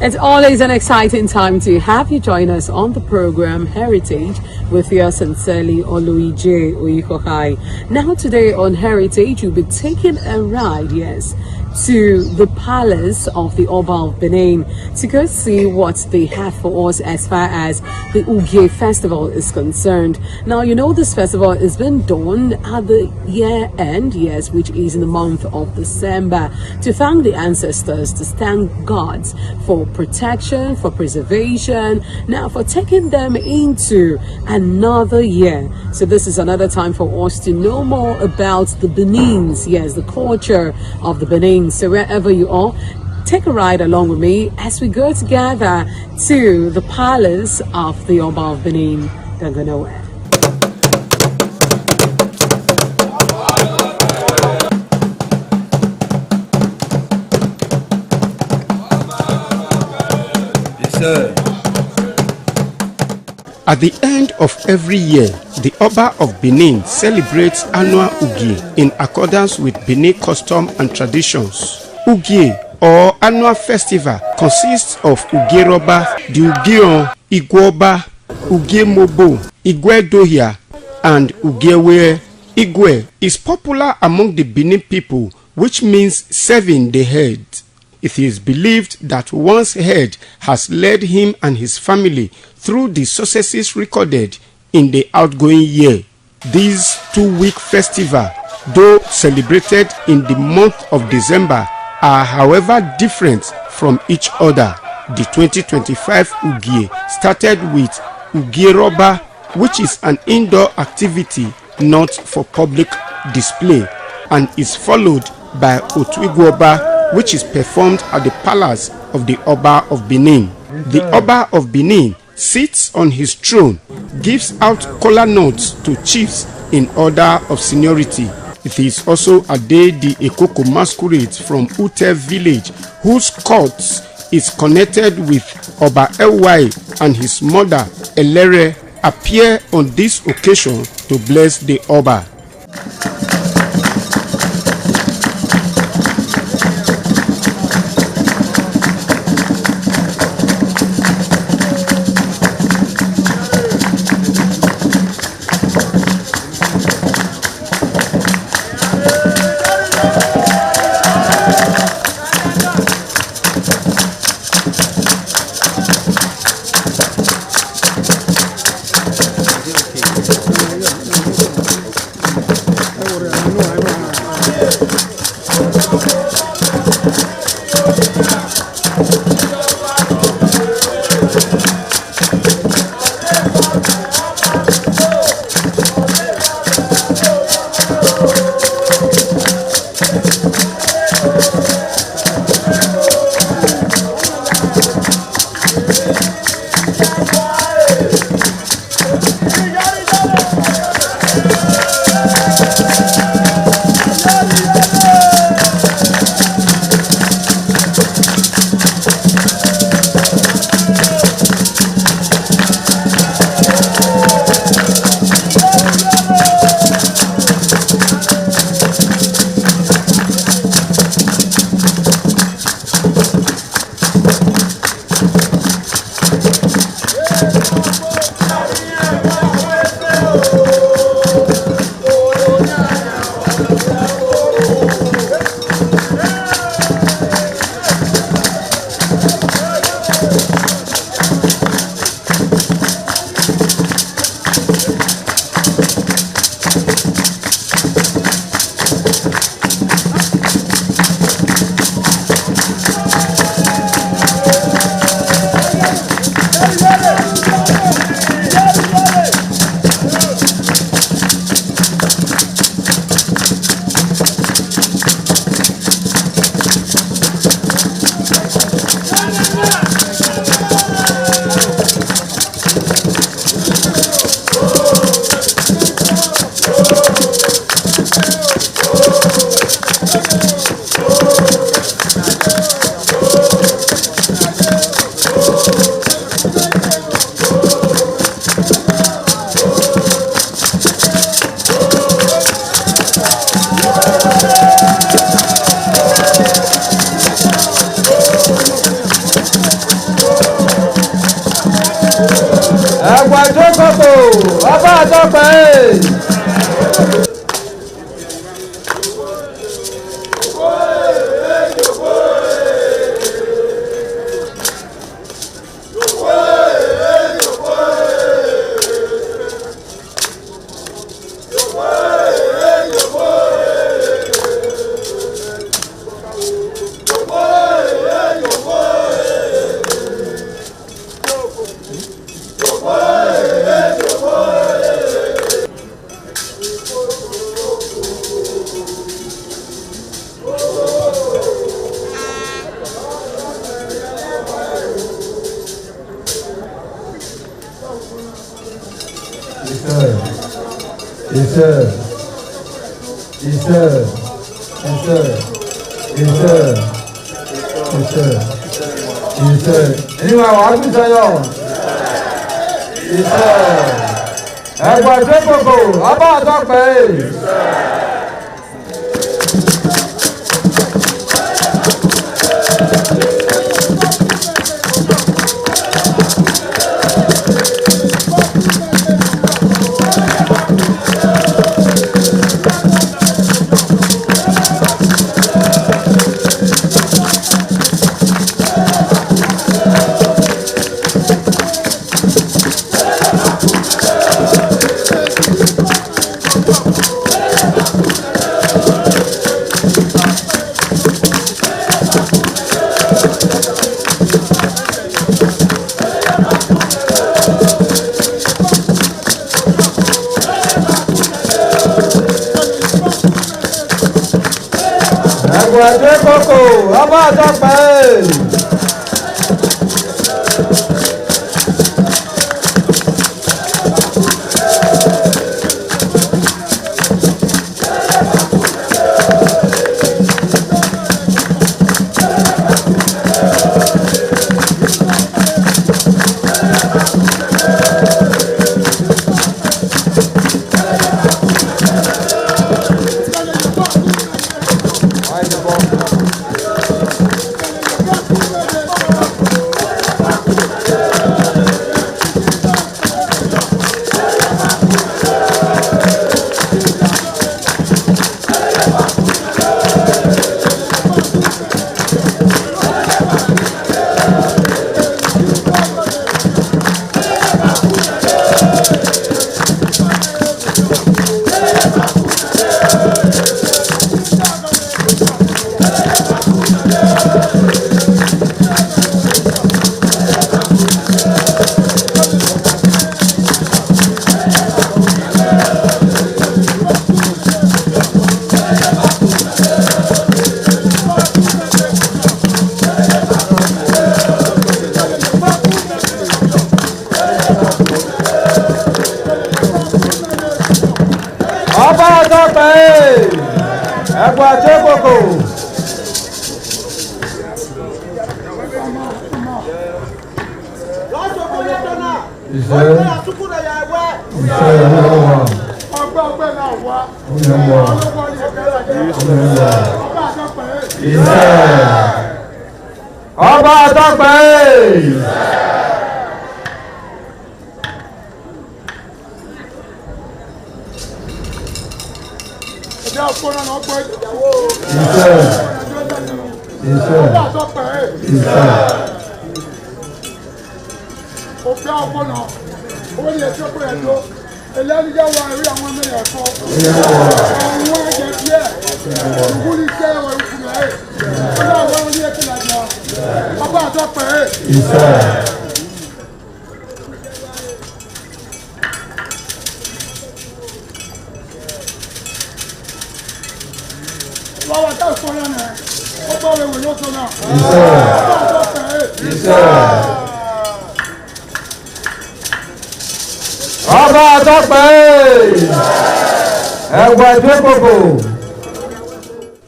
It's always an exciting time to have you join us on the program Heritage with yours sincerely, Oluije Oyikohai. Now today on Heritage, you'll be taking a ride, yes, to the palace of the Oba of Benin to go see what they have for us as far as the Ugie festival is concerned. Now, you know this festival is being done at the year end, yes, which is in the month of December, to thank the ancestors, to thank gods for protection, for preservation, now for taking them into another year. So this is another time for us to know more about the Benins, yes, the culture of the Benin. So wherever you are, take a ride along with me as we go together to the palace of the Oba of Benin. Don't go nowhere. Yes, sir. At the end of every year, the Oba of Benin celebrates annual Ugie in accordance with Benin custom and traditions. Ugie, or annual festival, consists of Ugie Roba, the Ugion, Igwoba, Ugie Mobo, Igwe Dohia, and Ugewe. Igwe is popular among the Benin people, which means serving the head. It is believed that one's head has led him and his family through the successes recorded in the outgoing year. This 2-week festival, though celebrated in the month of December, are however different from each other. The 2025 Ugie started with Ugie Roba, which is an indoor activity not for public display, and is followed by Otuigwoba, which is performed at the palace of the Oba of Benin. The Oba of Benin sits on his throne, gives out kola nuts to chiefs in order of seniority. It is also a day the Ekoko masquerade from Ute village, whose court is connected with Oba Elwai and his mother Elere, appear on this occasion to bless the Oba.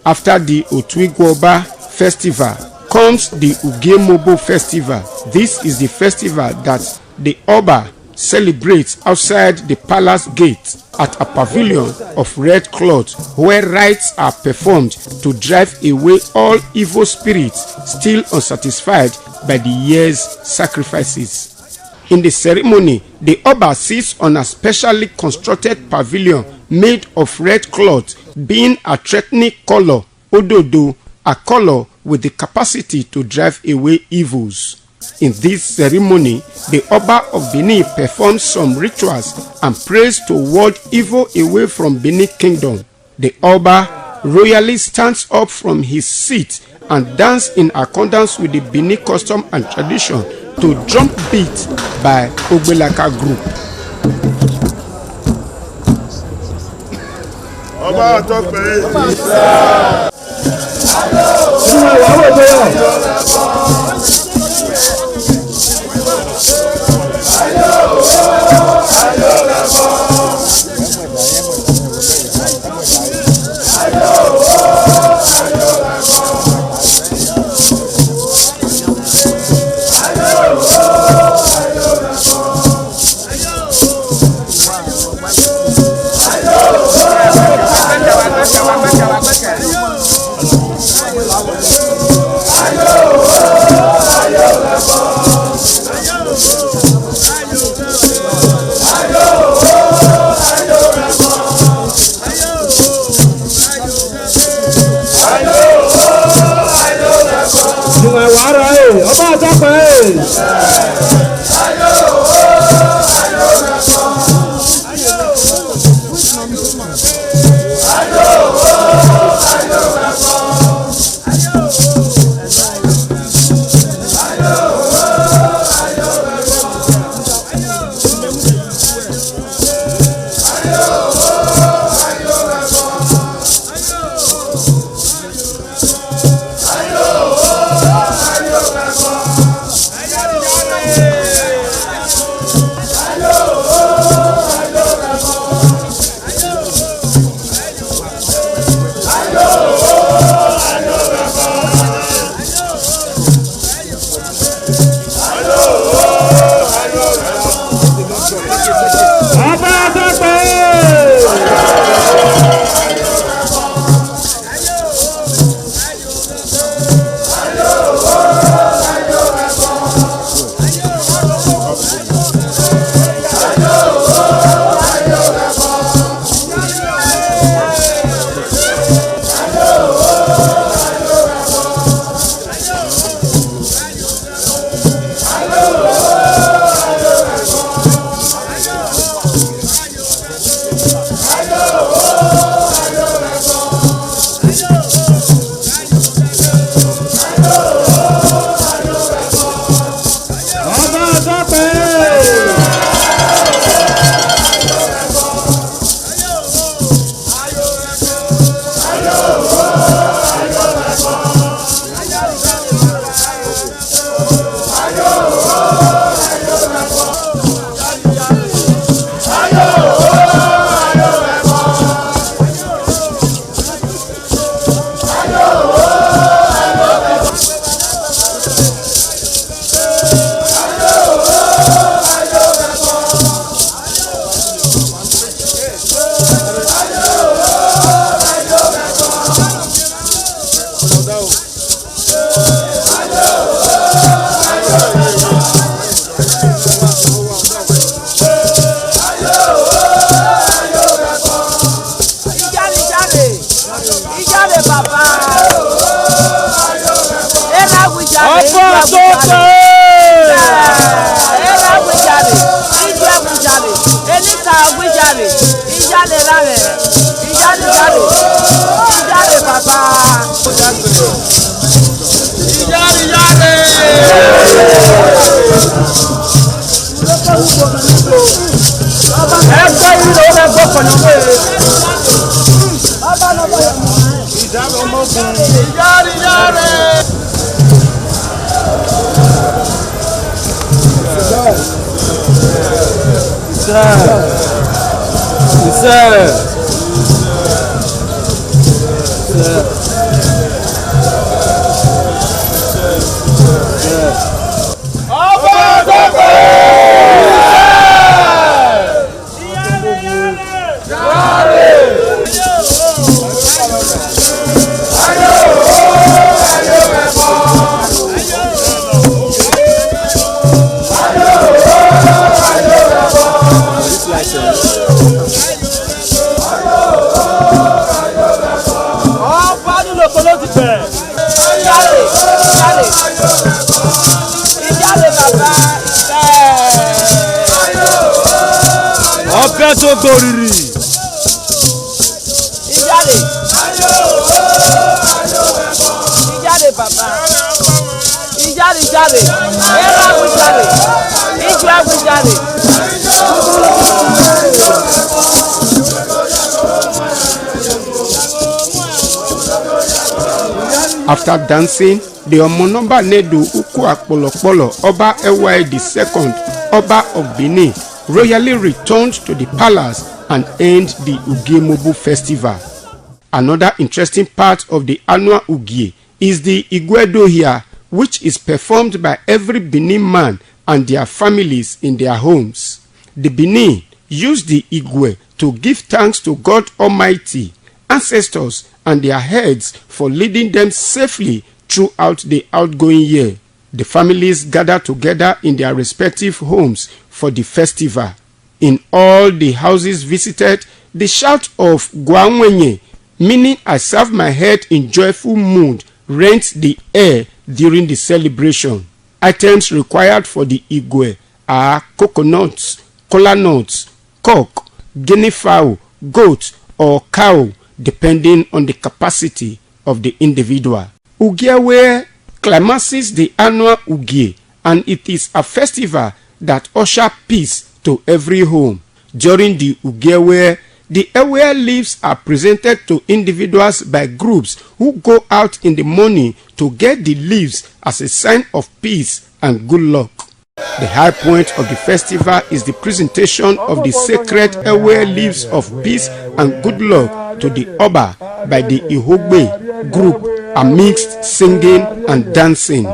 After the Otwigwoba festival comes the Ugemobo festival. This is the festival that the Oba celebrates outside the palace gate at a pavilion of red cloth where rites are performed to drive away all evil spirits still unsatisfied by the year's sacrifices. In the ceremony, the Oba sits on a specially constructed pavilion made of red cloth, being a threatening color, ododo, a color with the capacity to drive away evils. In this ceremony, the Oba of Benin performs some rituals and prays to ward evil away from Benin Kingdom. The Oba royally stands up from his seat and dances in accordance with the Benin custom and tradition to drum beat by Ogbelaka group. Ọbẹ̀ tó gbòòrìrì. Ìjáde bàbá. Ìjáde. Ẹ̀rọ àgbéjáde. Ìjọ àgbéjáde. After dancing, the Omonomba Nedu Uku Akpolokpolo Oba Ewae II, Oba of Benin, royally returned to the palace and ended the Ugie Mobu festival. Another interesting part of the annual Ugie is the Igwedohia, which is performed by every Benin man and their families in their homes. The Benin use the Igwe to give thanks to God Almighty, ancestors, and their heads for leading them safely throughout the outgoing year. The families gather together in their respective homes for the festival. In all the houses visited, the shout of Guanwenye, meaning I serve my head in joyful mood, rent the air during the celebration. Items required for the Igwe are coconuts, kola nuts, cock, guinea fowl, goat, or cow, depending on the capacity of the individual. Ugie climaxes the annual Ugie, and it is a festival that ushers peace to every home. During the Ugie, the Ewe leaves are presented to individuals by groups who go out in the morning to get the leaves as a sign of peace and good luck. The high point of the festival is the presentation of the sacred Ewe leaves of peace and good luck to the Oba by the Ihogbe group amidst singing and dancing.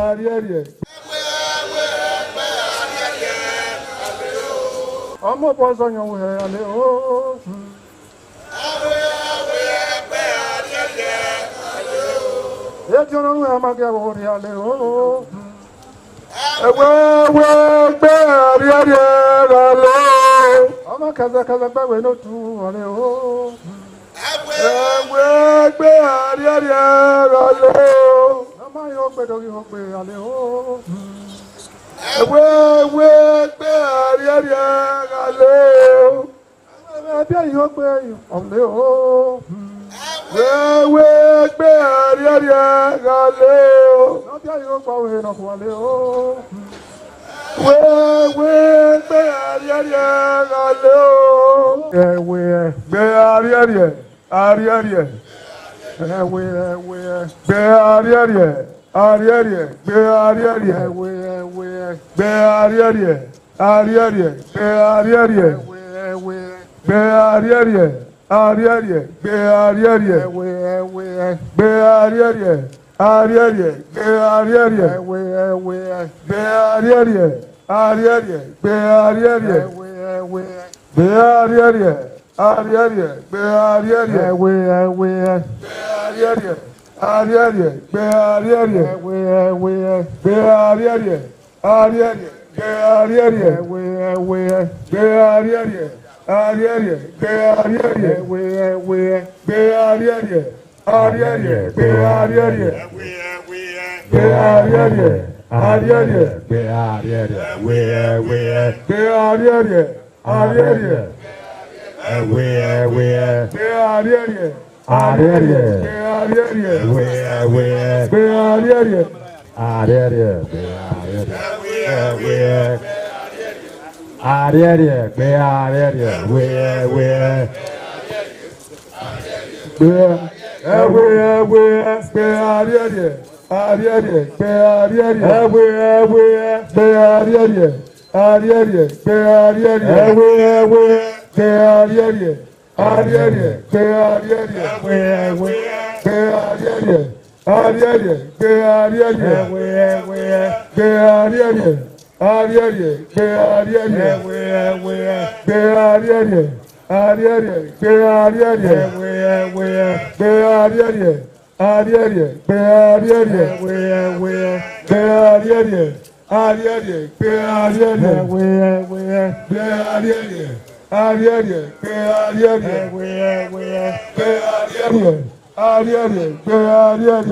Ariel, Ariel,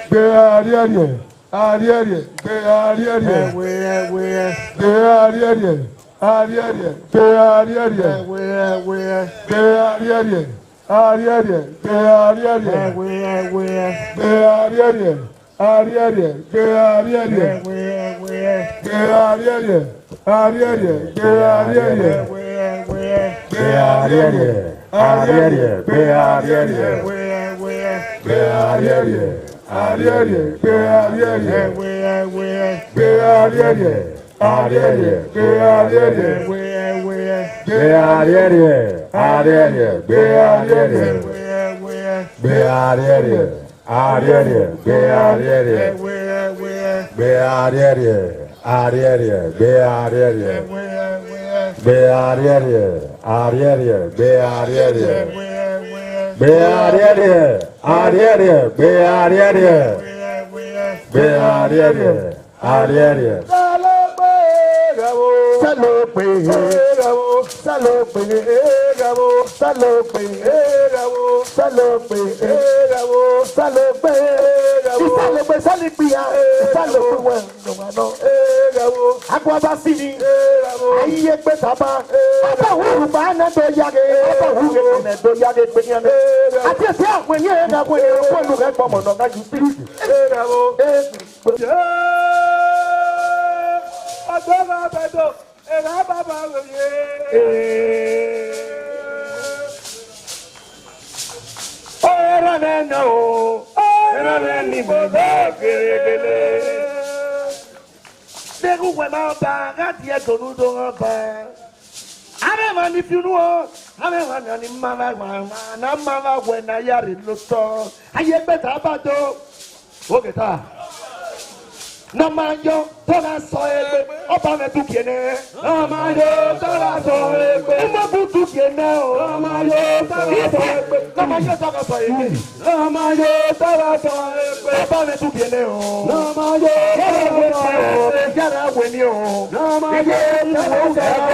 Ariel, Ariel, Namayo, Tona Soe, Obama Dukiene, Namayo, Tona Soe, Umabu Dukiene, Namayo, Tona Soe, Namayo, Tona Soe, Namayo, Tona Soe, Obama Dukiene, Namayo, Yara Wenio, Namayo, Tona Soe,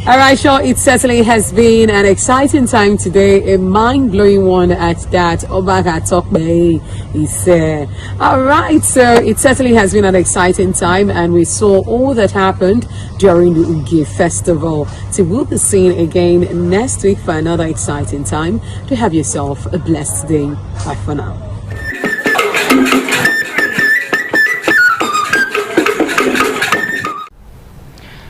All right, sure. It certainly has been an exciting time today, a mind-blowing one at that. Obaga Tokbe is all right. So it certainly has been an exciting time, and we saw all that happened during the Ugie Festival. So we'll be seeing again next week for another exciting time. To have yourself a blessed day. Bye for now.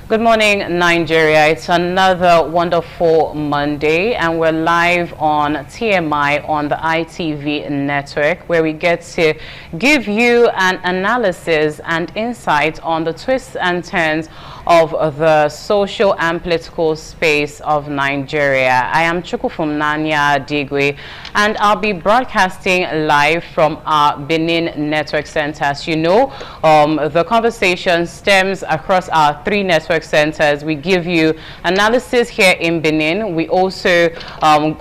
Good morning, Nigeria. It's another wonderful Monday, and we're live on TMI on the ITV network, where we get to give you an analysis and insight on the twists and turns of the social and political space of Nigeria. I am Chukufumnanya Digwe, and I'll be broadcasting live from our Benin network center. As you know, the conversation stems across our 3 network centers. We give you analysis here in Benin. We also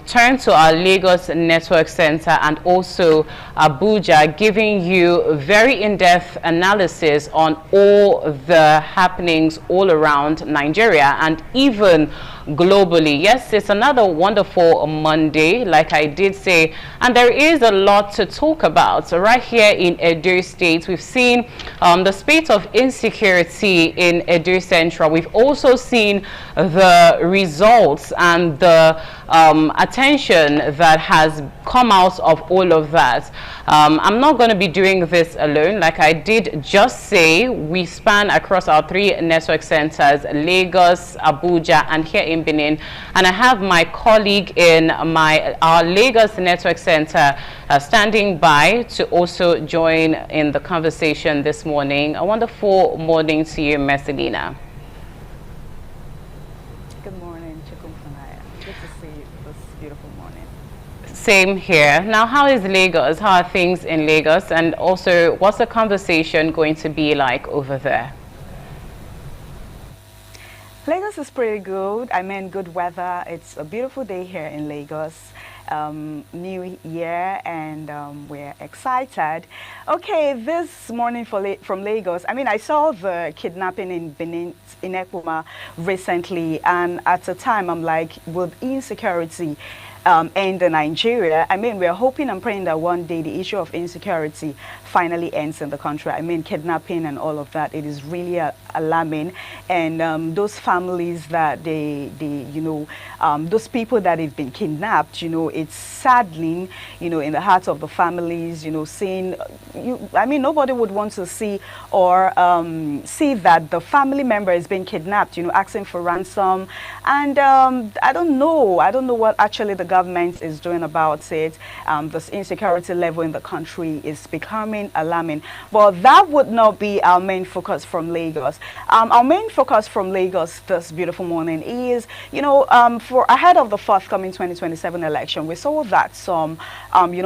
turn to our Lagos network center and also Abuja, giving you very in-depth analysis on all the happenings all around Nigeria and even globally. Yes, it's another wonderful Monday, like I did say, and there is a lot to talk about. So right here in Edo State, we've seen the spate of insecurity in Edo Central. We've also seen the results and the attention that has come out of all of that. I'm not going to be doing this alone. Like I did just say, we span across our 3 network centers, Lagos, Abuja, and here in Benin. And I have my colleague in our Lagos network center standing by to also join in the conversation this morning. A wonderful morning to you, Messelina. Good morning, Chukwumfunaya. Good to see you this beautiful morning. Same here. Now, how is Lagos? How are things in Lagos? And also, what's the conversation going to be like over there? Lagos is pretty good. I mean, good weather. It's a beautiful day here in Lagos. new year, and we're excited. Okay, this morning from Lagos, I mean, I saw the kidnapping in Benin, in Ekpoma recently, and at the time I'm like, with insecurity end in Nigeria, I mean, we're hoping and praying that one day the issue of insecurity finally ends in the country. I mean, kidnapping and all of that, it is really alarming. And those families that those people that have been kidnapped, it's saddening, in the hearts of the families, seeing, I mean, nobody would want to see or see that the family member is being kidnapped, asking for ransom. And I don't know what actually the government is doing about it. This insecurity level in the country is becoming alarming. But that would not be our main focus from Lagos. Our main focus from Lagos this beautiful morning is, for ahead of the forthcoming 2027 election, we saw that some,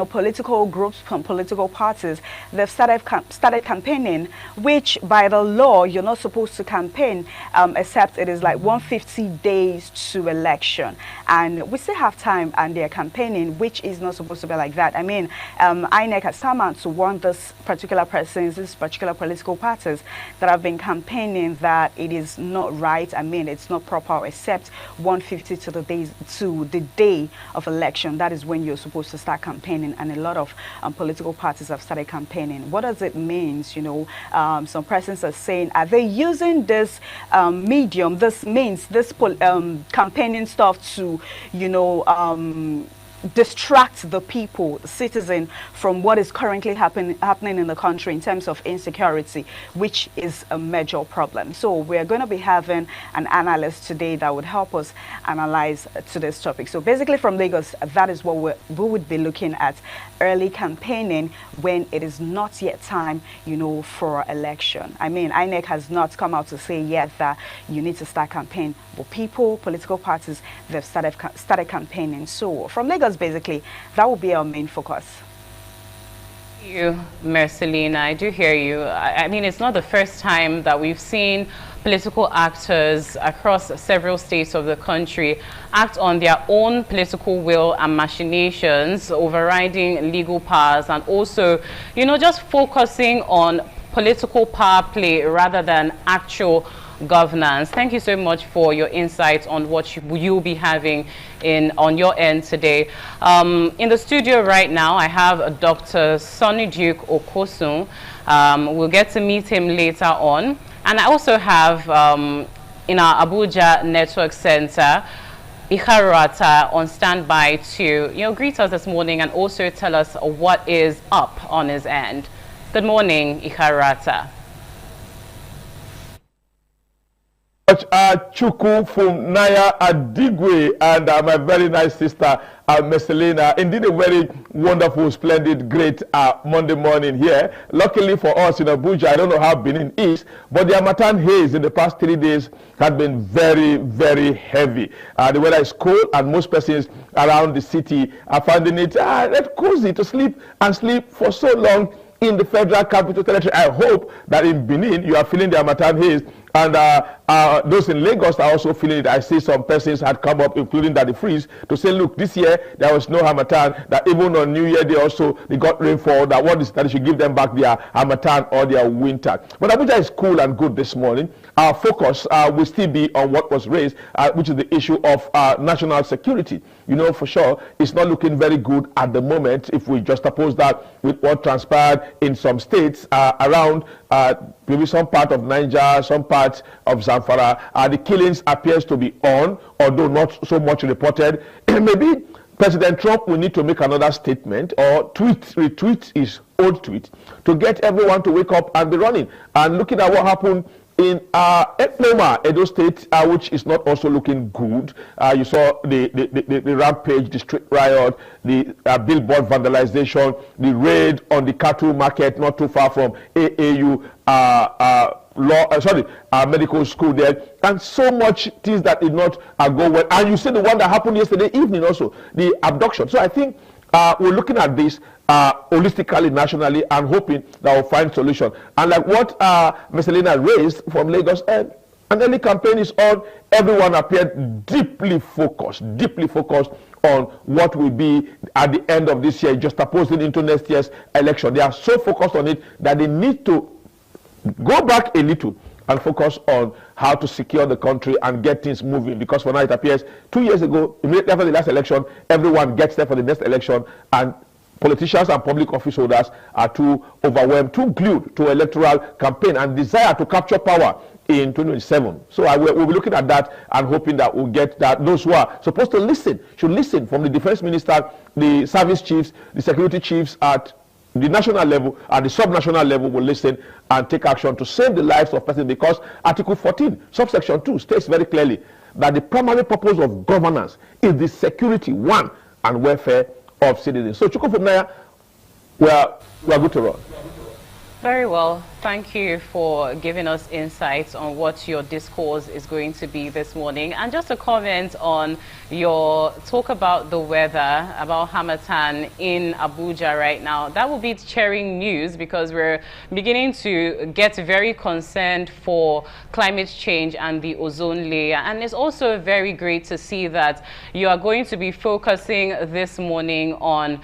political groups from political parties, they've started campaigning, which by the law, you're not supposed to campaign except it is like 150 days to election. And we still have time, and they're campaigning, which is not supposed to be like that. I mean, INEC has come out to warn this particular persons, these particular political parties that have been campaigning that it is not right. I mean, it's not proper except 150 to the day of election. That is when you're supposed to start campaigning, and a lot of political parties have started campaigning. What does it mean? Some persons are saying, are they using this medium, this means, this campaigning stuff to, distract the people, the citizen, from what is currently happening in the country in terms of insecurity, which is a major problem. So we're going to be having an analyst today that would help us analyze to this topic. So basically from Lagos, that is what we would be looking at: early campaigning when it is not yet time, for election. I mean, INEC has not come out to say yet that you need to start campaign, but people, political parties, they've started campaigning. So from Lagos, basically, that will be our main focus. You, Marcelina, I do hear you. I mean, it's not the first time that we've seen political actors across several states of the country act on their own political will and machinations, overriding legal powers, and also, just focusing on political power play rather than actual governance. Thank you so much for your insights on what you'll be having on your end today. In the studio right now, I have Dr. Sonny Duke Okosun. We'll get to meet him later on. And I also have, in our Abuja Network Center, Ikarata on standby to greet us this morning and also tell us what is up on his end. Good morning, Ikarata. Chuku from Naya Adigwe and my very nice sister Messelina. Indeed, a very wonderful, splendid, great Monday morning here. Luckily for us in Abuja, I don't know how Benin is, but the Harmattan haze in the past 3 days has been very, very heavy. The weather is cold, and most persons around the city are finding it cozy to sleep for so long in the Federal Capital Territory. I hope that in Benin you are feeling the Harmattan haze, and those in Lagos are also feeling it. I see some persons had come up, including Daddy Freeze, to say, look, this year there was no Harmattan, that even on New Year they got rainfall, that they should give them back their Harmattan or their winter. But Abuja is cool and good this morning. Our focus will still be on what was raised, which is the issue of national security. For sure, it's not looking very good at the moment if we juxtapose that with what transpired in some states around maybe some part of Niger, some part of Zamfara. The killings appears to be on, although not so much reported. Maybe President Trump will need to make another statement or retweet his old tweet to get everyone to wake up and be running. And looking at what happened in Ekpoma, Edo State, which is not also looking good. You saw the rampage, the street riot, the billboard vandalization, the raid on the cattle market not too far from AAU medical school there, and so much things that did not go well. And you see the one that happened yesterday evening also, the abduction. So I think we're looking at this holistically, nationally, and hoping that we'll find solution. And like what Messelina raised from Lagos, an early campaign is on. Everyone appeared deeply focused on what will be at the end of this year, just opposing into next year's election. They are so focused on it that they need to go back a little and focus on how to secure the country and get things moving, because for now it appears 2 years ago, immediately after the last election, everyone gets there for the next election, and politicians and public office holders are too overwhelmed, too glued to electoral campaign and desire to capture power in 2027. So we'll be looking at that and hoping that we'll get that those who are supposed to listen should listen, from the defense minister, the service chiefs, the security chiefs at the national level and the sub-national level will listen and take action to save the lives of persons, because Article 14, subsection 2 states very clearly that the primary purpose of governance is the security, one, and welfare of citizens. So Chukwufumnaya, we are good to run. Very well. Thank you for giving us insights on what your discourse is going to be this morning. And just a comment on your talk about the weather, about Harmattan in Abuja right now. That will be cheering news, because we're beginning to get very concerned for climate change and the ozone layer. And it's also very great to see that you are going to be focusing this morning on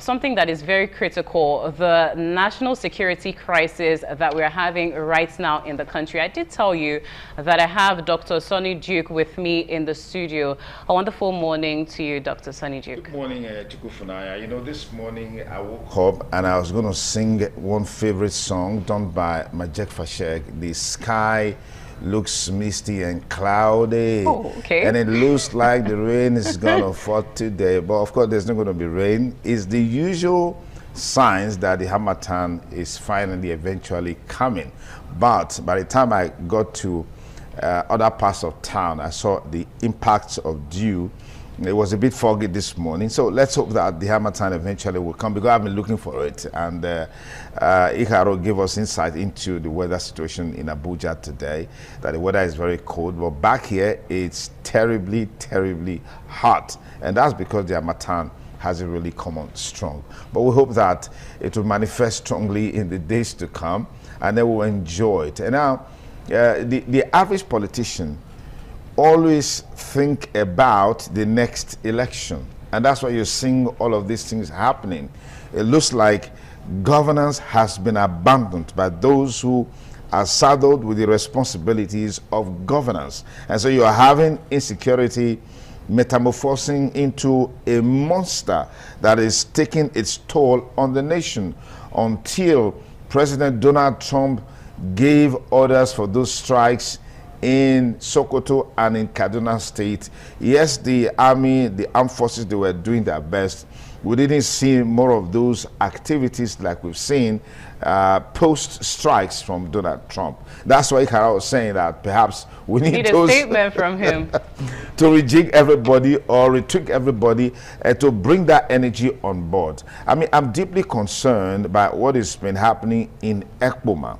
something that is very critical, the national security crisis that we're having right now in the country. I did tell you that I have Dr. Sonny Duke with me in the studio. A wonderful morning to you, Dr. Sonny Duke. Good morning, Chukwufunaya. You know, this morning I woke up and I was going to sing one favorite song done by Majek Fashek. The sky looks misty and cloudy. Oh, okay. And it looks like the rain is going to fall today. But of course, there's not going to be rain. It's the usual signs that the Harmattan is finally eventually coming. But by the time I got to other parts of town, I saw the impacts of dew. It was a bit foggy this morning, so let's hope that the Harmattan eventually will come, because I've been looking for it. And Ikaro gave us insight into the weather situation in Abuja today, that the weather is very cold, but back here it's terribly, terribly hot. And that's because the Harmattan hasn't really come on strong. But we hope that it will manifest strongly in the days to come, and they will enjoy it. And now, the average politician always think about the next election, and that's why you're seeing all of these things happening. It looks like governance has been abandoned by those who are saddled with the responsibilities of governance, and so you are having insecurity metamorphosing into a monster that is taking its toll on the nation, until President Donald Trump gave orders for those strikes in Sokoto and in Kaduna State. Yes, the army, the armed forces, they were doing their best. We didn't see more of those activities like we've seen post-strikes from Donald Trump. That's why Ikara was saying that perhaps we need a statement from him to rejig everybody or retweak everybody to bring that energy on board. I mean, I'm deeply concerned by what has been happening in Ekpoma.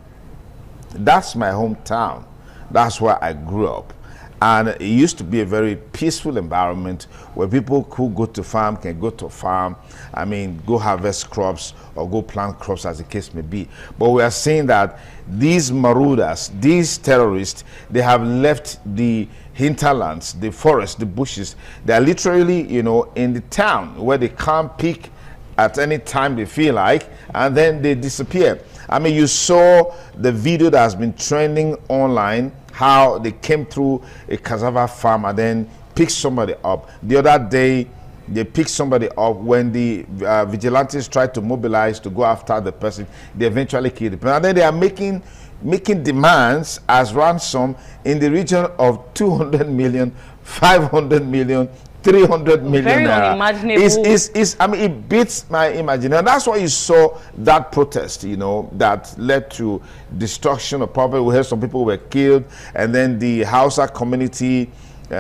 That's my hometown. That's where I grew up. And it used to be a very peaceful environment where people who go to farm can go to farm, I mean, go harvest crops or go plant crops, as the case may be. But we are seeing that these marauders, these terrorists, they have left the hinterlands, the forests, the bushes. They are literally, you know, in the town where they can't pick at any time they feel like, and then they disappear. I mean, you saw the video that has been trending online, how they came through a cassava farm and then picked somebody up. The other day, they picked somebody up when the vigilantes tried to mobilize to go after the person. They eventually killed the person. And then they are making demands as ransom in the region of 200 million, 500 million, 300 million. Very unimaginable. I mean, it beats my imagination. And that's why you saw that protest, you know, that led to destruction of property. We heard some people were killed, and then the Hausa community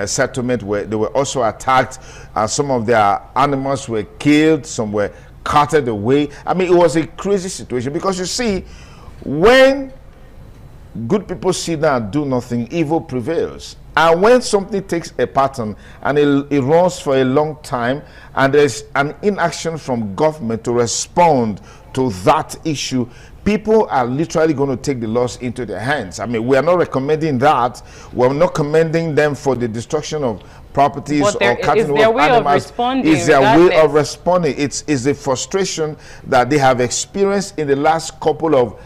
settlement, where they were also attacked, and some of their animals were killed, some were carted away. I mean, it was a crazy situation, because you see, when good people sit down and do nothing, evil prevails. And when something takes a pattern and it runs for a long time, and there's an inaction from government to respond to that issue, people are literally going to take the laws into their hands. I mean, we are not recommending that. We're not commending them for the destruction of properties or cutting away of animals. It's their way of responding. It's the frustration that they have experienced in the last couple of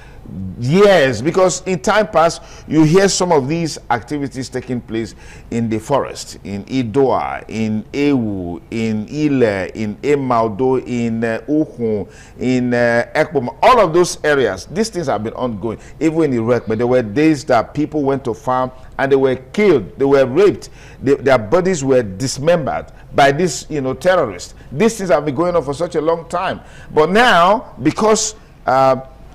years, because in time past you hear some of these activities taking place in the forest, in Idoa, in Ewu, in Ile, in Emaudo, in Uhun, in Ekpoma, all of those areas. These things have been ongoing even in Iraq, but there were days that people went to farm and they were killed, they were raped, their bodies were dismembered by these terrorists. These things have been going on for such a long time, but now because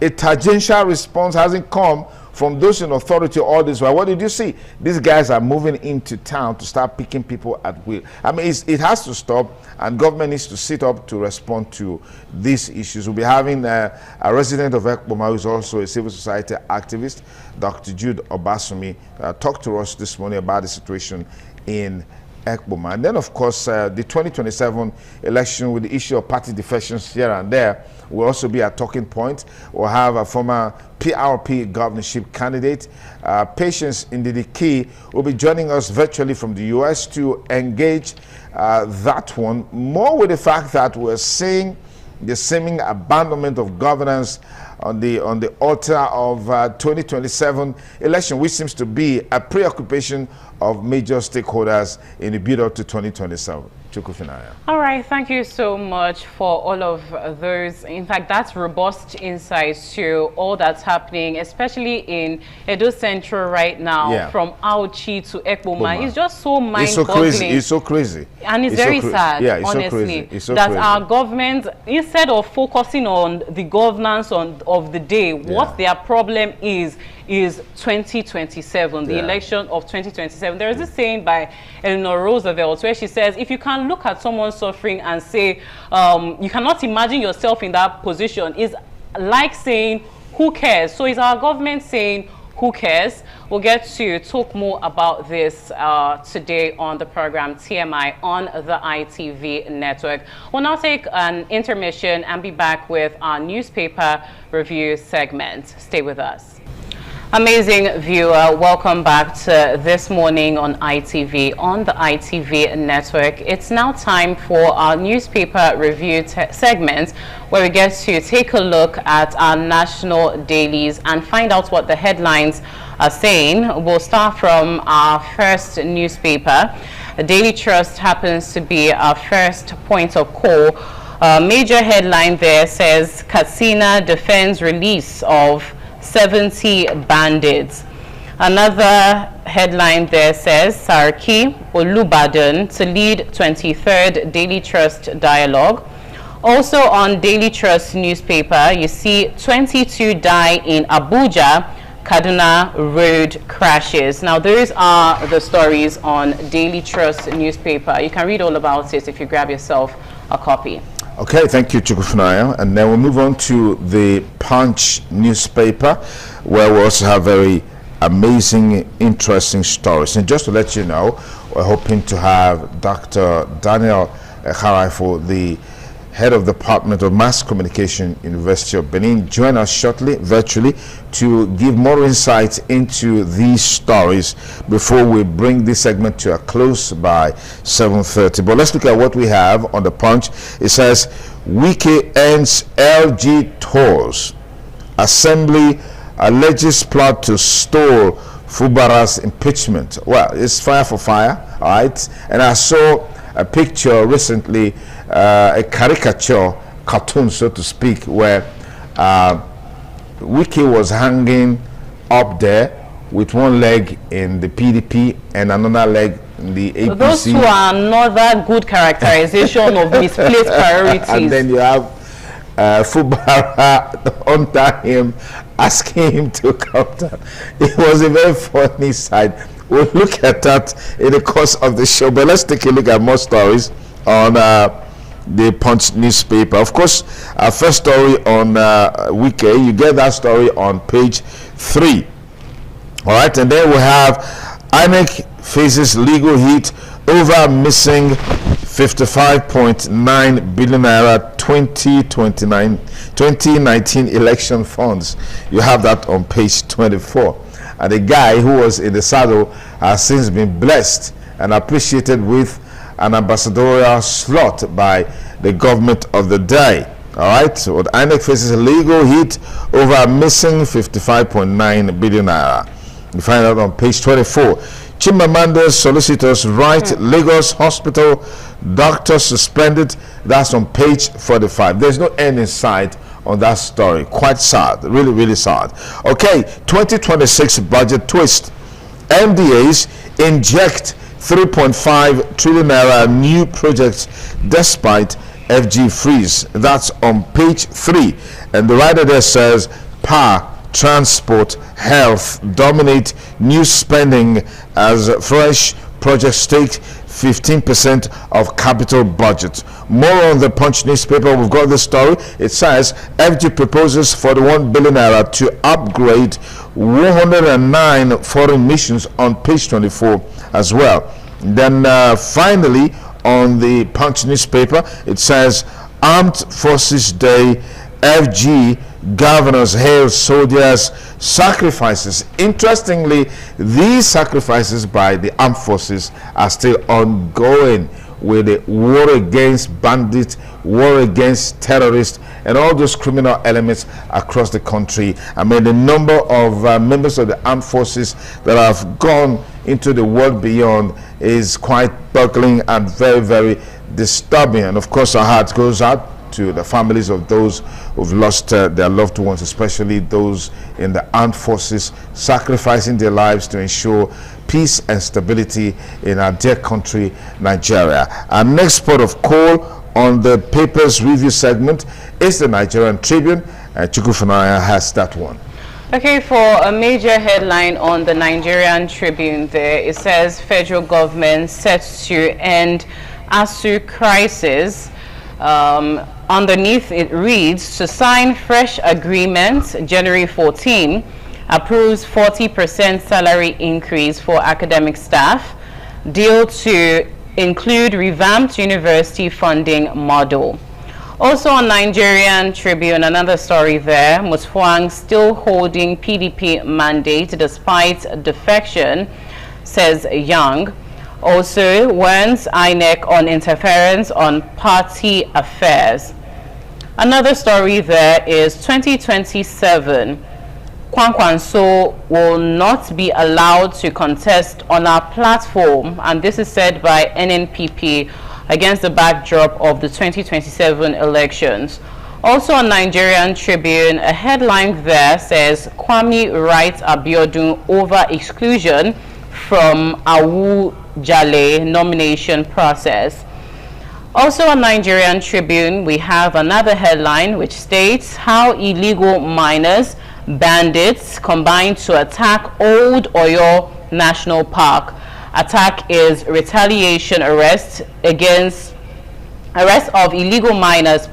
a tangential response hasn't come from those in authority all this while. What did you see? These guys are moving into town to start picking people at will. I mean, it has to stop, and government needs to sit up to respond to these issues. We'll be having a resident of Ekpoma, who is also a civil society activist, Dr. Jude Obasumi, talk to us this morning about the situation in Ekpoma. And then, of course, the 2027 election, with the issue of party defections here and there, will also be a talking point. We'll have a former PRP governorship candidate, Patience Ndidi will be joining us virtually from the U.S. to engage that one, more with the fact that we're seeing the seeming abandonment of governance on the altar of 2027 election, which seems to be a preoccupation of major stakeholders in the build-up to 2027. All right, thank you so much for all of those. In fact, that's robust insights to all that's happening, especially in Edo Central right now, from Auchi to Ekpoma. It's just so mind-boggling. It's so crazy. And it's very sad, honestly, that our government, instead of focusing on the governance of the day, what their problem is 2027, the election of 2027. There is this saying by Eleanor Roosevelt where she says, if you can look at someone suffering and say, you cannot imagine yourself in that position, is like saying, who cares? So is our government saying, who cares? We'll get to talk more about this today on the program TMI on the ITV network. We'll now take an intermission and be back with our newspaper review segment. Stay with us. Amazing viewer, welcome back to This Morning on ITV on the ITV network. It's now time for our newspaper review segment, where we get to take a look at our national dailies and find out what the headlines are saying. We'll start from our first newspaper. The Daily Trust happens to be our first point of call. Major headline there says, Katsina defends release of 70 bandits. Another headline there says, Sarki Olubadan to lead 23rd Daily Trust dialogue. Also on Daily Trust newspaper, you see 22 die in Abuja Kaduna road crashes. Now, those are the stories on Daily Trust newspaper. You can read all about it if you grab yourself a copy. Okay, thank you, Chukwufunaya. And then we'll move on to the Punch newspaper, where we also have very amazing, interesting stories. And just to let you know, we're hoping to have Dr. Daniel Haraifo, the head of the Department of Mass Communication, University of Benin, join us shortly, virtually, to give more insights into these stories before we bring this segment to a close by 7:30. But let's look at what we have on the Punch. It says, Wike ends LG tours. Assembly alleges plot to stole Fubara's impeachment. Well, it's fire for fire, all right? And I saw a picture recently, a caricature, cartoon, so to speak, where Wiki was hanging up there with one leg in the PDP and another leg in the APC. Those two are another good characterization of misplaced priorities. And then you have Fubara under him, asking him to come down. It was a very funny sight. We'll look at that in the course of the show, but let's take a look at more stories on the Punch newspaper. Of course, our first story on Wike, you get that story on page 3. All right, and then we have INEC faces legal heat over missing 55.9 billion naira 2019 election funds. You have that on page 24. And the guy who was in the saddle has since been blessed and appreciated with an ambassadorial slot by the government of the day. All right, so the INEC faces a legal hit over a missing 55.9 billion naira. You find out on page 24. Chimamanda's solicitors write Lagos hospital doctor suspended. That's on page 45. There's no end in sight on that story. Quite sad, really, really sad. Okay, 2026 budget twist. MDAs inject 3.5 trillion naira new projects despite FG freeze. That's on page 3. And the writer there says power, transport, health dominate new spending as fresh projects take 15% of capital budget. More on the Punch newspaper. We've got the story. It says FG proposes 41 billion naira to upgrade 109 foreign missions on page 24 as well. Then finally on the Punch newspaper, it says Armed Forces Day, FG governors hail soldiers' sacrifices. Interestingly, these sacrifices by the armed forces are still ongoing with the war against bandits, war against terrorists, and all those criminal elements across the country. I mean, the number of members of the armed forces that have gone into the world beyond is quite buckling and very, very disturbing. And of course, our heart goes out to the families of those who've lost their loved ones, especially those in the armed forces, sacrificing their lives to ensure peace and stability in our dear country, Nigeria. Our next port of call on the paper's review segment is the Nigerian Tribune. Chukwufunanya has that one. Okay, for a major headline on the Nigerian Tribune there, it says federal government set to end ASU crisis. Underneath it reads, to sign fresh agreement January 14, approves 40% salary increase for academic staff, deal to include revamped university funding model. Also on Nigerian Tribune, another story there, Mutfwang still holding PDP mandate despite defection, says Young. Also warns INEC on interference on party affairs. Another story there is 2027. Kwankwanso will not be allowed to contest on our platform, and this is said by NNPP against the backdrop of the 2027 elections. Also on Nigerian Tribune, a headline there says Kwame writes Abiodun over exclusion from Awu Jale nomination process. Also on Nigerian Tribune, we have another headline which states how illegal miners, bandits combine to attack Old Oyo National Park. Attack is retaliation arrest of illegal miners,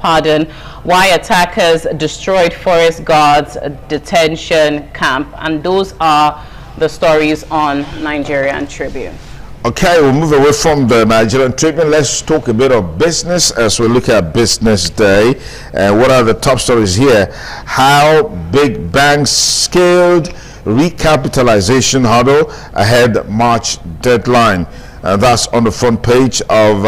why attackers destroyed Forest Guard's detention camp. And those are the stories on Nigerian Tribune. Okay, we'll move away from the Nigerian Tribune. Let's talk a bit of business as we look at Business Day. And what are the top stories here? How big banks scaled recapitalization hurdle ahead March deadline. That's on the front page of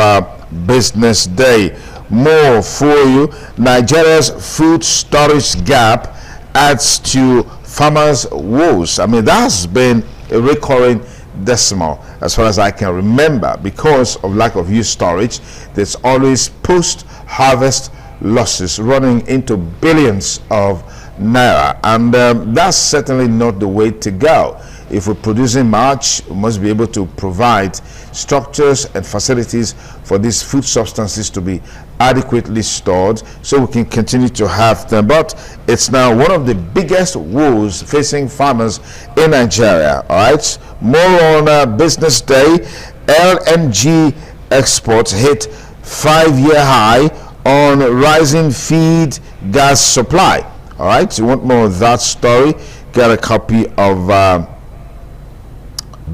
Business Day. More for you. Nigeria's food storage gap adds to farmers' woes. I mean, that's been a recurring decimal as far as I can remember. Because of lack of use storage, there's always post-harvest losses running into billions of naira, and that's certainly not the way to go. If we're producing much, we must be able to provide structures and facilities for these food substances to be adequately stored so we can continue to have them. But it's now one of the biggest woes facing farmers in Nigeria. All right, more on Business Day. LNG exports hit 5-year high on rising feed gas supply. All right, you want more of that story, get a copy of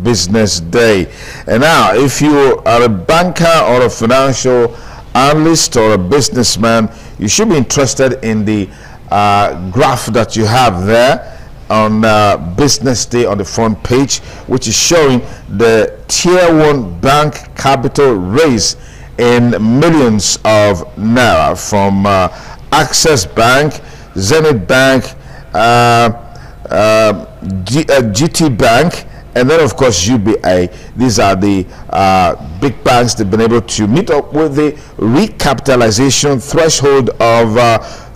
business day. And now, if you are a banker or a financial analyst or a businessman, you should be interested in the graph that you have there on business day on the front page, which is showing the tier 1 bank capital raise in millions of naira from Access Bank, Zenith Bank, GT Bank, and then of course UBA. These are the big banks that have been able to meet up with the recapitalization threshold of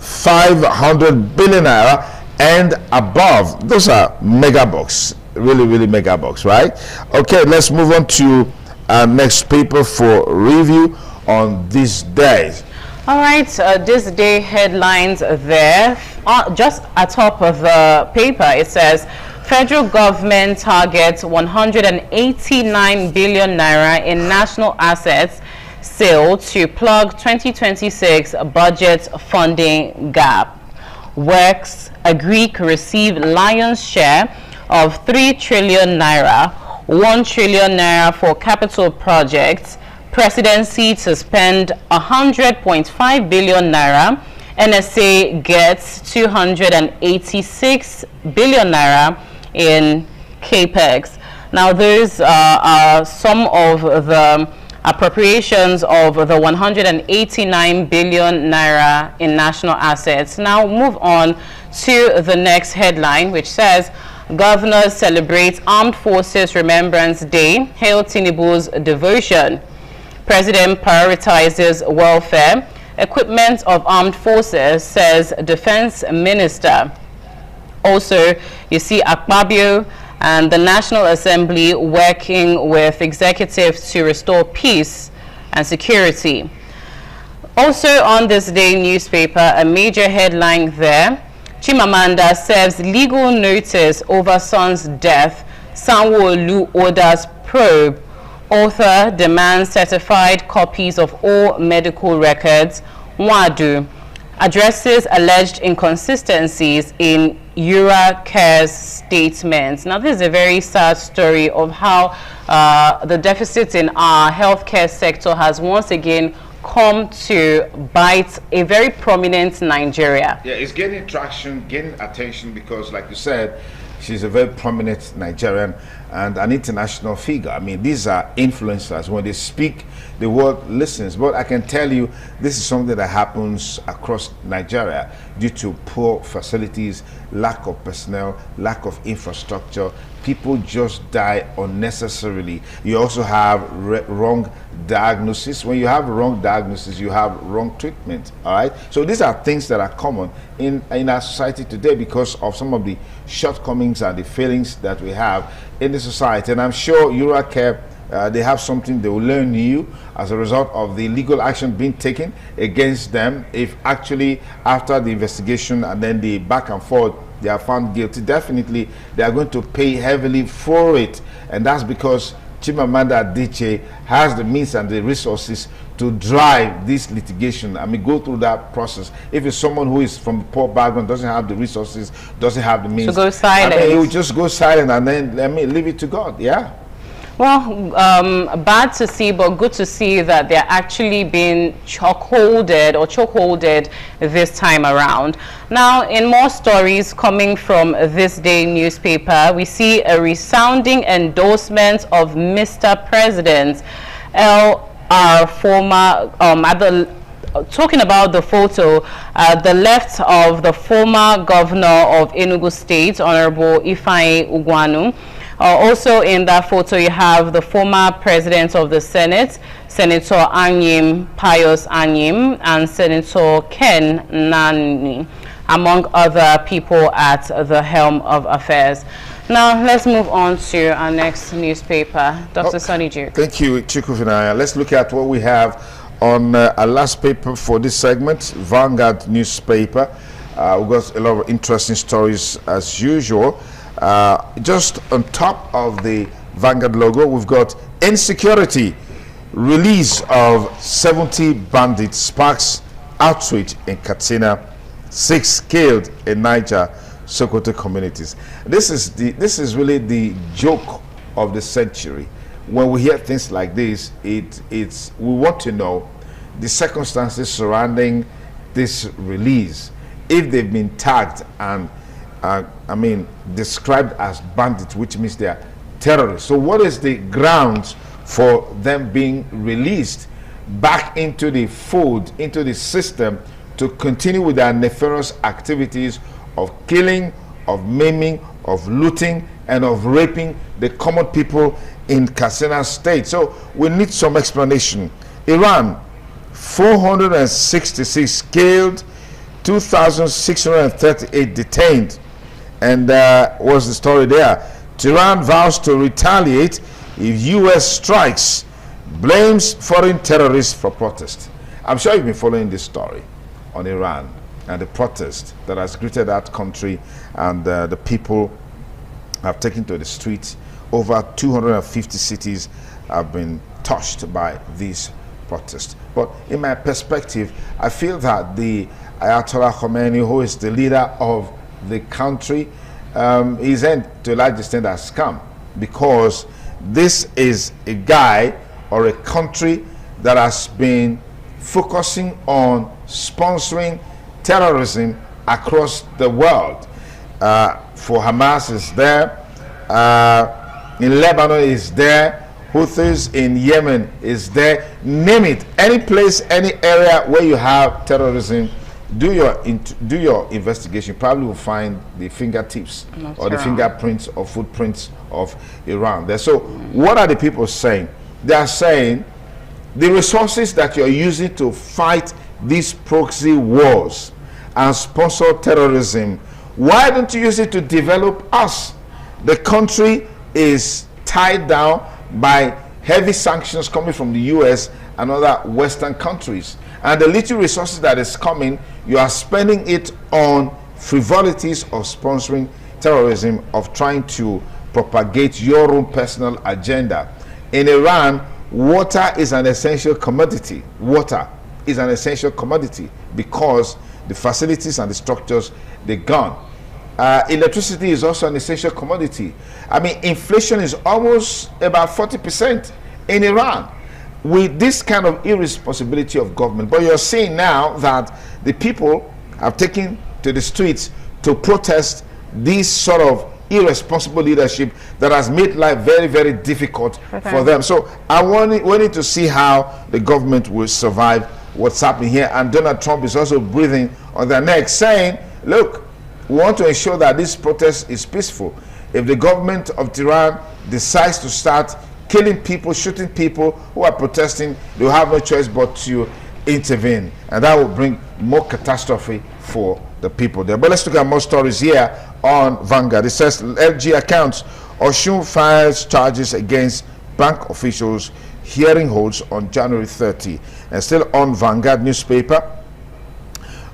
500 billion naira and above. Those are mega bucks, really mega bucks, right? Okay, let's move on to our next paper for review on this day. All right, this day headlines there. Just atop of the paper, it says federal government targets 189 billion naira in national assets sale to plug 2026 budget funding gap. Works agree to receive lion's share of 3 trillion naira, 1 trillion naira for capital projects, presidency to spend 100.5 billion naira, NSA gets 286 billion naira in capex. Now those are some of the appropriations of the 189 billion naira in national assets. Now move on to the next headline, which says governors celebrate Armed Forces Remembrance Day, hail Tinubu's devotion. President prioritizes welfare, equipment of armed forces, says defense minister. Also, you see Akpabio and the National Assembly working with executives to restore peace and security. Also on this day newspaper, a major headline there, Chimamanda serves legal notice over son's death, Sanwo-Olu orders probe, author demands certified copies of all medical records, Wadu addresses alleged inconsistencies in Care's statements. Now, this is a very sad story of how the deficit in our healthcare sector has once again come to bite a very prominent Nigeria. Yeah, it's gaining traction, gaining attention because, like you said, she's a very prominent Nigerian and an international figure. I mean, these are influencers. When they speak, the world listens. But I can tell you, this is something that happens across Nigeria due to poor facilities, lack of personnel, lack of infrastructure. People just die unnecessarily. You also have wrong diagnosis. When you have wrong diagnosis, you have wrong treatment. All right. So these are things that are common in our society today because of some of the shortcomings and the failings that we have in the society. And I'm sure Care, they have something they will learn new as a result of the legal action being taken against them. If actually after the investigation and then the back and forth they are found guilty, definitely they are going to pay heavily for it. And that's because Chimamanda Adichie has the means and the resources to drive this litigation. I mean, go through that process. If it's someone who is from a poor background, doesn't have the resources, doesn't have the means, to go silent. I mean, he will just go silent and then leave it to God. Yeah. Well, bad to see, but good to see that they're actually being chokeholded this time around. Now, in more stories coming from this day newspaper, we see a resounding endorsement of Mr. President. LR former, talking about the photo, the left of the former governor of Enugu State, Honorable Ifeanyi Ugwuanu. Also in that photo, you have the former president of the Senate, Senator Anyim, Pius Anyim, and Senator Ken Nani, among other people at the helm of affairs. Now, let's move on to our next newspaper. Dr. Sonny Duke. Thank you, Chikufinaya. Let's look at what we have on our last paper for this segment, Vanguard newspaper. We've got a lot of interesting stories as usual. Just on top of the Vanguard logo, we've got insecurity, release of 70 bandits sparks outrage in Katsina, 6 killed in Niger, Sokoto communities. This is really the joke of the century. When we hear things like this, we want to know the circumstances surrounding this release, if they've been tagged and described as bandits, which means they are terrorists. So what is the grounds for them being released back into the fold, into the system, to continue with their nefarious activities of killing, of maiming, of looting, and of raping the common people in Katsina State? So we need some explanation. Iran, 466 killed, 2,638 detained. And what's the story there? Tehran vows to retaliate if U.S. strikes, blames foreign terrorists for protest. I'm sure you've been following this story on Iran and the protest that has greeted that country, and the people have taken to the streets. Over 250 cities have been touched by these protests. But in my perspective, I feel that the Ayatollah Khomeini, who is the leader of the country, his end to a large extent has come, because this is a guy or a country that has been focusing on sponsoring terrorism across the world. For Hamas is there, in Lebanon is there, Houthis in Yemen is there. Name it, any place, any area where you have terrorism, do your investigation. You probably will find the fingertips or the fingerprints or footprints of Iran there. So what are the people saying? They are saying the resources that you're using to fight these proxy wars and sponsor terrorism, why don't you use it to develop us? The country is tied down by heavy sanctions coming from the US and other Western countries. And the little resources that is coming, you are spending it on frivolities of sponsoring terrorism, of trying to propagate your own personal agenda. In Iran, water is an essential commodity. Water is an essential commodity because the facilities and the structures, they're gone. Electricity is also an essential commodity. I mean, inflation is almost about 40% in Iran, with this kind of irresponsibility of government. But you're seeing now that the people have taken to the streets to protest this sort of irresponsible leadership that has made life very, very difficult for them. So I wanted to see how the government will survive what's happening here. And Donald Trump is also breathing on their neck, saying, look, we want to ensure that this protest is peaceful. If the government of Tehran decides to start killing people, shooting people who are protesting, they'll have no choice but to intervene. And that will bring more catastrophe for the people there. But let's look at more stories here on Vanguard. It says LG accounts, Osun files charges against bank officials, hearing holds on January 30. And still on Vanguard newspaper,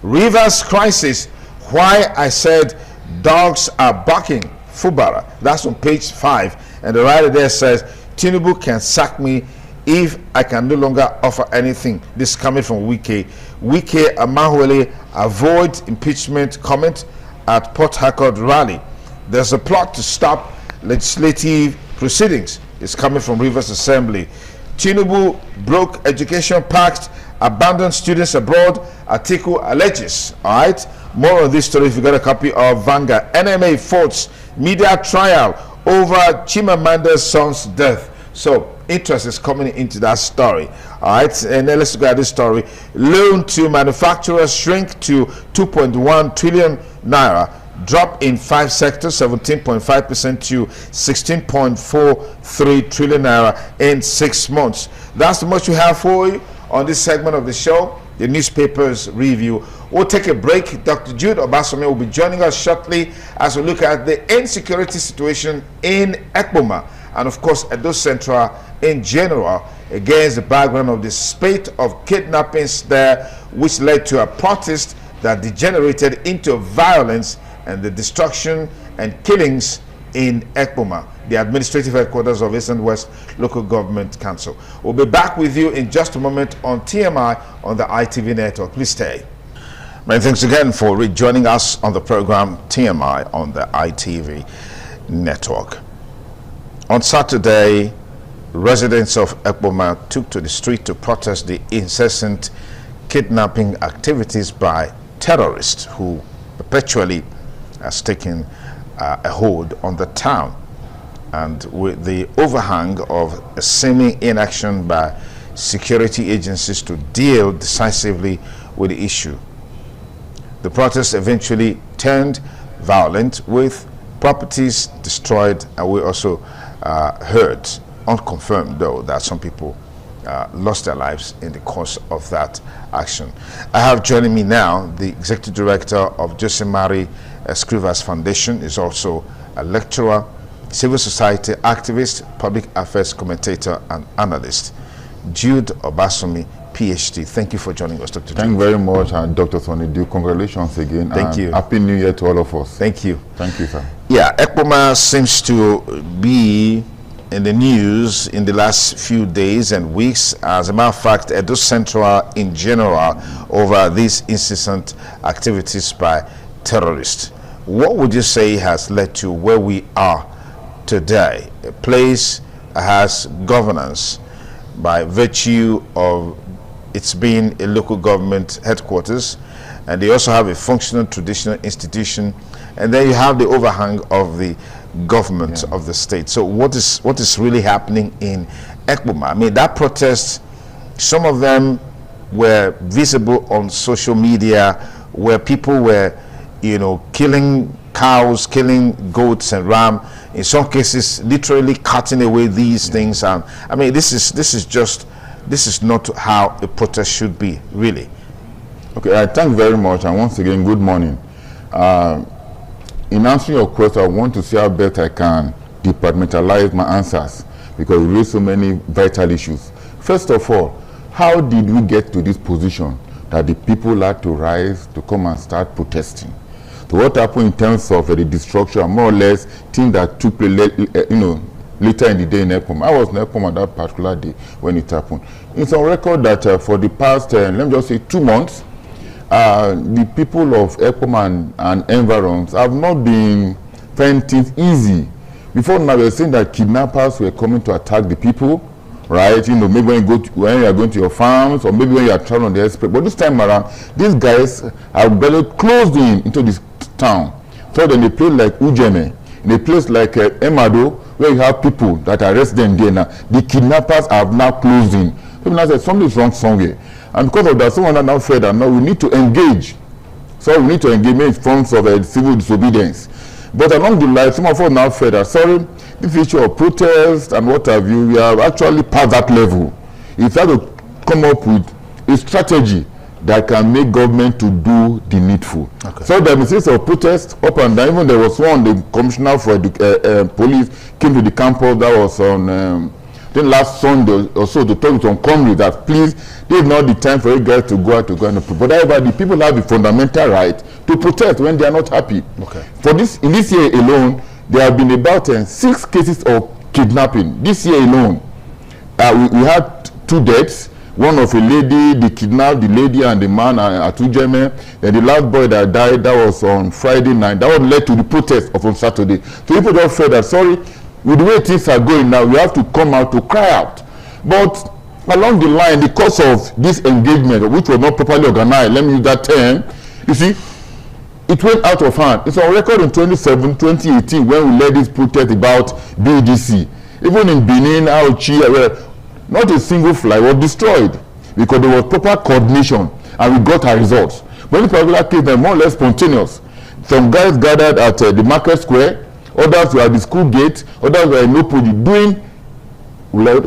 Rivers crisis, why I said dogs are barking, Fubara. That's on page 5. And the writer there says, Tinubu can sack me if I can no longer offer anything. This is coming from Wike. Wike Amahuele avoid impeachment comment at Port Harcourt rally. There's a plot to stop legislative proceedings. It's coming from Rivers Assembly. Tinubu broke education pact, abandoned students abroad, Atiku alleges. All right, more on this story if you got a copy of Vanguard. NMA faults media trial over Chimamanda's son's death. So interest is coming into that story. All right, and then let's look at this story. Loan to manufacturers shrink to 2.1 trillion naira, drop in 5 sectors, 17.5% to 16.43 trillion naira in 6 months. That's the much we have for you on this segment of the show, the newspapers review. We'll take a break. Dr. Jude Obasome will be joining us shortly as we look at the insecurity situation in Ekpoma and, of course, Edo Central in general, against the background of the spate of kidnappings there, which led to a protest that degenerated into violence and the destruction and killings in Ekpoma, the administrative headquarters of Eastern West Local Government Council. We'll be back with you in just a moment on TMI on the ITV network. Please stay. Many thanks again for rejoining us on the program TMI on the ITV network. On Saturday, residents of Ekpoma took to the street to protest the incessant kidnapping activities by terrorists who perpetually has taken a hold on the town, and with the overhang of a seeming inaction by security agencies to deal decisively with the issue. The protest eventually turned violent, with properties destroyed, and we also heard, unconfirmed though, that some people lost their lives in the course of that action. I have joining me now the Executive Director of Jose Mari Escrivas Foundation, is also a lecturer, civil society activist, public affairs commentator and analyst, Jude Obasomi, PhD. Thank you for joining us, Dr. Jude. Thank you very much, Dr. Sonny Duke. Congratulations again. Thank you. Happy New Year to all of us. Thank you. Thank you, sir. Yeah, Ekpoma seems to be in the news in the last few days and weeks. As a matter of fact, Edo Central in general, over these incessant activities by terrorists. What would you say has led to where we are today? A place has governance by virtue of its being a local government headquarters, and they also have a functional traditional institution, and then you have the overhang of the government of the state. So what is really happening in Ekpoma? I mean, that protest, some of them were visible on social media, where people were, you know, killing cows, killing goats and ram, in some cases literally cutting away these things. And I mean, this is not how a protest should be, really. Okay, I thank you very much, and once again, good morning. In answering your question, I want to see how best I can departmentalize my answers, because we raise so many vital issues. First of all, how did we get to this position that the people had to rise to come and start protesting? So what happened in terms of the destruction, more or less, things that took place, later in the day in Ekpoma. I was in Ekpoma that particular day when it happened. It's on record that for the past, let me just say, 2 months, the people of Ekpoma and environs have not been finding things easy. Before now, we were saying that kidnappers were coming to attack the people, right? You know, maybe when you are going to your farms, or maybe when you are traveling on the express. But this time around, these guys have barely closed into this town. So then, in a place like Ujeme, in a place like Emado, where you have people that are resident there now, the kidnappers have now closed in. People now said something is wrong somewhere. And because of that, someone now fed that now we need to engage. So we need to engage in forms of civil disobedience. But along the line, some of us now fed that, sorry, this issue of protest and what have you, we have actually passed that level. If you have to come up with a strategy that can make government to do the needful. Okay. So there was a protest up and down. Even there was one, the commissioner for the police came to the campus. That was on then last Sunday or so, to talk to some comrades that please, this is not the time for you guys to go out to go and protest. But however, the people have the fundamental right to protest when they are not happy. Okay. For this, in this year alone, there have been about 6 cases of kidnapping. This year alone, we had 2 deaths. One of a lady, they kidnapped the lady and the man at Ujeme. And the last boy that died, that was on Friday night. That was led to the protest of on Saturday. So people just felt that, sorry, with the way things are going now, we have to come out to cry out. But along the line, because of this engagement, which was not properly organized, let me use that term, you see, it went out of hand. It's on record in 2018 when we led this protest about BDC. Even in Benin, Auchi, not a single fly was destroyed because there was proper coordination and we got our results. But in this particular case, they're more or less spontaneous. Some guys gathered at the market square, others were at the school gate, others were in Nopodi doing,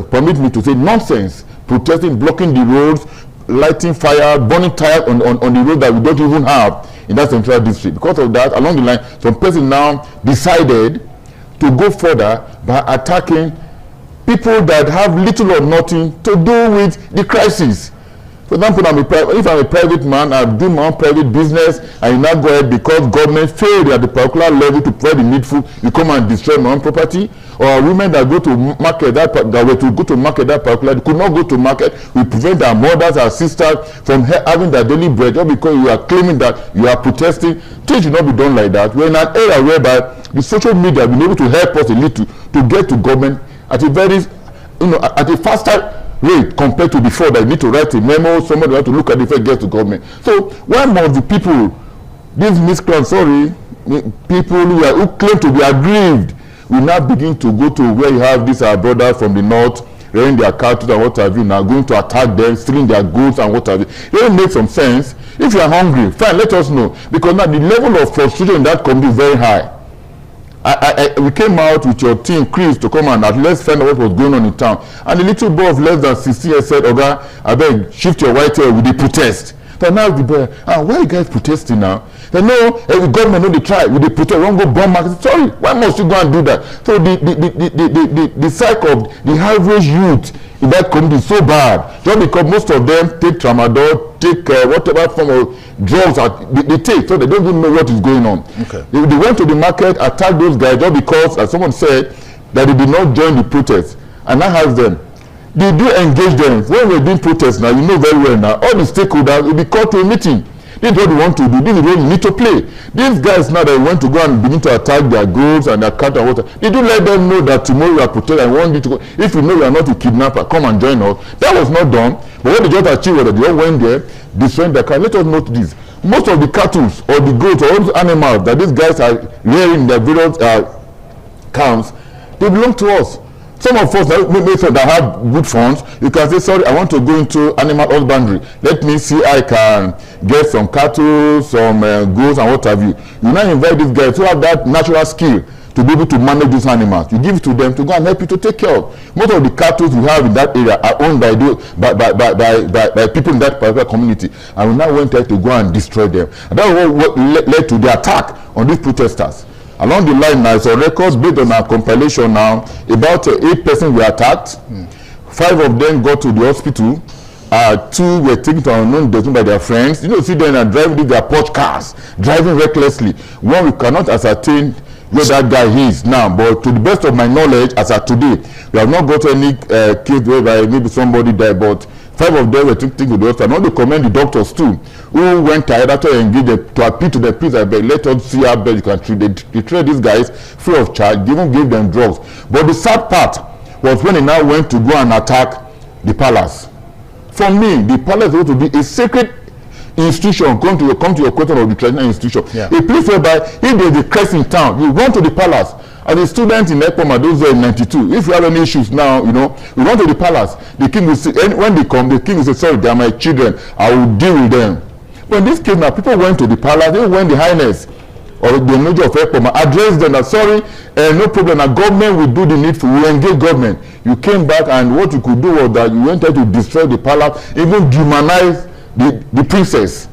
permit me to say, nonsense, protesting, blocking the roads, lighting fire, burning tires on the road that we don't even have in that central district. Because of that, along the line, some person now decided to go further by attacking people that have little or nothing to do with the crisis. For example, if I'm a private man, I do my own private business, and you now go ahead because government failed at the particular level to provide the needful, you come and destroy my own property. Or women that go to market that were to go to market that particular, they could not go to market. We prevent our mothers, our sisters from having their daily bread just because you are claiming that you are protesting. Things should not be done like that. We're in an era whereby the social media have been able to help us a little to get to government at a very, at a faster rate compared to before. That you need to write a memo, somebody has to look at it before it gets to government. So why must the people, these miscreants, people who claim to be aggrieved, we now begin to go to where you have these our brothers from the north, raiding their cattle and what have you, now going to attack them, stealing their goods and what have you. It doesn't make some sense. If you are hungry, fine, let us know. Because now the level of frustration in that community is very high. We came out with your team, Chris, to come and let's find out what was going on in town. And the little boy of less than 60 years said, Oga, I beg, shift your white hair with the protest. So now the boy, why are you guys protesting now? They know every government know they try with the protest, won't go bomb market. Sorry, why must you go and do that? So the cycle of the average youth in that community is so bad. Just because most of them take tramadol, take whatever form of drugs they take, so they don't even know what is going on. Okay. They went to the market, attacked those guys just because, as someone said, that they did not join the protest. And I asked them, did you engage them? When we're doing protests now, you know very well now, all the stakeholders will be called to a meeting. This is what we want to do. This is what we need to play. These guys now that want to go and begin to attack their goods and their cat and water, did you let them know that tomorrow you are protected and want you to go? If you know you are not a kidnapper, come and join us. That was not done. But what they just achieved was that they all went there, destroyed their car. Let us note this. Most of the cattle or the goats or all those animals that these guys are rearing in their various camps, they belong to us. Some of us that have good funds, you can say, sorry, I want to go into animal husbandry. Let me see I can get some cattle, some goats and what have you. You now invite these guys who have that natural skill to be able to manage these animals. You give it to them to go and help you to take care of. Most of the cattle we have in that area are owned by people in that particular community. And we now went there to go and destroy them. And that was what led to the attack on these protesters. Along the line now, so records based on our compilation now, about 8 persons were attacked. 5 of them got to the hospital. 2 were taken to unknown destination by their friends. You know, see them and driving with their Porsche cars, driving recklessly. One, we cannot ascertain where that guy is now, but to the best of my knowledge, as of today, we have not got any case whereby maybe somebody died, but 5 of them were taken to the hospital. I want to commend the doctors too, who went ahead after engaged to appeal to the police. I beg, let us see how best you can treat. They treated these guys free of charge, even gave them drugs. But the sad part was when they now went to go and attack the palace. For me, the palace is going to be a sacred institution. Come to your question of the traditional institution. Yeah. A place whereby if there's a crisis in town, you run to the palace. As a student in Ekpoma, those were in 92. If you have any issues now, you know, we run to the palace. The king will say, and when they come, the king will say, sorry, they are my children. I will deal with them. But in this case now, people went to the palace. They went the highness or the major of Ekpoma, addressed them that, sorry, no problem, the government will do the needful. We engage government. You came back, and what you could do was that you went there to destroy the palace, even demonize the princess.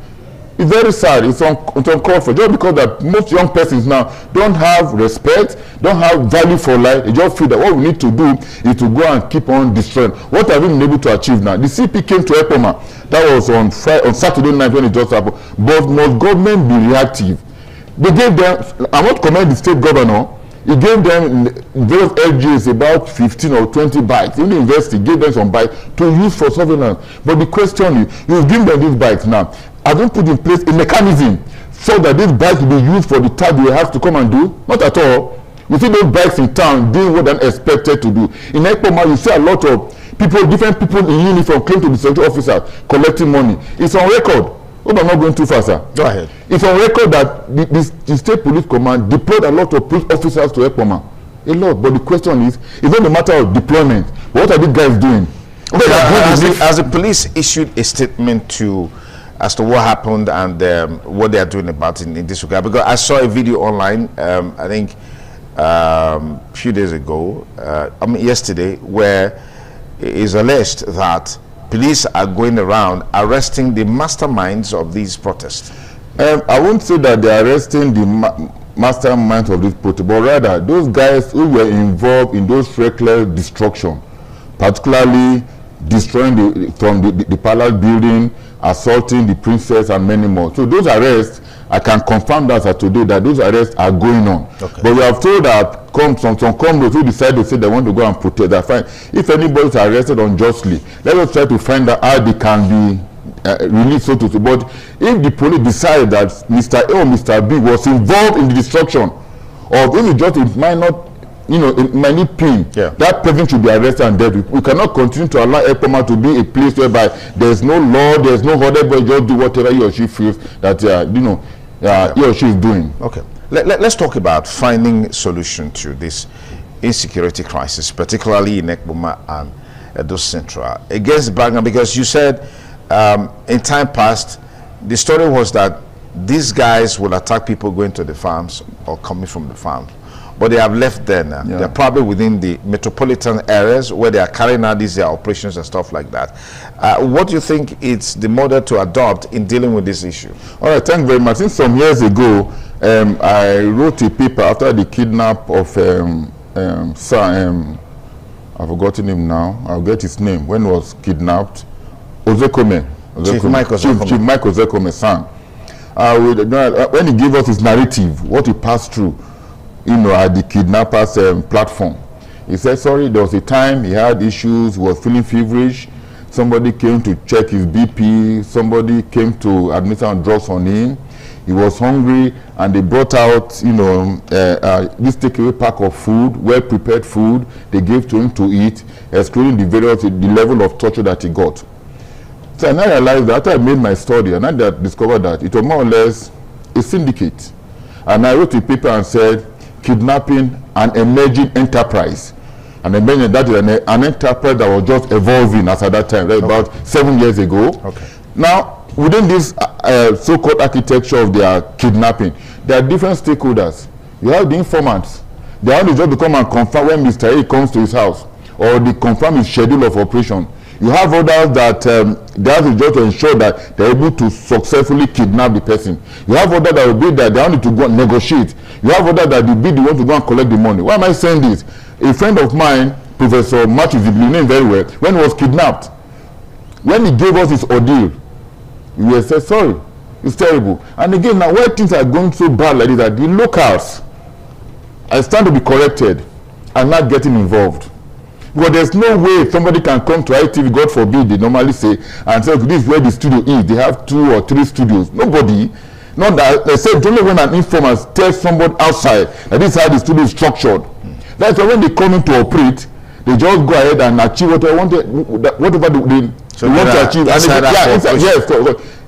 It's very sad. It's uncalled for. Just because that most young persons now don't have respect, don't have value for life, they just feel that what we need to do is to go and keep on destroying. What have we been able to achieve now? The CP came to Ekpoma. That was on Saturday night when it just happened. But must government be reactive? They gave them, I want to commend the state governor. He gave them various LGAs about 15 or 20 bikes. Even the university gave them some bikes to use for surveillance. But the question is, you give them these bikes now. I don't put in place a mechanism so that these bikes will be used for the task they have to come and do. Not at all. You see those bikes in town doing what they're expected to do. In Ekpoma, you see a lot of people, different people in uniform claim to be security officers collecting money. It's on record. Hope I'm not going too fast, sir. Go ahead. It's on record that the state police command deployed a lot of police officers to Ekpoma. A lot. But the question is, it's not a matter of deployment. But what are these guys doing? Okay, as the police issued a statement as to what happened and what they are doing about it in this regard, because I saw a video online, I think a few days ago, yesterday, where it is alleged that police are going around arresting the masterminds of these protests. I won't say that they are arresting the masterminds of this protest, but rather those guys who were involved in those reckless destruction, particularly destroying the palace building, assaulting the princess, and many more. So those arrests, I can confirm that as today that those arrests are going on. Okay. But we have told that some comrades who decide to say they want to go and protest, that fine. If anybody is arrested unjustly, let us try to find out how they can be released, so to say. But if the police decide that Mr. A or Mr. B was involved in the destruction of even just a minor, a minute pin, that person should be arrested and dealt with. We cannot continue to allow Ekpoma to be a place whereby there's no law, there's no order, but just do whatever he or she feels that he or she is doing. Okay. Let's talk about finding solution to this insecurity crisis, particularly in Ekpoma and Edo Central. Against the background, because you said in time past, the story was that these guys will attack people going to the farms or coming from the farms. But they have left there now. Yeah. They're probably within the metropolitan areas where they are carrying out these operations and stuff like that. What do you think is the model to adopt in dealing with this issue? All right, thank you very much. Since some years ago, I wrote a paper after the kidnap of I've forgotten him now. I'll get his name. When he was kidnapped, Ozekome. Chief Mike Ozekome's son. When he gave us his narrative, what he passed through, at the kidnappers' platform. He said, sorry, there was a time he had issues, was feeling feverish. Somebody came to check his BP. Somebody came to administer some drugs on him. He was hungry, and they brought out, this takeaway pack of food, well-prepared food. They gave to him to eat, excluding the level of torture that he got. So I now realized that after I made my study, and I discovered that it was more or less a syndicate. And I wrote a paper and said, kidnapping an emerging enterprise. And that is an enterprise that was just evolving as at that time, about 7 years ago. Okay. Now, within this so-called architecture of their kidnapping, there are different stakeholders. You have the informants. They have the job to come and confirm when Mr. A comes to his house, or they confirm his schedule of operation. You have others that they have the job to ensure that they're able to successfully kidnap the person. You have others that will be there, they only to go and negotiate. You have others that will be the one to go and collect the money. Why am I saying this? A friend of mine, Professor Matthew Ziblin, very well, when he was kidnapped, when he gave us his ordeal, we said, sorry, it's terrible. And again, now why things are going so bad like this, that the locals, I stand to be corrected, are not getting involved. Because there's no way somebody can come to ITV, God forbid, they normally say, and say, this is where the studio is. They have 2 or 3 studios. Nobody. Not that they say, only when an informant tells somebody outside that this is how the studio is structured. That's why when they come in to operate, they just go ahead and achieve whatever they want to achieve.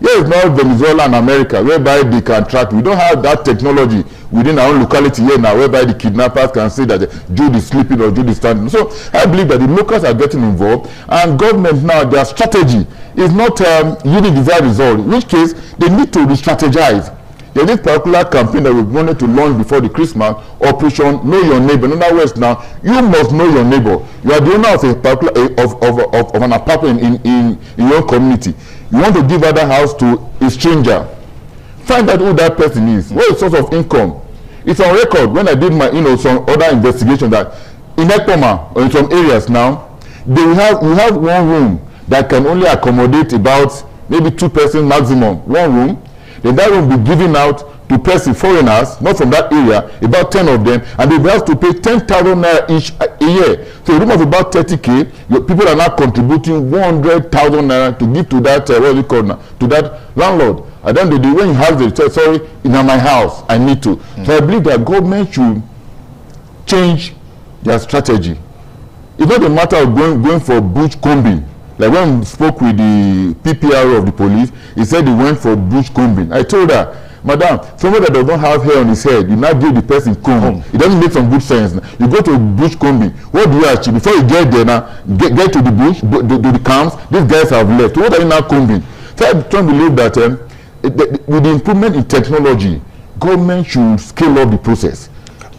Yes, now Venezuela and America, whereby they can track. We don't have that technology within our own locality here now, whereby the kidnappers can say that Jude is sleeping or Jude is standing. So I believe that the locals are getting involved, and government now, their strategy is not yielding desired result, in which case they need to re-strategize. There's this particular campaign that we wanted to launch before the Christmas, Operation Know Your Neighbor. In other words, now, you must know your neighbor. You are the owner of a particular of an apartment in your community. You want to give that house to a stranger. Find out who that person is. What is the source of income? It's on record when I did my, some other investigation that in Ekpoma or in some areas now, we have one room that can only accommodate about maybe 2 persons maximum. One room. Then that will be given out to person foreigners, not from that area, about 10 of them, and they will have to pay 10,000 naira each a year. So a room of about 30K, people are now contributing 100,000 naira to give to that, to that landlord. And then when you have the sorry, in my house, I need to. So I believe that government should change their strategy. It's not a matter of going for bush combing. Like when we spoke with the PPRO of the police, he said he went for bush combing. I told her, Madam, somebody that does not have hair on his head, you now give the person comb. It doesn't make some good sense. You go to bush combing. What do you achieve? Before you get there now, get to the bush, to the camps, these guys have left. So what are you now combing? So I try to believe that with the improvement in technology, government should scale up the process.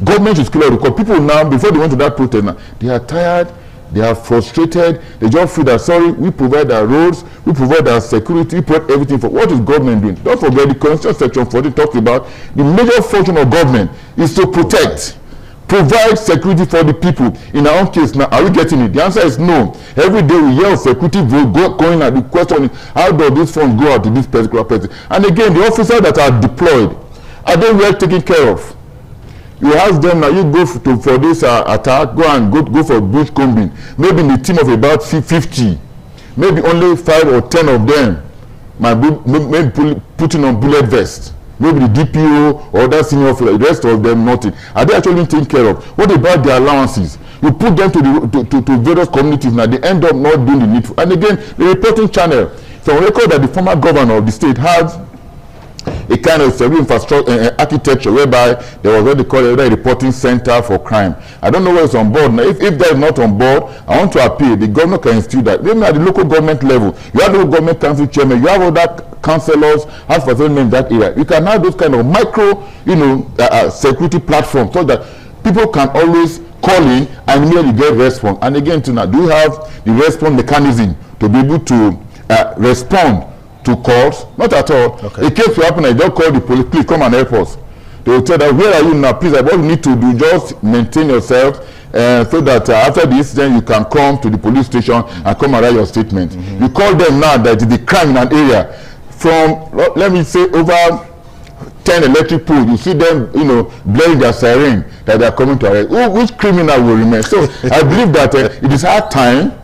Government should scale up because people now, before they went to that protest, now, they are tired. They are frustrated. They just feel that, sorry, we provide our roads, we provide our security, we provide everything for. What is government doing? Don't forget the Constitution section 14 talks about the major function of government is to protect. provide security for the people. In our own case now, are we getting it? The answer is no. Every day we hear of security going out. The question is, how does this fund go out to this particular person? And again, the officers that are deployed, are they well taken care of? You ask them now, you go for this attack, go for bush combing. Maybe in the team of about 50, maybe only 5 or 10 of them might be putting on bullet vests. Maybe the DPO or that senior officer, the rest of them nothing. Are they actually being taken care of? What about their allowances? You put them to various communities now, they end up not doing the needful. And again, the reporting channel. So on record that the former governor of the state has a kind of civil infrastructure architecture whereby there was what they call a reporting center for crime. I don't know where it's on board. Now, if that is not on board, I want to appeal. The governor can institute that. Even at the local government level, you have local government council chairman, you have other councillors, as for in that area. You can have those kind of micro, security platforms so that people can always call in and immediately get response. And again, tonight, do you have the response mechanism to be able to respond to calls? Not at all. Okay. A case will happen, I just call the police, please come and help us. They will tell them, where are you now? Please, what you need to do, just maintain yourself so that after this, then you can come to the police station and come and write your statement. You call them now that the crime in an area from, let me say, over 10 electric poles, you see them, blaring their siren that they are coming to arrest. Which criminal will remain? So I believe that it is our time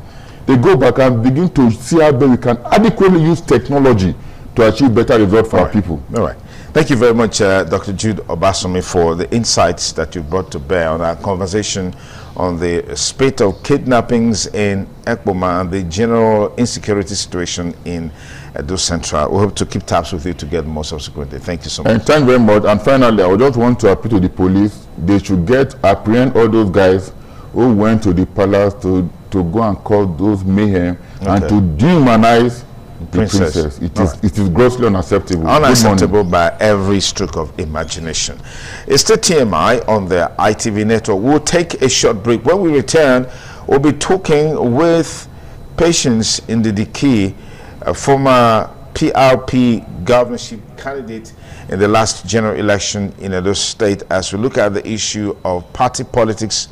they go back and begin to see how we can adequately use technology to achieve better results for our people. All right. Thank you very much, Dr. Jude Obasomi, for the insights that you brought to bear on our conversation on the spate of kidnappings in Ekpoma and the general insecurity situation in Edo Central. We hope to keep tabs with you to get more subsequently. Thank you so much. And thank you very much. And finally, I would just want to appeal to the police. They should apprehend all those guys who went to the palace to go and cause those mayhem and to dehumanize the princess. It is grossly unacceptable. Unacceptable by every stroke of imagination. It's the TMI on the ITV network. We'll take a short break. When we return, we'll be talking with Patience Ndidike, a former PRP governorship candidate in the last general election in Edo State, as we look at the issue of party politics,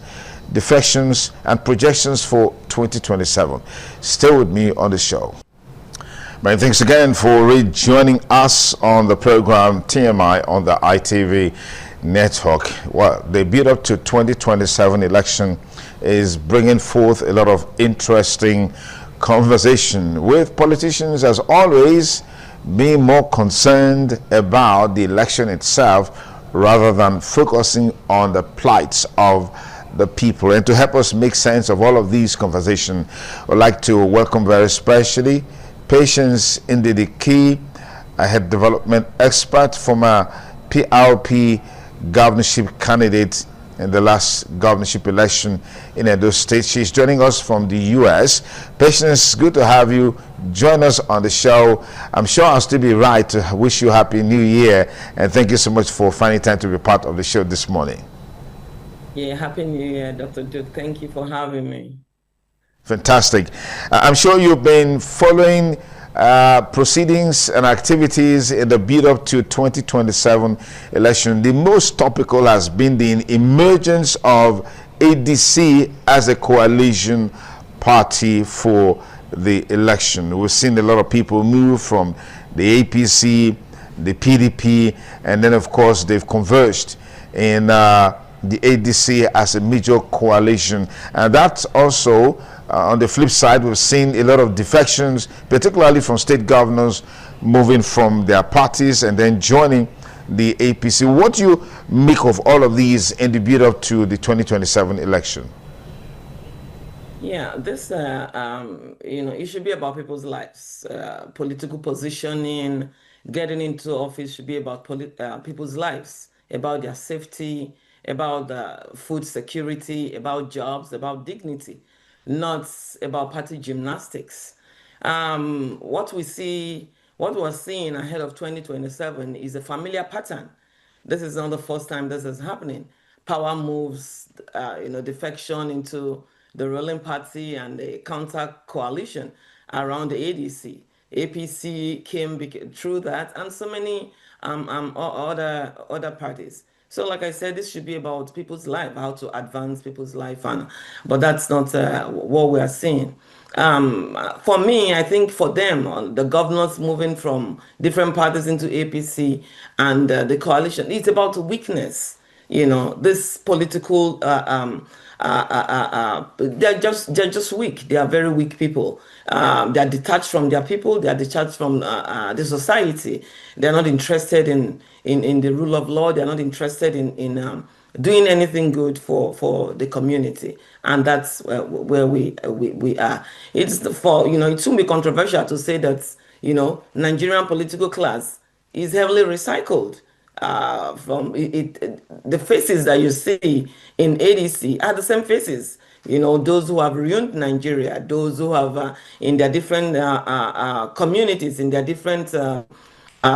defections and projections for 2027. Stay with me on the show. Many thanks again for rejoining us on the program TMI on the ITV network. Well, the build up to 2027 election is bringing forth a lot of interesting conversation, with politicians as always being more concerned about the election itself rather than focusing on the plights of the people. And to help us make sense of all of these conversations, I'd like to welcome very specially Patience Ndidike, a head development expert, former PRP governorship candidate in the last governorship election in Edo State. She's joining us from the US. Patience, good to have you join us on the show. I'm sure I'll still be right to wish you Happy New Year, and thank you so much for finding time to be part of the show this morning. Yeah, Happy New Year, Dr. Duke. Thank you for having me. Fantastic. I'm sure you've been following proceedings and activities in the build up to 2027 election. The most topical has been the emergence of ADC as a coalition party for the election. We've seen a lot of people move from the APC, the PDP, and then of course they've converged in the ADC as a major coalition. And that's also on the flip side, we've seen a lot of defections, particularly from state governors moving from their parties and then joining the APC. What do you make of all of these in the build up to the 2027 election? Yeah, this, it should be about people's lives. Political positioning, getting into office should be about people's lives, about their safety, about food security, about jobs, about dignity, not about party gymnastics. What we're seeing ahead of 2027 is a familiar pattern. This is not the first time this is happening. Power moves, defection into the ruling party and the counter coalition around the ADC. APC came through that, and so many other parties. So, like I said, this should be about people's life, how to advance people's life, but that's not what we are seeing. For me, I think for them, the governors moving from different parties into APC and the coalition, it's about weakness. This political they're just weak. They are very weak people. They are detached from their people. They are detached from the society. They are not interested in the rule of law. They are not interested in doing anything good for the community, and that's where we are. It's it shouldn't be controversial to say that Nigerian political class is heavily recycled from the faces that you see in ADC are the same faces. Those who have ruined Nigeria, those who have in their different communities, in their different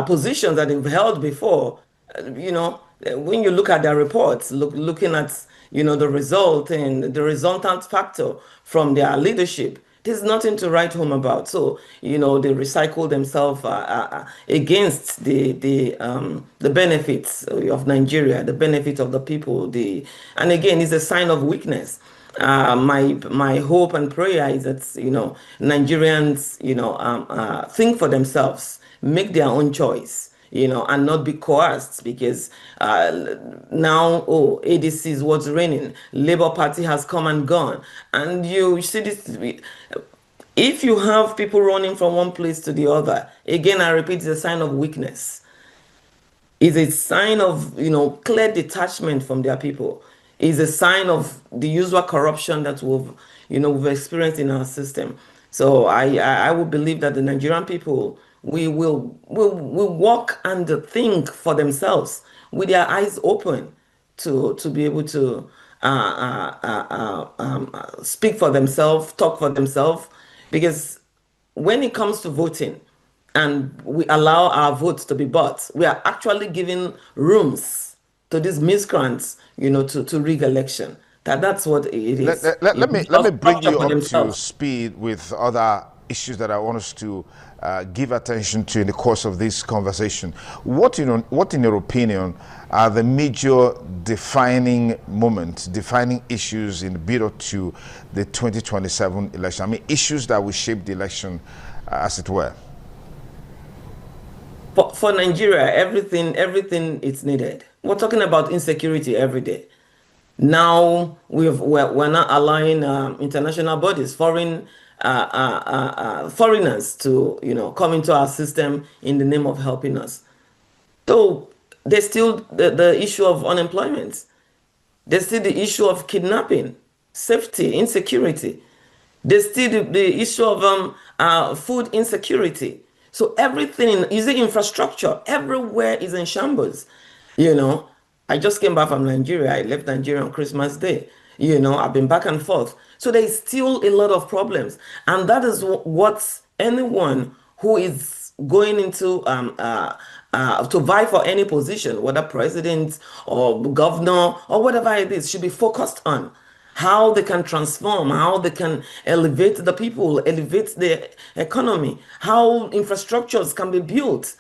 positions that they've held before. When you look at their reports, looking at the result and the resultant factor from their leadership, there's nothing to write home about. So they recycle themselves against the benefits of Nigeria, the benefit of the people. And again, it's a sign of weakness. My hope and prayer is that Nigerians think for themselves, make their own choice. And not be coerced, because now, ADC is what's reigning. Labour Party has come and gone. And you see this, if you have people running from one place to the other, again, I repeat, it's a sign of weakness. It's a sign of, clear detachment from their people. It's a sign of the usual corruption that we've experienced in our system. So I would believe that the Nigerian people will walk and think for themselves with their eyes open to be able to speak for themselves, talk for themselves. Because when it comes to voting and we allow our votes to be bought, we are actually giving rooms to these miscreants, to rig election. That's what it is. Let me bring you up to speed with other issues that I want us to give attention to in the course of this conversation. What in your opinion are the major defining moments, defining issues in the build-up to the 2027 election? I mean, issues that will shape the election, as it were. For Nigeria, everything is needed. We're talking about insecurity every day. Now we're not allowing international bodies, foreigners to come into our system in the name of helping us. So there's still the issue of unemployment. There's still the issue of kidnapping, safety, insecurity. There's still the issue of food insecurity. So everything is the infrastructure. Everywhere is in shambles. I just came back from Nigeria. I left Nigeria on Christmas Day. I've been back and forth. So there's still a lot of problems. And that is what anyone who is going into to vie for any position, whether president or governor or whatever it is, should be focused on. How they can transform, how they can elevate the people, elevate the economy, how infrastructures can be built.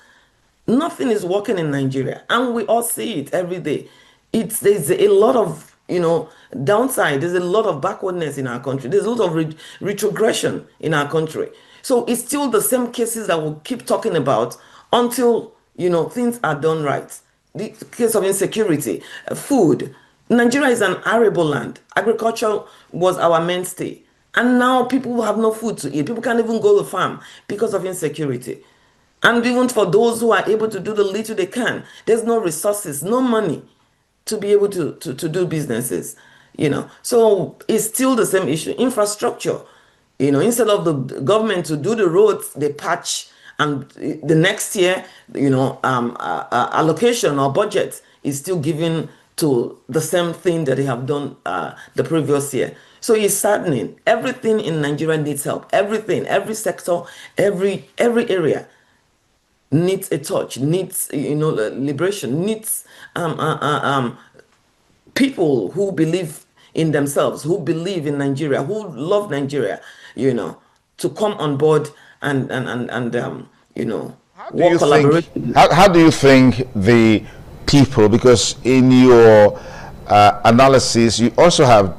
Nothing is working in Nigeria, and we all see it every day. There's a lot of downside. There's a lot of backwardness in our country. There's a lot of retrogression in our country. So it's still the same cases that we'll keep talking about until things are done right. The case of insecurity, food. Nigeria is an arable land. Agriculture was our mainstay. And now people have no food to eat. People can't even go to the farm because of insecurity. And even for those who are able to do the little they can, there's no resources, no money to be able to do businesses. So it's still the same issue. Infrastructure. Instead of the government to do the roads, they patch, and the next year, allocation or budget is still given to the same thing that they have done the previous year. So it's saddening. Everything in Nigeria needs help. Everything, every sector, every area needs a touch, needs liberation, needs people who believe in themselves, who believe in Nigeria, who love Nigeria, to come on board and How do you think the people? Because in your analysis, you also have,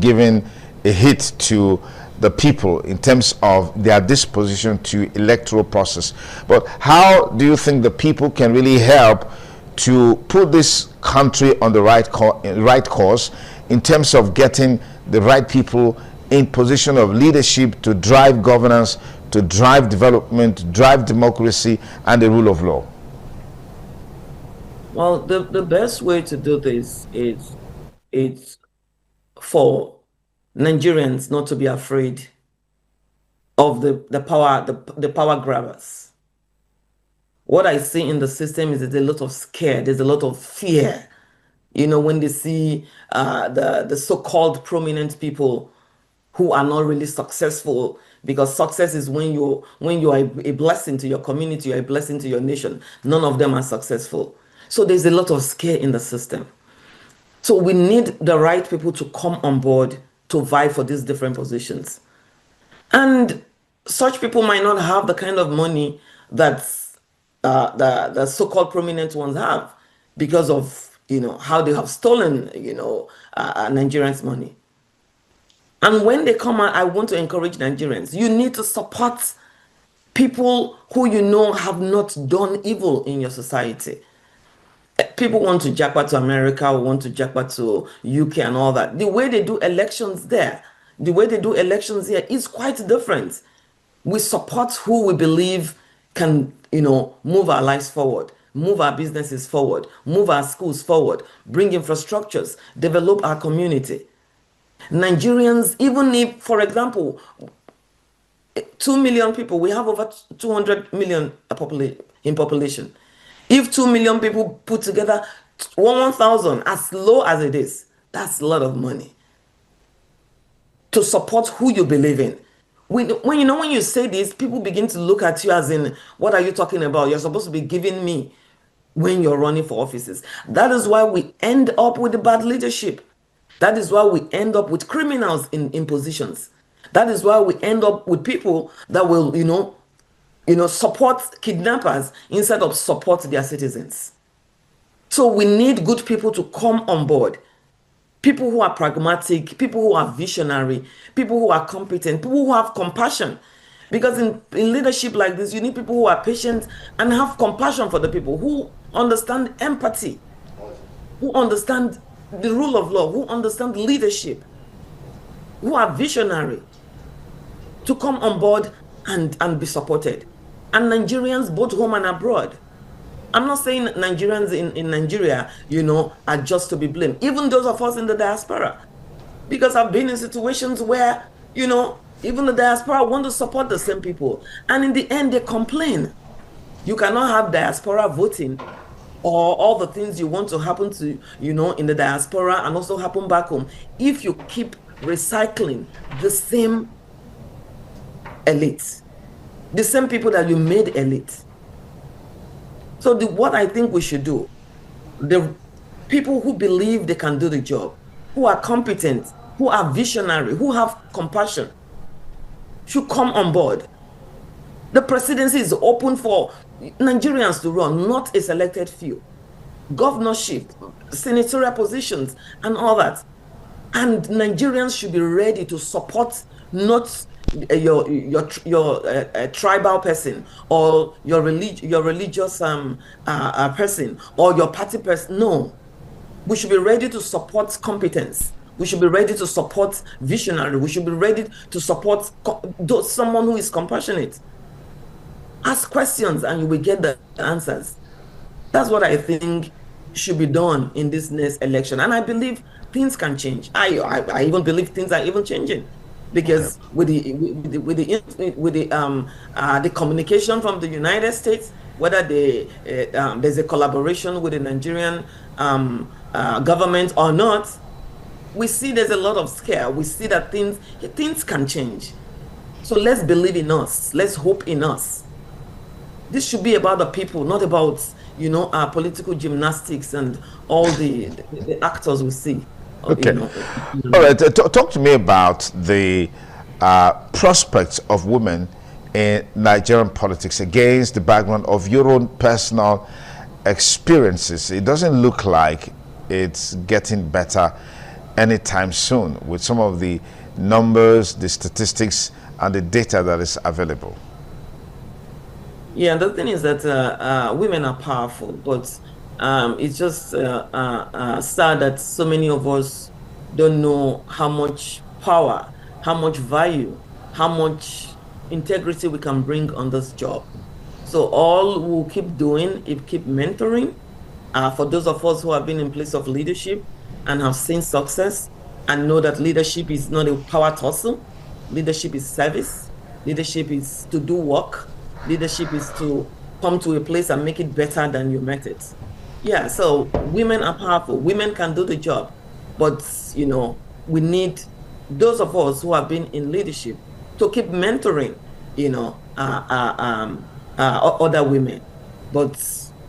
given a hit to the people in terms of their disposition to electoral process. But how do you think the people can really help to put this country on the right course in terms of getting the right people in position of leadership to drive governance, to drive development, to drive democracy and the rule of law? Well, the best way to do this is for Nigerians not to be afraid of the power grabbers. What I see in the system is there's a lot of scare, there's a lot of fear. When they see the so-called prominent people who are not really successful, because success is when you are a blessing to your community, you're a blessing to your nation. None of them are successful. So there's a lot of scare in the system. So we need the right people to come on board to vie for these different positions. And such people might not have the kind of money that the so-called prominent ones have because of how they have stolen Nigerians' money. And when they come out, I want to encourage Nigerians. You need to support people who have not done evil in your society. People want to jackpot to America, or want to jackpot to UK and all that. The way they do elections there, the way they do elections here is quite different. We support who we believe can, move our lives forward, move our businesses forward, move our schools forward, bring infrastructures, develop our community. Nigerians, even if, for example, 2 million people, we have over 200 million in population. If 2 million people put together 1,000, as low as it is, that's a lot of money to support who you believe in. When you say this, people begin to look at you as in, what are you talking about? You're supposed to be giving me when you're running for offices. That is why we end up with the bad leadership. That is why we end up with criminals in positions. That is why we end up with people that will, support kidnappers instead of support their citizens. So we need good people to come on board. People who are pragmatic, people who are visionary, people who are competent, people who have compassion. Because in leadership like this, you need people who are patient and have compassion for the people, who understand empathy, who understand the rule of law, who understand leadership, who are visionary, to come on board and be supported. And Nigerians, both home and abroad. I'm not saying Nigerians in Nigeria, are just to be blamed. Even those of us in the diaspora. Because I've been in situations where, even the diaspora want to support the same people. And in the end, they complain. You cannot have diaspora voting or all the things you want to happen to, in the diaspora and also happen back home, if you keep recycling the same elite, the same people that you made elite. So what I think we should do, the people who believe they can do the job, who are competent, who are visionary, who have compassion, should come on board. The presidency is open for Nigerians to run, not a selected few. Governorship, senatorial positions, and all that. And Nigerians should be ready to support not your tribal person or your religious person or your party person. No, we should be ready to support competence. We should be ready to support visionary. We should be ready to support someone who is compassionate. Ask questions and you will get the answers. That's what I think should be done in this next election. And I believe things can change. I even believe things are even changing. Because with the communication from the United States, whether there's a collaboration with the Nigerian government or not, we see there's a lot of scare. We see that things can change. So let's believe in us. Let's hope in us. This should be about the people, not about our political gymnastics and all the actors we see. Okay. All right. Talk to me about the prospects of women in Nigerian politics against the background of your own personal experiences, it doesn't look like it's getting better anytime soon with some of the numbers, the statistics, and the data that is available. Yeah, the thing is that women are powerful, but it's just sad that so many of us don't know how much power, how much value, how much integrity we can bring on this job. So all we'll keep doing is keep mentoring. For those of us who have been in place of leadership and have seen success and know that leadership is not a power tussle, leadership is service, leadership is to do work, leadership is to come to a place and make it better than you met it. Yeah, so women are powerful. Women can do the job. But, you know, we need those of us who have been in leadership to keep mentoring, you know, other women. But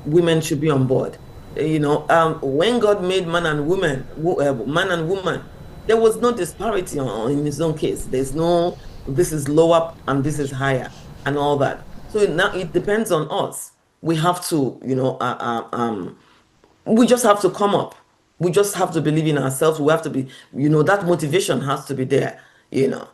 women should be on board. You know, when God made man and woman, there was no disparity in his own case. There's no, this is lower and this is higher and all that. So now it depends on us. We have to, you know, we just have to come up. We just have to believe in ourselves. We have to be, you know, that motivation has to be there, you know.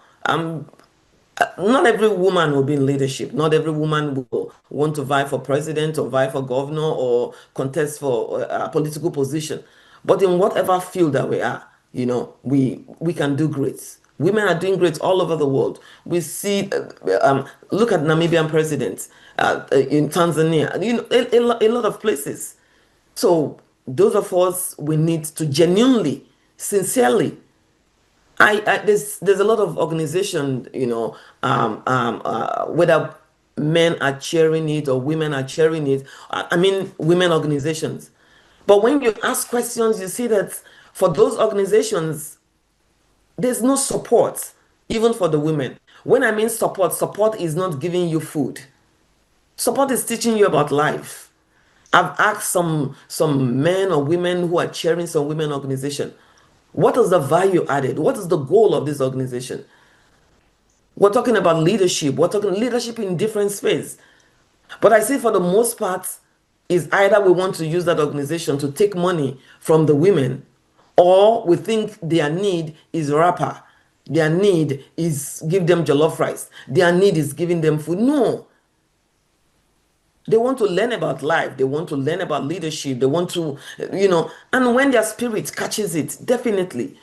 Not every woman will be in leadership. Not every woman will want to vie for president or vie for governor or contest for a political position. But in whatever field that we are, you know, we can do great. Women are doing great all over the world. We see, look at Namibian presidents, in Tanzania, you know, a lot of places. So those of us, we need to genuinely, sincerely, there's a lot of organization, you know, whether men are cheering it or women are cheering it. I mean, women organizations. But when you ask questions, you see that for those organizations, there's no support, even for the women. When I mean support, support is not giving you food. Support is teaching you about life. I've asked some men or women who are chairing some women organization, what is the value added? What is the goal of this organization? We're talking about leadership. We're talking leadership in different spheres. But I see for the most part is either we want to use that organization to take money from the women, or we think their need is rapper. Their need is give them jollof rice. Their need is giving them food. No. They want to learn about life. They want to learn about leadership. They want to, you know, and when their spirit catches it, definitely,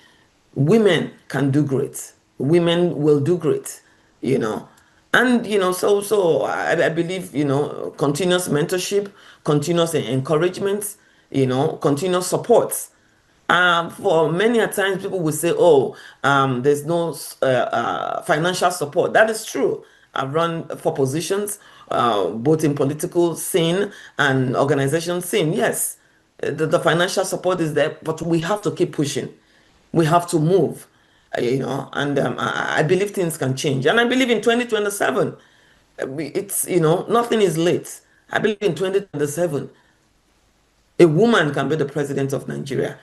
women can do great. Women will do great, you know. And, you know, so I believe, you know, continuous mentorship, continuous encouragement, you know, continuous support. For many a times, people will say, oh, there's no financial support. That is true. I've run for positions, both in political scene and organization scene. Yes, the financial support is there, but we have to keep pushing. We have to move, you know, and I believe things can change. And I believe in 2027, it's, you know, nothing is late. I believe in 2027, a woman can be the president of Nigeria.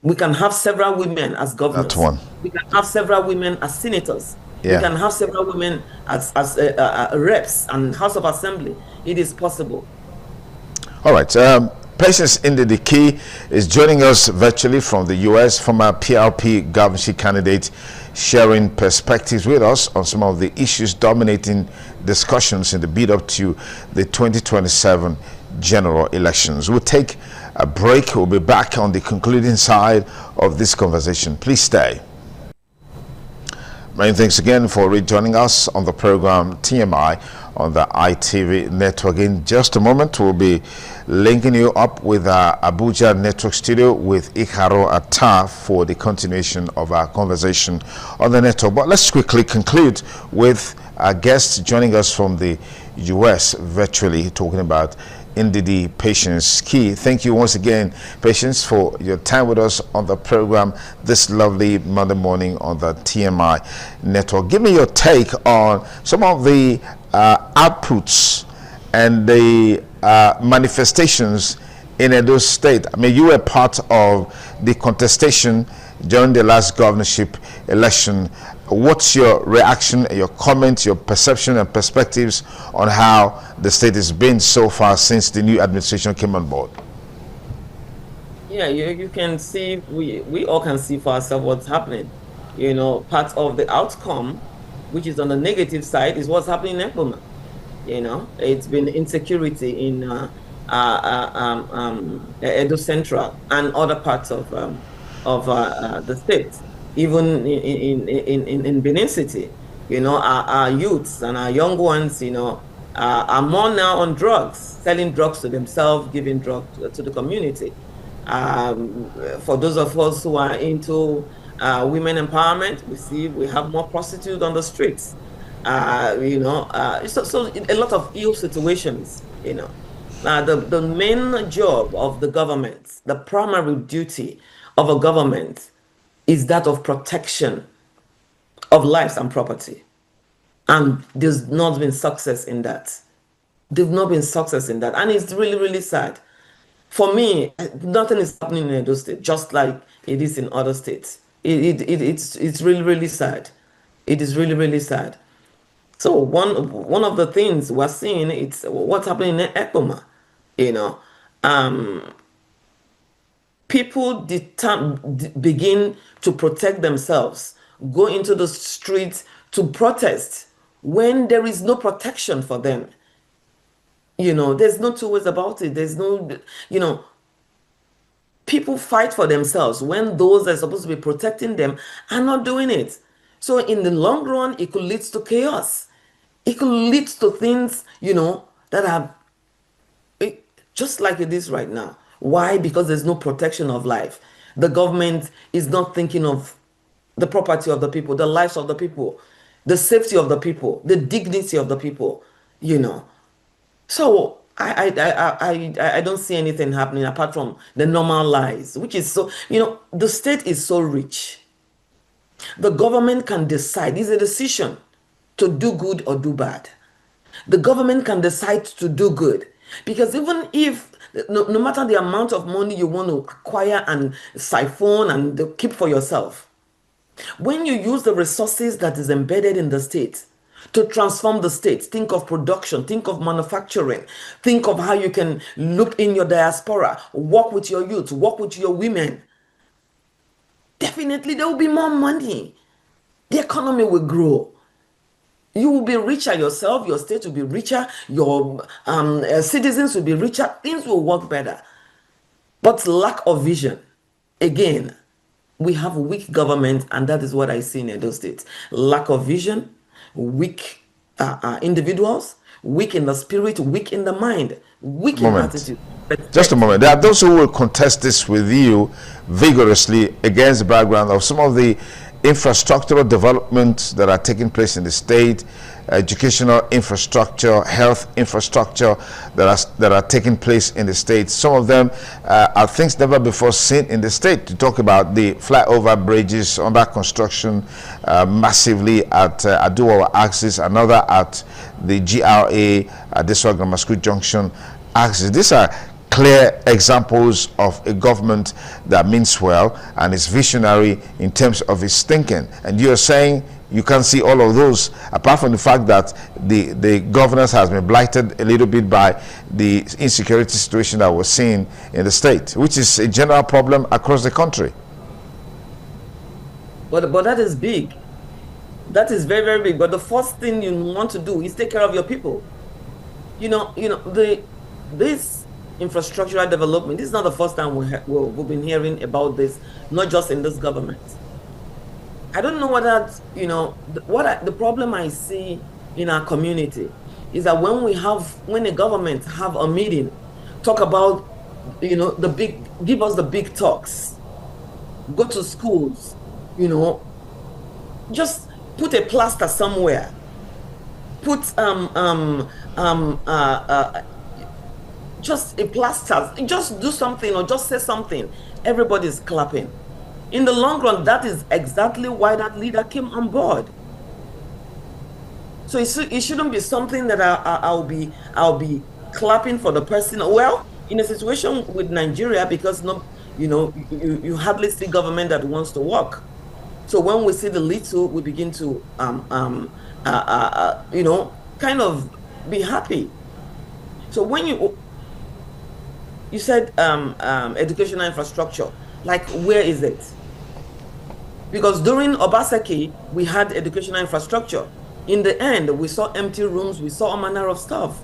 We can have several women as governors. That's one. We can have several women as senators. Yeah. We can have several women as reps and House of Assembly. It is possible. All right. Patience Ndidi is joining us virtually from the U.S., former PRP governorship candidate, sharing perspectives with us on some of the issues dominating discussions in the build-up to the 2027 general elections. We'll take a break. We'll be back on the concluding side of this conversation. Please stay. Many thanks again for rejoining us on the program TMI on the ITV network. In just a moment, we'll be linking you up with our Abuja network studio with Ikaro Atta for the continuation of our conversation on the network. But let's quickly conclude with our guest joining us from the US virtually, talking about Ndidi Patience Key. Thank you once again, Patience, for your time with us on the program this lovely Monday morning on the TMI network. Give me your take on some of the outputs and the manifestations in Edo State. I mean, you were part of the contestation during the last governorship election. What's your reaction, your comments, your perception and perspectives on how the state has been so far since the new administration came on board? Yeah, you can see, we all can see for ourselves what's happening. You know, part of the outcome, which is on the negative side, is what's happening in Ekpoma. You know, it's been insecurity in Edo Central and other parts of the state, even in Benin City. You know, our youths and our young ones, you know, are more now on drugs, selling drugs to themselves, giving drugs to the community. For those of us who are into women empowerment, we have more prostitutes on the streets. You know, so a lot of ill situations, you know. The main job of the government, the primary duty of a government is that of protection of lives and property. And there's not been success in that. There's not been success in that. And it's really, really sad. For me, nothing is happening in Edo State, just like it is in other states. It's really, really sad. It is really, really sad. So one of the things we're seeing, it's what's happening in Ekpoma. You know, people begin to protect themselves, go into the streets to protest when there is no protection for them. You know, there's no two ways about it. There's no, you know, people fight for themselves when those that are supposed to be protecting them are not doing it. So in the long run, it could lead to chaos. It could lead to things, you know, that are just like it is right now. Why? Because there's no protection of life. The government is not thinking of the property of the people, the lives of the people, the safety of the people, the dignity of the people, you know. So I don't see anything happening apart from the normal lies, which is so, you know, the state is so rich. The government can decide, it's a decision to do good or do bad. The government can decide to do good. Because even if, no matter the amount of money you want to acquire and siphon and keep for yourself, when you use the resources that is embedded in the state to transform the state, think of production, think of manufacturing, think of how you can look in your diaspora, work with your youth, work with your women, definitely there will be more money. The economy will grow. You will be richer yourself, your state will be richer, your citizens will be richer, things will work better. But lack of vision, again, we have a weak government, and that is what I see in Edo State. Lack of vision, weak individuals, weak in the spirit, weak in the mind, weak in attitude. Just a moment. There are those who will contest this with you vigorously against the background of some of the infrastructural developments that are taking place in the state, educational infrastructure, health infrastructure that are taking place in the state. Some of them are things never before seen in the state. To talk about the flyover bridges under construction massively at Aduwawa axis, another at the GRA at Deswa Grammar School Junction axis. These are clear examples of a government that means well and is visionary in terms of its thinking. And you're saying you can't see all of those, apart from the fact that the governance has been blighted a little bit by the insecurity situation that we're seeing in the state, which is a general problem across the country. But that is big. That is very, very big. But the first thing you want to do is take care of your people. This infrastructural development, this is not the first time we've been hearing about this, not just in this government. I don't know whether, the problem I see in our community is that when the government have a meeting, talk about, give us the big talks, go to schools, just put a plaster somewhere, put just a plaster, just do something or just say something, everybody's clapping. In the long run, that is exactly why that leader came on board. So it shouldn't be something that I'll be clapping for the person. Well, in a situation with Nigeria, because you hardly see government that wants to work. So when we see the little, we begin to kind of be happy. So when you said educational infrastructure, like where is it? Because during Obaseki, we had educational infrastructure. In the end, we saw empty rooms, we saw all manner of stuff.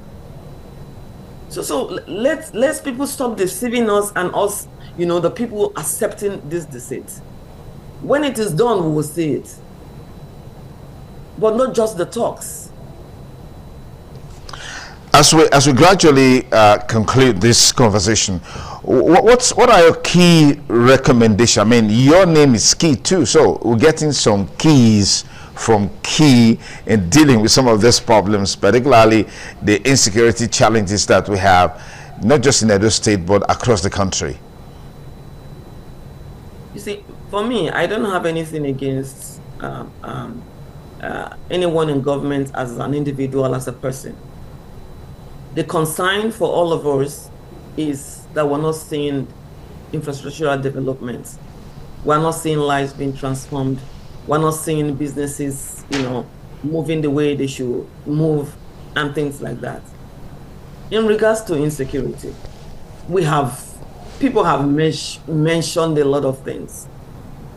So let's people stop deceiving us and us, the people accepting this deceit. When it is done, we will see it. But not just the talks. As we gradually conclude this conversation, what are your key recommendations? I mean, your name is Key too, so we're getting some keys from Key in dealing with some of these problems, particularly the insecurity challenges that we have, not just in Edo State, but across the country. You see, for me, I don't have anything against anyone in government as an individual, as a person. The concern for all of us is that we're not seeing infrastructural development. We're not seeing lives being transformed. We're not seeing businesses, moving the way they should move and things like that. In regards to insecurity, people have mentioned a lot of things.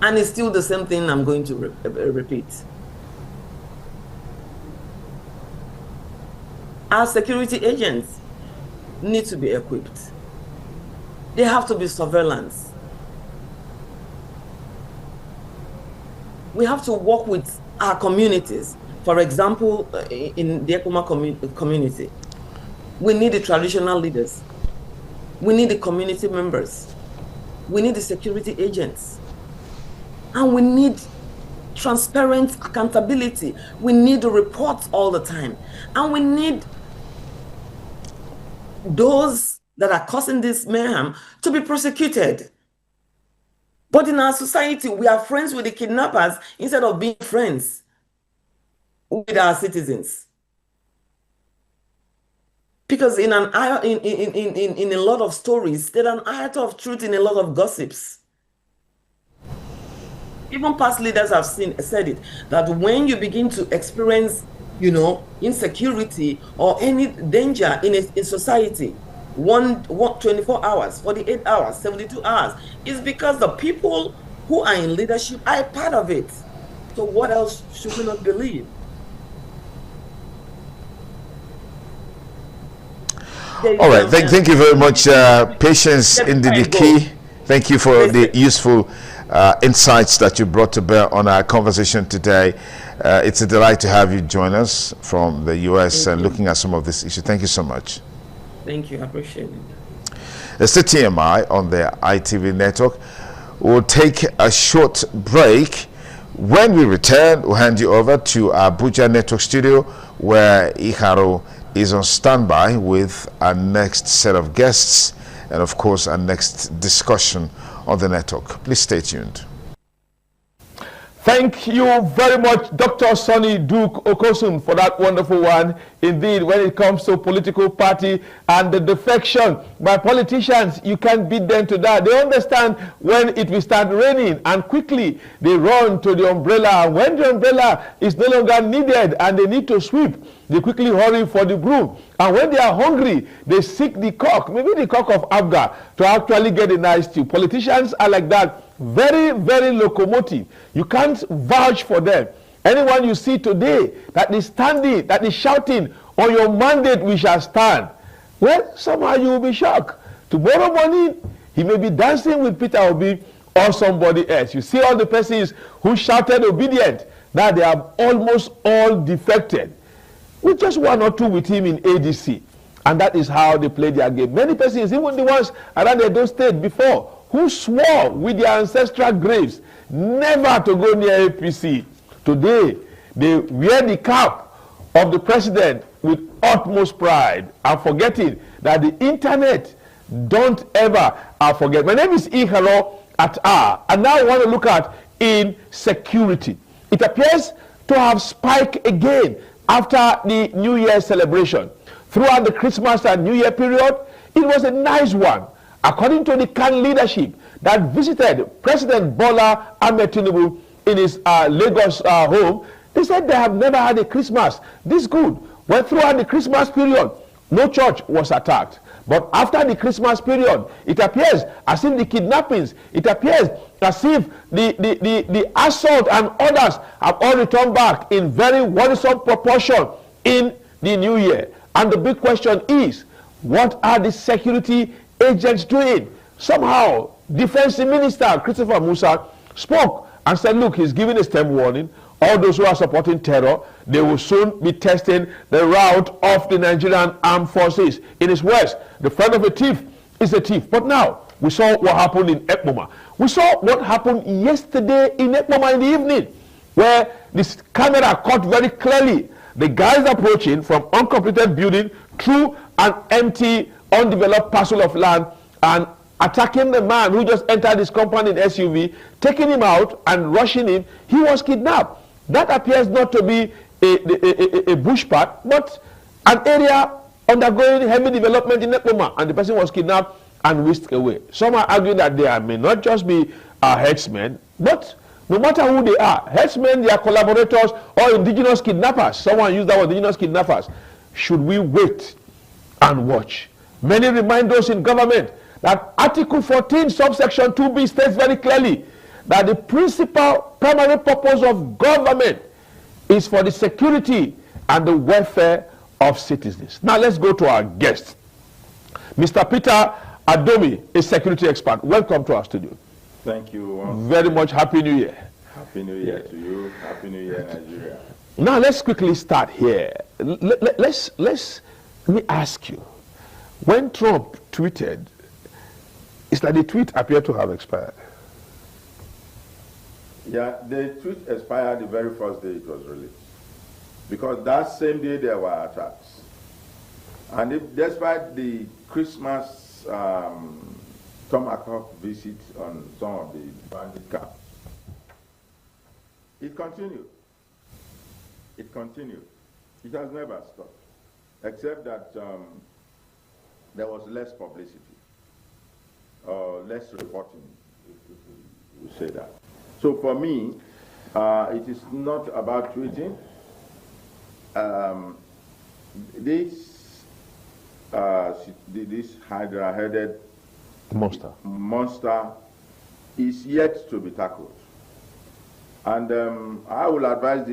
And it's still the same thing I'm going to repeat. Our security agents need to be equipped. They have to be surveillance. We have to work with our communities. For example, in the Ekuma community, we need the traditional leaders. We need the community members. We need the security agents. And we need transparent accountability. We need the reports all the time. And we need those that are causing this mayhem to be prosecuted. But in our society, we are friends with the kidnappers instead of being friends with our citizens. Because in a lot of stories, there's an iota of truth in a lot of gossips. Even past leaders have said it, that when you begin to experience, insecurity or any danger in society, 24 hours, 48 hours, 72 hours, is because the people who are in leadership are a part of it. So what else should we not believe? All right, thank you very much. Patience indeed the key. Thank you for the useful insights that you brought to bear on our conversation today. It's a delight to have you join us from the US and looking at some of this issue. Thank you so much. Thank you. I appreciate it. It's the TMI on the ITV network. We'll take a short break. When we return, we'll hand you over to our Abuja network studio, where Iharo is on standby with our next set of guests and, of course, our next discussion on the network. Please stay tuned. Thank you very much, Dr. Sonny Duke Okosun, for that wonderful one. Indeed, when it comes to political party and the defection by politicians, you can't beat them to that. They understand when it will start raining, and quickly they run to the umbrella. And when the umbrella is no longer needed and they need to sweep, they quickly hurry for the broom. And when they are hungry, they seek the cock, maybe the cock of Abga, to actually get a nice stew. Politicians are like that. Very, very locomotive. You can't vouch for them. Anyone you see today that is standing, that is shouting, on your mandate we shall stand, well, somehow you will be shocked. Tomorrow morning, he may be dancing with Peter Obi or somebody else. You see all the persons who shouted obedient, now they have almost all defected. With just one or two with him in ADC. And that is how they play their game. Many persons, even the ones around Edo State before, who swore with their ancestral graves never to go near APC. Today, they wear the cap of the president with utmost pride and forgetting that the internet don't ever forget. My name is Iharo Atta, and now I want to look at insecurity. It appears to have spiked again after the New Year celebration. Throughout the Christmas and New Year period, It was a nice one. According to the CAN leadership that visited President Bola Ahmed Tinubu in his Lagos home, they said they have never had a Christmas this good. Well, throughout the Christmas period, no church was attacked. But after the Christmas period, it appears as if the kidnappings, it appears as if the assault and others have all returned back in very worrisome proportion in the new year. And the big question is, what are the security agents doing? Somehow, Defense Minister Christopher Musa spoke and said, look, he's giving a stern warning. All those who are supporting terror, they will soon be testing the route of the Nigerian armed forces. In his words, the friend of a thief is a thief. But now, we saw what happened in Ekpoma. We saw what happened yesterday in Ekpoma in the evening, where this camera caught very clearly the guys approaching from uncompleted building through an empty, undeveloped parcel of land and attacking the man who just entered his compound in SUV, taking him out and rushing him. He was kidnapped. That appears not to be a bush path, but an area undergoing heavy development in Ekpoma, and the person was kidnapped and whisked away. Some are arguing that they may not just be herdsmen, but no matter who they are, herdsmen, they are collaborators or indigenous kidnappers. Someone used that word, indigenous kidnappers. Should we wait and watch? Many remind those in government that Article 14, subsection 2b states very clearly that the principal primary purpose of government is for the security and the welfare of citizens. Now let's go to our guest. Mr. Peter Adomi, a security expert. Welcome to our studio. Thank you. Very much. Happy New Year. Happy New Year to you. Happy New Year, Nigeria. Now let's quickly start here. Let me ask you. When Trump tweeted, it's like the tweet appeared to have expired. Yeah, the tweet expired the very first day it was released. Because that same day there were attacks. And despite the Christmas tomahawk visit on some of the bandit camps, it continued. It continued. It has never stopped. Except that there was less publicity, or less reporting, if we say that. So for me, it is not about tweeting. This Hydra-headed monster is yet to be tackled. And I will advise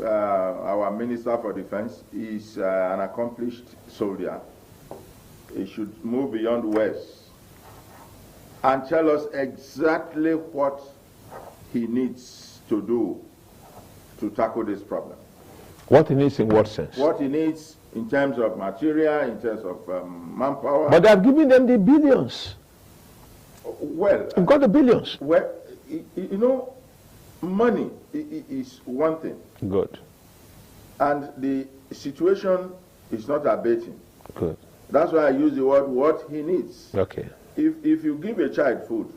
our Minister for Defense. Is an accomplished soldier. He should move beyond West and tell us exactly what he needs to do to tackle this problem. What he needs in what sense? What he needs in terms of material, in terms of manpower. But they have given them the billions. Well, you've got the billions. Well, you know, money is one thing. Good. And the situation is not abating. Good. That's why I use the word what he needs. Okay. If you give a child food,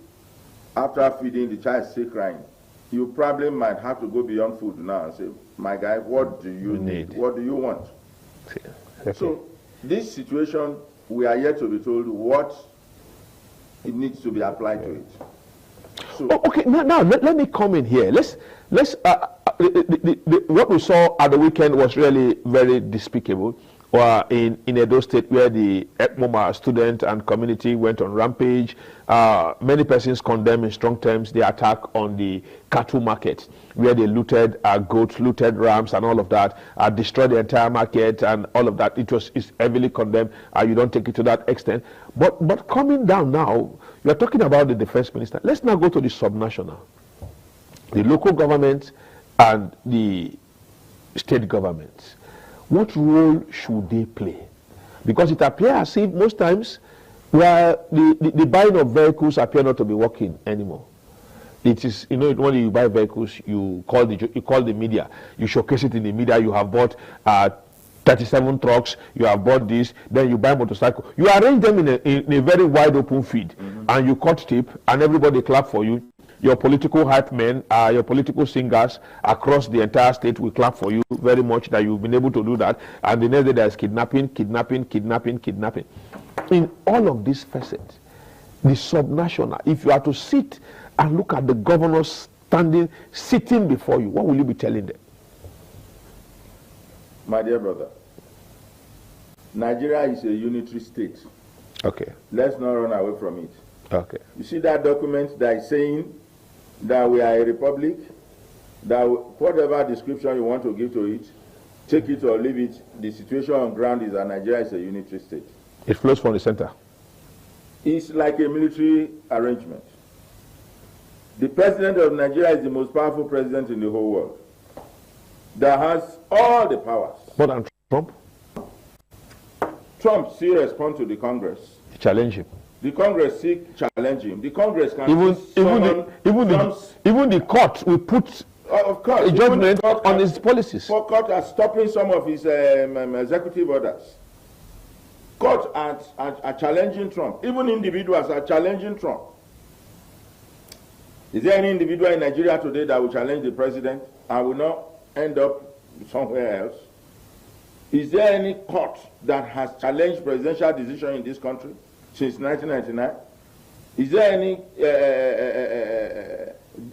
after feeding the child still crying, you probably might have to go beyond food now and say, my guy, what do you need? What do you want? Okay. So this situation, we are yet to be told what it needs to be applied to it. So, okay, now let me come in here. Let's what we saw at the weekend was really very despicable. In Edo State, where the Ekpoma student and community went on rampage. Many persons condemned in strong terms the attack on the cattle market, where they looted goats, looted rams, and all of that, destroyed the entire market and all of that. It's heavily condemned. You don't take it to that extent. But coming down now, you are talking about the defense minister. Let's now go to the subnational, the local government and the state governments. What role should they play? Because it appears as if most times where the buying of vehicles appear not to be working anymore. It is, you know, when you buy vehicles, you call the media, you showcase it in the media. You have bought 37 trucks, you have bought this, then you buy motorcycle. You arrange them in a very wide open field, and you cut tape, and everybody clap for you. your political hype men, your political singers across the entire state will clap for you very much that you've been able to do that. And the next day there's kidnapping. In all of these facets, the subnational, if you are to sit and look at the governors sitting before you, what will you be telling them? My dear brother, Nigeria is a unitary state. Okay. Let's not run away from it. Okay. You see that document that is saying that we are a republic, that whatever description you want to give to it, take it or leave it, the situation on ground is that Nigeria is a unitary state. It flows from the center. It's like a military arrangement. The president of Nigeria is the most powerful president in the whole world that has all the powers. More than Trump? Trump still responds to the Congress. Challenge him. The Congress still challenge him. The Congress can even the court will put of course, a judgment on his policies. Court are stopping some of his executive orders. Courts are challenging Trump. Even individuals are challenging Trump. Is there any individual in Nigeria today that will challenge the president and will not end up somewhere else? Is there any court that has challenged presidential decision in this country since 1999? Is there any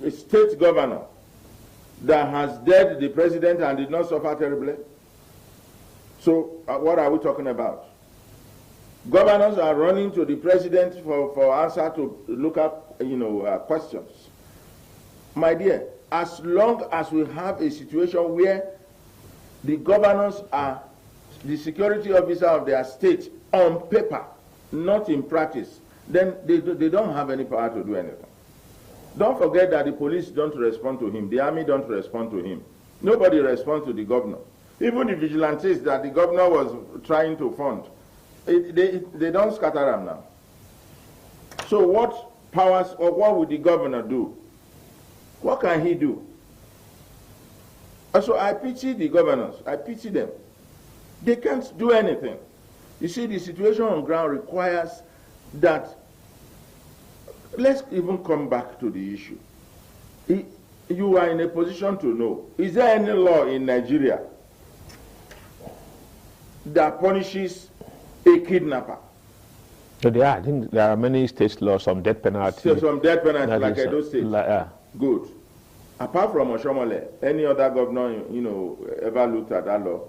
state governor that has dead the president and did not suffer terribly? So what are we talking about? Governors are running to the president for answer to look up, questions. My dear, as long as we have a situation where the governors are the security officer of their state on paper, not in practice, then they don't have any power to do anything. Don't forget that the police don't respond to him. The army don't respond to him. Nobody responds to the governor. Even the vigilantes that the governor was trying to fund, they don't scatter them now. So what powers or what would the governor do? What can he do? So I pity the governors. I pity them. They can't do anything. You see, the situation on ground requires that. Let's even come back to the issue. You are in a position to know, is there any law in Nigeria that punishes a kidnapper? So there are. I think there are many state laws, some death penalty. So some death penalty, like Edo State. Good. Apart from Oshomole, any other governor, ever looked at that law?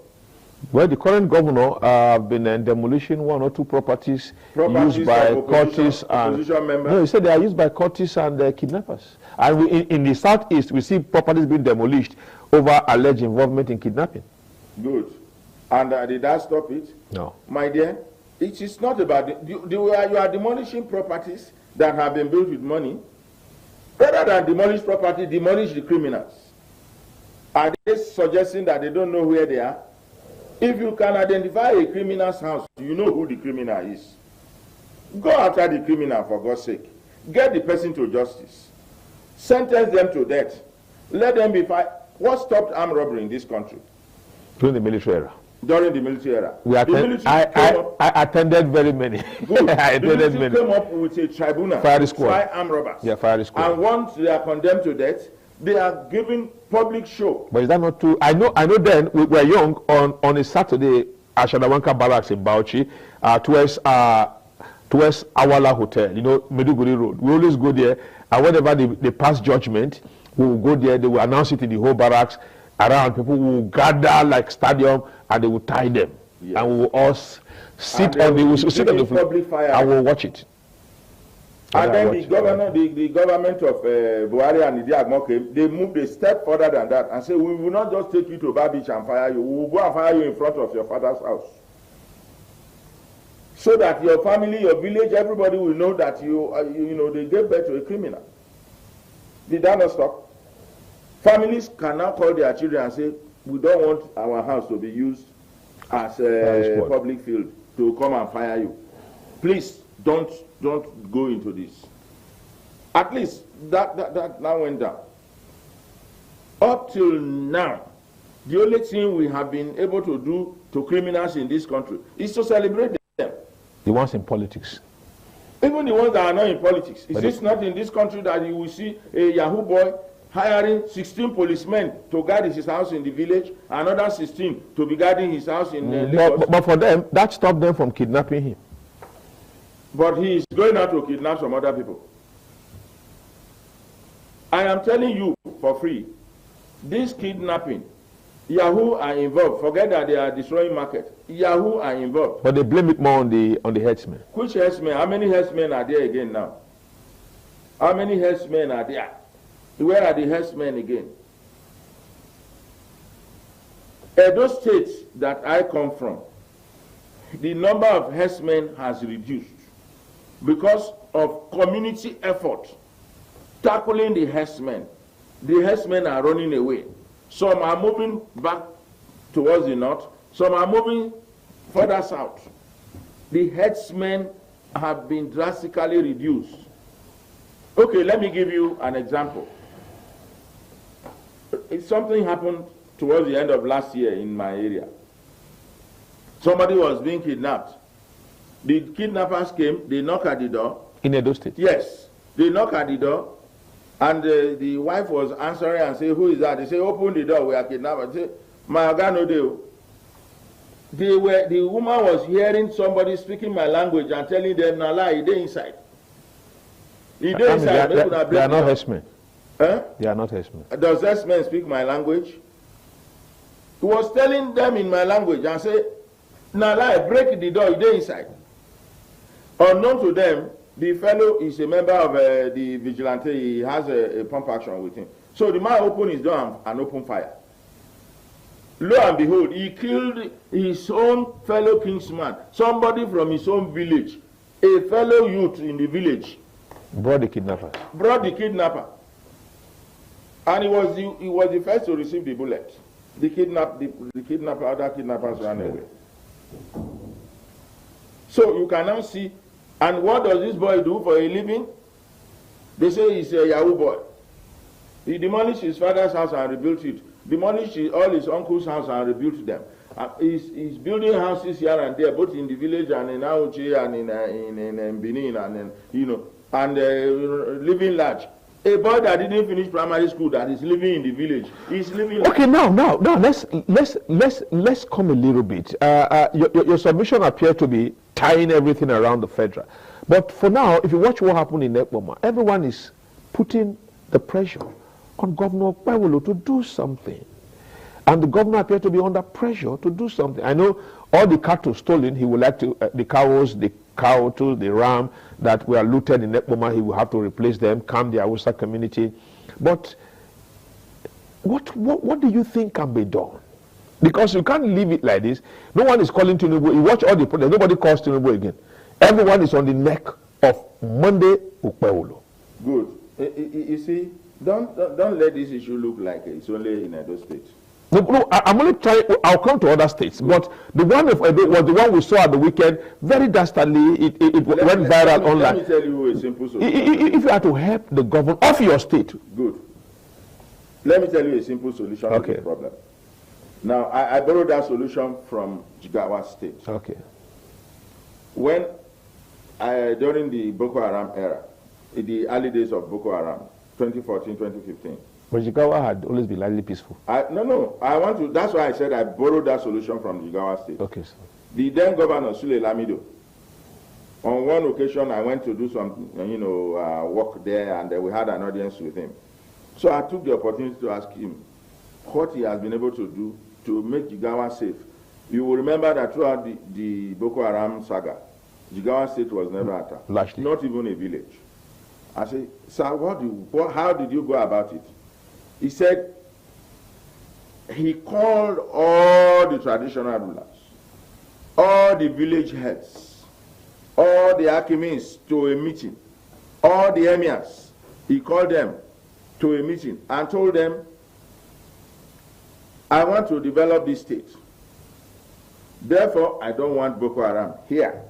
Well, the current governor have been demolishing one or two properties used by cultists and members. No, he said they are used by cultists and kidnappers. And in the southeast, we see properties being demolished over alleged involvement in kidnapping. Good. And did that stop it? No. My dear, it is not about you are demolishing properties that have been built with money. Rather than demolish property, demolish the criminals. Are they suggesting that they don't know where they are? If you can identify a criminal's house, you know who the criminal is. Go after the criminal, for God's sake. Get the person to justice. Sentence them to death. Let them be fired. What stopped armed robbery in this country? During the military era. During the military era. I attended very many. Good. I attended many. Came up with a tribunal fire to try armed robbers. Yeah, fire squad. And once they are condemned to death, they are given public show. But is that not true? I know then we were young on a Saturday at Shadawanka Barracks in Bauchi towards Awala Hotel, Meduguri Road. We always go there, and whenever they pass judgment, we will go there, they will announce it in the whole barracks around. People will gather like stadium and they will tie them. Yes. And we will all sit on the floor and we'll watch it. And then the government of Buhari and Idi Agmo, they moved a step further than that and say, we will not just take you to Bar Beach and fire you, we will go and fire you in front of your father's house. So that your family, your village, everybody will know that they gave birth to a criminal. Did that not stop? Families can now call their children and say, we don't want our house to be used as a public field to come and fire you. Please don't go into this. At least that now went down. Up till now, the only thing we have been able to do to criminals in this country is to celebrate them. The ones in politics. Even the ones that are not in politics. Is this not in this country that you will see a Yahoo boy hiring 16 policemen to guard his house in the village, another 16 to be guarding his house in Lagos? But for them, that stopped them from kidnapping him. But he is going out to kidnap some other people. I am telling you for free, this kidnapping, Yahoo are involved. Forget that they are destroying market. Yahoo are involved. But they blame it more on the headsmen. Which headsmen? How many headsmen are there again now? How many headsmen are there? Where are the headsmen again? Edo State that I come from, the number of headsmen has reduced because of community effort tackling the headsmen. The headsmen are running away. Some are moving back towards the north. Some are moving further south. The headsmen have been drastically reduced. Okay, let me give you an example. Something happened towards the end of last year in my area. Somebody was being kidnapped. The kidnappers came, they knocked at the door. In Edo State? Yes. They knocked at the door, and the wife was answering and saying, "Who is that?" They say, "Open the door, we are kidnapped." They say, "My God, no deal." The woman was hearing somebody speaking my language and telling them, "No lie, they inside." They inside. They are not herdsmen. Huh? They are not herdsmen. Does herdsmen speak my language? He was telling them in my language and say, "No lie, break the door, they inside." Unknown to them, the fellow is a member of the vigilante. He has a pump action with him. So the man opened his door and opened fire. Lo and behold, he killed his own fellow kinsman, somebody from his own village, a fellow youth in the village. Brought the kidnapper. Brought the kidnapper. And he was the first to receive the bullet. The kidnapper, other kidnappers ran away. So you can now see, and what does this boy do for a living? They say he's a Yahoo boy. He demolished his father's house and rebuilt it. Demolished all his uncle's house and rebuilt them. He's building houses here and there, both in the village and in Auchi and in Benin and living large. A boy that didn't finish primary school that is living in the village, he's living. Okay, now let's come a little bit. Your submission appeared to be tying everything around the federal, but for now, if you watch what happened in Ekpoma, everyone is putting the pressure on Governor Okpebholo to do something, and the governor appeared to be under pressure to do something. I know all the cattle stolen, he would like to the cows, the cattle, the ram that were looted in Ekpoma, he will have to replace them, calm the Hausa community. But what do you think can be done? Because you can't leave it like this. No one is calling Tinubu. You watch all the protests, nobody calls Tinubu again. Everyone is on the neck of Monday Okpebholo. Good. You see, don't let this issue look like it's only in Edo State. No, I'm only trying. I'll come to other states, but the one of Edo was the one we saw at the weekend. Very dastardly, it went viral online. Let me tell you a simple solution. If you are to help the government of your state, good. Let me tell you a simple solution to the problem. Now, I borrowed that solution from Jigawa State. Okay. When during the Boko Haram era, in the early days of Boko Haram, 2014, 2015. But Jigawa had always been largely peaceful. No. That's why I said I borrowed that solution from Jigawa State. Okay, sir. The then governor, Sule Lamido, on one occasion I went to do some, work there, and we had an audience with him. So I took the opportunity to ask him what he has been able to do to make Jigawa safe. You will remember that throughout the Boko Haram saga, Jigawa State was never attacked. Largely. Not even a village. I said, sir, how did you go about it? He said he called all the traditional rulers, all the village heads, all the Akimis to a meeting, all the emirs. He called them to a meeting and told them, I want to develop this state. Therefore, I don't want Boko Haram here.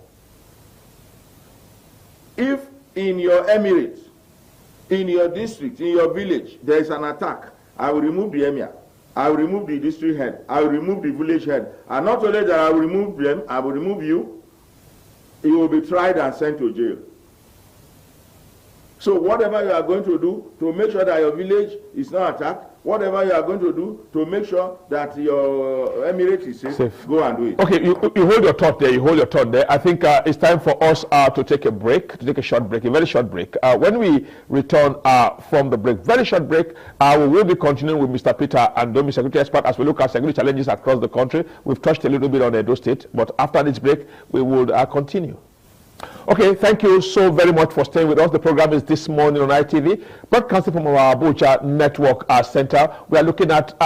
If in your emirate, in your district, in your village, there is an attack, I will remove the emir, I will remove the district head, I will remove the village head. And not only that I will remove them, I will remove you. You will be tried and sent to jail. So whatever you are going to do to make sure that your village is not attacked, whatever you are going to do to make sure that your emirate is safe, go and do it. Okay, you hold your thought there. You hold your thought there. I think it's time for us to take a break, to take a short break, a very short break. When we return from the break, very short break, we will be continuing with Mr. Peter Andomi, security expert, as we look at security challenges across the country. We've touched a little bit on Edo State, but after this break, we will continue. Okay, thank you so very much for staying with us. The program is This Morning on ITV, broadcasting from our Abuja Network Center. We are looking at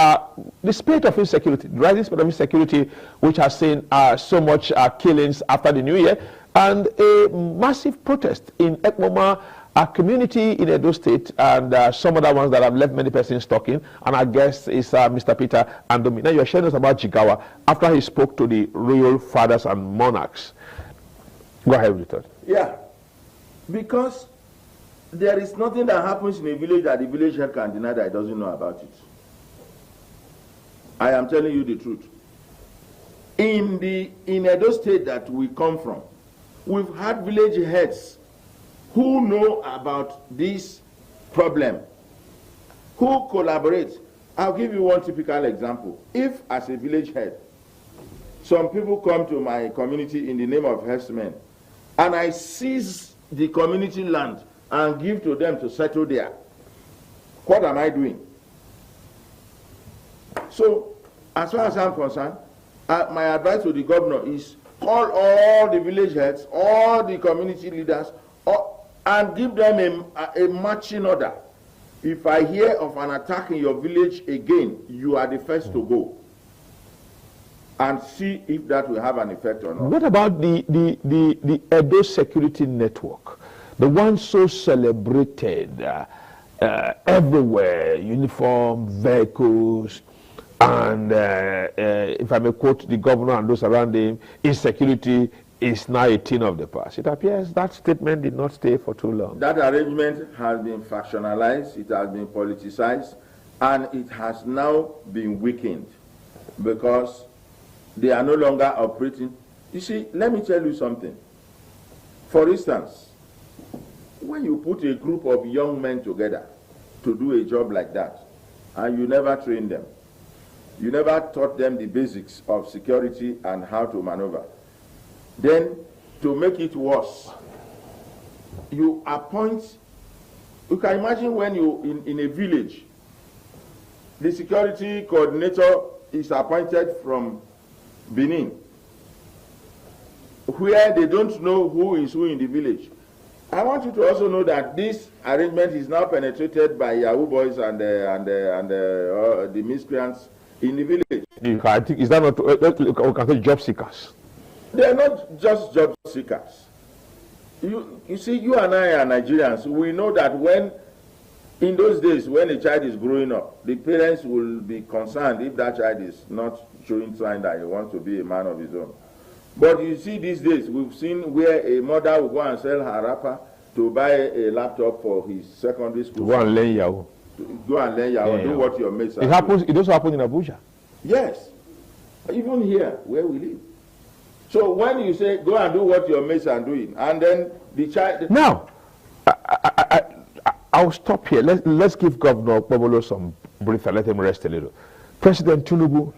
the spate of insecurity, the rising spate of insecurity, which has seen so much killings after the New Year, and a massive protest in Ekmoma, a community in Edo State, and some other ones that have left many persons talking. And our guest is Mr. Peter Andomi. Now, you're sharing us about Jigawa after he spoke to the royal fathers and monarchs. Go ahead with it. Yeah, because there is nothing that happens in a village that the village head can deny that he doesn't know about it. I am telling you the truth. In Edo State that we come from, we've had village heads who know about this problem, who collaborate. I'll give you one typical example. If, as a village head, some people come to my community in the name of herdsmen, and I seize the community land and give to them to settle there, what am I doing? So, as far as I'm concerned, my advice to the governor is call all the village heads, all the community leaders, and give them a marching order. If I hear of an attack in your village again, you are the first to go. And see if that will have an effect or not. What about the Edo Security Network, the one so celebrated everywhere, uniform, vehicles, and if I may quote the governor and those around him, insecurity is now a thing of the past. It appears that statement did not stay for too long. That arrangement has been factionalized, it has been politicized, and it has now been weakened because they are no longer operating. You see, let me tell you something. For instance, when you put a group of young men together to do a job like that, and you never train them, you never taught them the basics of security and how to maneuver, then to make it worse, you appoint, you can imagine when you, in a village, the security coordinator is appointed from Benin, where they don't know who is who in the village. I want you to also know that this arrangement is now penetrated by Yahoo boys and the miscreants in the village. I think, is that not, we can say job seekers? They are not just job seekers. You see, you and I are Nigerians. We know that when, in those days, when a child is growing up, the parents will be concerned if that child is not showing sign that he wants to be a man of his own. But you see, these days, we've seen where a mother will go and sell her wrapper to buy a laptop for his secondary school. Go and learn Yahoo. Go and learn Yahoo. Do what your mates are doing. Happens. It also happens in Abuja. Yes. Even here, where we live. So when you say, go and do what your mates are doing, and then the child... Now, I'll stop here. Let's give Governor Okpebholo some breath and let him rest a little. President Tinubu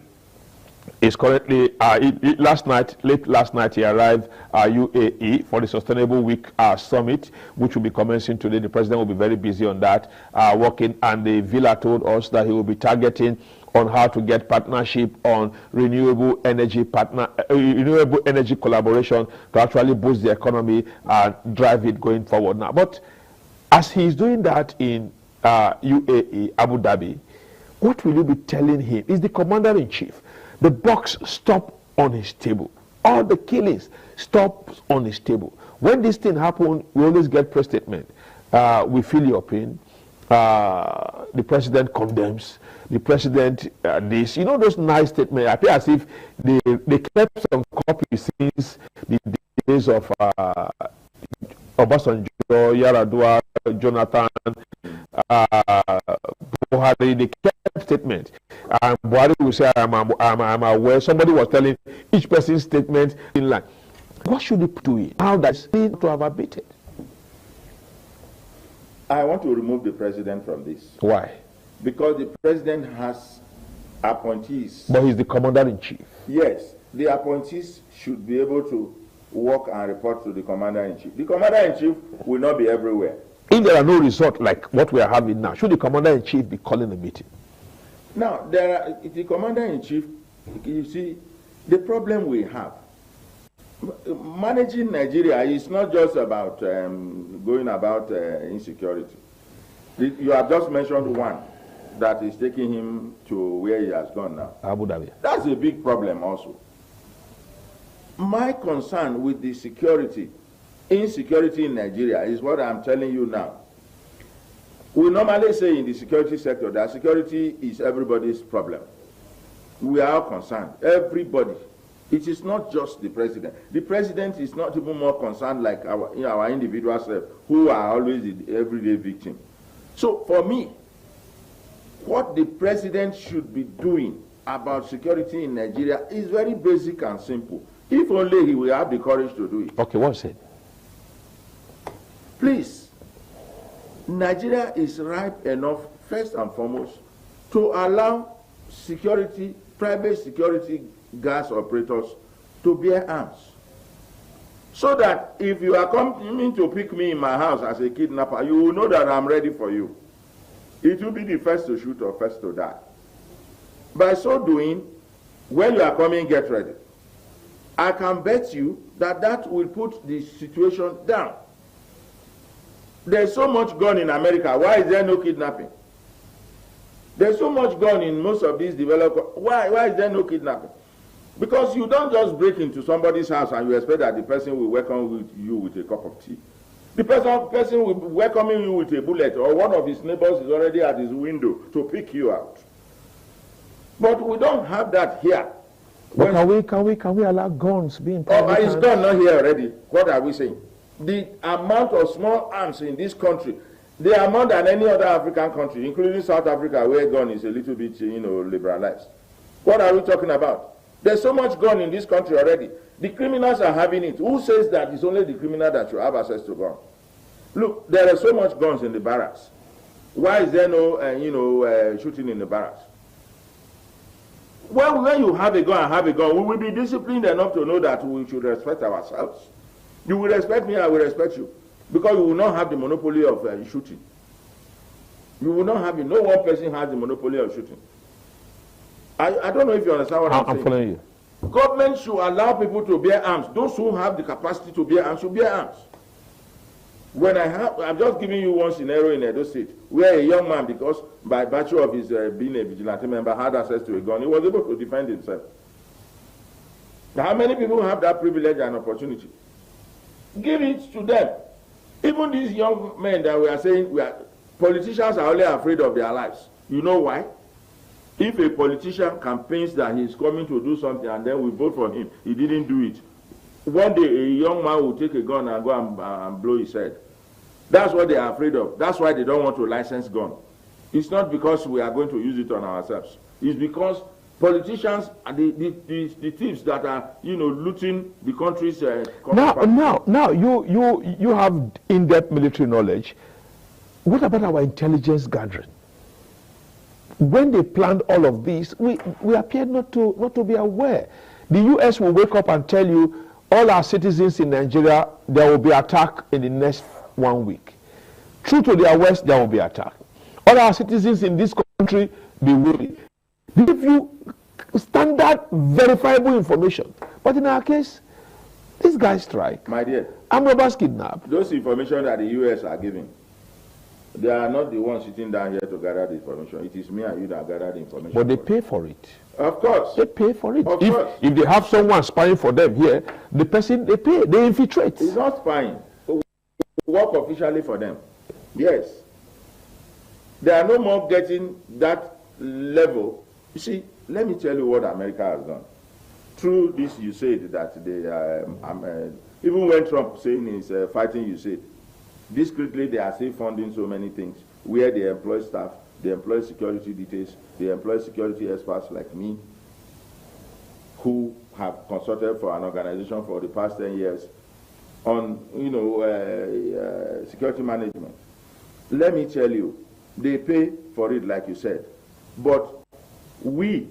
is currently, late last night, he arrived UAE for the Sustainable Week Summit, which will be commencing today. The president will be very busy on that, working, and the Villa told us that he will be targeting on how to get partnership on renewable energy collaboration to actually boost the economy and drive it going forward now. But as he's doing that in UAE, Abu Dhabi, what will you be telling him? Is the commander-in-chief, the box stop on his table. All the killings stop on his table. When this thing happens, we always get press statement. We feel your pain. The president condemns. The president this. You know those nice statements. I feel as if they kept some copies since the days of Obasanjo, Yaradua, Jonathan, Buhari. They kept statement. And Buhari will say, I'm aware. Somebody was telling each person's statement in line. What should he do it? How does he to have abated? I want to remove the president from this. Why? Because the president has appointees. But he's the commander-in-chief. Yes, the appointees should be able to work and report to the commander-in-chief. The commander-in-chief will not be everywhere. If there are no resort like what we are having now, should the commander-in-chief be calling a meeting? Now, the commander-in-chief, you see, the problem we have, managing Nigeria is not just about going about insecurity. You have just mentioned one that is taking him to where he has gone now. Abu Dhabi. That's a big problem also. My concern with the insecurity in Nigeria is what I'm telling you now. We normally say in the security sector that security is everybody's problem. We are concerned, everybody. It is not just the president. The president is not even more concerned like our individual self, who are always the everyday victim. So for me, what the president should be doing about security in Nigeria is very basic and simple. If only he will have the courage to do it. Okay, what's it? Please, Nigeria is ripe enough, first and foremost, to allow security, private security gas operators to bear arms. So that if you are coming to pick me in my house as a kidnapper, you will know that I'm ready for you. It will be the first to shoot or first to die. By so doing, when you are coming, get ready. I can bet you that that will put the situation down. There's so much gun in America. Why is there no kidnapping? There's so much gun in most of these developed. Why is there no kidnapping? Because you don't just break into somebody's house and you expect that the person will welcome you with a cup of tea. The person will be welcoming you with a bullet, or one of his neighbors is already at his window to pick you out. But we don't have that here. But can we allow guns being private? Oh, it's gun not here already. What are we saying? The amount of small arms in this country, they are more than any other African country, including South Africa, where gun is a little bit, liberalized. What are we talking about? There's so much gun in this country already. The criminals are having it. Who says that it's only the criminal that should have access to gun? Look, there are so much guns in the barracks. Why is there no, shooting in the barracks? Well, when you have a gun, we will be disciplined enough to know that we should respect ourselves. You will respect me, I will respect you. Because we will not have the monopoly of shooting. You will not have it. No one person has the monopoly of shooting. I don't know if you understand what I'm saying. I'm following you. Government should allow people to bear arms. Those who have the capacity to bear arms should bear arms. I'm just giving you one scenario in Edo State, where a young man, because by virtue of his being a vigilante member, had access to a gun, he was able to defend himself. How many people have that privilege and opportunity? Give it to them. Even these young men that we are saying, politicians are only afraid of their lives. You know why? If a politician campaigns that he's coming to do something and then we vote for him, he didn't do it. One day a young man will take a gun and go and blow his head. That's what they are afraid of. That's why they don't want to license gun. It's not because we are going to use it on ourselves. It's because politicians and the thieves that are looting the country's now you have in-depth military knowledge. What about our intelligence gathering? When they planned all of this, we appeared not to be aware. The US will wake up and tell you all our citizens in Nigeria, there will be attack in the next 1 week. True to their west, there will be attack. All our citizens in this country, be worried. They give you standard verifiable information. But in our case, these guys strike. My dear, armed robbers kidnap. Those information that the US are giving, they are not the ones sitting down here to gather the information. It is me and you that gather the information. But they pay for it. Of course. They pay for it. Of course. If they have someone spying for them here, the person, they pay, they infiltrate. It's not spying. Work officially for them. Yes. They are no more getting that level. You see, let me tell you what America has done. Through this, you said that they, even when Trump saying he's fighting, you said, discreetly they are still funding so many things where they employ staff, they employ security details, they employ security experts like me who have consulted for an organization for the past 10 years on security management. let me tell you, they pay for it, like you said. But we,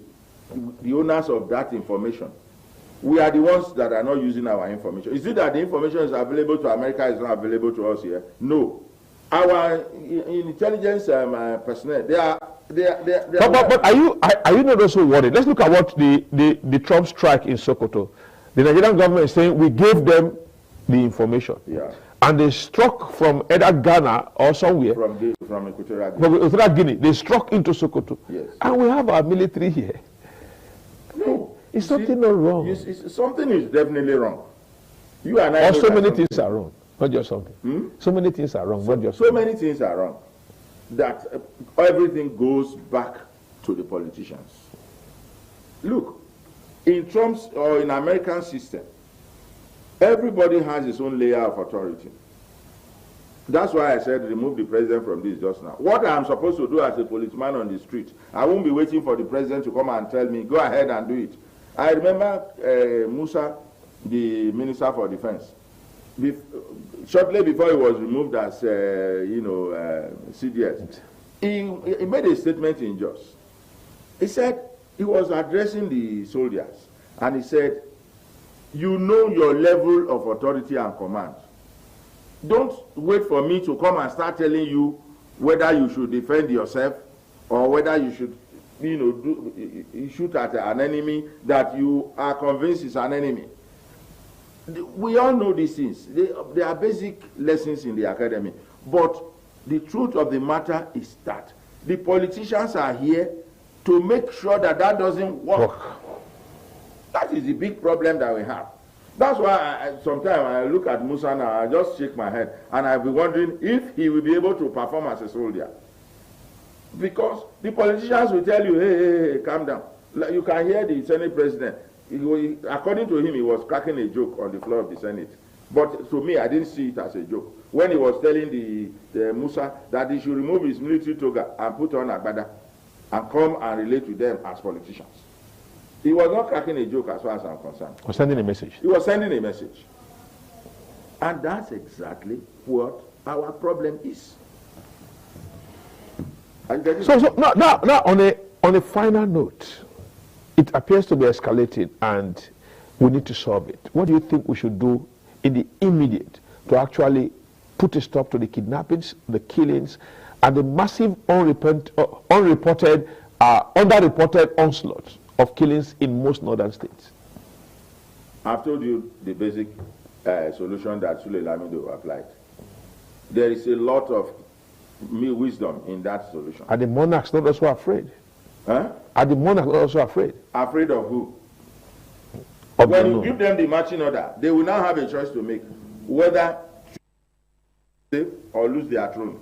the owners of that information, we are the ones that are not using our information. Is it that the information is available to America, is not available to us here? No. Our intelligence personnel, But are you not also worried? Let's look at what the Trump strike in Sokoto. The Nigerian government is saying we gave them the information. Yeah. And they struck from either Ghana or somewhere. From Equatorial Guinea. They struck into Sokoto. Yes. And we have our military here. No. Is something not wrong? Something is definitely wrong. You and I. Or so many things are wrong. Not just something. So many things are wrong. Not just so many things are wrong that everything goes back to the politicians. Look, in Trump's or in American system, everybody has his own layer of authority. That's why I said remove the president from this just now. What I'm supposed to do as a policeman on the street, I won't be waiting for the president to come and tell me, go ahead and do it. I remember Musa, the Minister for Defense, shortly before he was removed as, CDS, he made a statement in Jos. He said he was addressing the soldiers, and he said, you know your level of authority and command. Don't wait for me to come and start telling you whether you should defend yourself or whether you should, shoot at an enemy that you are convinced is an enemy. We all know these things. They are basic lessons in the academy. But the truth of the matter is that the politicians are here to make sure that that doesn't work. That is the big problem that we have. That's why sometimes I look at Musa now, I just shake my head, and I'll be wondering if he will be able to perform as a soldier. Because the politicians will tell you, hey, calm down. You can hear the Senate president. According to him, he was cracking a joke on the floor of the Senate. But to me, I didn't see it as a joke. When he was telling the Musa that he should remove his military toga and put on agbada and come and relate to them as politicians. He was not cracking a joke as far as I'm concerned. He was sending a message. He was sending a message. And that's exactly what our problem is. So now on a final note, it appears to be escalating and we need to solve it. What do you think we should do in the immediate to actually put a stop to the kidnappings, the killings, and the massive underreported onslaught of killings in most northern states? I've told you the basic solution that Sule Lamido applied. There is a lot of wisdom in that solution. Are the monarchs not also afraid? Huh? Are the monarchs not also afraid? Afraid of who? Of when you give them the marching order, they will now have a choice to make whether to save or lose their throne.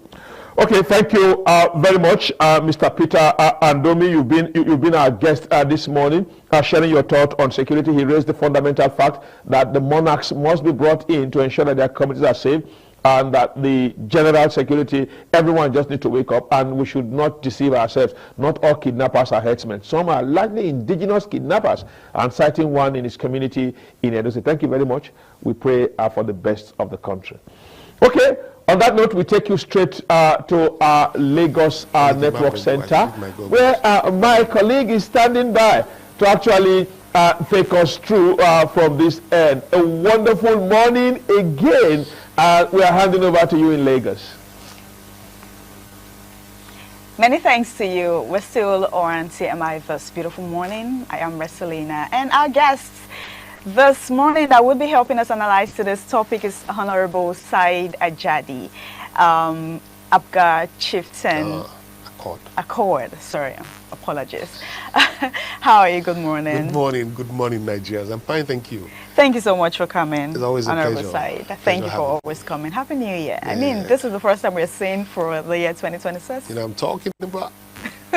Okay, thank you very much, Mr. Peter Andomi. You've been our guest this morning, sharing your thought on security. He raised the fundamental fact that the monarchs must be brought in to ensure that their communities are safe, and that the general security, everyone just needs to wake up, and we should not deceive ourselves. Not all kidnappers are herdsmen. Some are likely indigenous kidnappers, and citing one in his community in Edo State. Thank you very much. We pray for the best of the country. Okay. On that note, we take you straight to our Lagos Network Center, where my colleague is standing by to actually take us through from this end. A wonderful morning again. We are handing over to you in Lagos. Many thanks to you. We're still on TMI this beautiful morning. I am Reselina, and our guests this morning that will be helping us analyze today's topic is Honorable Said Ajadi, Apga Chieftain Accord. Sorry, apologies. How are you? Good morning. Good morning, Nigerians. I'm fine, thank you. Thank you so much for coming. It's always Honorable a pleasure. Said. Thank you for always coming. Happy New Year. Yeah. I mean, this is the first time we're seeing for the year 2026. You know, I'm talking about.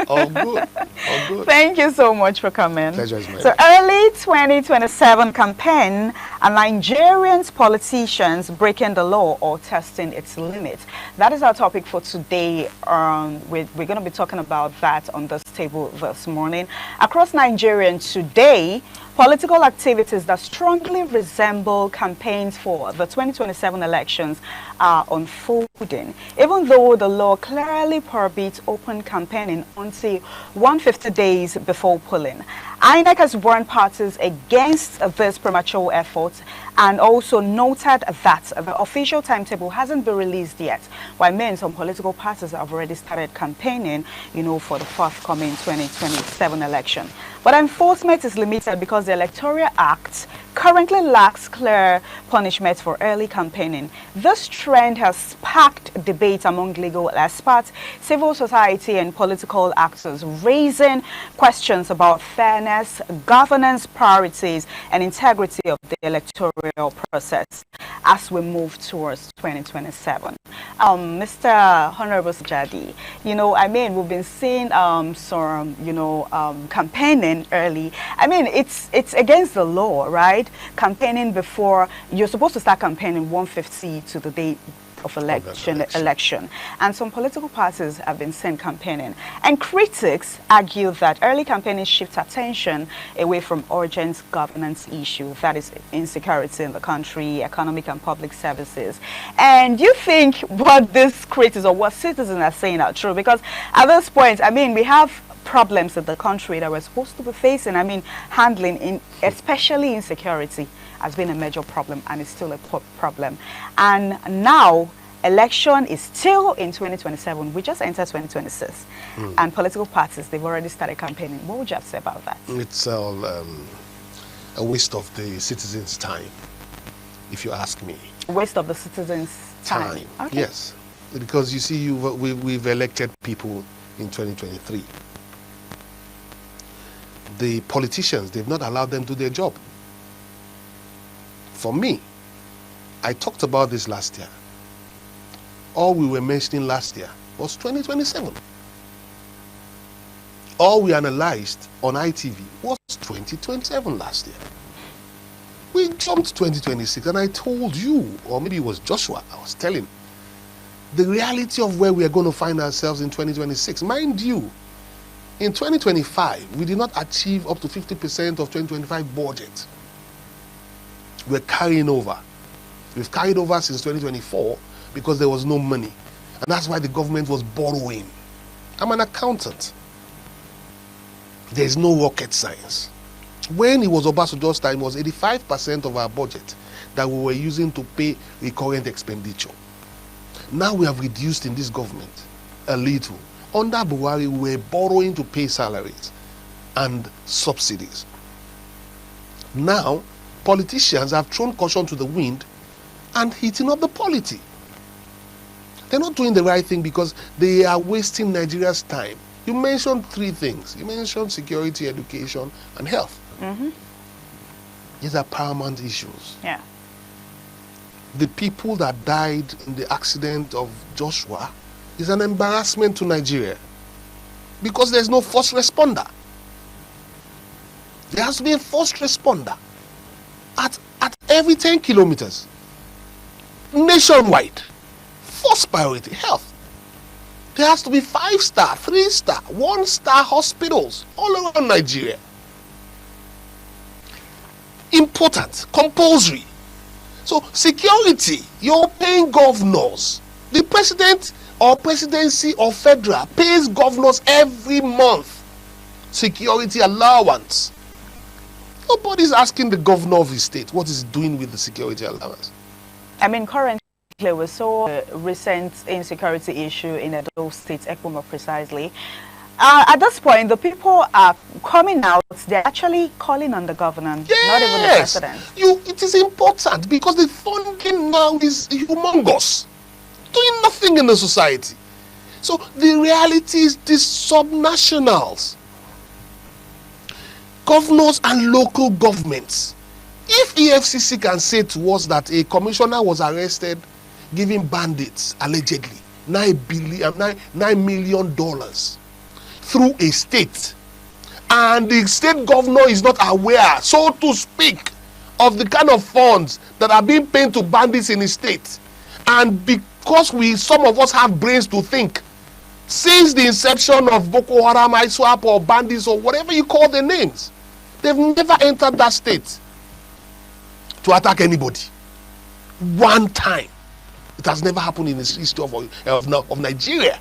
All good. All good. Thank you so much for coming. Pleasure is mine. So early 2027 campaign, are Nigerians politicians breaking the law or testing its limits? That is our topic for today. We're going to be talking about that on this table this morning. Across Nigeria today, political activities that strongly resemble campaigns for the 2027 elections are unfolding. Even though the law clearly prohibits open campaigning until 150 days before polling, INEC has warned parties against this premature effort and also noted that the official timetable hasn't been released yet, while many some political parties have already started campaigning, for the forthcoming 2027 election. But enforcement is limited because the Electoral Act currently lacks clear punishment for early campaigning. This trend has sparked debate among legal experts, civil society and political actors, raising questions about fairness, governance priorities and integrity of the electoral process as we move towards 2027. Mr. Honorable Jadi, we've been seeing some, campaigning early. It's against the law, right? Campaigning before, you're supposed to start campaigning 150 to the day of election. And some political parties have been seen campaigning. And critics argue that early campaigning shifts attention away from urgent governance issues, that is insecurity in the country, economic and public services. And you think what these critics or what citizens are saying are true? Because at this point, we have problems in the country that we're supposed to be facing. Handling, especially insecurity, has been a major problem and is still a problem. And now, election is still in 2027. We just entered 2026. And political parties, they've already started campaigning. What would you have to say about that? It's all a waste of the citizens' time, if you ask me. Waste of the citizens' time. Okay. Yes. Because you see, we've elected people in 2023. The politicians, they've not allowed them to do their job. For me, I talked about this last year. All we were mentioning last year was 2027. All we analyzed on ITV was 2027 last year. We jumped to 2026 and I told you, or maybe it was Joshua, I was telling, the reality of where we are going to find ourselves in 2026. Mind you, in 2025, we did not achieve up to 50% of 2025 budget. We're carrying over. We've carried over since 2024 because there was no money. And that's why the government was borrowing. I'm an accountant. There's no rocket science. When it was Obasanjo's time, it was 85% of our budget that we were using to pay recurrent expenditure. Now we have reduced in this government a little. Under Buhari, we were borrowing to pay salaries and subsidies. Now, politicians have thrown caution to the wind and heating up the polity. They're not doing the right thing because they are wasting Nigeria's time. You mentioned three things. You mentioned security, education, and health. These are paramount issues. Yeah. The people that died in the accident of Joshua is an embarrassment to Nigeria because there's no first responder. There has to be a first responder at every 10 kilometers, nationwide. First priority, health. There has to be 5-star, 3-star, 1-star hospitals all around Nigeria. Important, compulsory. So security, you're paying governors. The president or presidency or federal pays governors every month security allowance. Nobody's asking the governor of his state what he's doing with the security allowance. Currently we saw a recent insecurity issue in Edo State, Ekpo more precisely. At this point, the people are coming out, they're actually calling on the governor, not even the president. It is important because the funding now is humongous, doing nothing in the society. So the reality is these subnationals, governors and local governments. If EFCC can say to us that a commissioner was arrested giving bandits allegedly $9 million through a state, and the state governor is not aware, so to speak, of the kind of funds that are being paid to bandits in his state, and because some of us have brains to think, since the inception of Boko Haram, ISWAP, or bandits, or whatever you call their names, they've never entered that state to attack anybody. One time. It has never happened in the history of Nigeria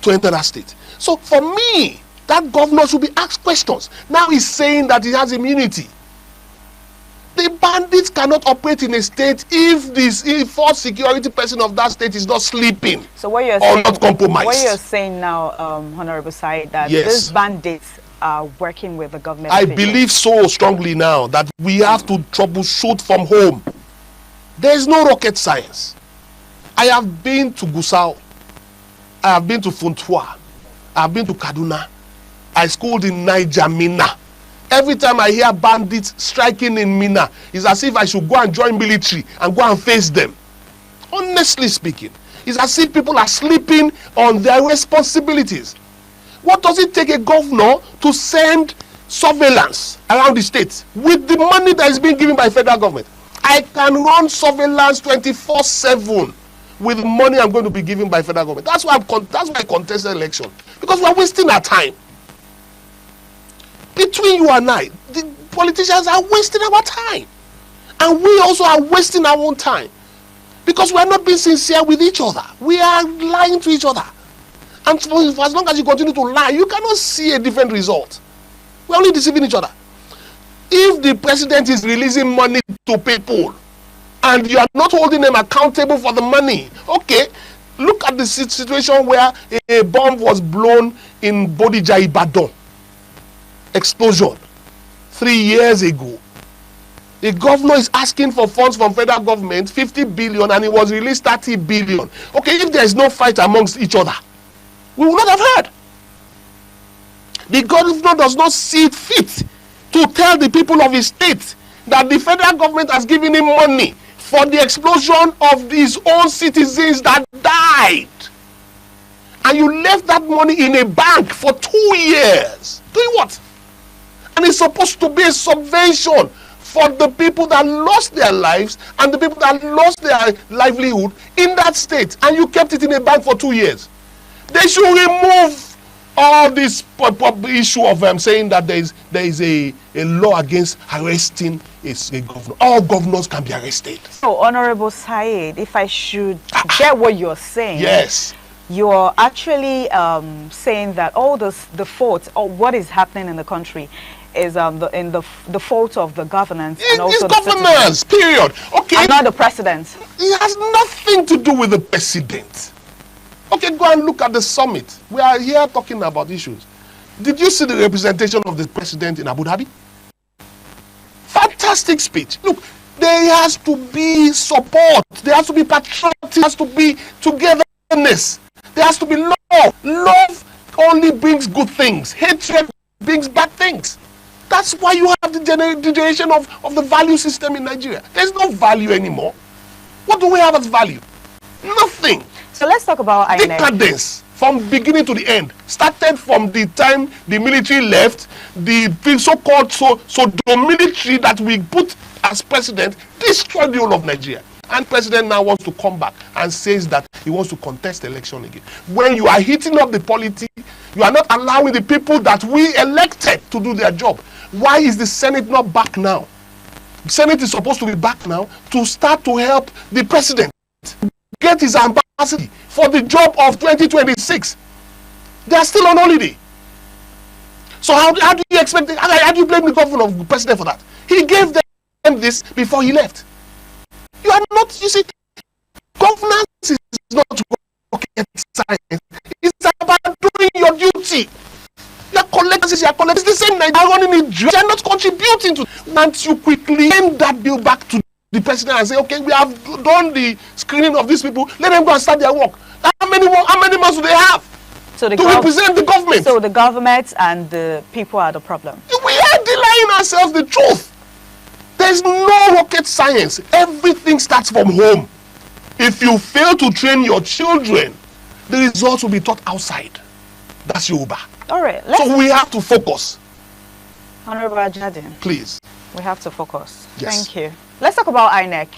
to enter that state. So for me, that governor should be asked questions. Now he's saying that he has immunity. The bandits cannot operate in a state if the first security person of that state is not sleeping. So what you're or saying, not compromised. What you're saying now, Honorable Said, that Yes. these bandits are working with the government. I officials. believe so strongly now that we have to troubleshoot from home. There is no rocket science. I have been to Gusau. I have been to Funtua. I have been to Kaduna. I schooled in Niger, Mina. Every time I hear bandits striking in Mina, it's as if I should go and join military and go and face them. Honestly speaking, it's as if people are sleeping on their responsibilities. What does it take a governor to send surveillance around the state with the money that is being given by federal government? I can run surveillance 24/7 with the money I'm going to be given by federal government. That's why I contested election, because we're wasting our time. Between you and I, the politicians are wasting our time, and we also are wasting our own time, because we are not being sincere with each other. We are lying to each other, and for as long as you continue to lie, you cannot see a different result. We're only deceiving each other. If the president is releasing money to people and you are not holding them accountable for the money, okay, look at the situation where a bomb was blown in Bodija, Ibadan. Explosion 3 years ago. The governor is asking for funds from federal government, 50 billion, and it was released 30 billion. Okay, if there is no fight amongst each other, we would not have heard. The governor does not see it fit to tell the people of his state that the federal government has given him money for the explosion of his own citizens that died. And you left that money in a bank for 2 years. Doing what? And it's supposed to be a subvention for the people that lost their lives and the people that lost their livelihood in that state. And you kept it in a bank for 2 years. They should remove all this issue of saying that there is a law against arresting a governor. All governors can be arrested. So, Honorable Said, if I should get what you're saying, yes, you're actually saying that all the fault or what is happening in the country is the fault of the governance and also it's the governance, citizens. period. Okay, And not the president. It has nothing to do with the president. Okay, go and look at the summit. We are here talking about issues. Did you see the representation of the president in Abu Dhabi? Fantastic speech. Look, there has to be support. There has to be patriotism. There has to be togetherness. There has to be love. Love only brings good things. Hatred brings bad things. That's why you have the generation of the value system in Nigeria. There's no value anymore. What do we have as value? Nothing. So let's talk about INEC. Decadence from beginning to the end started from the time the military left. The so-called the military that we put as president destroyed the whole of Nigeria. And president now wants to come back and says that he wants to contest election again. When you are heating up the polity, you are not allowing the people that we elected to do their job. Why is the Senate not back now? The Senate is supposed to be back now to start to help the president get his ambassador for the job of 2026. They are still on holiday. So how do you expect, how do you blame the governor of the president for that? He gave them this before he left. You are not, you see, governance is not rocket science. It's about doing your duty. Your collectors, it's the same Nigeria running it. They are not contributing to. Once you quickly send that bill back to the president and say, okay, we have done the screening of these people, let them go and start their work. How many months do they have to represent the government? So the government and the people are the problem. We are denying ourselves the truth. There's no rocket science. Everything starts from home. If you fail to train your children, the results will be taught outside. That's Yoruba. All right. So we have to focus. Honorable Ajadin. Please. We have to focus. Yes. Thank you. Let's talk about INEC.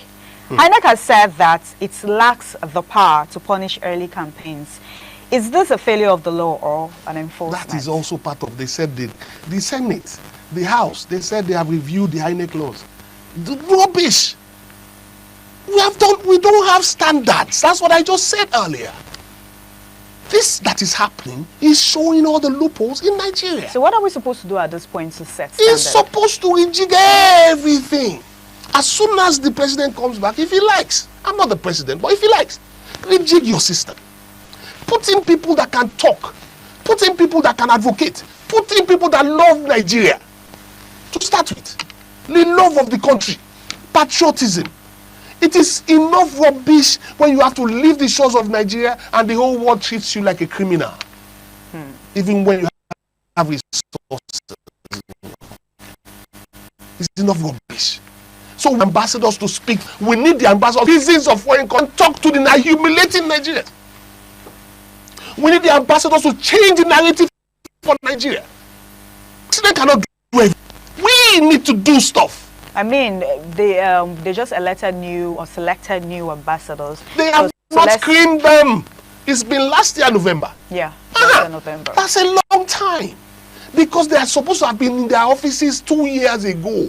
INEC has said that it lacks the power to punish early campaigns. Is this a failure of the law or an enforcement? That is also part of, they said the Senate, the House, they said they have reviewed the INEC laws. The rubbish. We don't have standards. That's what I just said earlier. This that is happening is showing all the loopholes in Nigeria. So what are we supposed to do at this point to set standards? He's supposed to rejig everything. As soon as the president comes back, if he likes, I'm not the president, but if he likes, rejig your system. Put in people that can talk. Put in people that can advocate. Put in people that love Nigeria. To start with, the love of the country, patriotism. It is enough rubbish when you have to leave the shores of Nigeria and the whole world treats you like a criminal. Even when you have resources. It's enough rubbish. So ambassadors to speak. We need the ambassadors, citizens of foreign countries, talk to the humiliating Nigeria. We need the ambassadors to change the narrative for Nigeria. President cannot do it. We need to do stuff. I mean, they just selected new ambassadors. They have not screened them. It's been last year, November. Yeah, last year, November. That's a long time. Because they are supposed to have been in their offices 2 years ago.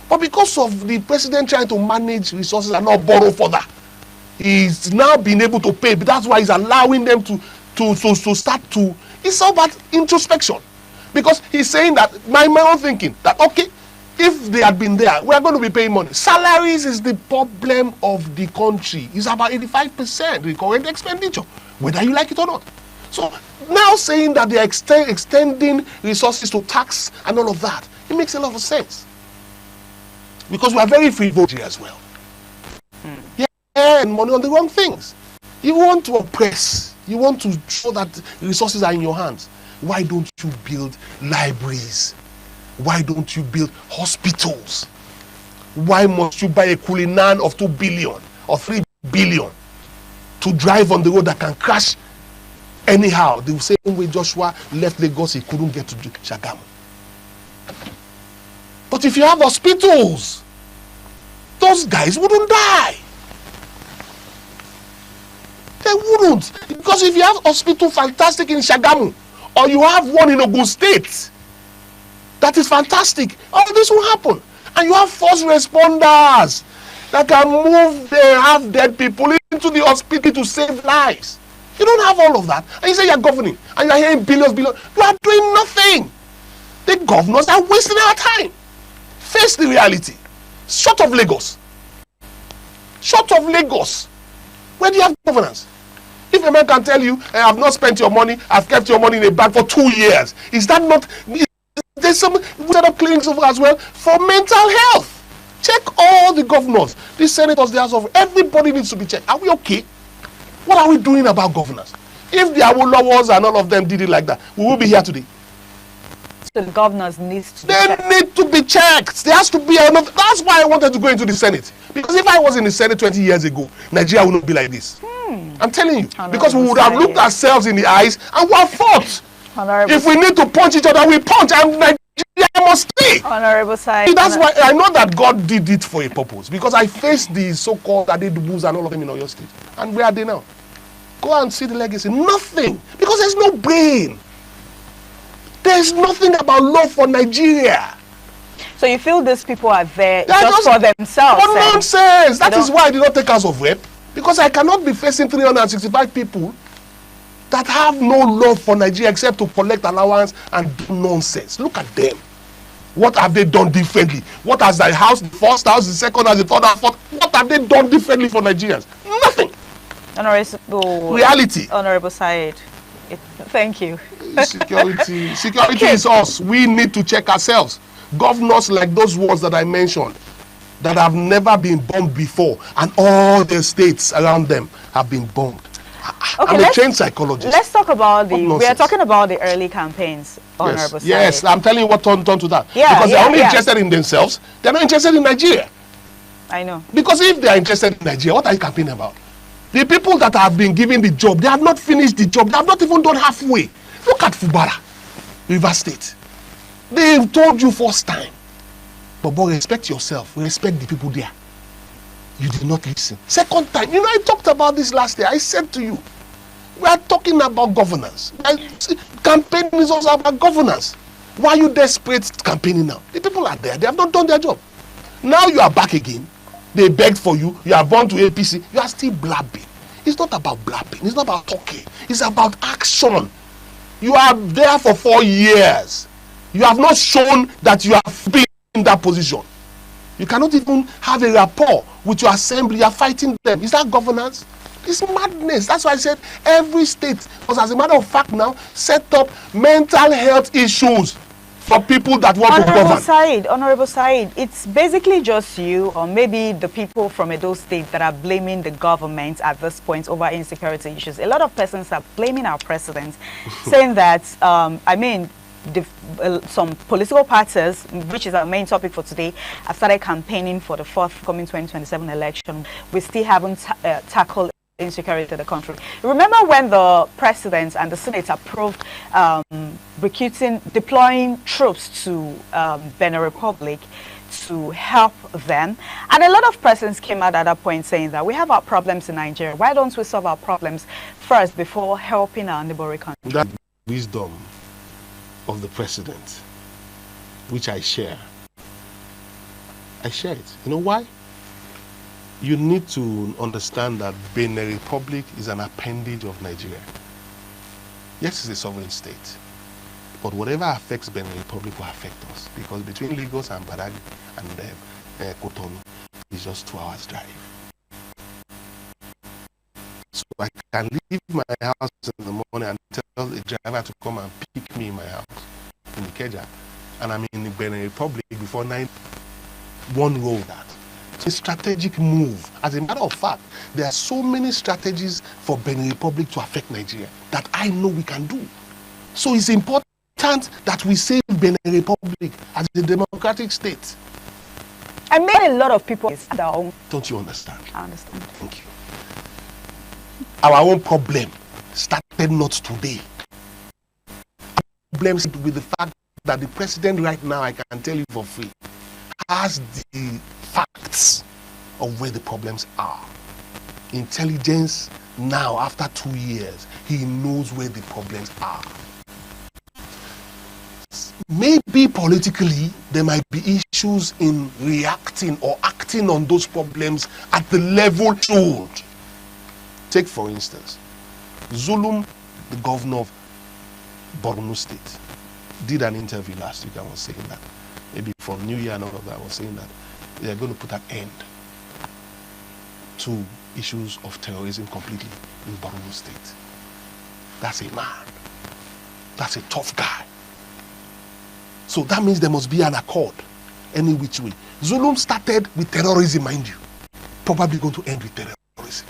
But because of the president trying to manage resources and not borrow further, he's now been able to pay. But that's why he's allowing them to start to... It's all about introspection. Because he's saying that, my own thinking, that okay, if they had been there, we are going to be paying money. Salaries is the problem of the country. It's about 85% recurrent expenditure, whether you like it or not. So now saying that they are extending resources to tax and all of that, it makes a lot of sense. Because we are very free voting as well. Yeah, and money on the wrong things. You want to oppress. You want to show that resources are in your hands. Why don't you build libraries? Why don't you build hospitals? Why must you buy a Cullinan of 2 billion or 3 billion to drive on the road that can crash anyhow? The same way Joshua left Lagos, he couldn't get to Shagamu. But if you have hospitals, those guys wouldn't die. They wouldn't. Because if you have hospital fantastic in Shagamu, or you have one in Ogun State, that is fantastic. All this will happen. And you have first responders that can move the half-dead people into the hospital to save lives. You don't have all of that. And you say you're governing. And you're hearing billions. You are doing nothing. The governors are wasting our time. Face the reality. Short of Lagos. Short of Lagos. Where do you have governance? If a man can tell you, I have not spent your money, I've kept your money in a bank for 2 years, is that not... There's some set up clinics over as well for mental health. Check all the governors, the senators, the House of... Everybody needs to be checked. Are we okay? What are we doing about governance? If the Awolowos and all of them did it like that, we will be here today. So the governors need to be checked. Need to be checked. There has to be enough. That's why I wanted to go into the Senate. Because if I was in the Senate 20 years ago, Nigeria would not be like this. I'm telling you. Because we would have looked ourselves in the eyes and we have fought. If we need to punch each other, we punch, and Nigeria must stay. Honorable Side. That's why I know that God did it for a purpose. Because I faced the so-called Adedubus and all of them in Oyo State. And where are they now? Go and see the legacy. Nothing. Because there's no brain. There's nothing about love for Nigeria. So you feel these people are there just for themselves? For nonsense. That is why I did not take House of Rep. Because I cannot be facing 365 people that have no love for Nigeria except to collect allowance and do nonsense. Look at them. What have they done differently? What has the house, the first house, the second house, the third house, what have they done differently for Nigerians? Nothing. Honorable reality. Honorable Said, thank you. Security okay. Is us. We need to check ourselves. Governors like those ones that I mentioned, that have never been bombed before, and all the states around them have been bombed. Okay, I'm a trained psychologist. Let's talk about we are talking about the early campaigns, Honorable Said. Yes, I'm telling you what turned to that. Because they're only interested in themselves. They're not interested in Nigeria. I know. Because if they are interested in Nigeria, what are you campaigning about? The people that have been given the job, they have not finished the job. They have not even done halfway. Look at Fubara, River State. They've told you first time. But respect yourself. Respect the people there. You did not listen. Second time, I talked about this last year. I said to you, we are talking about governance. Campaigning is also about governance. Why are you desperate campaigning now? The people are there. They have not done their job. Now you are back again. they begged for you, you are born to APC, you are still blabbing. It's not about blabbing, it's not about talking, it's about action. You are there for 4 years. You have not shown that you have been in that position. You cannot even have a rapport with your assembly. You are fighting them. Is that governance? It's madness. That's why I said every state must, as a matter of fact now, set up mental health issues for people that want to govern. Honorable Said, it's basically just you or maybe the people from Edo State that are blaming the government at this point over insecurity issues. A lot of persons are blaming our president, saying that, some political parties, which is our main topic for today, have started campaigning for the forthcoming 2027 election. We still haven't tackled insecurity in the country. Remember when the president and the Senate approved deploying troops to Benin Republic to help them, and a lot of persons came out at that point saying that we have our problems in Nigeria. Why don't we solve our problems first before helping our neighboring country? That wisdom of the president, which I share. I share it. You know why? You need to understand that Benin Republic is an appendage of Nigeria. Yes, it's a sovereign state, but whatever affects Benin Republic will affect us, because between Lagos and Badagry and Cotonou is just 2 hours drive. So I can leave my house in the morning and tell the driver to come and pick me in my house in Ikeja, and I'm in the Benin Republic before 9. One row that. It's a strategic move. As a matter of fact, there are so many strategies for Benin Republic to affect Nigeria that I know we can do. So it's important that we save Benin Republic as a democratic state. I made a lot of people down. Don't you understand? I understand. Thank you. Our own problem started not today. Problems with the fact that the president right now, I can tell you for free, has the facts of where the problems are. Intelligence now, after 2 years, he knows where the problems are. Maybe politically, there might be issues in reacting or acting on those problems at the level told. Take, for instance, Zulum, the governor of Borno State, did an interview last week. I was saying that, maybe for New Year and all of that, I was saying that they are going to put an end to issues of terrorism completely in Borno State. That's a man. That's a tough guy. So that means there must be an accord any which way. Zulum started with terrorism, mind you. Probably going to end with terrorism.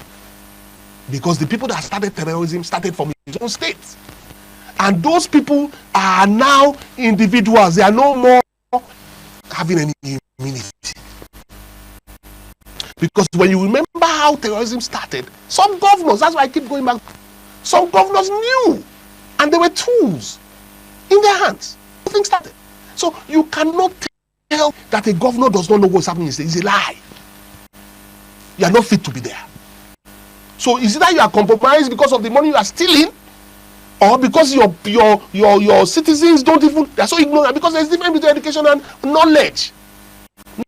Because the people that started terrorism started from his own state. And those people are now individuals. They are no more having any immunity. Because when you remember how terrorism started, some governors, that's why I keep going back, some governors knew. And there were tools in their hands. Nothing started. So you cannot tell that a governor does not know what's happening. It's a lie. You are not fit to be there. So is it that you are compromised because of the money you are stealing, or because your citizens don't even, they are so ignorant? Because there's a difference between education and knowledge.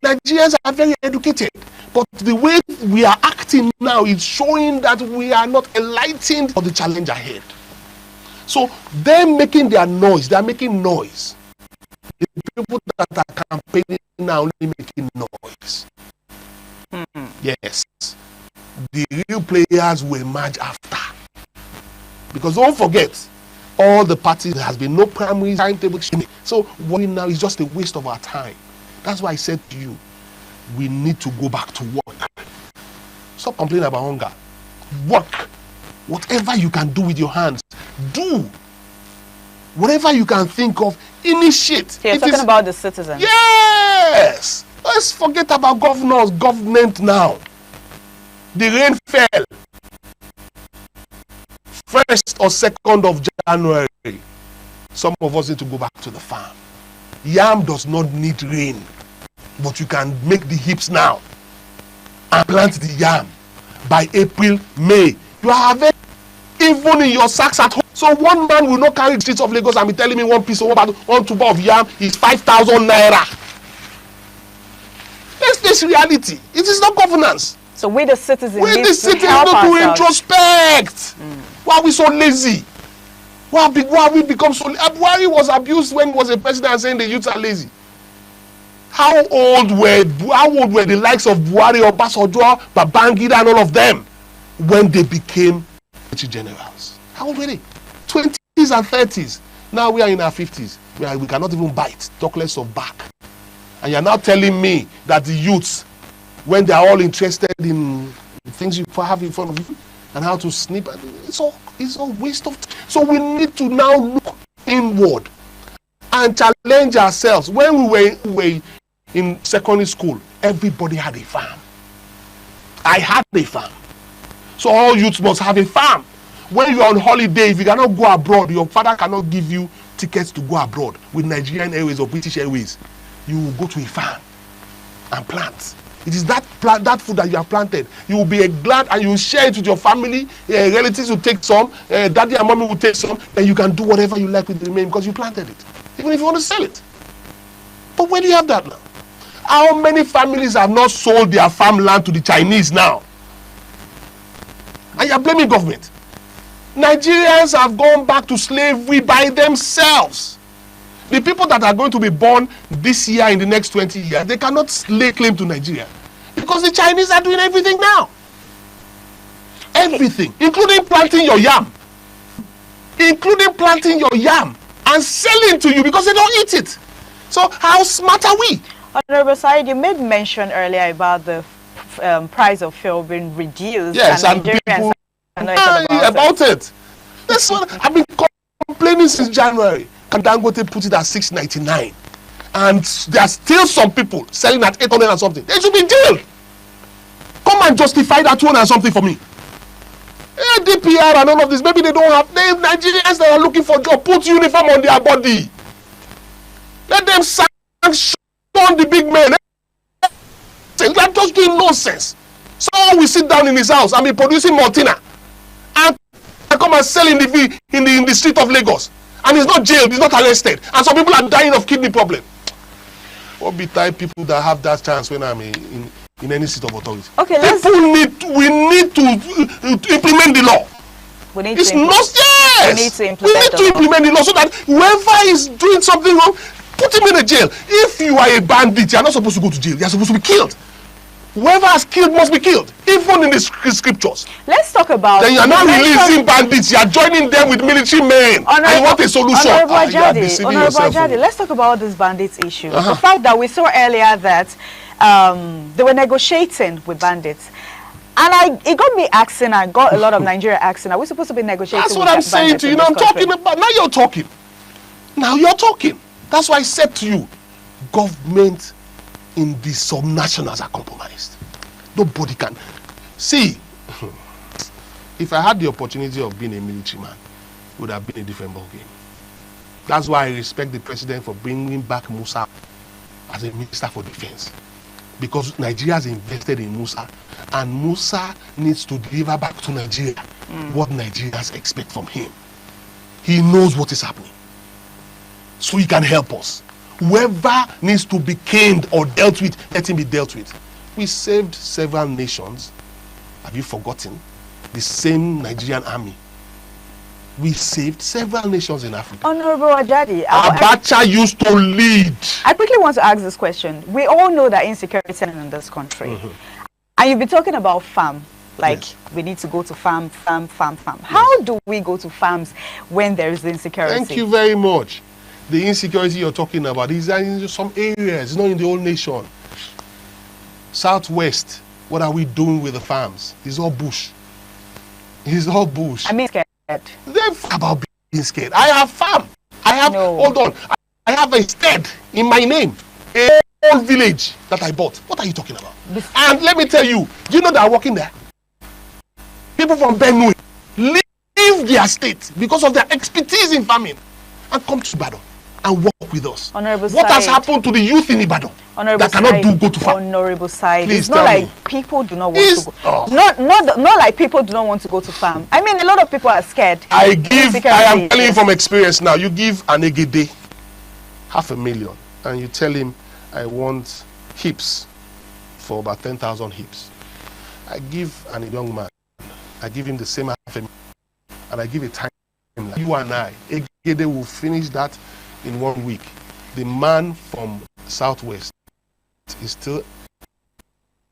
Nigerians are very educated, but the way we are acting now is showing that we are not enlightened for the challenge ahead. So they're making their noise. They are making noise. The people that are campaigning now only making noise. Yes. The real players will emerge after. Because don't forget, all the parties, there has been no primary timetable. So what now is just a waste of our time. That's why I said to you, we need to go back to work. Stop complaining about hunger. Work. Whatever you can do with your hands, do. Whatever you can think of, initiate. So you're talking about the citizens. Yes. Let's forget about governors, government now. The rain fell 1st or 2nd of January. Some of us need to go back to the farm. Yam does not need rain, but you can make the heaps now and plant the yam. By April, May, you are having even in your sacks at home. So one man will not carry the streets of Lagos and be telling me one piece of one tuber of yam is 5,000 naira. Let's face reality. It is not governance. So we the citizens We need the to citizens help need to ourselves. introspect. Why are we so lazy? Why have we become so lazy? Buhari was abused when he was a president and saying the youths are lazy. How old were the likes of Buhari, Obasanjo, Babangida and all of them when they became generals? How old were they? 20s and 30s. Now we are in our 50s. We cannot even bite, talk less of back. And you're now telling me that the youths, when they are all interested in things you have in front of you and how to snip, it's all waste of time. So we need to now look inward and challenge ourselves. When we were in secondary school, everybody had a farm. I had a farm. So all youths must have a farm. When you are on holiday, if you cannot go abroad, your father cannot give you tickets to go abroad with Nigerian Airways or British Airways. You will go to a farm and plant. It is that food that you have planted. You will be glad and you will share it with your family. Relatives will take some. Daddy and mommy will take some. Then you can do whatever you like with the remaining because you planted it. Even if you want to sell it. But where do you have that now? How many families have not sold their farmland to the Chinese now? And you are blaming government. Nigerians have gone back to slavery by themselves. The people that are going to be born this year in the next 20 years, they cannot lay claim to Nigeria because the Chinese are doing everything now. Everything, including planting your yam. Including planting your yam and selling to you because they don't eat it. So how smart are we? Honorable Said, you made mention earlier about the price of fuel being reduced. Yes, and Nigerians people are annoyed about it. That's what I've been complaining since January. Can Dangote put it at 699? And there are still some people selling at 800 and something. They should be jailed. Come and justify that 200 and something for me. DPR and all of this, maybe they don't have. Nigerians that are looking for job, put uniform on their body. Let them sanction the big men. They're just doing nonsense. Someone will sit down in his house and be producing Maltina and come and sell in the street of Lagos. And he's not jailed, he's not arrested. And some people are dying of kidney problem. What be type people that have that chance when I'm in any seat of authority? Okay, we need to implement the law. We need it's to not, yes. We need to implement the law so that whoever is doing something wrong, put him in a jail. If you are a bandit, you are not supposed to go to jail. You are supposed to be killed. Whoever has killed must be killed, even in the scriptures. Let's talk about. Then you are now releasing bandits. You are joining them with military men. And you want a solution. Honorable Ajadi, let's talk about this bandits issue. The fact that we saw earlier that they were negotiating with bandits. And it got me asking, I got a lot of Nigeria asking, are we supposed to be negotiating That's with what I'm saying to you. I'm talking about, now you're talking. Now you're talking. That's why I said to you, government in the subnationals are compromised. Nobody can. See, if I had the opportunity of being a military man, it would have been a different ballgame. That's why I respect the president for bringing back Musa as a minister for defense. Because Nigeria has invested in Musa, and Musa needs to deliver back to Nigeria what Nigerians expect from him. He knows what is happening. So he can help us. Whoever needs to be caned or dealt with, let him be dealt with. We saved several nations. Have you forgotten? The same Nigerian army. We saved several nations in Africa. Honorable Ajadi, Abacha used to lead. I quickly want to ask this question. We all know that insecurity is in this country. And you've been talking about farm. Like, we need to go to farm. How do we go to farms when there is insecurity? Thank you very much. The insecurity you're talking about is in some areas, it's not in the whole nation. Southwest, what are we doing with the farms? It's all bush. It's all bush. I mean, scared. They're about being scared. I have farm. Hold on. I have a stead in my name. A whole village that I bought. What are you talking about? And let me tell you, do you know they are working there? People from Benue leave their state because of their expertise in farming and come to Ibadan and work with us. Honorable what has happened to the youth in Ibadan that cannot go to farm? Honorable Side, Please it's not like people do not want to go. Not like people do not want to go to farm. I mean, a lot of people are scared. I am telling you from experience now. You give an Egede $500,000 and you tell him, I want hips for about 10,000 hips. I give a young man, I give him the same half a million, and I give a time. You and I, Egede will finish that in 1 week. The man from Southwest is still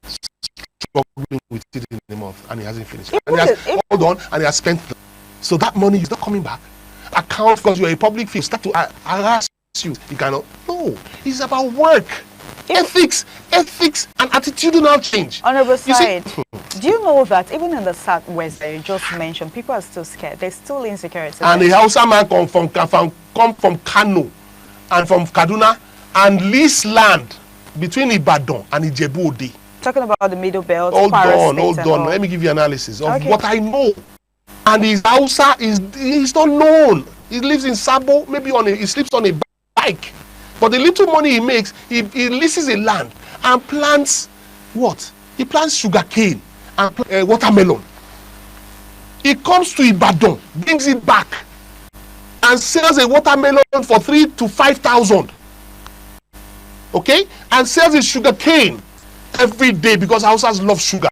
struggling with it in the month, and he hasn't finished. And he has, hold on, and he has spent. So that money is not coming back. Account, because you're a public figure, start to harass you. You cannot. No, it's about work. Ethics and attitudinal change. Honorable Said, do you know that even in the Southwest that you just mentioned, people are still scared. There's still insecurity. And the Hausa man come from Kano and from Kaduna and lease land between Ibadan and Ijebu Ode. Talking about the Middle Belt. Hold on. Let me give you analysis of what I know. And his Hausa he's not known. He lives in Sabo, maybe he sleeps on a bike. But the little money he makes, he leases a land and plants what? He plants sugarcane and watermelon. He comes to Ibadan, brings it back, and sells a watermelon for 3,000 to 5,000. Okay? And sells his sugarcane every day because Hausas love sugar.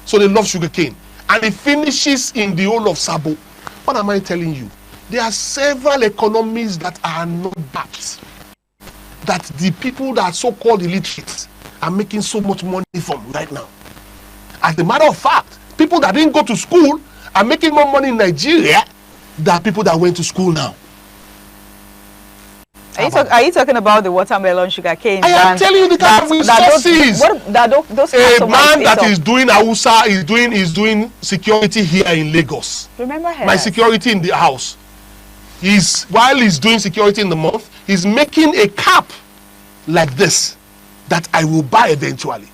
So they love sugarcane. And he finishes in the whole of Sabo. What am I telling you? There are several economies that are not backed. That the people that are so-called illiterate are making so much money from right now. As a matter of fact, people that didn't go to school are making more money in Nigeria than people that went to school now. Are you talking about the watermelon, sugar cane? I am telling you the kind of resources. A man that is doing Hausa is doing security here in Lagos. Remember her? My security in the house. While he's doing security in the month, he's making a cap like this that I will buy eventually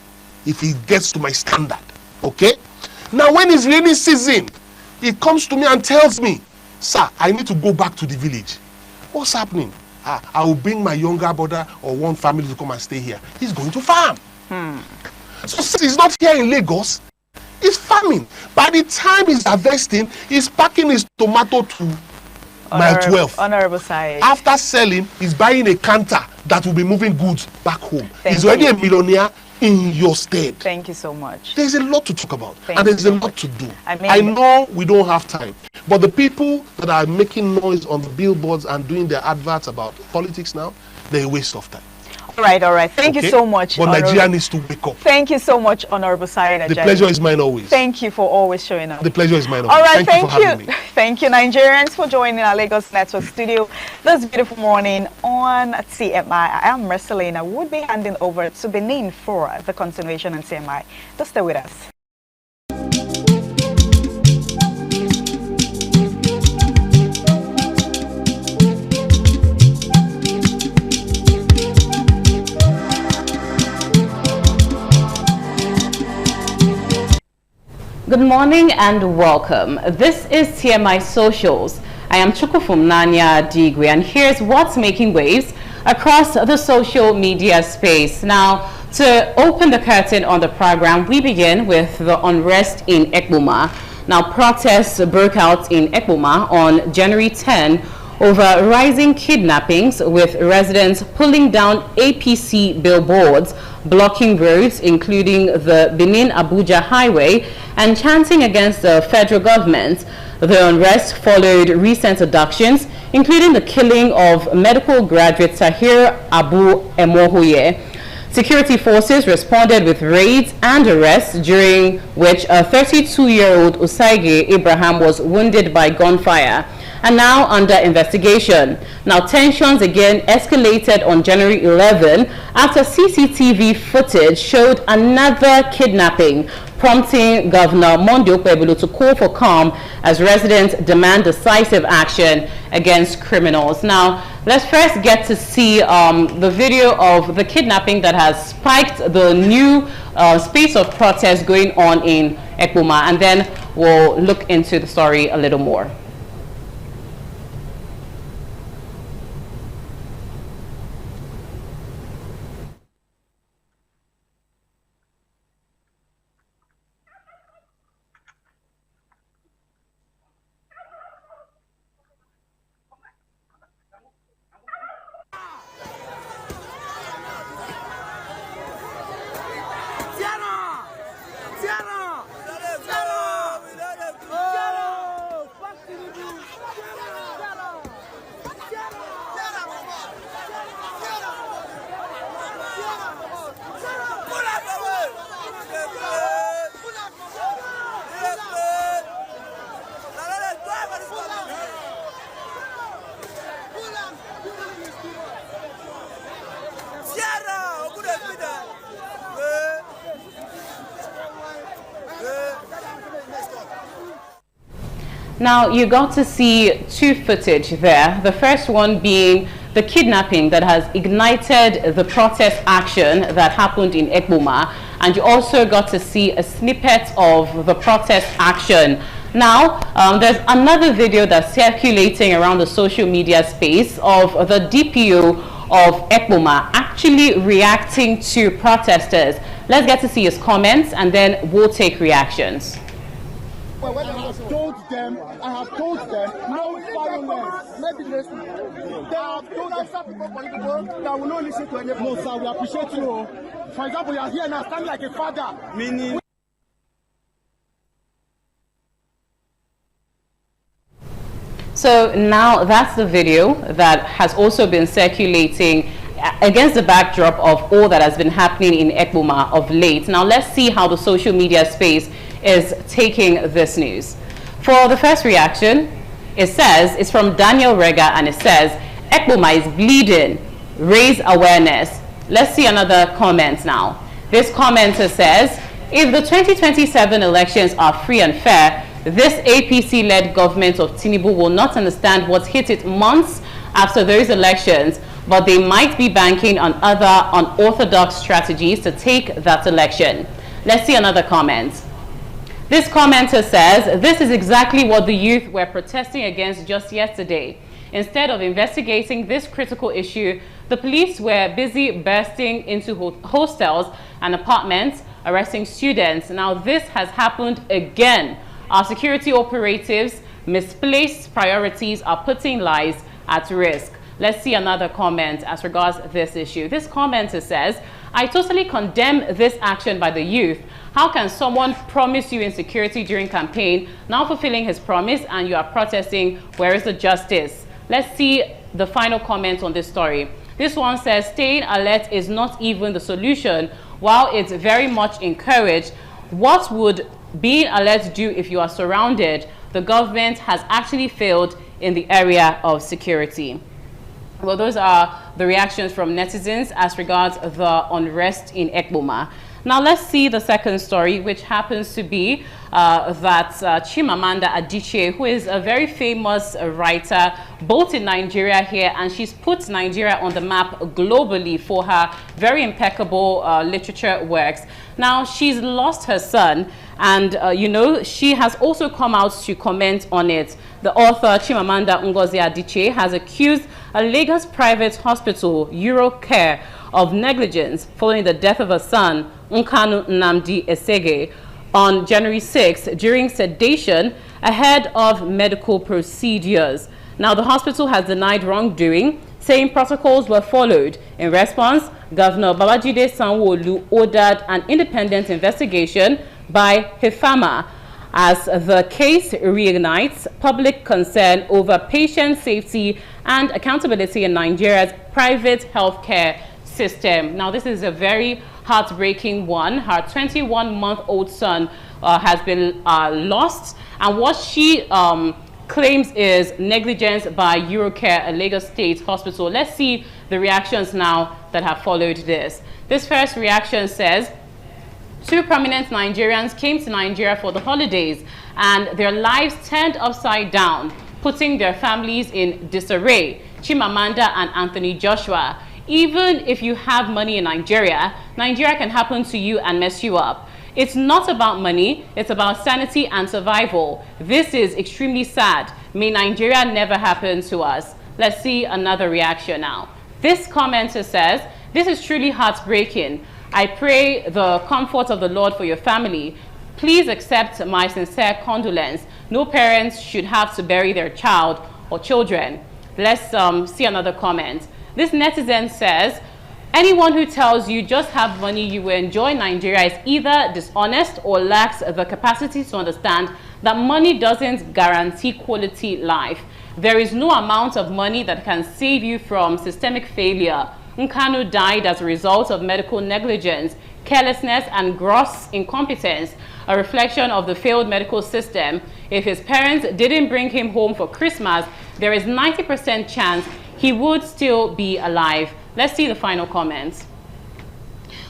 if he gets to my standard. Okay? Now when it's rainy season, he comes to me and tells me, sir, I need to go back to the village. What's happening? I will bring my younger brother or one family to come and stay here. He's going to farm. So since he's not here in Lagos, he's farming. By the time he's harvesting, he's packing his tomato to Mile 12. Honorable Said. After selling, he's buying a canter that will be moving goods back home. He's already a millionaire in your stead. Thank you so much. There's a lot to talk about, and there's a lot to do. I know we don't have time, but the people that are making noise on the billboards and doing their adverts about politics now, they're a waste of time. All right. Thank you so much. But Nigeria needs to wake up. Thank you so much, Honorable Said. The pleasure is mine always. Thank you for always showing up. The pleasure is mine always. All right, thank you for having me. Thank you, Nigerians, for joining our Lagos Network studio this beautiful morning on TMI. I am Marcelina. We'll be handing over to Benin for the continuation on TMI. Just stay with us. Good morning and welcome. This is TMI Socials. I am Chukufumnanya Digwe, and here's what's making waves across the social media space. Now, to open the curtain on the program, we begin with the unrest in Ekpoma. Now, protests broke out in Ekpoma on January 10 over rising kidnappings, with residents pulling down APC billboards, blocking roads including the Benin-Abuja highway, and chanting against the federal government. The unrest followed recent abductions, including the killing of medical graduate Tahir Abu Emohoye. Security forces responded with raids and arrests, during which a 32-year-old Usaige Ibrahim was wounded by gunfire and now under investigation. Now, tensions again escalated on January 11 after CCTV footage showed another kidnapping, prompting Governor Monday Okpebholo to call for calm as residents demand decisive action against criminals. Now, let's first get to see the video of the kidnapping that has spiked the new space of protest going on in Ekpoma, and then we'll look into the story a little more. Now, you got to see two footage there. The first one being the kidnapping that has ignited the protest action that happened in Ekpoma. And you also got to see a snippet of the protest action. Now, there's another video that's circulating around the social media space of the DPO of Ekpoma actually reacting to protesters. Let's get to see his comments and then we'll take reactions. When I have told them, no violence. Maybe they have told us some people that will not listen to any. No, sir, we appreciate you. For example, you are here now, standing like a father. Meaning. So now that's the video that has also been circulating against the backdrop of all that has been happening in Ekpoma of late. Now let's see how the social media space is taking this news. For the first reaction, it says, it's from Daniel Rega, and it says, Ekpoma is bleeding, raise awareness. Let's see another comment now. This commenter says, if the 2027 elections are free and fair, this APC-led government of Tinubu will not understand what hit it months after those elections, but they might be banking on other unorthodox strategies to take that election. Let's see another comment. This commenter says, this is exactly what the youth were protesting against just yesterday. Instead of investigating this critical issue, the police were busy bursting into hostels and apartments, arresting students. Now this has happened again. Our security operatives' misplaced priorities are putting lives at risk. Let's see another comment as regards this issue. This commenter says, I totally condemn this action by the youth. How can someone promise you insecurity during campaign, now fulfilling his promise, and you are protesting? Where is the justice? Let's see the final comment on this story. This one says, staying alert is not even the solution. While it's very much encouraged, what would being alert do if you are surrounded? The government has actually failed in the area of security. Well, those are the reactions from netizens as regards the unrest in Ekpoma. Now let's see the second story, which happens to be that Chimamanda Adichie, who is a very famous writer, both in Nigeria here, and she's put Nigeria on the map globally for her very impeccable literature works. Now she's lost her son, and you know, she has also come out to comment on it. The author Chimamanda Ngozi Adichie has accused a Lagos private hospital, Eurocare, of negligence following the death of her son, Nkanu Nnamdi Esege, on January 6 during sedation ahead of medical procedures. Now, the hospital has denied wrongdoing, saying protocols were followed. In response, Governor Babajide Sanwo-Olu ordered an independent investigation by HIFAMA as the case reignites public concern over patient safety and accountability in Nigeria's private healthcare system. Now, this is a very heartbreaking one. Her 21-month-old son has been lost, and what she claims is negligence by Eurocare, a Lagos State hospital. Let's see the reactions now that have followed this. This first reaction says, two prominent Nigerians came to Nigeria for the holidays and their lives turned upside down, putting their families in disarray. Chimamanda and Anthony Joshua. Even if you have money in Nigeria, Nigeria can happen to you and mess you up. It's not about money, it's about sanity and survival. This is extremely sad. May Nigeria never happen to us. Let's see another reaction now. This commenter says, this is truly heartbreaking. I pray the comfort of the Lord for your family. Please accept my sincere condolence. No parents should have to bury their child or children. Let's see another comment. This netizen says, anyone who tells you just have money, you will enjoy Nigeria is either dishonest or lacks the capacity to understand that money doesn't guarantee quality life. There is no amount of money that can save you from systemic failure. Nkanu died as a result of medical negligence, carelessness, and gross incompetence, a reflection of the failed medical system. If his parents didn't bring him home for Christmas, there is 90% chance he would still be alive. Let's see the final comments.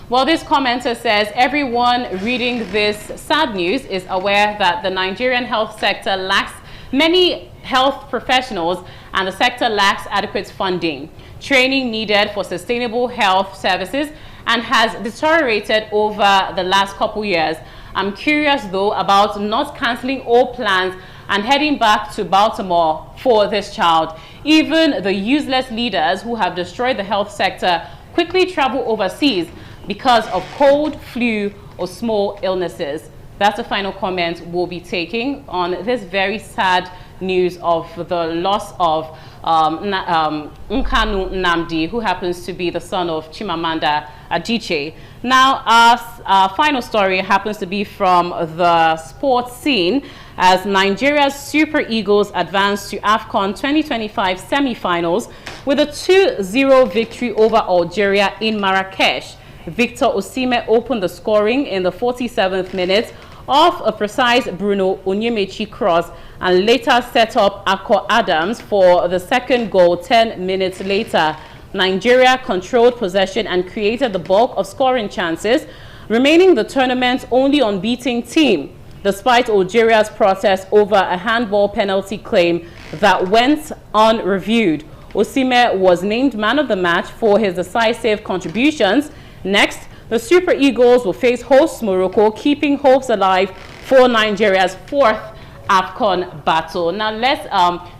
Well, this commenter says, everyone reading this sad news is aware that the Nigerian health sector lacks many health professionals and the sector lacks adequate funding, training needed for sustainable health services, and has deteriorated over the last couple years. I'm curious, though, about not cancelling all plans and heading back to Baltimore for this child. Even the useless leaders who have destroyed the health sector quickly travel overseas because of cold, flu, or small illnesses. That's the final comment we'll be taking on this very sad news of the loss of Nkanu Nnamdi, who happens to be the son of Chimamanda Adichie. Now, our final story happens to be from the sports scene as Nigeria's Super Eagles advanced to AFCON 2025 semi-finals with a 2-0 victory over Algeria in Marrakesh. Victor Osimhen opened the scoring in the 47th minute off a precise Bruno Onyemaechi cross and later set up Akko Adams for the second goal 10 minutes later. Nigeria controlled possession and created the bulk of scoring chances, remaining the tournament's only unbeaten team, despite Algeria's protest over a handball penalty claim that went unreviewed. Osimhen was named man of the match for his decisive contributions. Next, the Super Eagles will face host Morocco, keeping hopes alive for Nigeria's fourth AFCON battle. Now, let's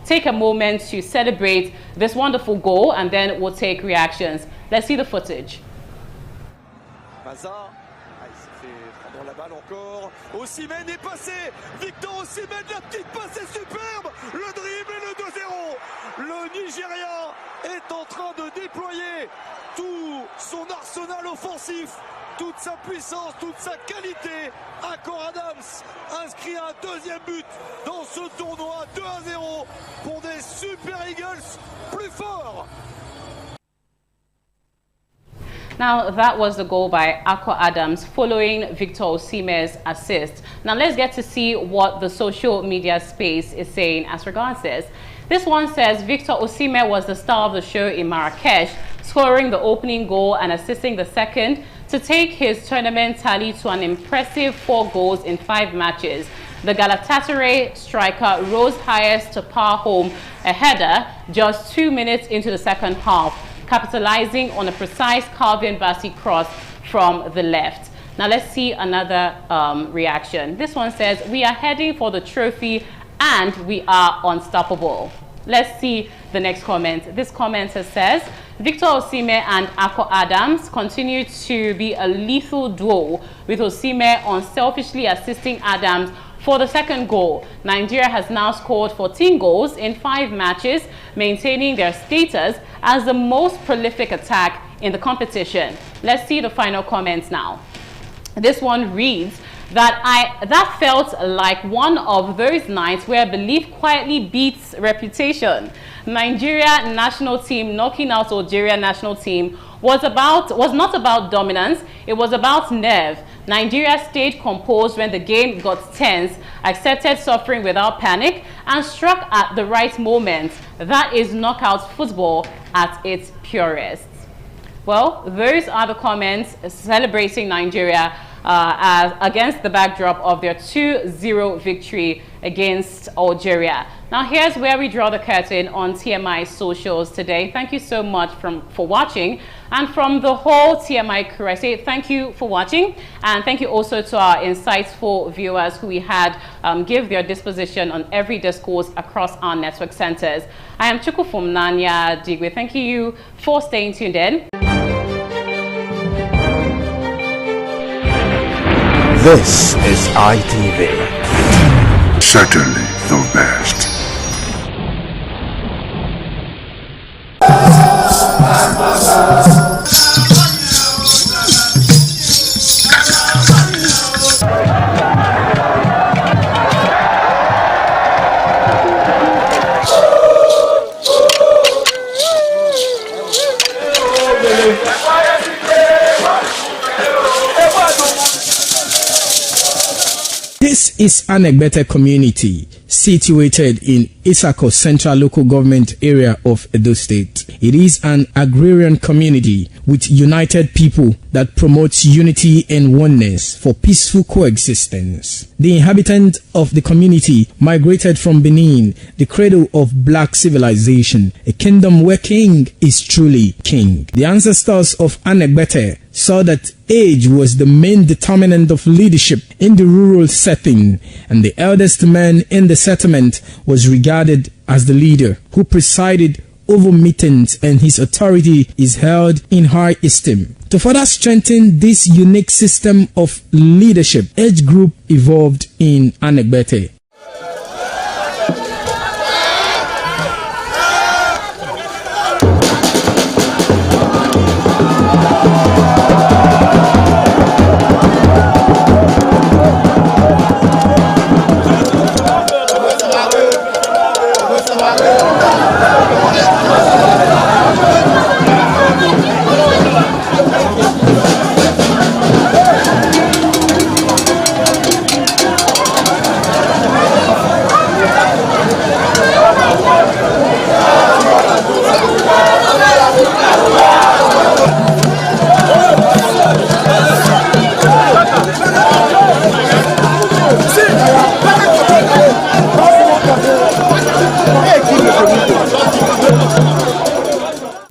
take a moment to celebrate this wonderful goal, and then we'll take reactions. Let's see the footage. Dans la balle encore, Osimhen est passé, Victor Osimhen, la petite passe est superbe, le dribble et le 2-0. Le Nigérian est en train de déployer tout son arsenal offensif, toute sa puissance, toute sa qualité. Akko Adams inscrit un deuxième but dans ce tournoi, 2-0 pour des Super Eagles plus forts. Now, that was the goal by Akko Adams following Victor Osimhen's assist. Now, let's get to see what the social media space is saying as regards this. This one says Victor Osimhen was the star of the show in Marrakesh, scoring the opening goal and assisting the second to take his tournament tally to an impressive 4 goals in 5 matches. The Galatasaray striker rose highest to power home a header just 2 minutes into the second half, capitalizing on a precise Calvin Bassey cross from the left. Now let's see another reaction. This one says, we are heading for the trophy and we are unstoppable. Let's see the next comment. This commenter says, Victor Osimhen and Akko Adams continue to be a lethal duo, with Osimhen unselfishly assisting Adams for the second goal. Nigeria has now scored 14 goals in 5 matches, maintaining their status as the most prolific attack in the competition. Let's see the final comments now. This one reads that felt like one of those nights where belief quietly beats reputation. Nigeria national team knocking out Algeria national team was not about dominance, it was about nerve. Nigeria stayed composed when the game got tense, accepted suffering without panic, and struck at the right moment. That is knockout football at its purest. Well, those are the comments celebrating Nigeria against the backdrop of their 2-0 victory against Algeria. Now, here's where we draw the curtain on TMI socials today. Thank you so much for watching. And from the whole TMI crew, I say thank you for watching. And thank you also to our insightful viewers who we had give their disposition on every discourse across our network centers. I am Chukwu Nanya Digwe. Thank you for staying tuned in. This is ITV. Certainly the best. This is Anegbete community, situated in Isako Central Local Government Area of Edo State. It is an agrarian community with united people that promotes unity and oneness for peaceful coexistence. The inhabitants of the community migrated from Benin, the cradle of black civilization, a kingdom where king is truly king. The ancestors of Anegbete saw that age was the main determinant of leadership in the rural setting, and the eldest man in the settlement was regarded as the leader who presided over meetings, and his authority is held in high esteem. To further strengthen this unique system of leadership, age group evolved in Anegbete.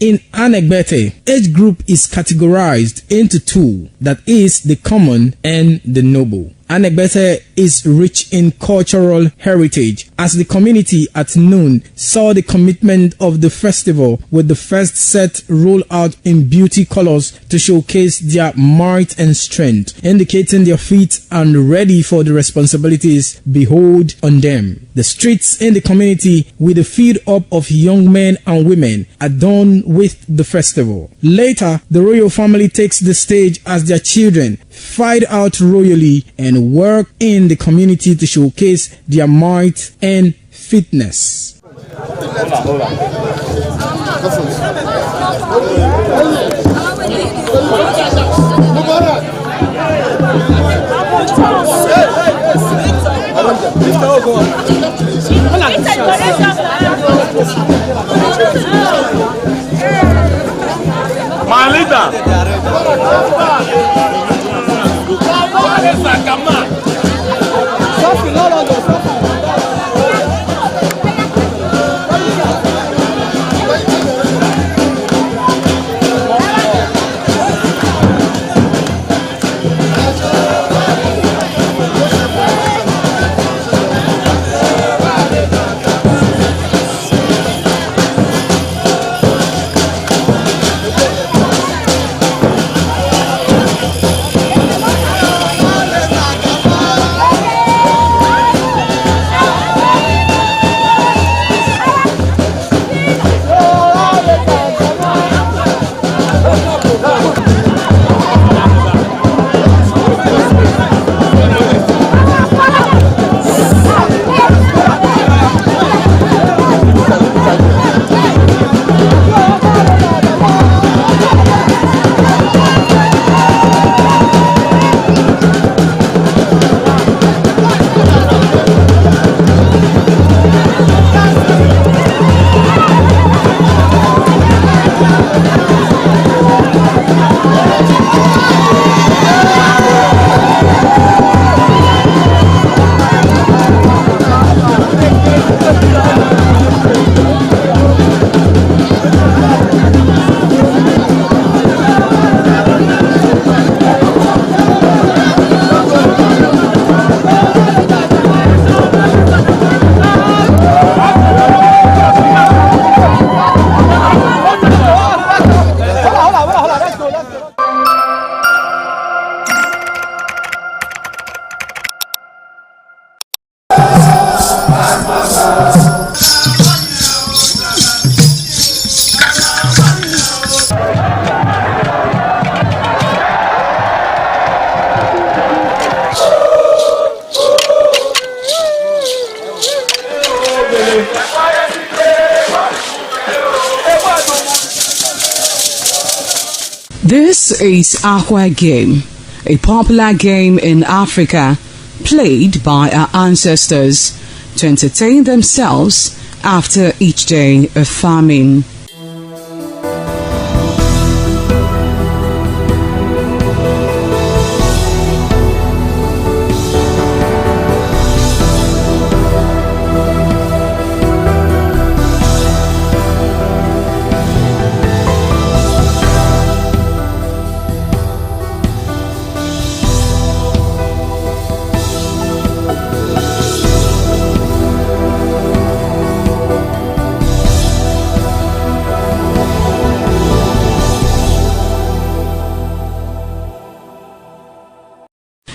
In Anegbete, age group is categorized into two, that is the common and the noble. Anegbete is rich in cultural heritage, as the community at noon saw the commitment of the festival with the first set roll out in beauty colors to showcase their might and strength, indicating their feet and ready for the responsibilities behold on them. The streets in the community with a feed up of young men and women adorned with the festival. Later, the royal family takes the stage as their children fight out royally and work in the community to showcase their might and fitness. This is Aqua Game, a popular game in Africa played by our ancestors to entertain themselves after each day of farming.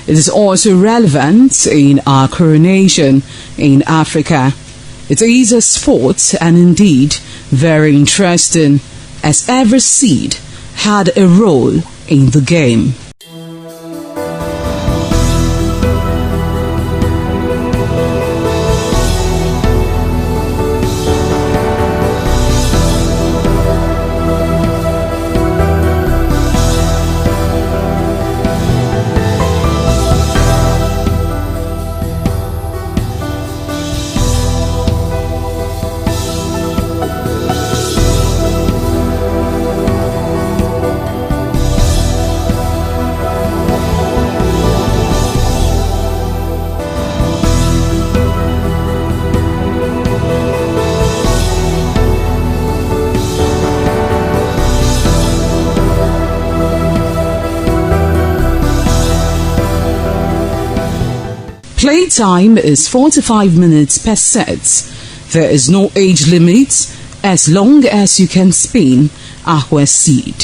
It is also relevant in our coronation in Africa. It is a sport and indeed very interesting, as every seed had a role in the game. Playtime is 45 minutes per set. There is no age limit as long as you can spin Aqua seed.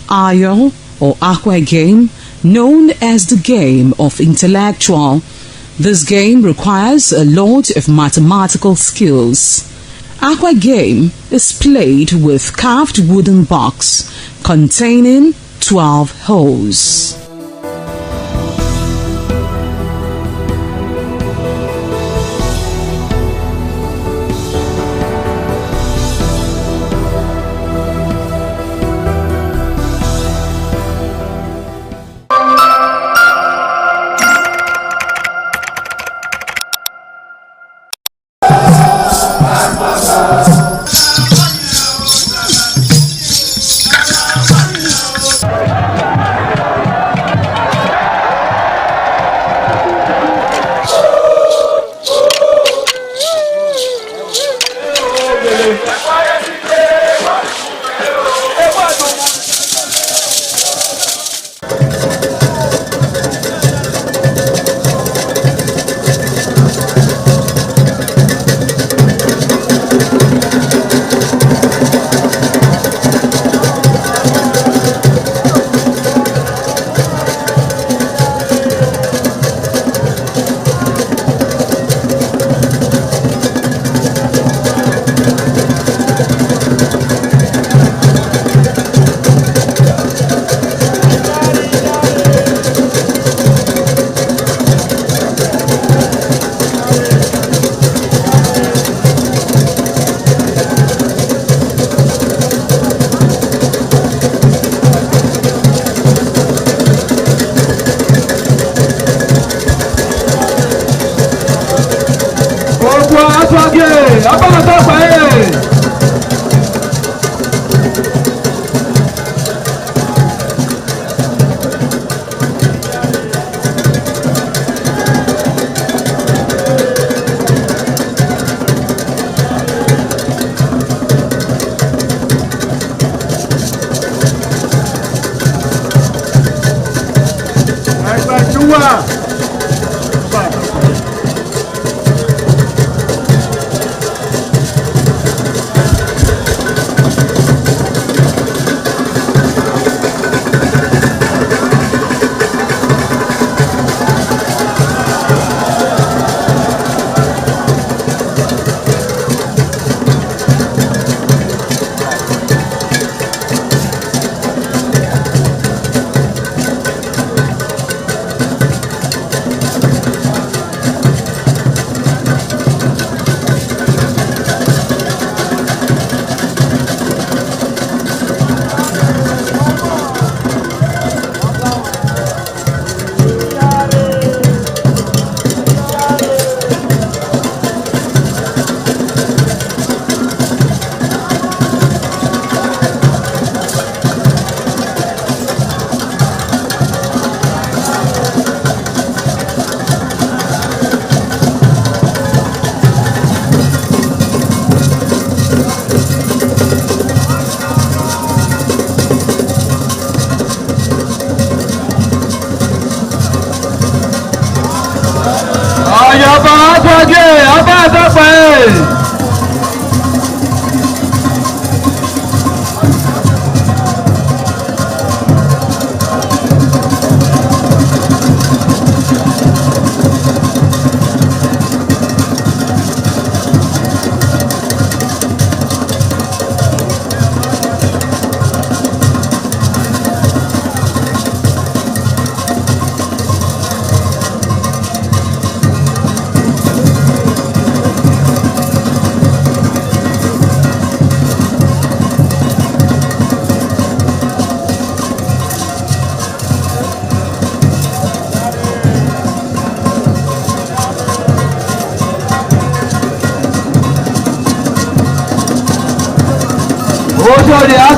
Ayo or Aqua Game, known as the game of intellectual. This game requires a lot of mathematical skills. Aqua Game is played with carved wooden box containing 12 holes.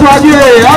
Gloria,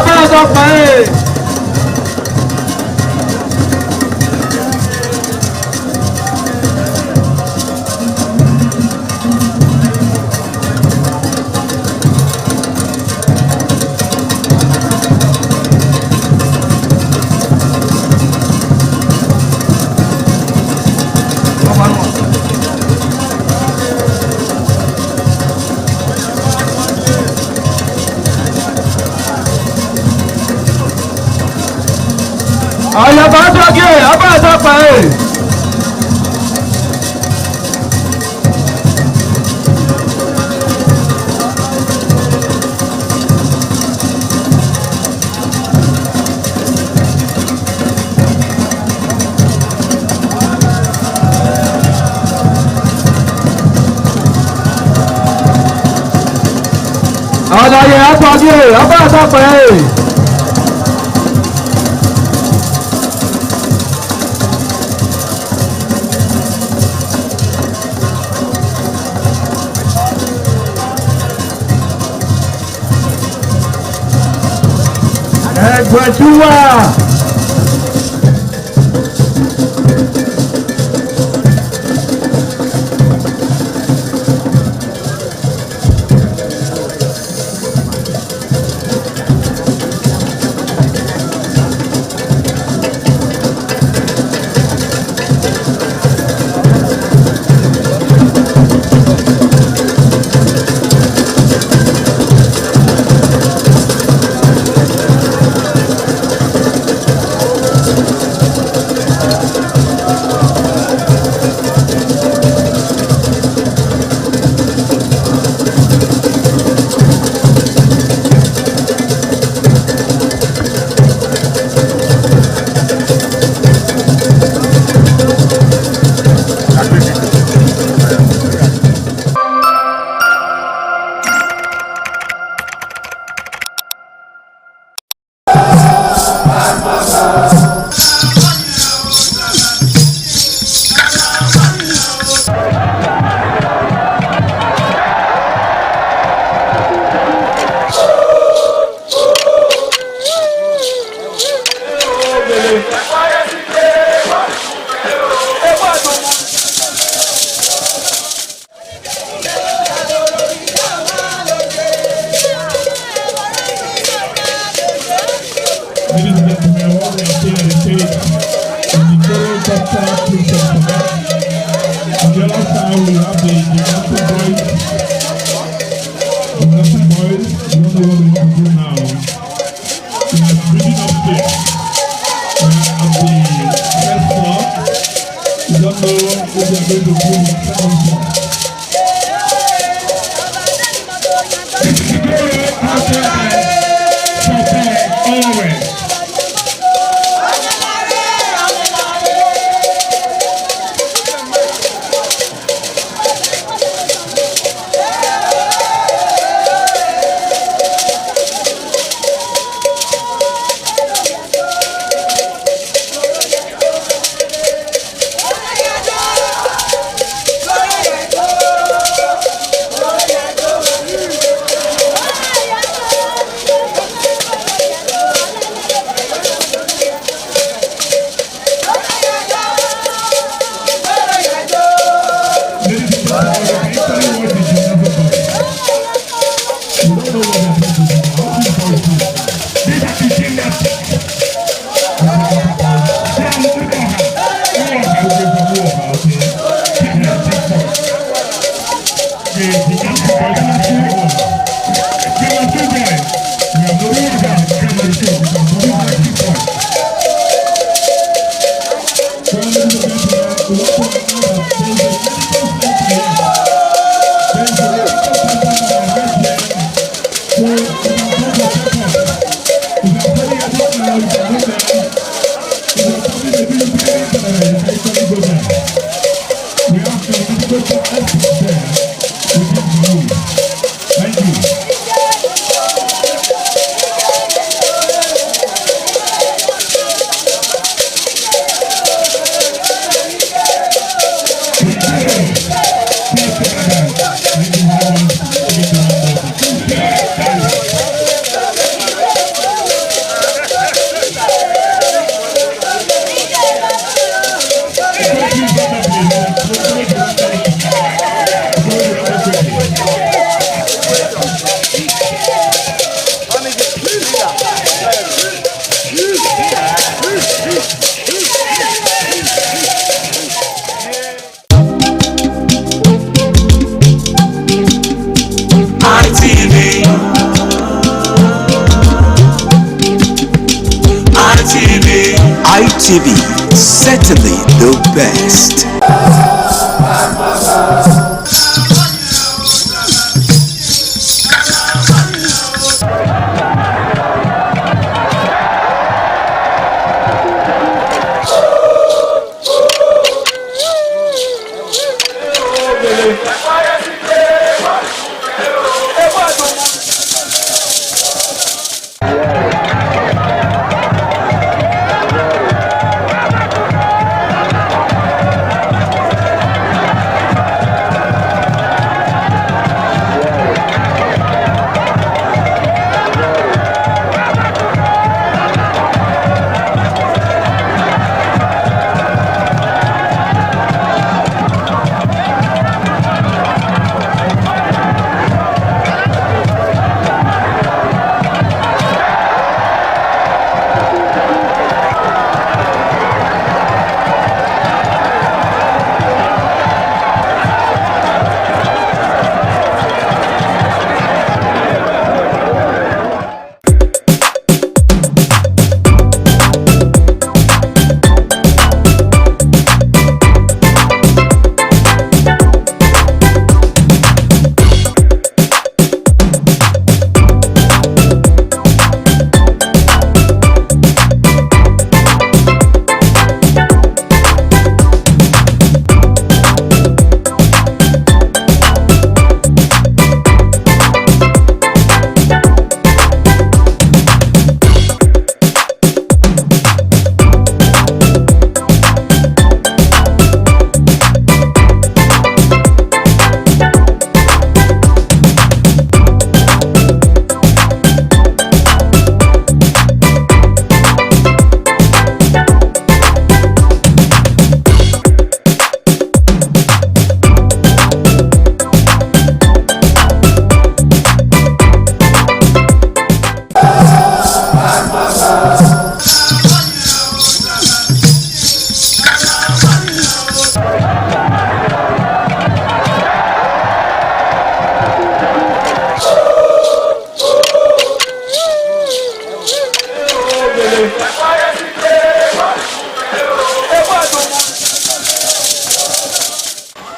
ITV, certainly the best.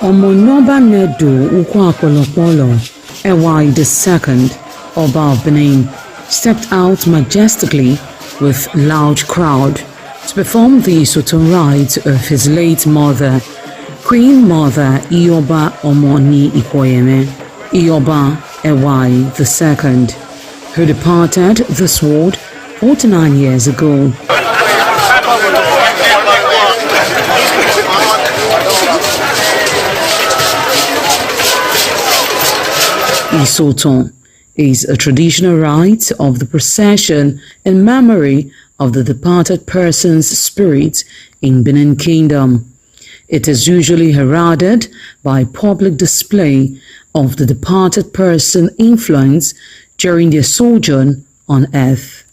Omonoba Nedu Ukwakolopolo Ewai II, Oba of Benin, stepped out majestically with loud crowd to perform the Soton rites of his late mother, Queen Mother Ioba Omoni Ikoyeme, Ioba Ewai II, who departed this world 49 years ago. Isoton is a traditional rite of the procession in memory of the departed person's spirit in Benin Kingdom. It is usually heralded by public display of the departed person's influence during their sojourn on earth.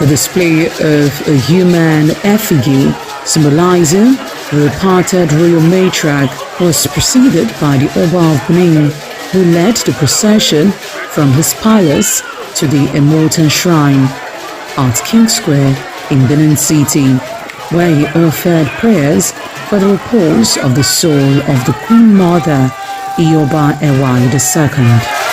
The display of a human effigy symbolizing the departed royal matriarch was preceded by the Oba of Benin, who led the procession from his palace to the Emotan Shrine at King Square in Benin City, where he offered prayers for the repose of the soul of the Queen Mother, Ioba Ewai II.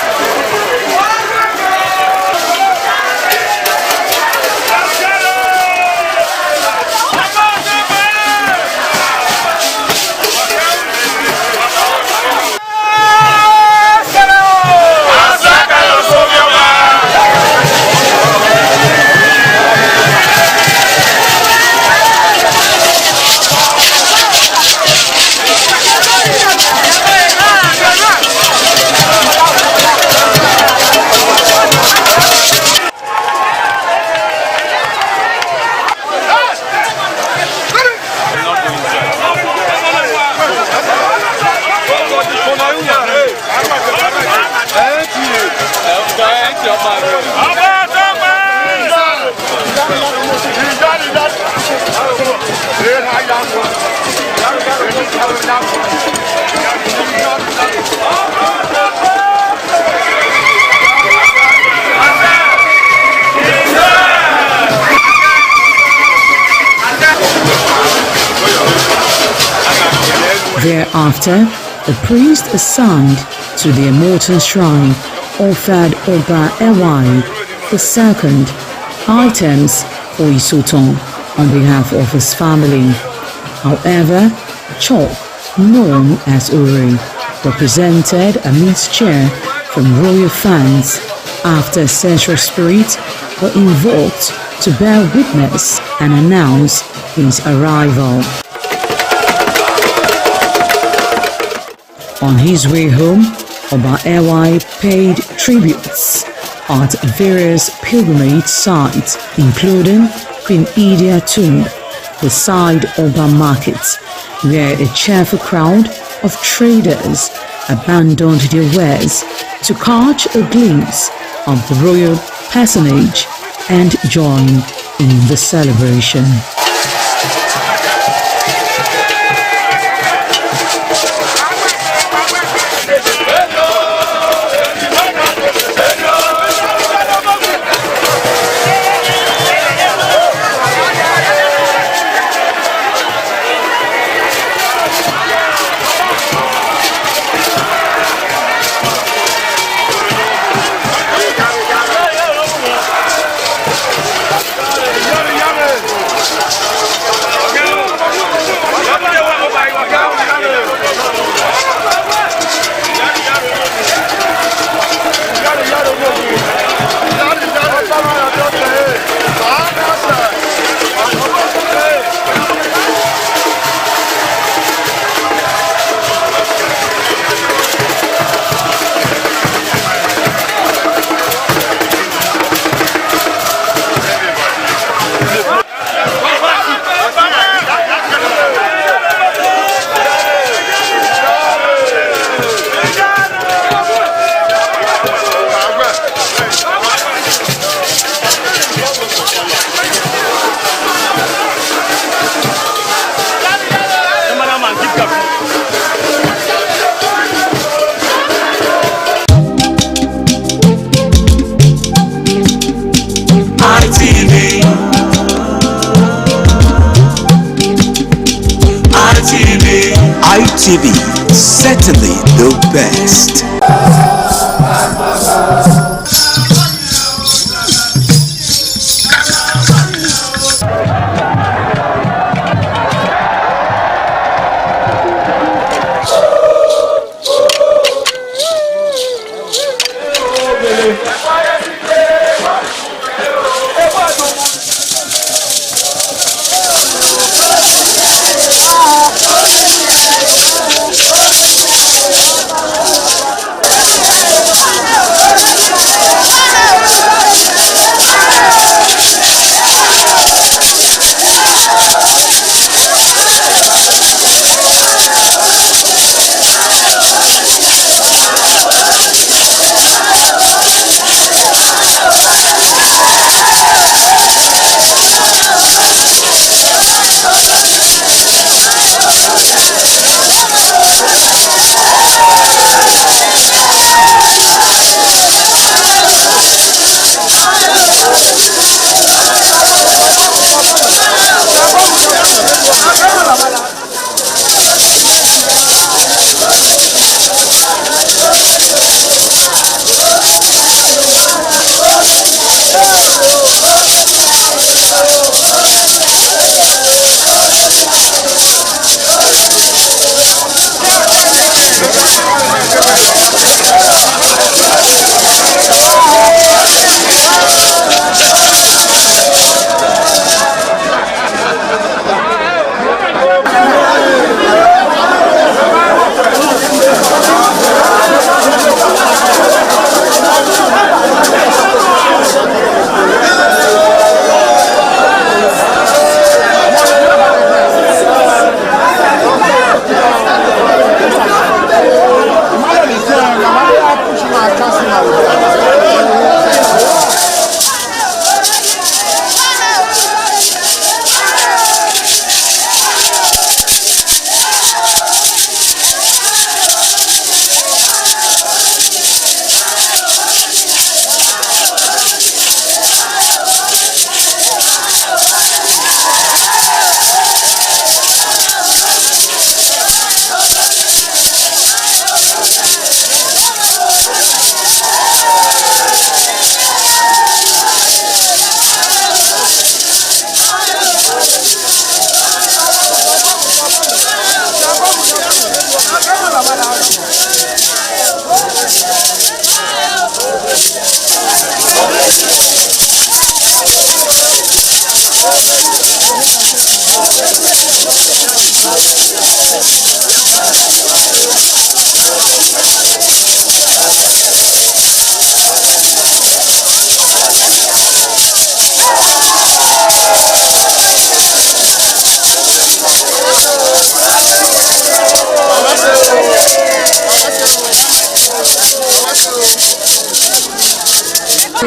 Thereafter, the priest assigned to the immortal shrine offered Oba Ewai II items for Isoton on behalf of his family. However, Chok, known as Uri, represented a mixed cheer from royal fans after ancestral spirits were invoked to bear witness and announce his arrival. On his way home, Oba Ewai paid tributes at various pilgrimage sites, including Queen Idia Tomb, the side Oba Market, where a cheerful crowd of traders abandoned their wares to catch a glimpse of the royal personage and join in the celebration. ITV, certainly the best.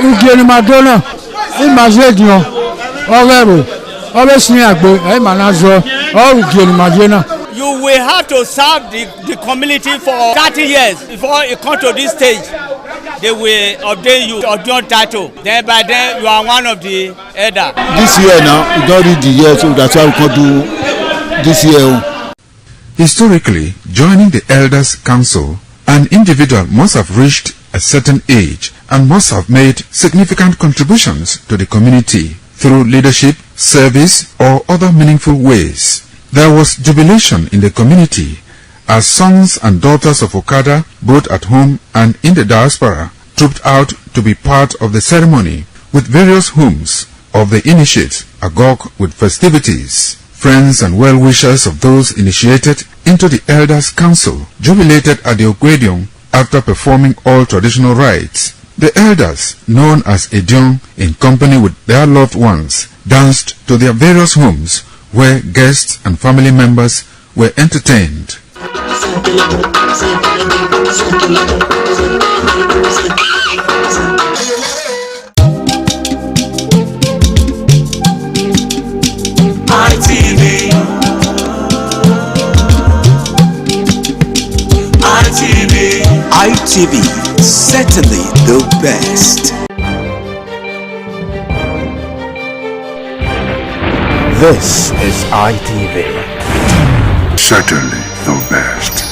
Ugieni Madonna, Imazedion, Overo, Ovesniagbe, Emanazo, or Ugieni Madonna. You will have to serve the community for 30 years before you come to this stage. They will ordain you or your title. Then by then you are one of the elder. This year now, we don't read the year, so that's why we can do this year. Historically, joining the Elders Council, an individual must have reached a certain age and must have made significant contributions to the community through leadership, service, or other meaningful ways. There was jubilation in the community as sons and daughters of Okada, both at home and in the diaspora, trooped out to be part of the ceremony, with various homes of the initiates agog with festivities. Friends and well-wishers of those initiated into the Elders Council jubilated at the Ogwedion after performing all traditional rites. The elders, known as Edion, in company with their loved ones, danced to their various homes where guests and family members were entertained. ITV, certainly the best. This is ITV. Certainly the best.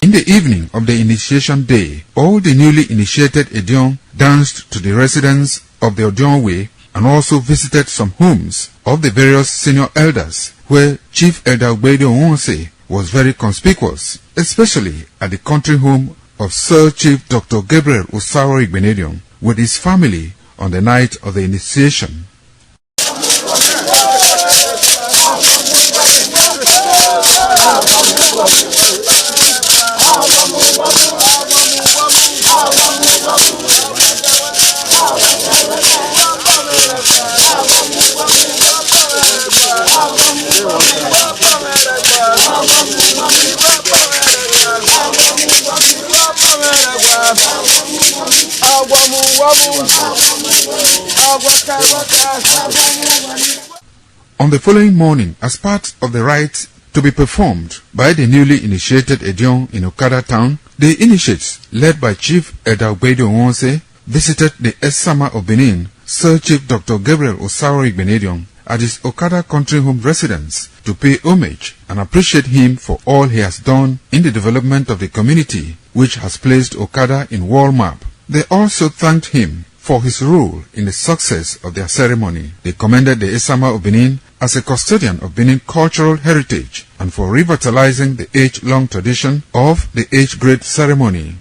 In the evening of the initiation day, all the newly initiated Edion danced to the residents of the Odion Way and also visited some homes of the various senior elders, where Chief Elder Ogbedio Onse was very conspicuous, especially at the country home of Sir Chief Dr. Gabriel Osawo Igbenedion with his family on the night of the initiation. On the following morning, as part of the rites to be performed by the newly initiated Edion in Okada town, the initiates, led by Chief Elder Ogbedio Onse, visited the Esama of Benin, Sir Chief Dr. Gabriel Osawo Igbenedion, at his Okada country home residence to pay homage and appreciate him for all he has done in the development of the community, which has placed Okada in world map. They also thanked him for his role in the success of their ceremony. They commended the Esama of Benin as a custodian of Benin cultural heritage and for revitalizing the age-long tradition of the age-grade ceremony.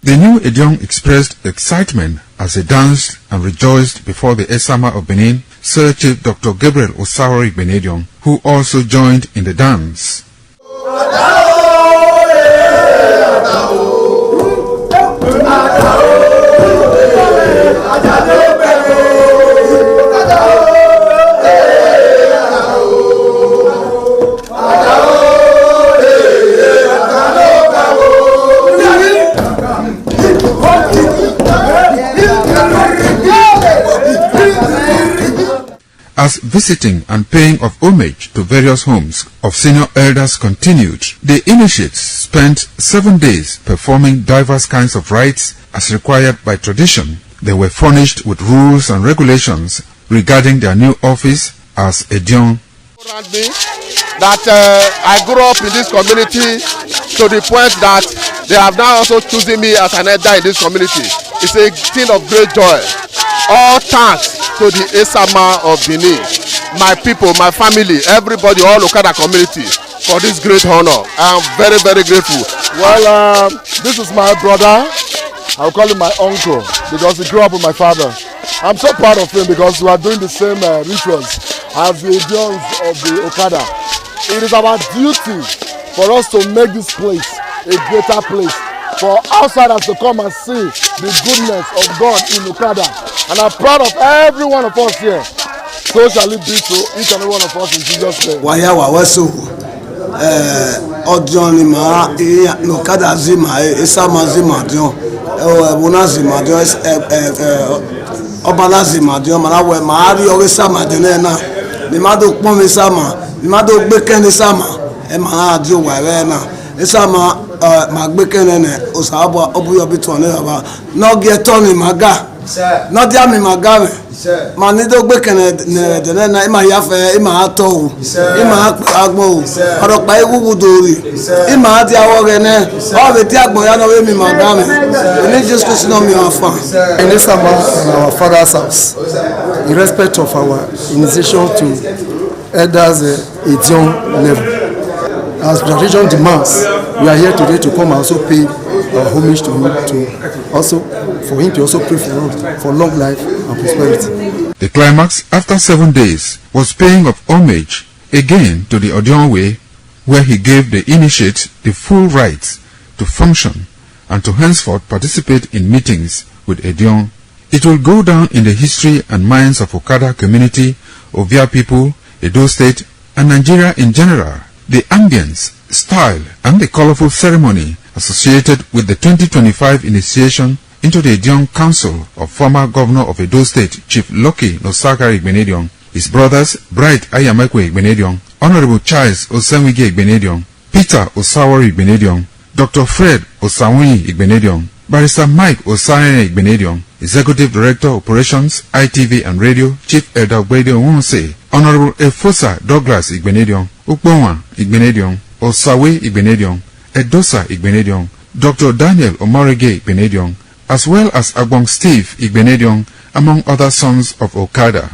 The new Edion expressed excitement as they danced and rejoiced before the Esama of Benin, Sir Chief Dr. Gabriel Osawori Benedion, who also joined in the dance. As visiting and paying of homage to various homes of senior elders continued, the initiates spent 7 days performing diverse kinds of rites as required by tradition. They were furnished with rules and regulations regarding their new office as Edion. That I grew up in this community to the point that they have now also chosen me as an elder in this community. It's a thing of great joy. All thanks to the Esama of Benin, my people, my family, everybody, all Okada community for this great honor. I am very, very grateful. Well, this is my brother. I'll call him my uncle because he grew up with my father. I'm so proud of him because we are doing the same rituals as the Edions of the Okada. It is our duty for us to make this place a greater place, for outsiders to come and see the goodness of God in Okada. And I'm proud of every one of us here. So shall it be to each and every one of us in Jesus' name. Waya wawesu Odion ni ma Okada zima Esama zima Odion Ebuna zima Odion Obala zima Odion Malawe Mahari Owe Sama Odion na ni ma do pon mi Sama ni ma do gbe ken ni Sama e ma Odion wa we na Esama ma gbe ken ne osabo obuyo bi to ne baba no get on ni maga no dia mi maga me ma ni do gbe ken ne de na ima ya fe ima ato o ima agbon o oro pa ewu dori ima ati awo re ne o be ti agbon ya no we mi maga me ni just Christ no mi afa in Esama in our father's house in respect of our initiation to elders Edion level. As tradition demands, we are here today to come and also pay our homage to him, to also for him to also pray for us for long life and prosperity. The climax after 7 days was paying of homage again to the Odion way, where he gave the initiate the full rights to function and to henceforth participate in meetings with Edion. It will go down in the history and minds of Okada community, Ovia people, Edo State, and Nigeria in general. The ambience style, and the colorful ceremony associated with the 2025 initiation into the Edion Council of former Governor of Edo State, Chief Lucky Nosakari Igbenedion, his brothers Bright Ayamekwe Igbenedion, Honorable Charles Osenwige Igbenedion, Peter Osawari Igbenedion, Dr. Fred Osawuni Igbenedion, Barrister Mike Osayene Igbenedion, Executive Director Operations, ITV and Radio, Chief Elder Ogbede Wonse, Honorable Efosa Douglas Igbenedion, Ukbonwa Igbenedion, Osawe Igbenedion, Edosa Igbenedion, Dr. Daniel Omorige Igbenedion, as well as Agbong Steve Igbenedion, among other sons of Okada.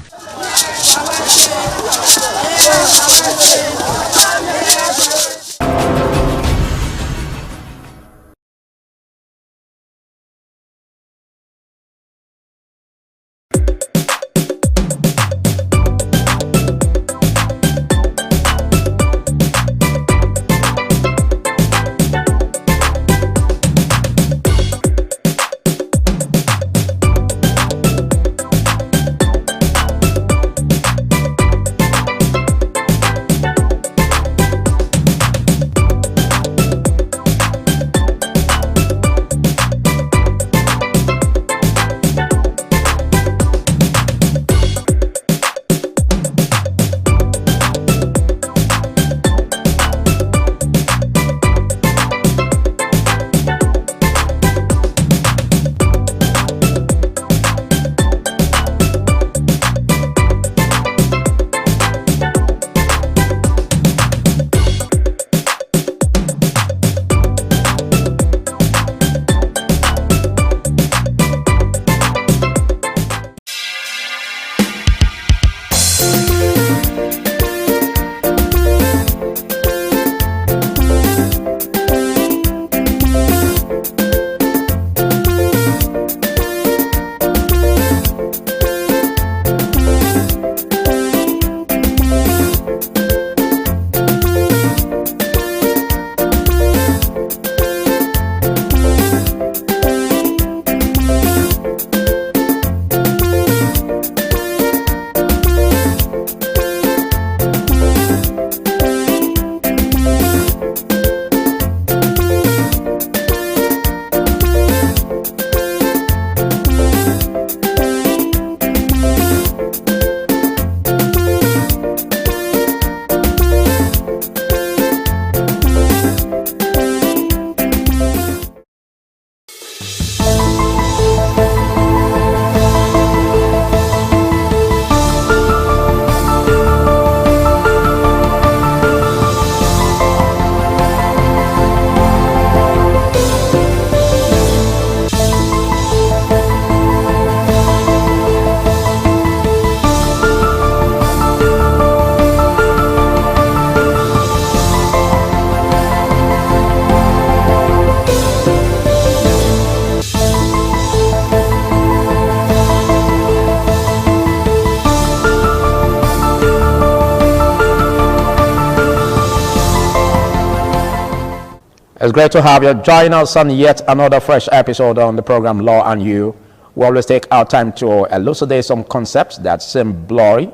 It's great to have you join us on yet another fresh episode on the program Law and You. We always take our time to elucidate some concepts that seem blurry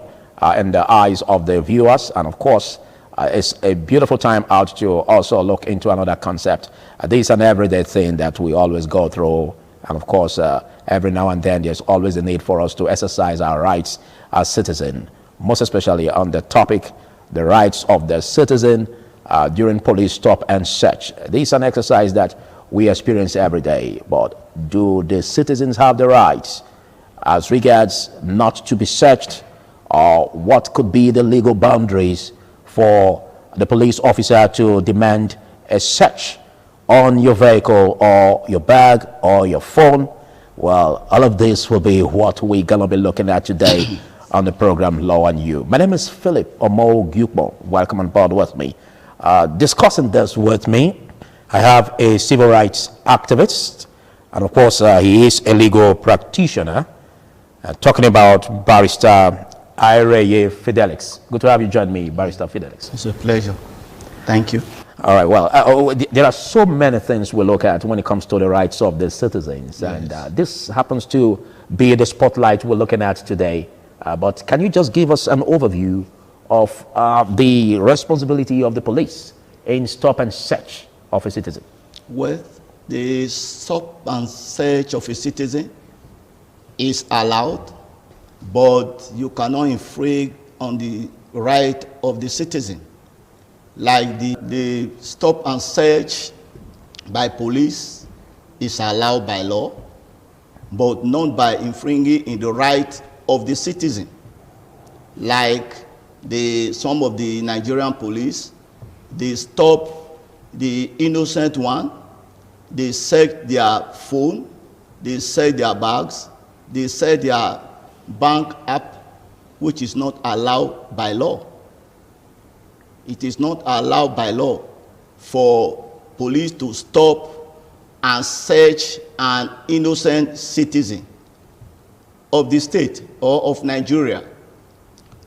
in the eyes of the viewers. And of course, it's a beautiful time out to also look into another concept. This is an everyday thing that we always go through. And of course, every now and then, there's always a need for us to exercise our rights as citizens, most especially on the topic, the rights of the citizen during police stop and search. This is an exercise that we experience every day, but do the citizens have the rights as regards not to be searched, or what could be the legal boundaries for the police officer to demand a search on your vehicle or your bag or your phone? Well, all of this will be what we're going to be looking at today on the program Law and You. My name is Philip Omo Gyukbo. Welcome on board with me. Discussing this with me, I have a civil rights activist, and of course he is a legal practitioner, talking about Barrister Ireye Fidelix. Good to have you join me, Barrister Fidelix. It's a pleasure. Thank you. All right, well, there are so many things we look at when it comes to the rights of the citizens, yes. And this happens to be the spotlight we're looking at today. But can you just give us an overview of the responsibility of the police in stop and search of a citizen? Well, the stop and search of a citizen is allowed, but you cannot infringe on the right of the citizen. Like the stop and search by police is allowed by law, but not by infringing in the right of the citizen. Like some of the Nigerian police, they stop the innocent one, they search their phone, they search their bags, they search their bank app, which is not allowed by law. It is not allowed by law for police to stop and search an innocent citizen of the state or of Nigeria,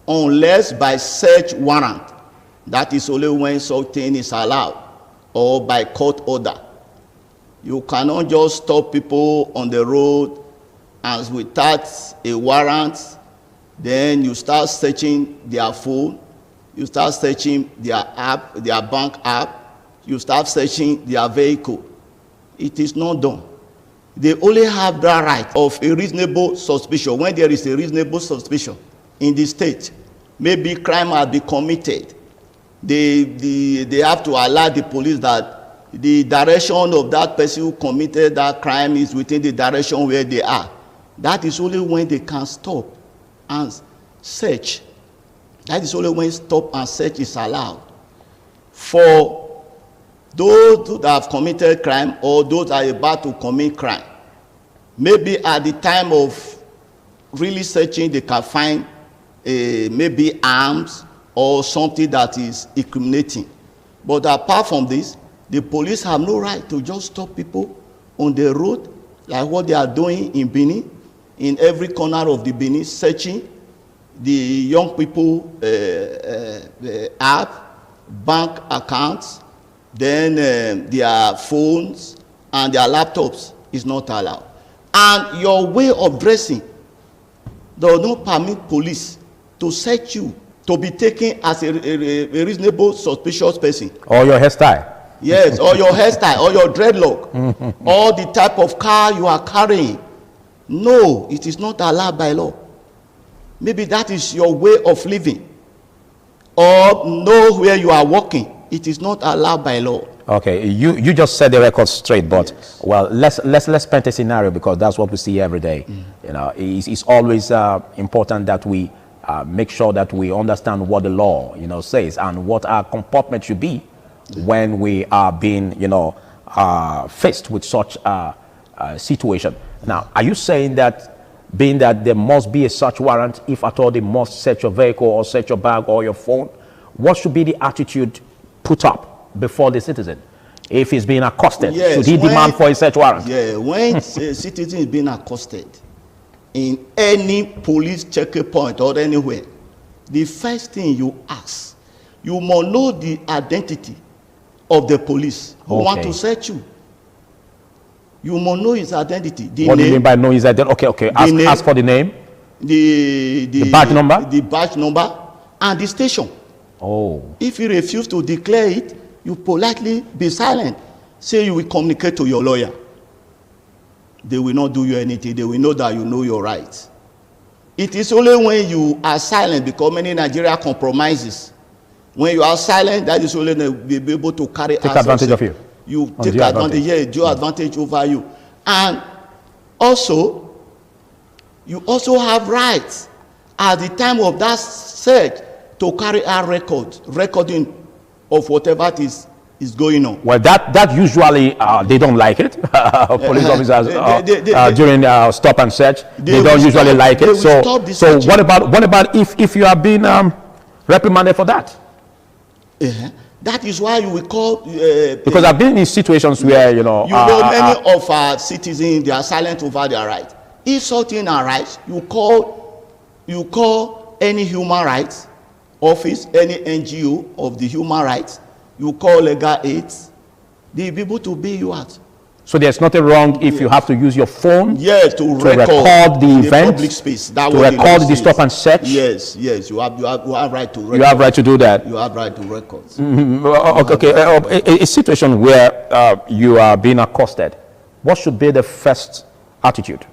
unless by search warrant. That is only when something is allowed, or by court order. You cannot just stop people on the road and without a warrant, then you start searching their phone, you start searching their app, their bank app, you start searching their vehicle. It is not done. They only have the right of a reasonable suspicion. When there is a reasonable suspicion in the state, maybe crime has been committed, they have to alert the police that the direction of that person who committed that crime is within the direction where they are. That is only when they can stop and search. That is only when stop and search is allowed. For those who have committed crime or those that are about to commit crime, maybe at the time of really searching, they can find maybe arms or something that is incriminating. But apart from this, the police have no right to just stop people on the road, like what they are doing in Benin, in every corner of the Benin, searching the young people app, bank accounts, then their phones and their laptops is not allowed. And your way of dressing does not permit police to search you, to be taken as a reasonable suspicious person. Or your hairstyle. Yes, or your hairstyle, or your dreadlock, or the type of car you are carrying. No, it is not allowed by law. Maybe that is your way of living, or know where you are working. It is not allowed by law. Okay, you just set the record straight, but yes. Well, let's paint a scenario, because that's what we see every day. You know, it's always important that we make sure that we understand what the law, says, and what our comportment should be when we are being, faced with such a situation. Now, are you saying that, being that there must be a search warrant, if at all they must search your vehicle or search your bag or your phone, what should be the attitude put up before the citizen? If he's being accosted, yes, should he demand for a search warrant? Yeah, when a citizen is being accosted in any police checkpoint or anywhere, the first thing you ask, you must know the identity of the police who want to search you. You must know his identity. What do you mean by know his identity? Okay. Ask for the name, the badge number, and the station. Oh. If you refuse to declare it, you politely be silent. Say you will communicate to your lawyer. They will not do you anything. They will know that you know your rights. It is only when you are silent, because many Nigeria compromises. When you are silent, that is only they will be able to carry take advantage of you. You take advantage, do advantage over you. And also, you also have rights at the time of that search to carry out recording of whatever is going on. Well, that usually they don't like it. Police officers during stop and search, they don't usually like it. So what about if you are being reprimanded for that? That is why you will call. Because I've been in situations where many of our citizens, they are silent over their rights. If something arises, you call any human rights office, any NGO of the human rights. You call legal aids. They will be able to bail you out. So there's nothing wrong if you have to use your phone to record the event, public space. That to record the stop and search. Yes, you have right to record. You have right to do that. You have right to record. A situation where you are being accosted, what should be the first attitude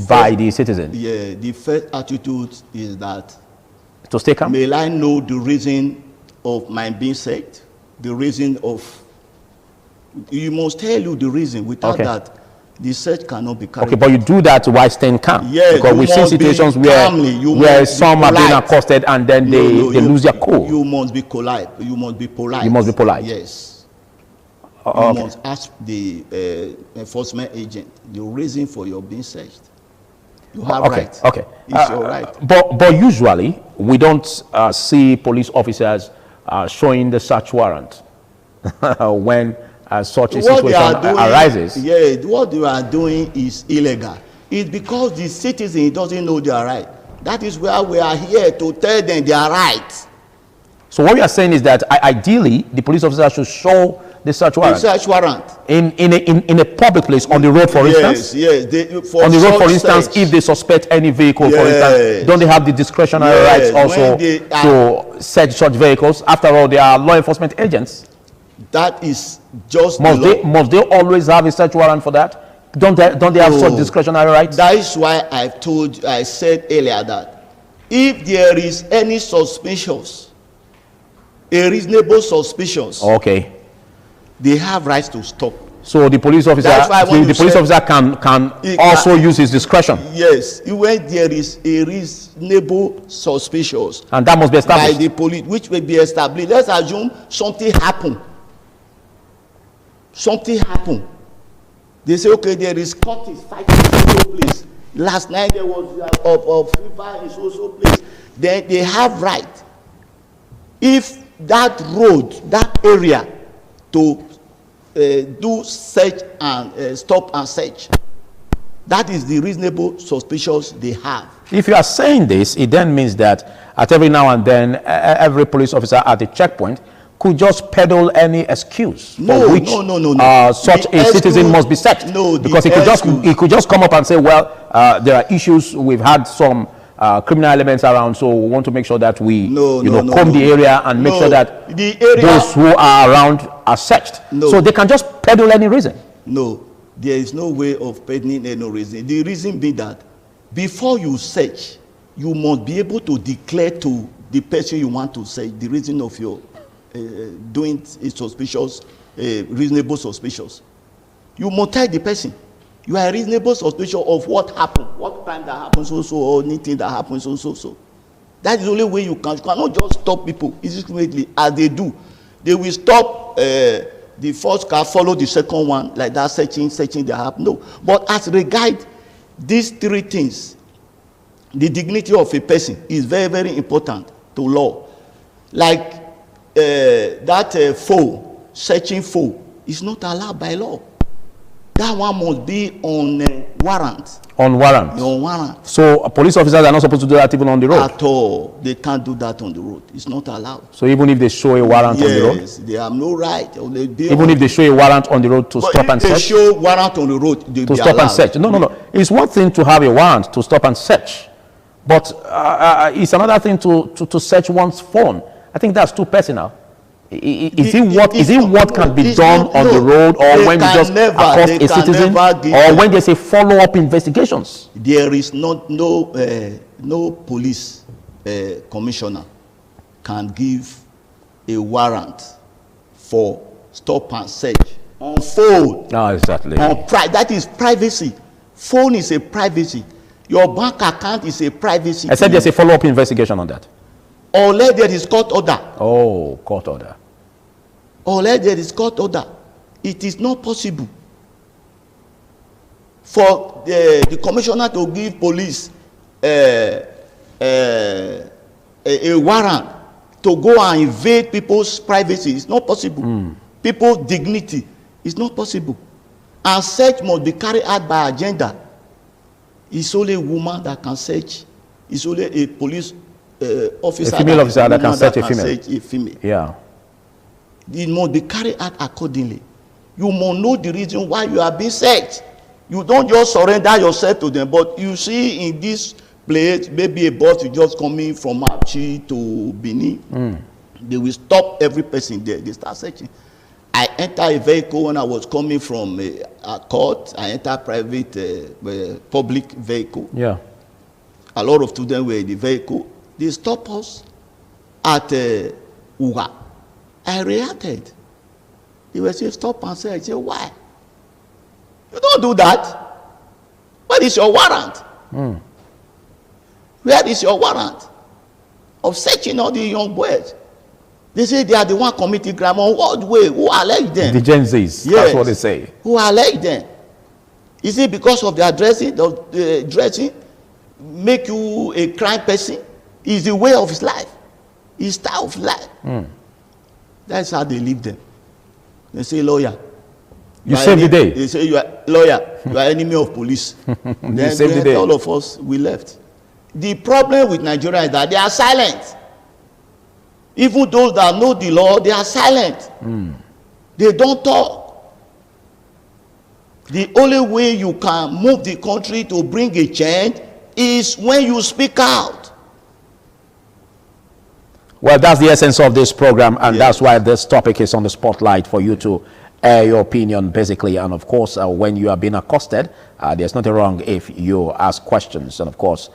by the citizen? Yeah, the first attitude is that to stay calm. May I know the reason of my being searched? The reason of. You must tell you the reason. Without that, the search cannot be carried. Okay, but you do that while staying calm. Yes, because we've seen situations where some are being accosted and then they lose their cool. You must be polite. You must be polite. You must be polite. Yes. You must ask the enforcement agent the reason for your being searched. You have right. Okay. It's your right. But usually we don't see police officers showing the search warrant when such a situation arises. Yeah, what they are doing is illegal. It's because the citizen doesn't know their right. That is why we are here to tell them their rights. So what we are saying is that ideally the police officer should show the search warrant. The search warrant. In a public place, on the road, for instance. Yes. On the road, for instance, if they suspect any vehicle, for instance, don't they have the discretionary rights also to search such vehicles? After all, they are law enforcement agents. That is just must they always have a search warrant for that? Don't they have such discretionary rights? That is why I said earlier that if there is any suspicions, a reasonable suspicions, they have rights to stop. So the police officer, can also use his discretion. Yes, when there is a reasonable suspicions, and that must be established by the police, which will be established. Let's assume something happened. Something happened. They say, okay, there is Curtis fighting in so place. Last night there was a fever in so place. Then they have right. If that road, that area, to do search and stop and search, that is the reasonable suspicions they have. If you are saying this, it then means that at every now and then, every police officer at the checkpoint could just peddle any excuse for which such a citizen must be searched. Because he could just come up and say, well, there are issues, we've had some criminal elements around, so we want to make sure that we comb the area and make sure that those who are around are searched. So they can just peddle any reason. No, there is no way of peddling any reason. The reason being that before you search, you must be able to declare to the person you want to search the reason of your doing it suspicious, reasonable suspicious. You must tell the person you are reasonable suspicious of what happened, what crime that happens, or anything that happens, so. That is the only way you can. You cannot just stop people immediately as they do. They will stop the first car, follow the second one, like that, searching that happen. No, but as regard these three things, the dignity of a person is very, very important to law. Like that foe, searching foe, is not allowed by law. That one must be on warrant. On warrant? On warrant. So police officers are not supposed to do that even on the road? At all. They can't do that on the road. It's not allowed. So even if they show a warrant on the road? Yes, they have no right. Even if they show a warrant on the road to stop and search? If they show warrant on the road, they'll to be stop allowed. And search. No. It's one thing to have a warrant to stop and search. But it's another thing to search one's phone. I think that's too personal. Is it what can be done on the road, or when you just across a citizen, or when there's a follow-up investigations? There is no police commissioner can give a warrant for stop and search on phone. No, exactly. That is privacy. Phone is a privacy. Your bank account is a privacy. I said there's a follow-up investigation on that. Unless there is court order. Oh, court order. Unless there is court order, it is not possible for the commissioner to give police a warrant to go and invade people's privacy. It's not possible. People's dignity is not possible. And search must be carried out by agenda. It's only a woman that can search. It's only a police officer. A female officer that can search a female. Search a female. Yeah. It must be carried out accordingly. You must know the reason why you are being searched. You don't just surrender yourself to them. But you see in this place, maybe a bus is just coming from Achi to Benin. They will stop every person there. They start searching. I entered a vehicle when I was coming from a court. I entered private, public vehicle. Yeah. A lot of students were in the vehicle. They stopped us at Uga. I reacted. They were saying, stop and say, I said, why? You don't do that. Where is your warrant? Where is your warrant of searching all the young boys? They say they are the one committing crime. On what way? Who alleged them? The Gen Zs. Yes. That's what they say. Who alleged them? Is it because of their dressing? Dressing make you a crime person? Is the way of his life, his style of life. That's how they live them. They say, lawyer. You save the day. They say, you are lawyer. You are enemy of police. You save the day. All of us, we left. The problem with Nigeria is that they are silent. Even those that know the law, they are silent. They don't talk. The only way you can move the country to bring a change is when you speak out. Well, that's the essence of this program, and that's why this topic is on the spotlight for you to air your opinion, basically. And of course, when you are being accosted, there's nothing wrong if you ask questions and, of course,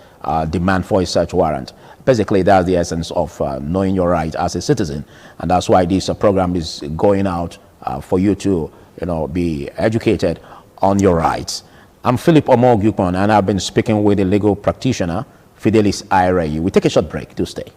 demand for a search warrant. Basically, that's the essence of knowing your right as a citizen, and that's why this program is going out for you to, be educated on your rights. I'm Philip Omogukman, and I've been speaking with a legal practitioner, Fidelis Airayi. We take a short break. Do stay.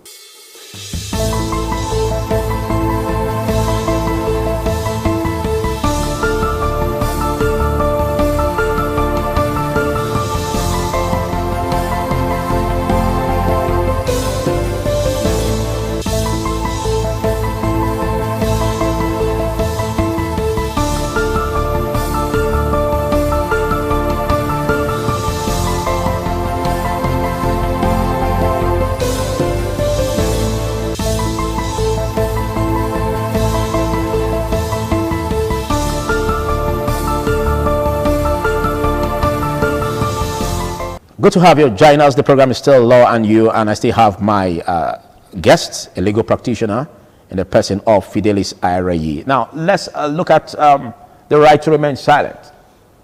Good to have you join us. The program is still Law and You, and I still have my guest, a legal practitioner, in the person of Fidelis Airayi. Now, let's look at the right to remain silent,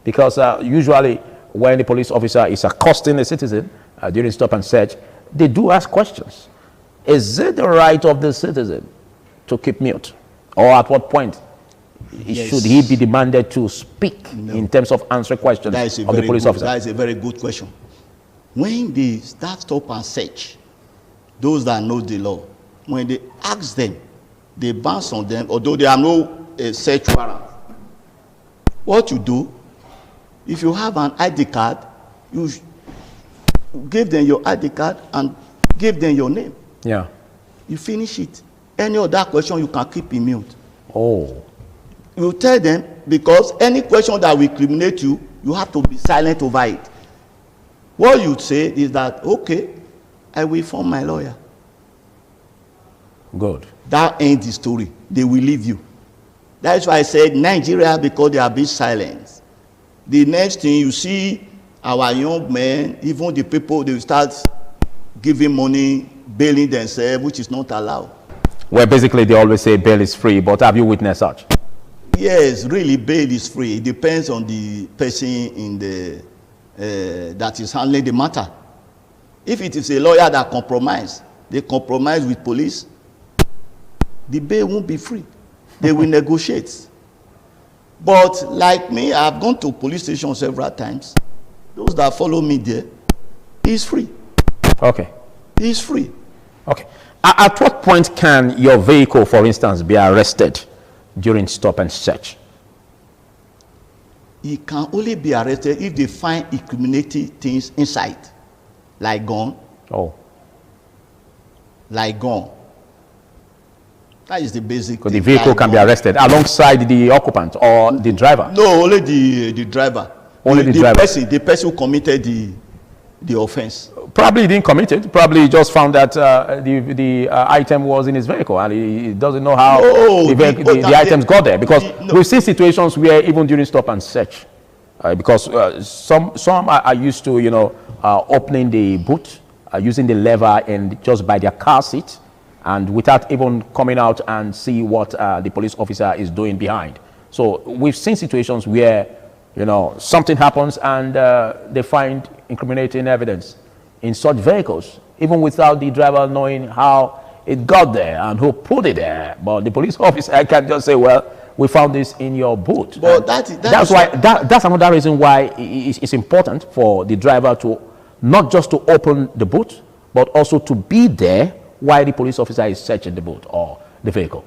because usually when the police officer is accosting a citizen during stop and search, they do ask questions. Is it the right of the citizen to keep mute? Or at what point should he be demanded to speak in terms of answering questions of the police officer? That is a very good question. When they start stop and search, those that know the law, when they ask them, they bounce on them, although they have no search warrant. What you do, if you have an ID card, you give them your ID card and give them your name. Yeah. You finish it. Any other question you can keep in mute. Oh. You tell them, because any question that will criminate you, you have to be silent over it. What you say is that, okay, I will inform my lawyer. Good. That ends the story. They will leave you. That's why I said Nigeria, because they are being silent. The next thing you see, our young men, even the people, they will start giving money, bailing themselves, which is not allowed. Well, basically, they always say bail is free, but have you witnessed such? Yes, really, bail is free. It depends on the person in the that is handling the matter. If it is a lawyer that compromise, they compromise with police, the bail won't be free. They will negotiate. But like me, I've gone to police station several times. Those that follow me there, it's free. Okay. It's free. Okay. At what point can your vehicle, for instance, be arrested during stop and search? He can only be arrested if they find incriminating things inside, like gun. Oh. Like gun. That is the basic. Because the vehicle can be arrested alongside the occupant or the driver. No, only the driver. Only the driver. The person who committed the offense. Probably he didn't commit it. Probably he just found that the item was in his vehicle, and he doesn't know how the items got there. Because we've seen situations where even during stop and search, because some are used to, you know, opening the boot, using the lever and just by their car seat, and without even coming out and see what the police officer is doing behind. So we've seen situations where, you know, something happens and they find incriminating evidence in such vehicles, even without the driver knowing how it got there and who put it there. But the police officer can just say, well, we found this in your boot. But that's another reason why it's important for the driver to not just to open the boot, but also to be there while the police officer is searching the boot or the vehicle.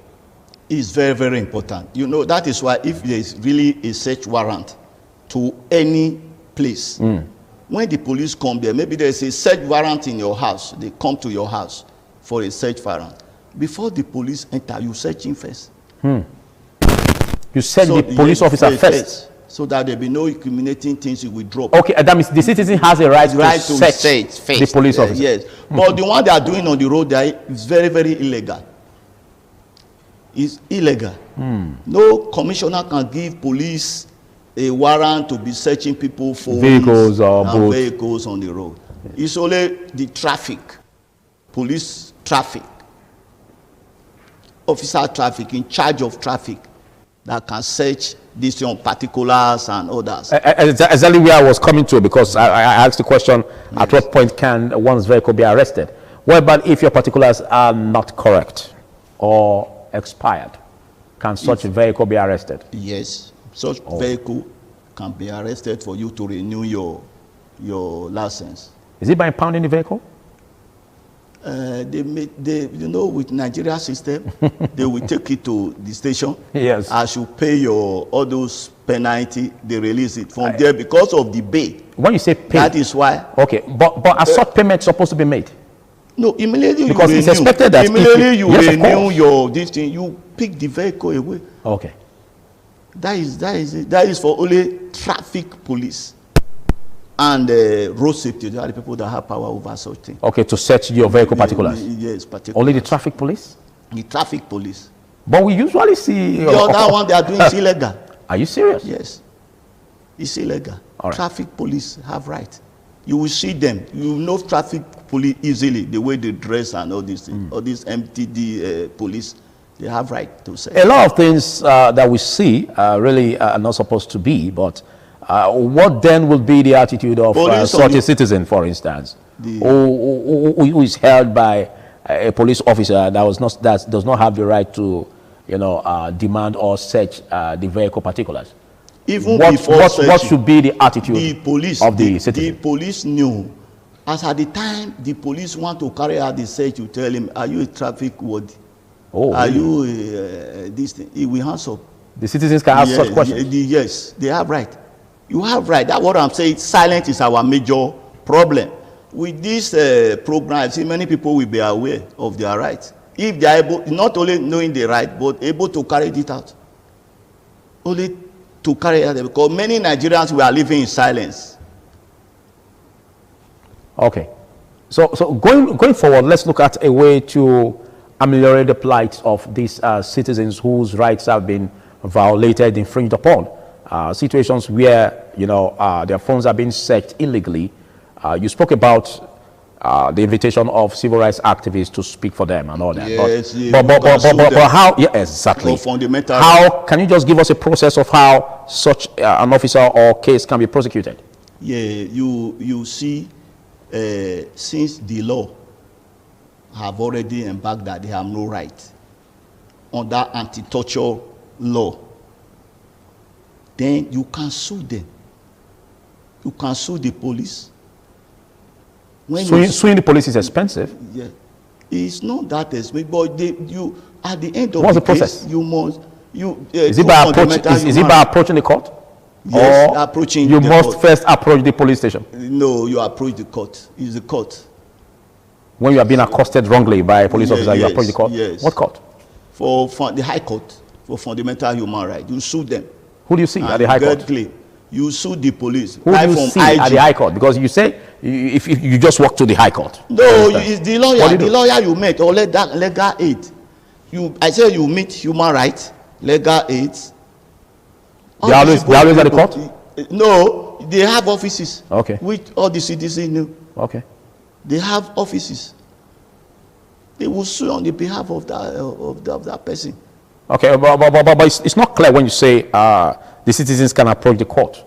It's very, very important. You know, that is why if there is really a search warrant to any place, when the police come there, maybe there's a search warrant in your house, they come to your house for a search warrant. Before the police enter, you search him first. You search the police officer first? So that there be no incriminating things you will drop. Okay, that means the citizen has a right to search the police officer. Yes, but the one they are doing on the road there is very, very illegal. It's illegal. No commissioner can give police a warrant to be searching people for vehicles or boats. Vehicles on the road. It's only the traffic, police traffic, officer traffic in charge of traffic that can search these particulars and others. Exactly where I was coming to, because I asked the question, at what point can one's vehicle be arrested? Well, but if your particulars are not correct or expired, can such a vehicle be arrested? Yes. Such vehicle can be arrested for you to renew your license. Is it by impounding the vehicle? You know, with Nigeria system, they will take it to the station. Yes. As you pay all those penalty, they release it from there because of the bail. When you say pay, that is why. Okay, but are such payments supposed to be made? No, immediately because you it's renew. expected that immediately you renew your this thing, you pick the vehicle away. Okay. That is for only traffic police and road safety. They are the people that have power over such things. Okay, to search your vehicle particulars. Yes, particulars. Only the traffic police? The traffic police. But we usually see the other one they are doing is illegal. Are you serious? Yes, it's illegal. All right. Traffic police have right. You will see them. You know traffic police easily, the way they dress and all these things. All these MTD police. They have right to say. A lot of things that we see really are not supposed to be, but what then will be the attitude of such a citizen, for instance, who is held by a police officer that does not have the right to, you know, demand or search the vehicle particulars? Even what should be the attitude of the citizen? The police knew. As at the time the police want to carry out the search, you tell him, are you a traffic ward? Are you this thing? He will answer. The citizens can ask such questions? Yes, they have right. You have right. That's what I'm saying. Silence is our major problem. With this program, I see many people will be aware of their rights. If they are able, not only knowing the right, but able to carry it out. Only to carry it out. Because many Nigerians were living in silence. Okay. So going forward, let's look at a way to ameliorate the plight of these citizens whose rights have been violated, infringed upon. Situations where, you know, their phones are being searched illegally. You spoke about the invitation of civil rights activists to speak for them and all that. Yes, but how? Yeah, exactly. How can you just give us a process of how such an officer or case can be prosecuted? Yeah, you see, since the law have already embarked that they have no right under anti-torture law, then you can sue them. You can sue the police. Suing the police is expensive. Yeah, it's not that expensive, but you at the end of what's the process, process? you must is it by approaching the court? Yes, or approaching. You the must court. first approach the police station. No, you approach the court. It's the court. When you are being accosted wrongly by a police officer, you approach the court? Yes. What court? For the High Court for fundamental human rights. You sue them. Who do you see at the High Court? You sue the police. Who do you see at the High Court? Because you say if you just walk to the High Court. No, it's the lawyer. The lawyer you met or legal aid. I say you meet human rights, legal aids. They always at the court? No, they have offices. Okay. Which all the citizens know. Okay. They have offices. They will sue on the behalf of that person. Okay, but it's not clear when you say the citizens can approach the court.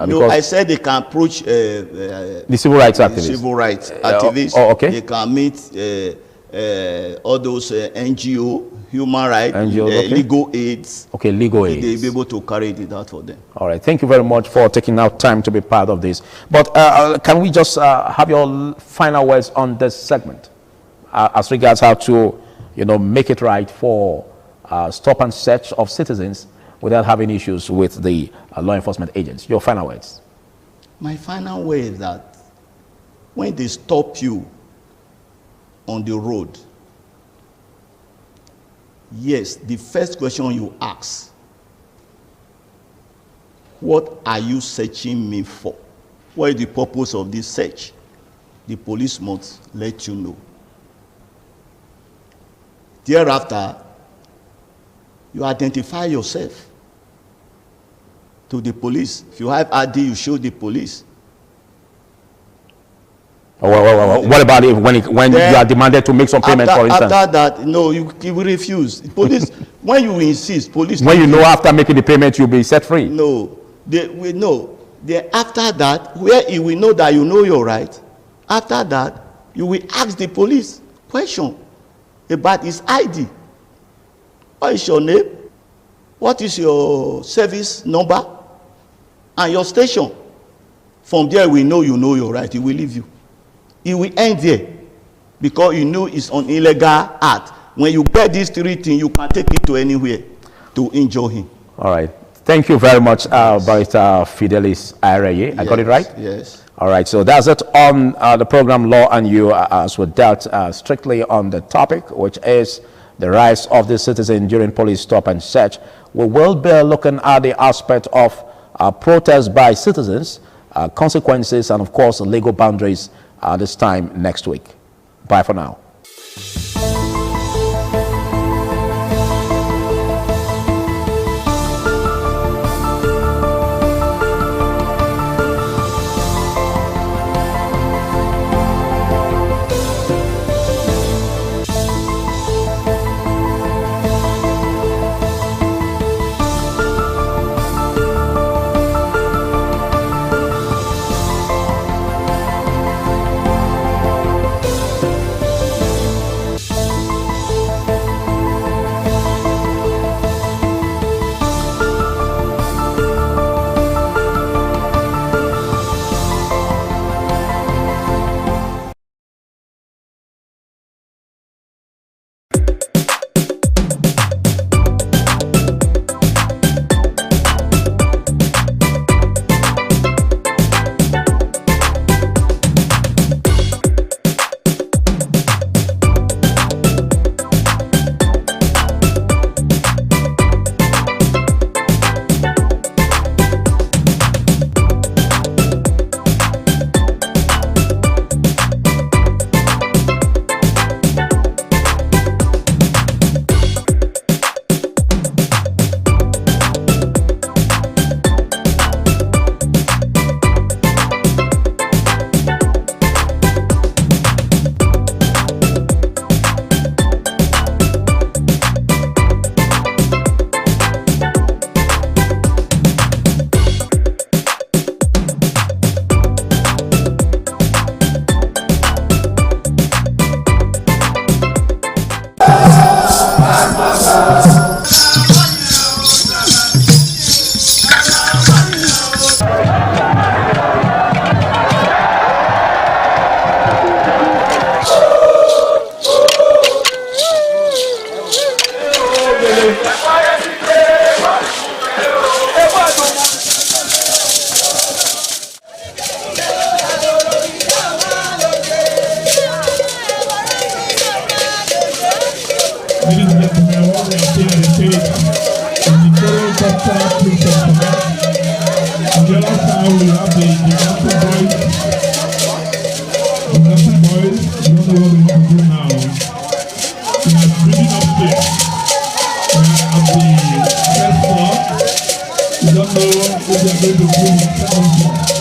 No, I said they can approach the civil rights activists. Civil rights activists. Okay. They can meet all those NGO, human rights, legal aids. Okay, legal aids. They'll be able to carry it out for them. All right. Thank you very much for taking out time to be part of this. But can we just have your final words on this segment as regards how to, make it right for stop and search of citizens without having issues with the law enforcement agents? Your final words. My final word is that when they stop you on the road, yes, the first question you ask, what are you searching me for? What is the purpose of this search? The police must let you know. Thereafter, you identify yourself to the police. If you have ID, you show the police. What about if when you are demanded to make some payment, for instance? After that, no, you will refuse. Police, when you insist, police. When you know after making the payment, you'll be set free. No, we know. After that, where you will know that you know your right. After that, you will ask the police question about his ID. What is your name? What is your service number? And your station. From there, we know you know your right. He will leave you. It will end there because you know it's an illegal act. When you get these three things, you can take it to anywhere to injure him. All right. Thank you very much, Barrister Fidelis Ayereye. I got it right? Yes. All right. So that's it on the program Law and You, as we dealt strictly on the topic, which is the rights of the citizen during police stop and search. We will be looking at the aspect of protests by citizens, consequences, and of course, legal boundaries this time next week. Bye for now. now we have the Gymnastic boys. Gymnastic boys, you don't know what we want to do now. We are bringing upstairs. We are at the first floor. We don't know if they are going to do the second floor.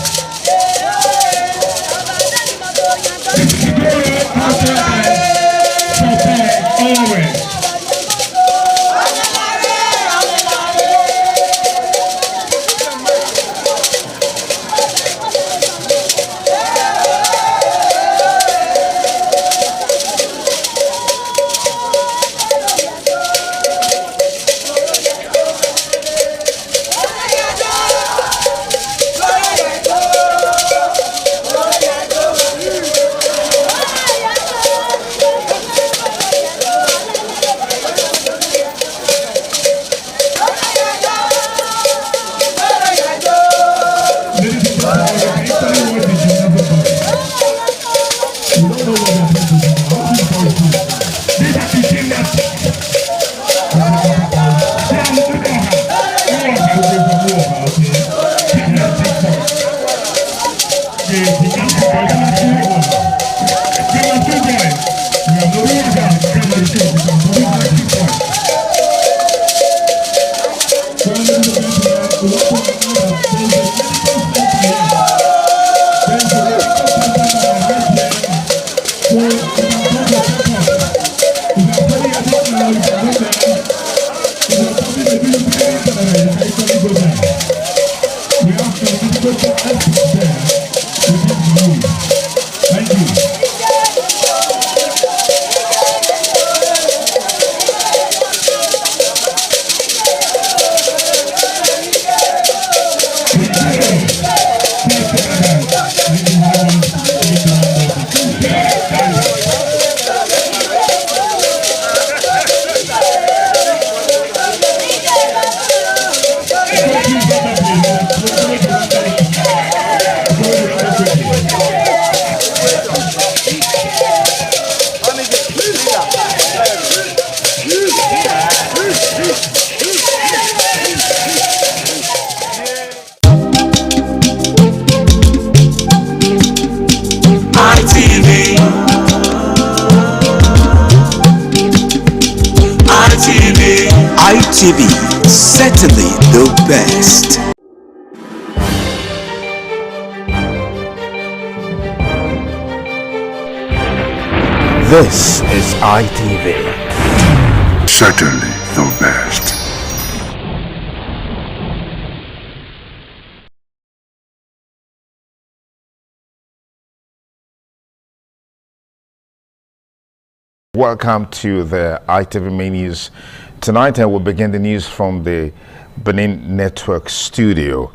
ITV, certainly the best. This is ITV. Certainly the best. Welcome to the ITV Main News. Tonight I will begin the news from the Benin Network studio.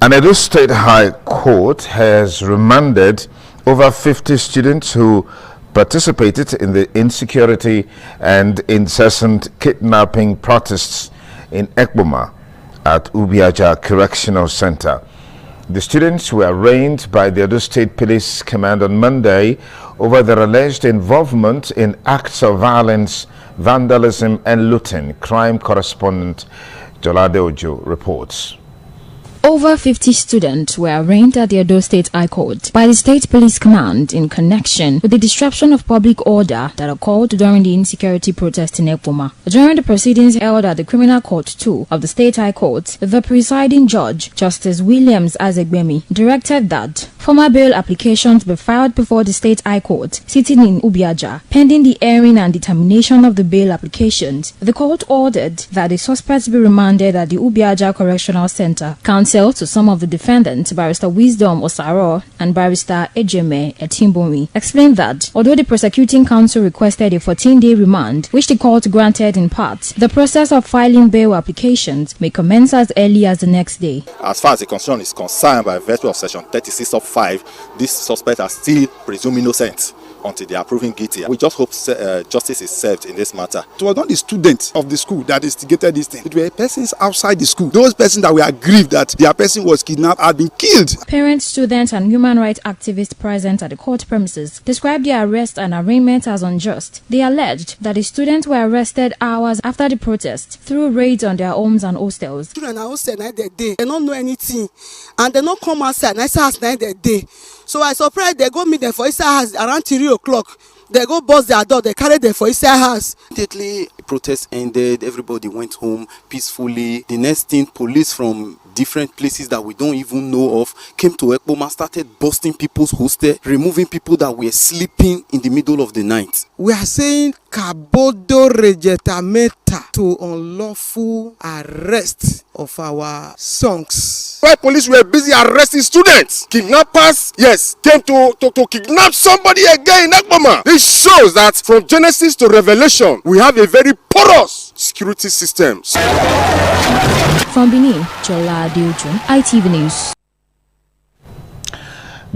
An Edo State High Court has remanded over 50 students who participated in the insecurity and incessant kidnapping protests in Ekpoma at Ubiaja Correctional Center. The students were arraigned by the Edo State Police Command on Monday over their alleged involvement in acts of violence, vandalism and looting. Crime correspondent Jolade Ojo reports. Over 50 students were arraigned at the Edo State High Court by the State Police Command in connection with the disruption of public order that occurred during the insecurity protest in Ekpoma. During the proceedings held at the Criminal Court 2 of the State High Court, the presiding judge, Justice Williams Azegbemi, directed that formal bail applications be filed before the State High Court sitting in Ubiaja, pending the hearing and determination of the bail applications. The court ordered that the suspects be remanded at the Ubiaja Correctional Center. Counsel to some of the defendants, Barrister Wisdom Osaro and Barrister Ejeme Etimbomi, explained that although the prosecuting counsel requested a 14-day remand, which the court granted in part, the process of filing bail applications may commence as early as the next day. As far as the concern is concerned, by virtue of Section 36 of 5, this suspect are still presumed innocent. until they are proven guilty. We just hope justice is served in this matter. It was not the students of the school that instigated this thing. It were persons outside the school. Those persons that were aggrieved that their person was kidnapped had been killed. Parents, students, and human rights activists present at the court premises described the arrest and arraignment as unjust. They alleged that the students were arrested hours after the protest through raids on their homes and hostels. Children are hosted night that day. They don't know anything, and they don't come outside night that day. So I surprised they go meet them for inside house around 3 o'clock. They go bust their door, they carry them for inside house. Immediately, protest ended, everybody went home peacefully. The next thing, police from different places that we don't even know of came to Ekpoma, started busting people's hostel, removing people that were sleeping in the middle of the night. We are saying Kabodo Rejetameta to unlawful arrest of our songs. Why police were busy arresting students? Kidnappers, yes, came to kidnap somebody again in Ekpoma. This shows that from Genesis to Revelation, we have a very porous security system. From Benin, Jola Adeojo, ITV News.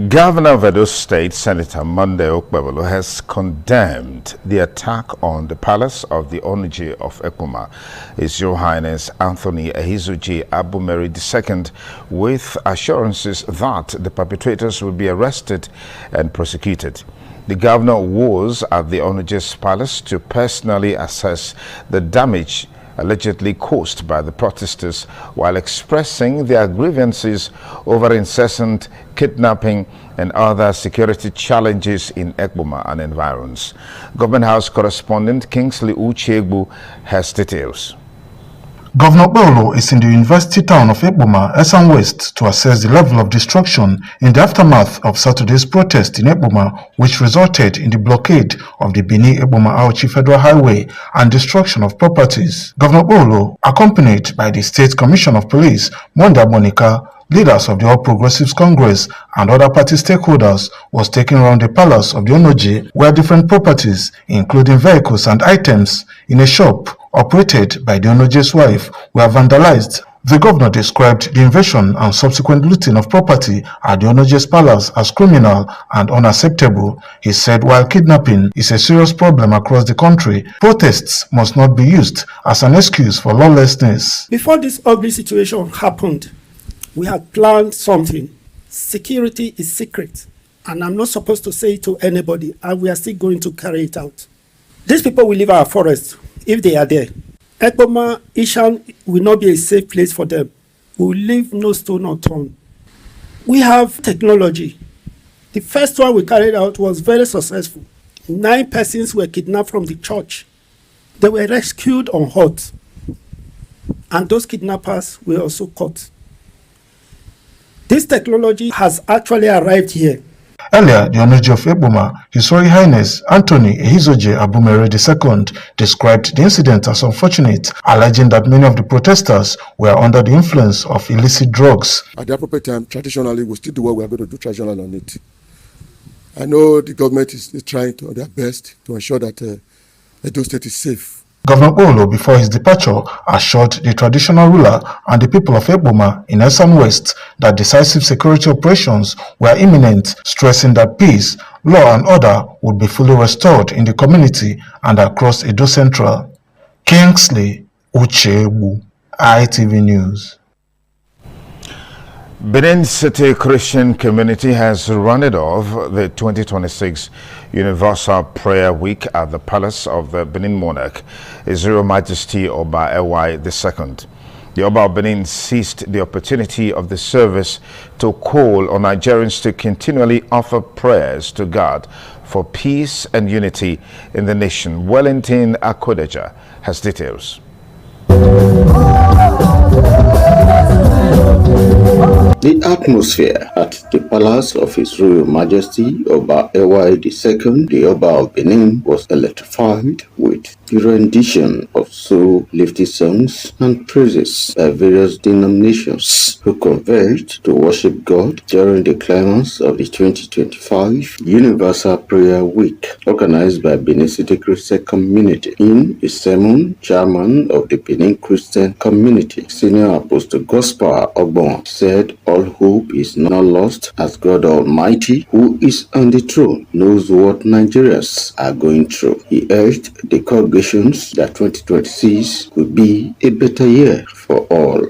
Governor of Edo State, Senator Monday Okpebolo, has condemned the attack on the palace of the Onije of Ekpoma, His Royal Highness Anthony Ehizoji Abumeri II, with assurances that the perpetrators will be arrested and prosecuted. The governor was at the Onije's palace to personally assess the damage allegedly caused by the protesters, while expressing their grievances over incessant kidnapping and other security challenges in Ekpoma and environs. Government House correspondent Kingsley Uchegbu has details. Governor Okpebolo is in the university town of Ekpoma, Esan West, to assess the level of destruction in the aftermath of Saturday's protest in Ekpoma, which resulted in the blockade of the Benin-Ekpoma-Auchi Federal Highway and destruction of properties. Governor Okpebolo, accompanied by the State Commission of Police, Monda Monica, leaders of the All Progressives Congress and other party stakeholders, was taken around the palace of the Onoje, where different properties, including vehicles and items in a shop operated by the Onoje's wife, were vandalized. The governor described the invasion and subsequent looting of property at the Onoje's palace as criminal and unacceptable. He said while kidnapping is a serious problem across the country, protests must not be used as an excuse for lawlessness. Before this ugly situation happened, we had planned something. Security is secret, and I'm not supposed to say it to anybody, and we are still going to carry it out. These people will leave our forest if they are there. Ekpoma, Ishan will not be a safe place for them. We will leave no stone unturned. We have technology. The first one we carried out was very successful. 9 persons were kidnapped from the church. They were rescued on hot, and those kidnappers were also caught. This technology has actually arrived here. Earlier, the Onoje of Ekpoma, His Royal Highness Anthony Ehizoji Abumeri II, described the incident as unfortunate, alleging that many of the protesters were under the influence of illicit drugs. At the appropriate time, traditionally, we'll still do what we are going to do traditionally on it. I know the government is trying to their best to ensure that Edo State is safe. Governor Okpebolo, before his departure, assured the traditional ruler and the people of Ekpoma in Esan West that decisive security operations were imminent, stressing that peace, law and order would be fully restored in the community and across Edo Central. Kingsley Uchegbu, ITV News. Benin City Christian Community has rounded off the 2026 Universal Prayer Week at the Palace of the Benin Monarch, His Royal Majesty Oba Ewai II. The Oba of Benin seized the opportunity of the service to call on Nigerians to continually offer prayers to God for peace and unity in the nation. Wellington Akodeja has details. The atmosphere at the palace of His Royal Majesty Oba Ewai II, the Oba of Benin, was electrified with the rendition of soul-lifting songs and praises by various denominations who converged to worship God during the climax of the 2025 Universal Prayer Week, organized by Benin City Christian Community. In a sermon, chairman of the Benin Christian Community, Senior Apostle Gospel Ogbon, said all hope is not lost as God Almighty, who is on the throne, knows what Nigerians are going through. He urged the congregations that 2026 will be a better year for all.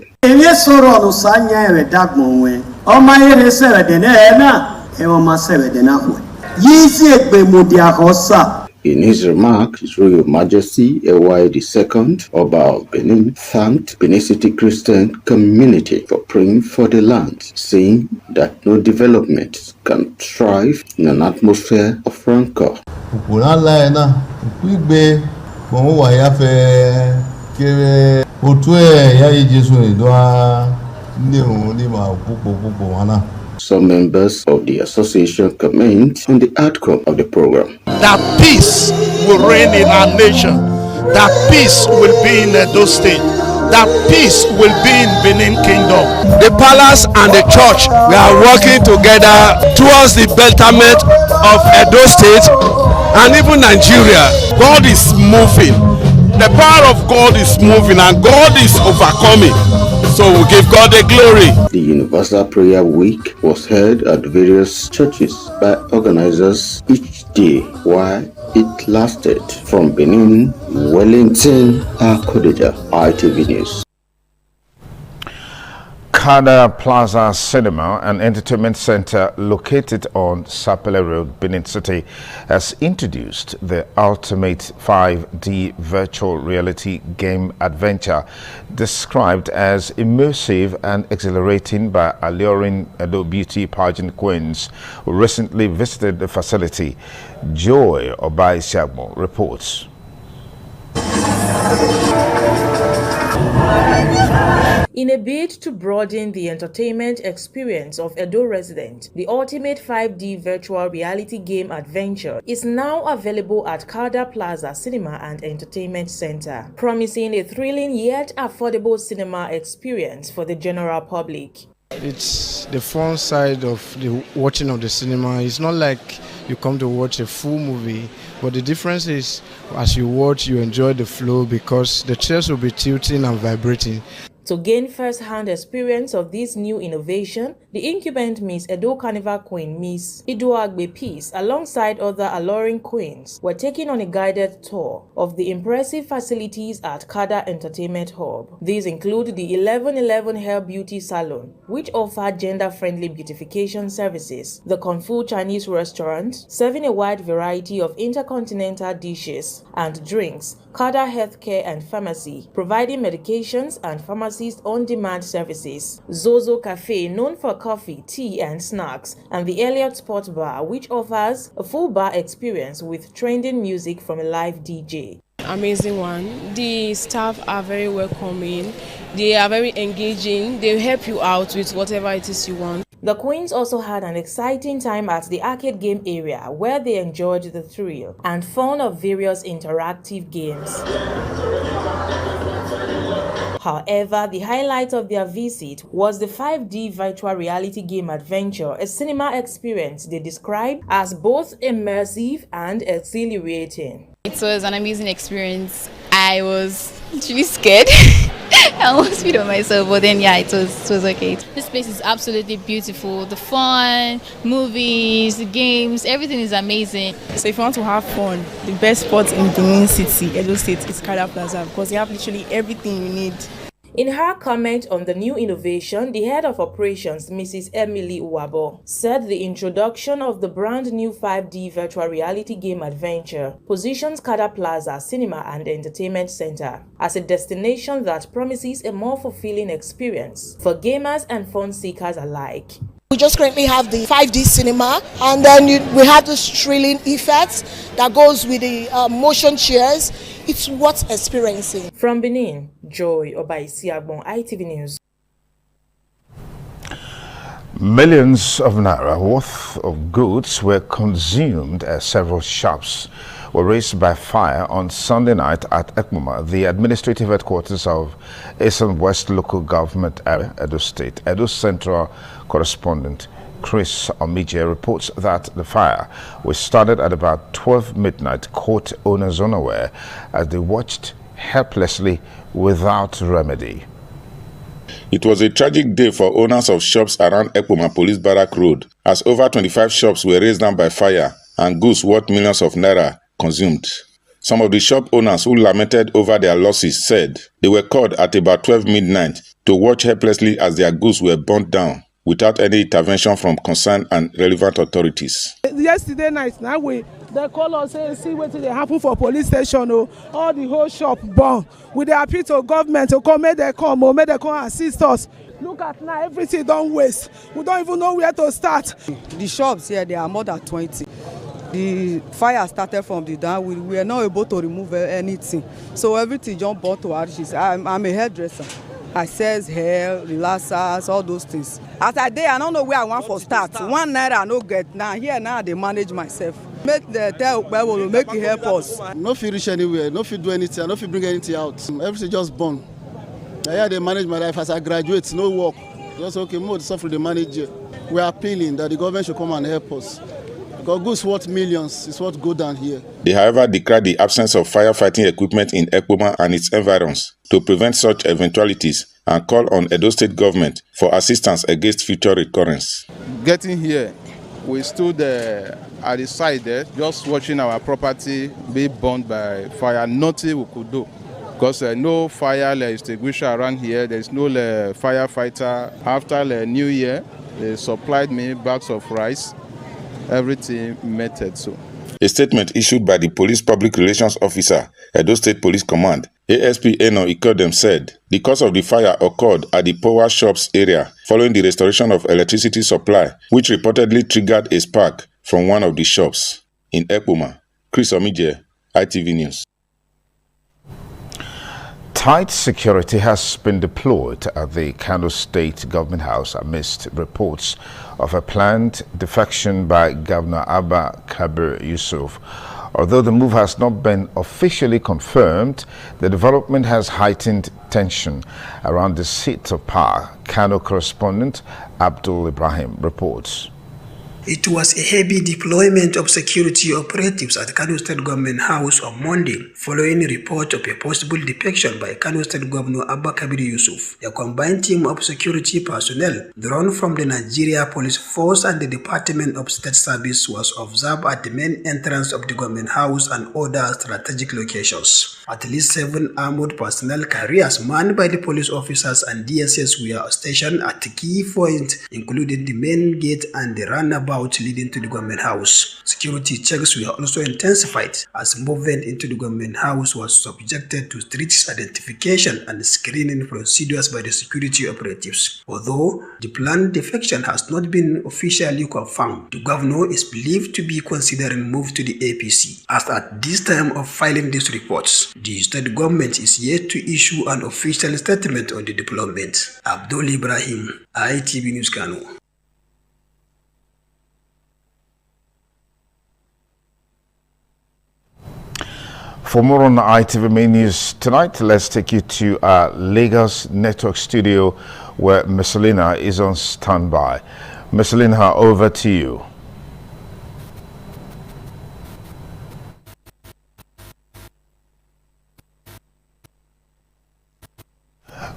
In his remark, His Royal Majesty Ewa II, Oba of Benin, thanked Benin City Christian community for praying for the land, saying that no development can thrive in an atmosphere of rancor. Some members of the association comment on the outcome of the program. That peace will reign in our nation. That peace will be in Edo State. That peace will be in Benin Kingdom. The palace and the church, we are working together towards the betterment of Edo State and even Nigeria. God is moving. The power of God is moving and God is overcoming. So we give God the glory. The Universal Prayer Week was held at various churches by organizers each day while it lasted. From Benin, Wellington, Akodeja, ITV News. Kada Plaza Cinema and Entertainment Center located on Sapele Road, Benin City, has introduced the ultimate 5D virtual reality game adventure described as immersive and exhilarating by alluring Edo beauty pageant queens who recently visited the facility. Joy Obaisiagmo reports. In a bid to broaden the entertainment experience of Edo residents, the ultimate 5D virtual reality game adventure is now available at Kada Plaza Cinema and Entertainment Center, promising a thrilling yet affordable cinema experience for the general public. It's the fun side of the watching of the cinema. It's not like you come to watch a full movie, but the difference is as you watch, you enjoy the flow because the chairs will be tilting and vibrating. To gain first-hand experience of this new innovation, the incumbent Miss Edo Carnival Queen, Miss Iduagbe Peace, alongside other alluring queens, were taken on a guided tour of the impressive facilities at Kada Entertainment Hub. These include the 1111 Hair Beauty Salon, which offered gender-friendly beautification services, the Kung Fu Chinese restaurant, serving a wide variety of intercontinental dishes and drinks, Kada Healthcare and Pharmacy, providing medications and pharmacist on-demand services, Zozo Cafe, known for coffee, tea, and snacks, and the Elliott Sports Bar, which offers a full bar experience with trending music from a live DJ. Amazing one. The staff are very welcoming. They are very engaging. They help you out with whatever it is you want. The queens also had an exciting time at the arcade game area where they enjoyed the thrill and fun of various interactive games. However, the highlight of their visit was the 5D virtual reality game adventure, a cinema experience they described as both immersive and exhilarating. It was an amazing experience. I was actually scared. I almost peed on myself, but then yeah, it was okay. This place is absolutely beautiful. The fun, movies, the games, everything is amazing. So if you want to have fun, the best spot in Benin City, Edo State, is Kada Plaza because you have literally everything you need. In her comment on the new innovation, the head of operations, Mrs. Emily Uwabo, said the introduction of the brand new 5D virtual reality game adventure positions Kada Plaza Cinema and Entertainment Center as a destination that promises a more fulfilling experience for gamers and fun seekers alike. We just currently have the 5D cinema, and then we have the thrilling effects that goes with the motion chairs. It's worth experiencing. From Benin, Joy Obaisiagmo, ITV News. Millions of naira worth of goods were consumed as several shops were razed by fire on Sunday night at Ekpoma, the administrative headquarters of Eastern West Local Government Area, Edo State. Edo Central correspondent Chris Omije reports that the fire, which started at about 12 midnight, caught owners unaware as they watched helplessly without remedy. It was a tragic day for owners of shops around Ekpoma Police Barrack Road, as over 25 shops were razed down by fire and goods worth millions of naira consumed. Some of the shop owners who lamented over their losses said they were called at about 12 midnight to watch helplessly as their goods were burnt down without any intervention from concerned and relevant authorities. Yesterday night, now they call us and see what they happen for police station. All the whole shop burn. We dey appeal to government to come, make they come assist us. Look at now, everything don't waste. We don't even know where to start. The shops here, there are more than 20. The fire started from the down. We were not able to remove anything. So everything just burned to ashes. I'm a hairdresser. I sell hair, relaxers, all those things. As I dey, I don't know where I want for start. 1 naira I no get now. Here now they manage myself. Make the tell people make it help us. No fit reach anywhere, no fit do anything, no fit bring anything out. Everything just burn. Here they manage my life as I graduate, no work. Just okay, more suffer the manager. We are appealing that the government should come and help us. Because goods worth millions is what go down here. They, however, decried the absence of firefighting equipment in Ekpoma and its environs to prevent such eventualities and call on Edo State government for assistance against future recurrence. Getting here, we stood at the side there, just watching our property be burned by fire. Nothing we could do. Because no fire extinguisher around here, there's no firefighter. After the New Year, they supplied me bags of rice. Everything meted so. A statement issued by the Police Public Relations Officer, Edo State Police Command, ASP Eno Ikodem, said the cause of the fire occurred at the Power Shops area following the restoration of electricity supply, which reportedly triggered a spark from one of the shops. In Ekpoma, Chris Omije, ITV News. Tight security has been deployed at the Kano State Government House amidst reports of a planned defection by Governor Abba Kabir Yusuf. Although the move has not been officially confirmed, the development has heightened tension around the seat of power. Kano correspondent Abdul Ibrahim reports. It was a heavy deployment of security operatives at Kano State Government House on Monday, following a report of a possible defection by Kano State Governor Abba Kabir Yusuf. A combined team of security personnel drawn from the Nigeria Police Force and the Department of State Service was observed at the main entrance of the Government House and other strategic locations. At least 7 armored personnel carriers manned by the police officers and DSS were stationed at key points, including the main gate and the runabout leading to the Government House. Security checks were also intensified as movement into the Government House was subjected to strict identification and screening procedures by the security operatives. Although the planned defection has not been officially confirmed, the governor is believed to be considering move to the APC. As at this time of filing these reports, the state government is yet to issue an official statement on the deployment. Abdul Ibrahim, ITV News Kano. For more on ITV Main News tonight, let's take you to our Lagos Network studio where Messalina is on standby. Messalina, over to you.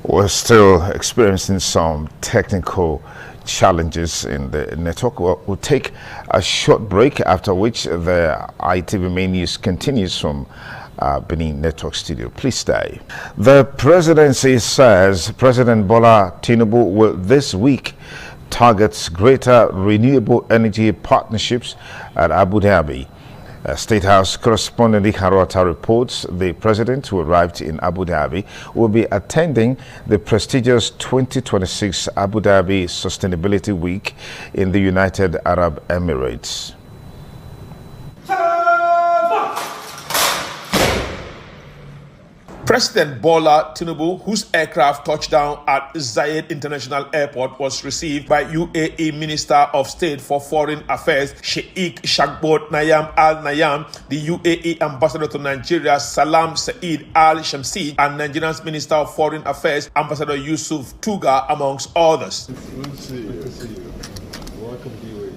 We're still experiencing some technical challenges in the network. We'll take a short break, after which the ITV Main News continues from Benin Network Studio. Please stay. The presidency says President Bola Tinubu will this week target greater renewable energy partnerships at Abu Dhabi. State House correspondent Harota reports the president, who arrived in Abu Dhabi, will be attending the prestigious 2026 Abu Dhabi Sustainability Week in the United Arab Emirates. President Bola Tinubu, whose aircraft touched down at Zayed International Airport, was received by UAE Minister of State for Foreign Affairs Sheikh Shagbot Nayam Al Nayam, the UAE Ambassador to Nigeria Salam Saeed Al Shamsi, and Nigeria's Minister of Foreign Affairs Ambassador Yusuf Tuga, amongst others. Good to see you. Welcome to UAE.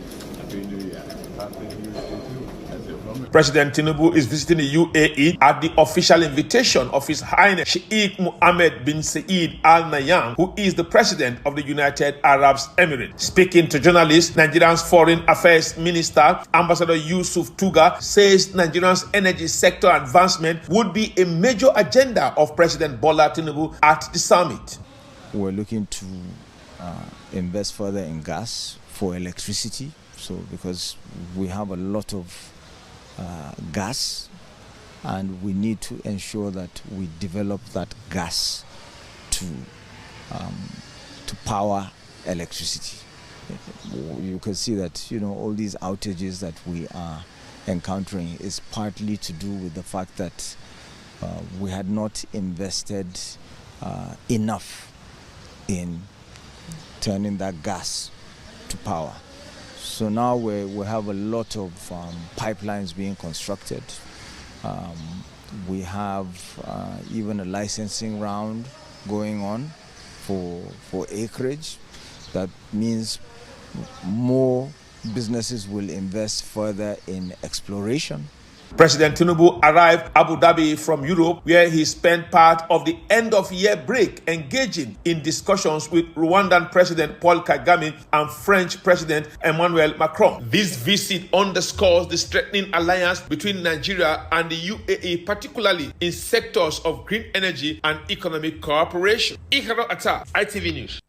President Tinubu is visiting the UAE at the official invitation of His Highness Sheikh Mohammed bin Zayed Al Nahyan, who is the President of the United Arab Emirates. Speaking to journalists, Nigeria's Foreign Affairs Minister, Ambassador Yusuf Tuga, says Nigeria's energy sector advancement would be a major agenda of President Bola Tinubu at the summit. We're looking to invest further in gas for electricity, so because we have a lot of gas, and we need to ensure that we develop that gas to power electricity. You can see that, you know, all these outages that we are encountering is partly to do with the fact that we had not invested enough in turning that gas to power. So now we have a lot of pipelines being constructed. We have even a licensing round going on for acreage. That means more businesses will invest further in exploration. President Tinubu arrived Abu Dhabi from Europe, where he spent part of the end-of-year break engaging in discussions with Rwandan President Paul Kagame and French President Emmanuel Macron. This visit underscores the strengthening alliance between Nigeria and the UAE, particularly in sectors of green energy and economic cooperation. Ikaro Atta, ITV News.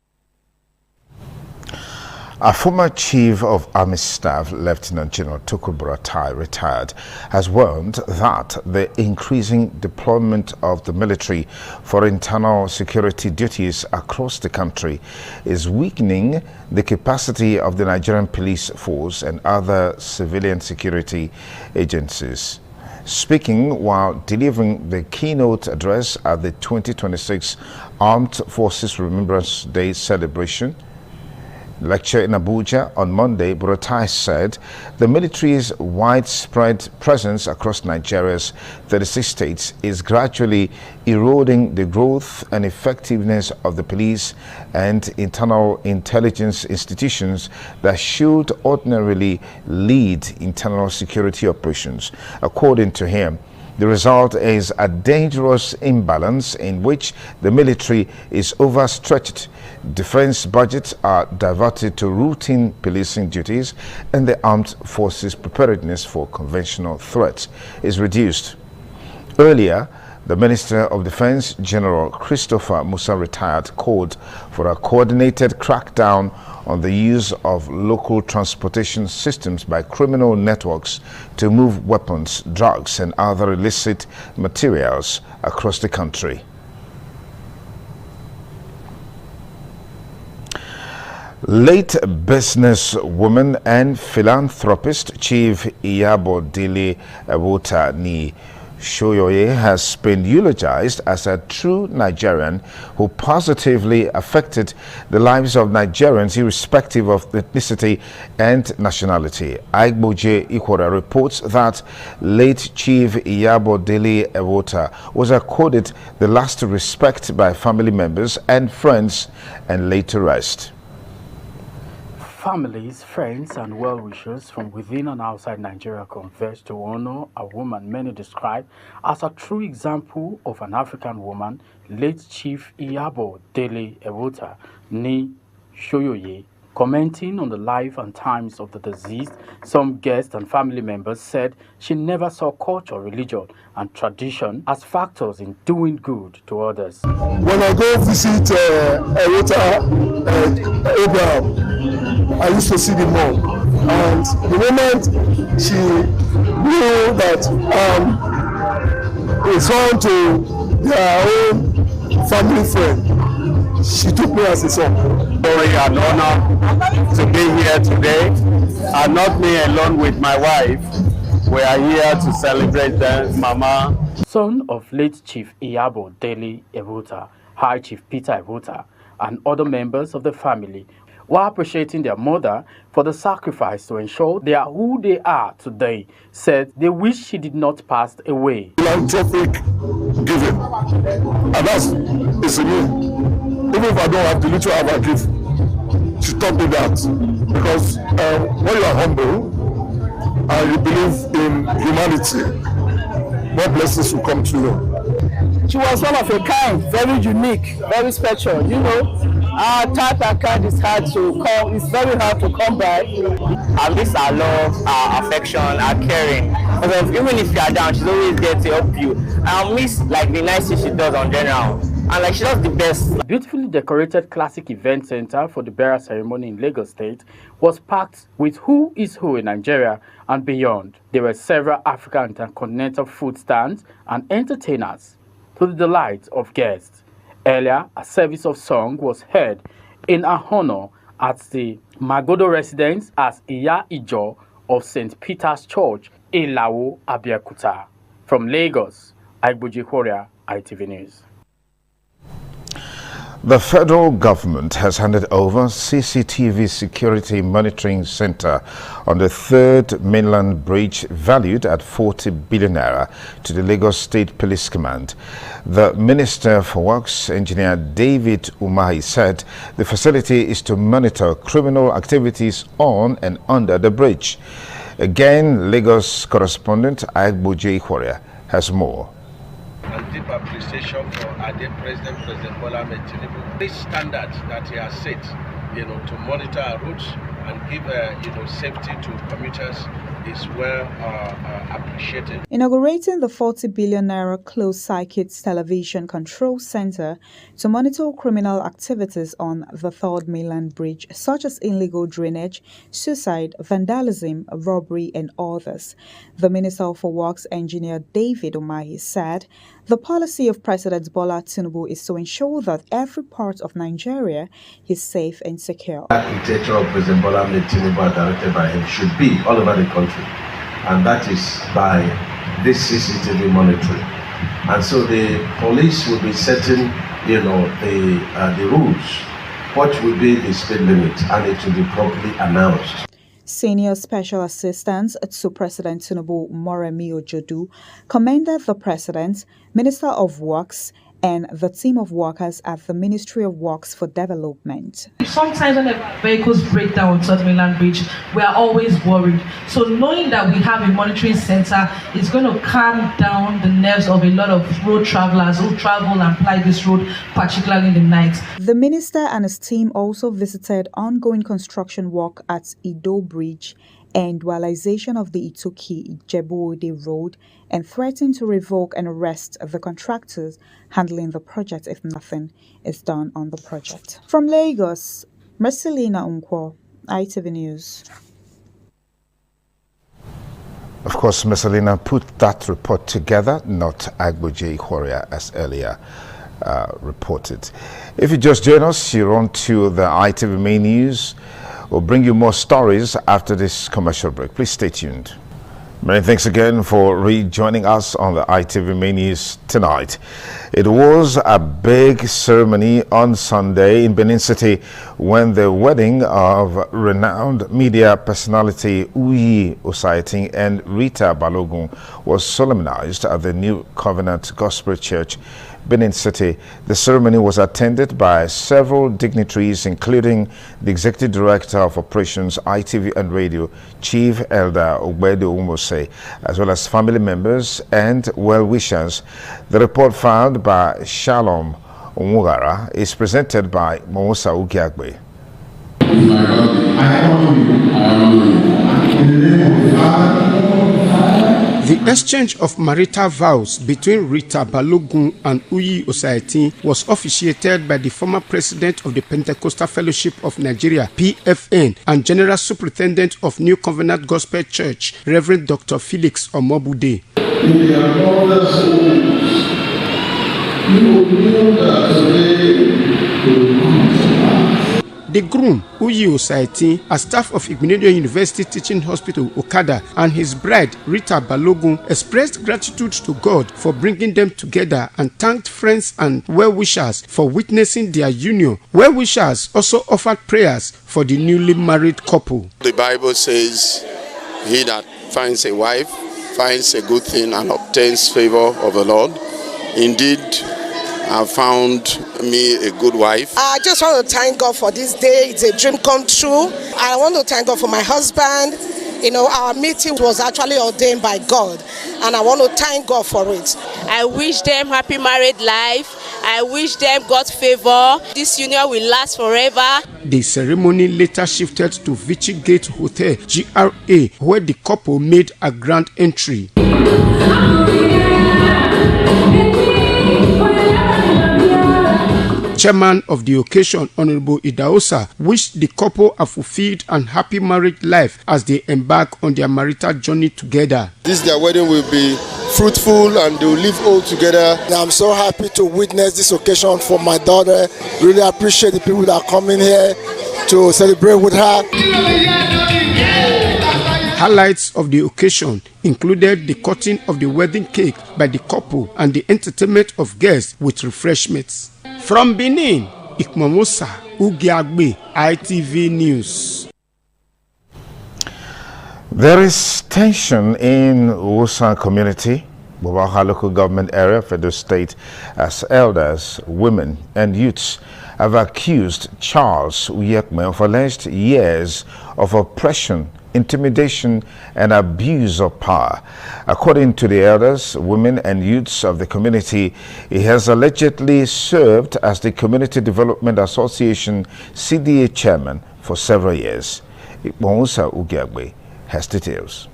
A former Chief of Army Staff, Lieutenant General Tukur Buratai, retired, has warned that the increasing deployment of the military for internal security duties across the country is weakening the capacity of the Nigerian police force and other civilian security agencies. Speaking while delivering the keynote address at the 2026 Armed Forces Remembrance Day celebration lecture in Abuja on Monday, Buratai said the military's widespread presence across Nigeria's 36 states is gradually eroding the growth and effectiveness of the police and internal intelligence institutions that should ordinarily lead internal security operations. According to him, the result is a dangerous imbalance in which the military is overstretched, defense budgets are diverted to routine policing duties, and the armed forces' preparedness for conventional threats is reduced. Earlier, the Minister of Defense, General Christopher Musa, retired, called for a coordinated crackdown on the use of local transportation systems by criminal networks to move weapons, drugs, and other illicit materials across the country. Late businesswoman and philanthropist Chief Iyabo Dele Ewota Ni Shoyoye has been eulogized as a true Nigerian who positively affected the lives of Nigerians irrespective of ethnicity and nationality. Aigboje Ikwora reports that late Chief Iyabo Dele Ewota was accorded the last respect by family members and friends and laid to rest. Families, friends, and well-wishers from within and outside Nigeria converged to honor a woman many describe as a true example of an African woman, late Chief Iyabo Dele Ewota Ni Shoyoye. Commenting on the life and times of the deceased, some guests and family members said she never saw culture, religion, and tradition as factors in doing good to others. When I go visit Ewota Abraham, I used to see the mom, and the moment she knew that it's on to their own family friend, she took me as a son. Glory and honor to be here today, and not me alone with my wife. We are here to celebrate Mama. Son of late Chief Iyabo Dele Ewota, High Chief Peter Ewota, and other members of the family, while appreciating their mother for the sacrifice to ensure they are who they are today, said they wish she did not pass away. Philanthropic giving, and that's it's a me. Even if I don't have the little I have, I give. she taught me that, because when you are humble and you believe in humanity, more blessings will come to you. She was one of a kind, very unique, very special. You know, our type and kind is hard to come. It's very hard to come by. I miss our love, our affection, our caring. Because even if you are down, she's always there to help you. I miss like the nice thing she does on general. And like she does the best. The beautifully decorated classic event center for the burial ceremony in Lagos State was packed with who is who in Nigeria and beyond. There were several African and continental food stands and entertainers to the delight of guests. Earlier, a service of song was held in her honor at the Magodo residence as Iya Ijo of St. Peter's Church, Ilawo, Abeokuta. From Lagos, Aigboji Korea, ITV News. The federal government has handed over CCTV Security Monitoring Center on the Third Mainland Bridge, valued at 40 billion naira, to the Lagos State Police Command. The Minister for Works, Engineer David Umahi, said the facility is to monitor criminal activities on and under the bridge. Again, Lagos correspondent Aigboji Korea has more. And deep appreciation for our dear President Bola Ahmed Tinubu. This standard that he has set, to monitor our roads and give, safety to commuters is well appreciated. Inaugurating the 40 billion naira closed-circuit television control center to monitor criminal activities on the Third Mainland Bridge, such as illegal drainage, suicide, vandalism, robbery, and others. The Minister for Works, Engineer David Umahi, said the policy of President Bola Tinubu is to ensure that every part of Nigeria is safe and secure. The architecture of President Bola Ahmed Tinubu, directed by him, should be all over the country, and that is by this CCTV monitoring. And so the police will be setting, the rules, what will be the speed limit, and it will be properly announced. Senior Special Assistant to President Tinubu, Moremi Ojodu, commended the President, Minister of Works, and the team of workers at the Ministry of Works for Development. Sometimes when the vehicles break down on Third Mainland Bridge, we are always worried. So knowing that we have a monitoring center is going to calm down the nerves of a lot of road travelers who travel and ply this road, particularly in the night. The minister and his team also visited ongoing construction work at Ido Bridge and dualization of the Itoki-Ijebu-Ode Road, and threatened to revoke and arrest the contractors handling the project if nothing is done on the project. From Lagos, Marcelina Unkwo, ITV News. Of course, Marcelina put that report together, not Aigboji Korea, as earlier reported. If you just join us, you're on to the ITV Main News. We'll bring you more stories after this commercial break. Please stay tuned. Many thanks again for rejoining us on the ITV Main News tonight. It was a big ceremony on Sunday in Benin City when the wedding of renowned media personality Uyi Osaitin and Rita Balogun was solemnized at the New Covenant Gospel Church, Benin City. The ceremony was attended by several dignitaries, including the Executive Director of Operations, ITV and Radio, Chief Elder Ogbedo Umose, as well as family members and well-wishers. The report filed by Shalom Omugara is presented by Momosa Ugiagbe. The exchange of marital vows between Rita Balogun and Uyi Osaitin was officiated by the former president of the Pentecostal Fellowship of Nigeria, PFN, and General Superintendent of New Covenant Gospel Church, Reverend Dr. Felix Omobude. In their mother's souls, you knew that today will come to pass. The groom, Uyi Osaitin, a staff of Igbenedion University Teaching Hospital, Okada, and his bride, Rita Balogun, expressed gratitude to God for bringing them together and thanked friends and well-wishers for witnessing their union. Well-wishers also offered prayers for the newly married couple. The Bible says, he that finds a wife finds a good thing and obtains favor of the Lord. Indeed, I found me a good wife. I just want to thank God for this day. It's a dream come true. I want to thank God for my husband. You know, our meeting was actually ordained by God, and I want to thank God for it. I wish them happy married life. I wish them God's favor. This union will last forever. The ceremony later shifted to Vichy Gate Hotel, GRA, where the couple made a grand entry. Chairman of the occasion, Honorable Idahosa, wished the couple a fulfilled and happy married life as they embark on their marital journey together. This their wedding will be fruitful and they will live all together. I'm so happy to witness this occasion for my daughter. Really appreciate the people that are coming here to celebrate with her. Highlights of the occasion included the cutting of the wedding cake by the couple and the entertainment of guests with refreshments. From Benin, Ikmomosa Ugiagbe, ITV News. There is tension in Usan community, Bobaha local government area, Federal State, as elders, women and youths have accused Charles Uyekme of alleged years of oppression, intimidation and abuse of power. According to the elders, women and youths of the community, he has allegedly served as the Community Development Association CDA chairman for several years. Ikmomusa Ugiagbe has details.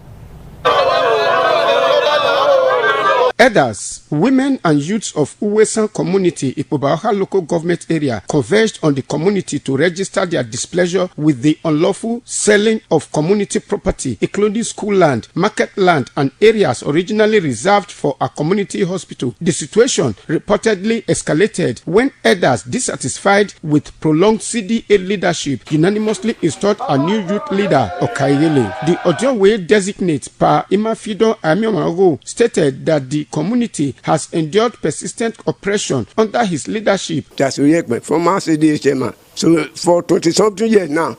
Elders, women and youths of Uwesan community, Ikpobaoha local government area, converged on the community to register their displeasure with the unlawful selling of community property, including school land, market land, and areas originally reserved for a community hospital. The situation reportedly escalated when elders, dissatisfied with prolonged CDA leadership, unanimously installed a new youth leader, Okayele. The Ojowe designate Pa Imafido Amiomago stated that the community has endured persistent oppression under his leadership. Charles Uyekme, former CDA chairman. So for 20-something years now,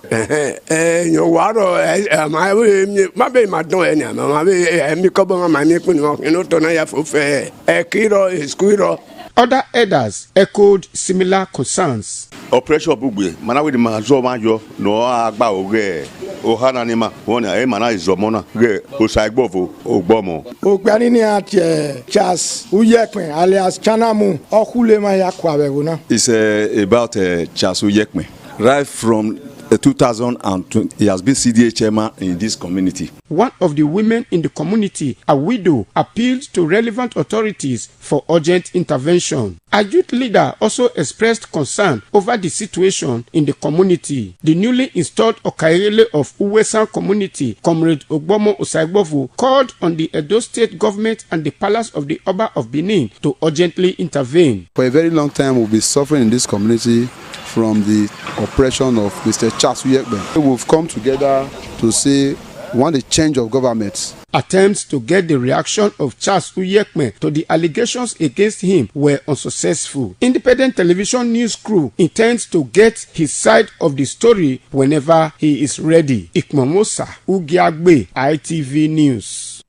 Other elders echoed similar concerns. Oppression bugbe mana we di mazo majo no agba oge ohana ni ma wona e mana izomona ge osaigbovo ogbomo ogbani ni ati Charles Uyekme alias Chanamu okulema yakwa bewona. It's about Charles Uyekme. Right from 2020, he has been CDA chairman in this community. One of the women in the community, a widow, appealed to relevant authorities for urgent intervention. A youth leader also expressed concern over the situation in the community. The newly installed Okayele of Uwesan community, Comrade Ogbomo Osaigbovo, called on the Edo State government and the Palace of the Oba of Benin to urgently intervene. For a very long time, we'll be suffering in this community from the oppression of Mr. Charles Uyekme. We've come together to say we want a change of government. Attempts to get the reaction of Charles Uyekme to the allegations against him were unsuccessful. Independent television news crew intends to get his side of the story whenever he is ready. Ikmomosa Ugiagbe, ITV News.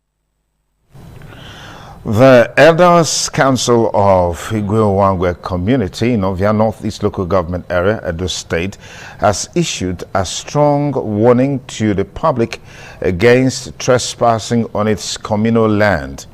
The Elders Council of Igwe-Wangwe Community in Ovia Northeast Local Government Area, Edo State, has issued a strong warning to the public against trespassing on its communal land.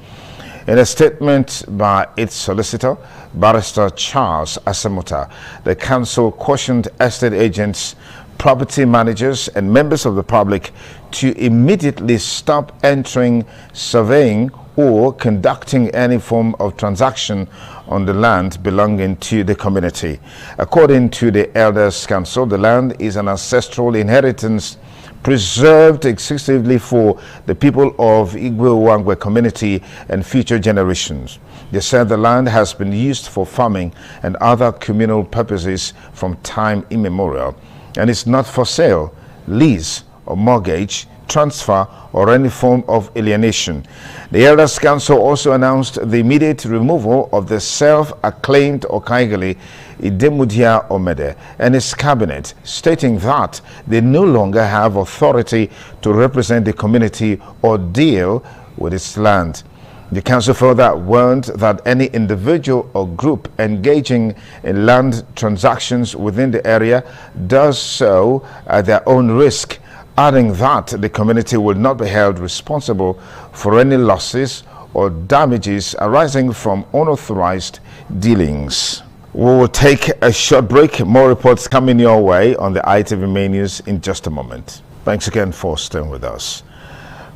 In a statement by its solicitor, Barrister Charles Asemuta, the council cautioned estate agents, property managers and members of the public to immediately stop entering, surveying or conducting any form of transaction on the land belonging to the community. According to the Elders Council, the land is an ancestral inheritance preserved exclusively for the people of Igwe-Wangwe community and future generations. They said the land has been used for farming and other communal purposes from time immemorial and is not for sale, lease or mortgage, transfer or any form of alienation. The Elders Council also announced the immediate removal of the self-acclaimed Okayele Idemudia Omede and his cabinet, stating that they no longer have authority to represent the community or deal with its land. The council further warned that any individual or group engaging in land transactions within the area does so at their own risk, adding that the community will not be held responsible for any losses or damages arising from unauthorized dealings. We will take a short break. More reports coming your way on the ITV Main News in just a moment. Thanks again for staying with us.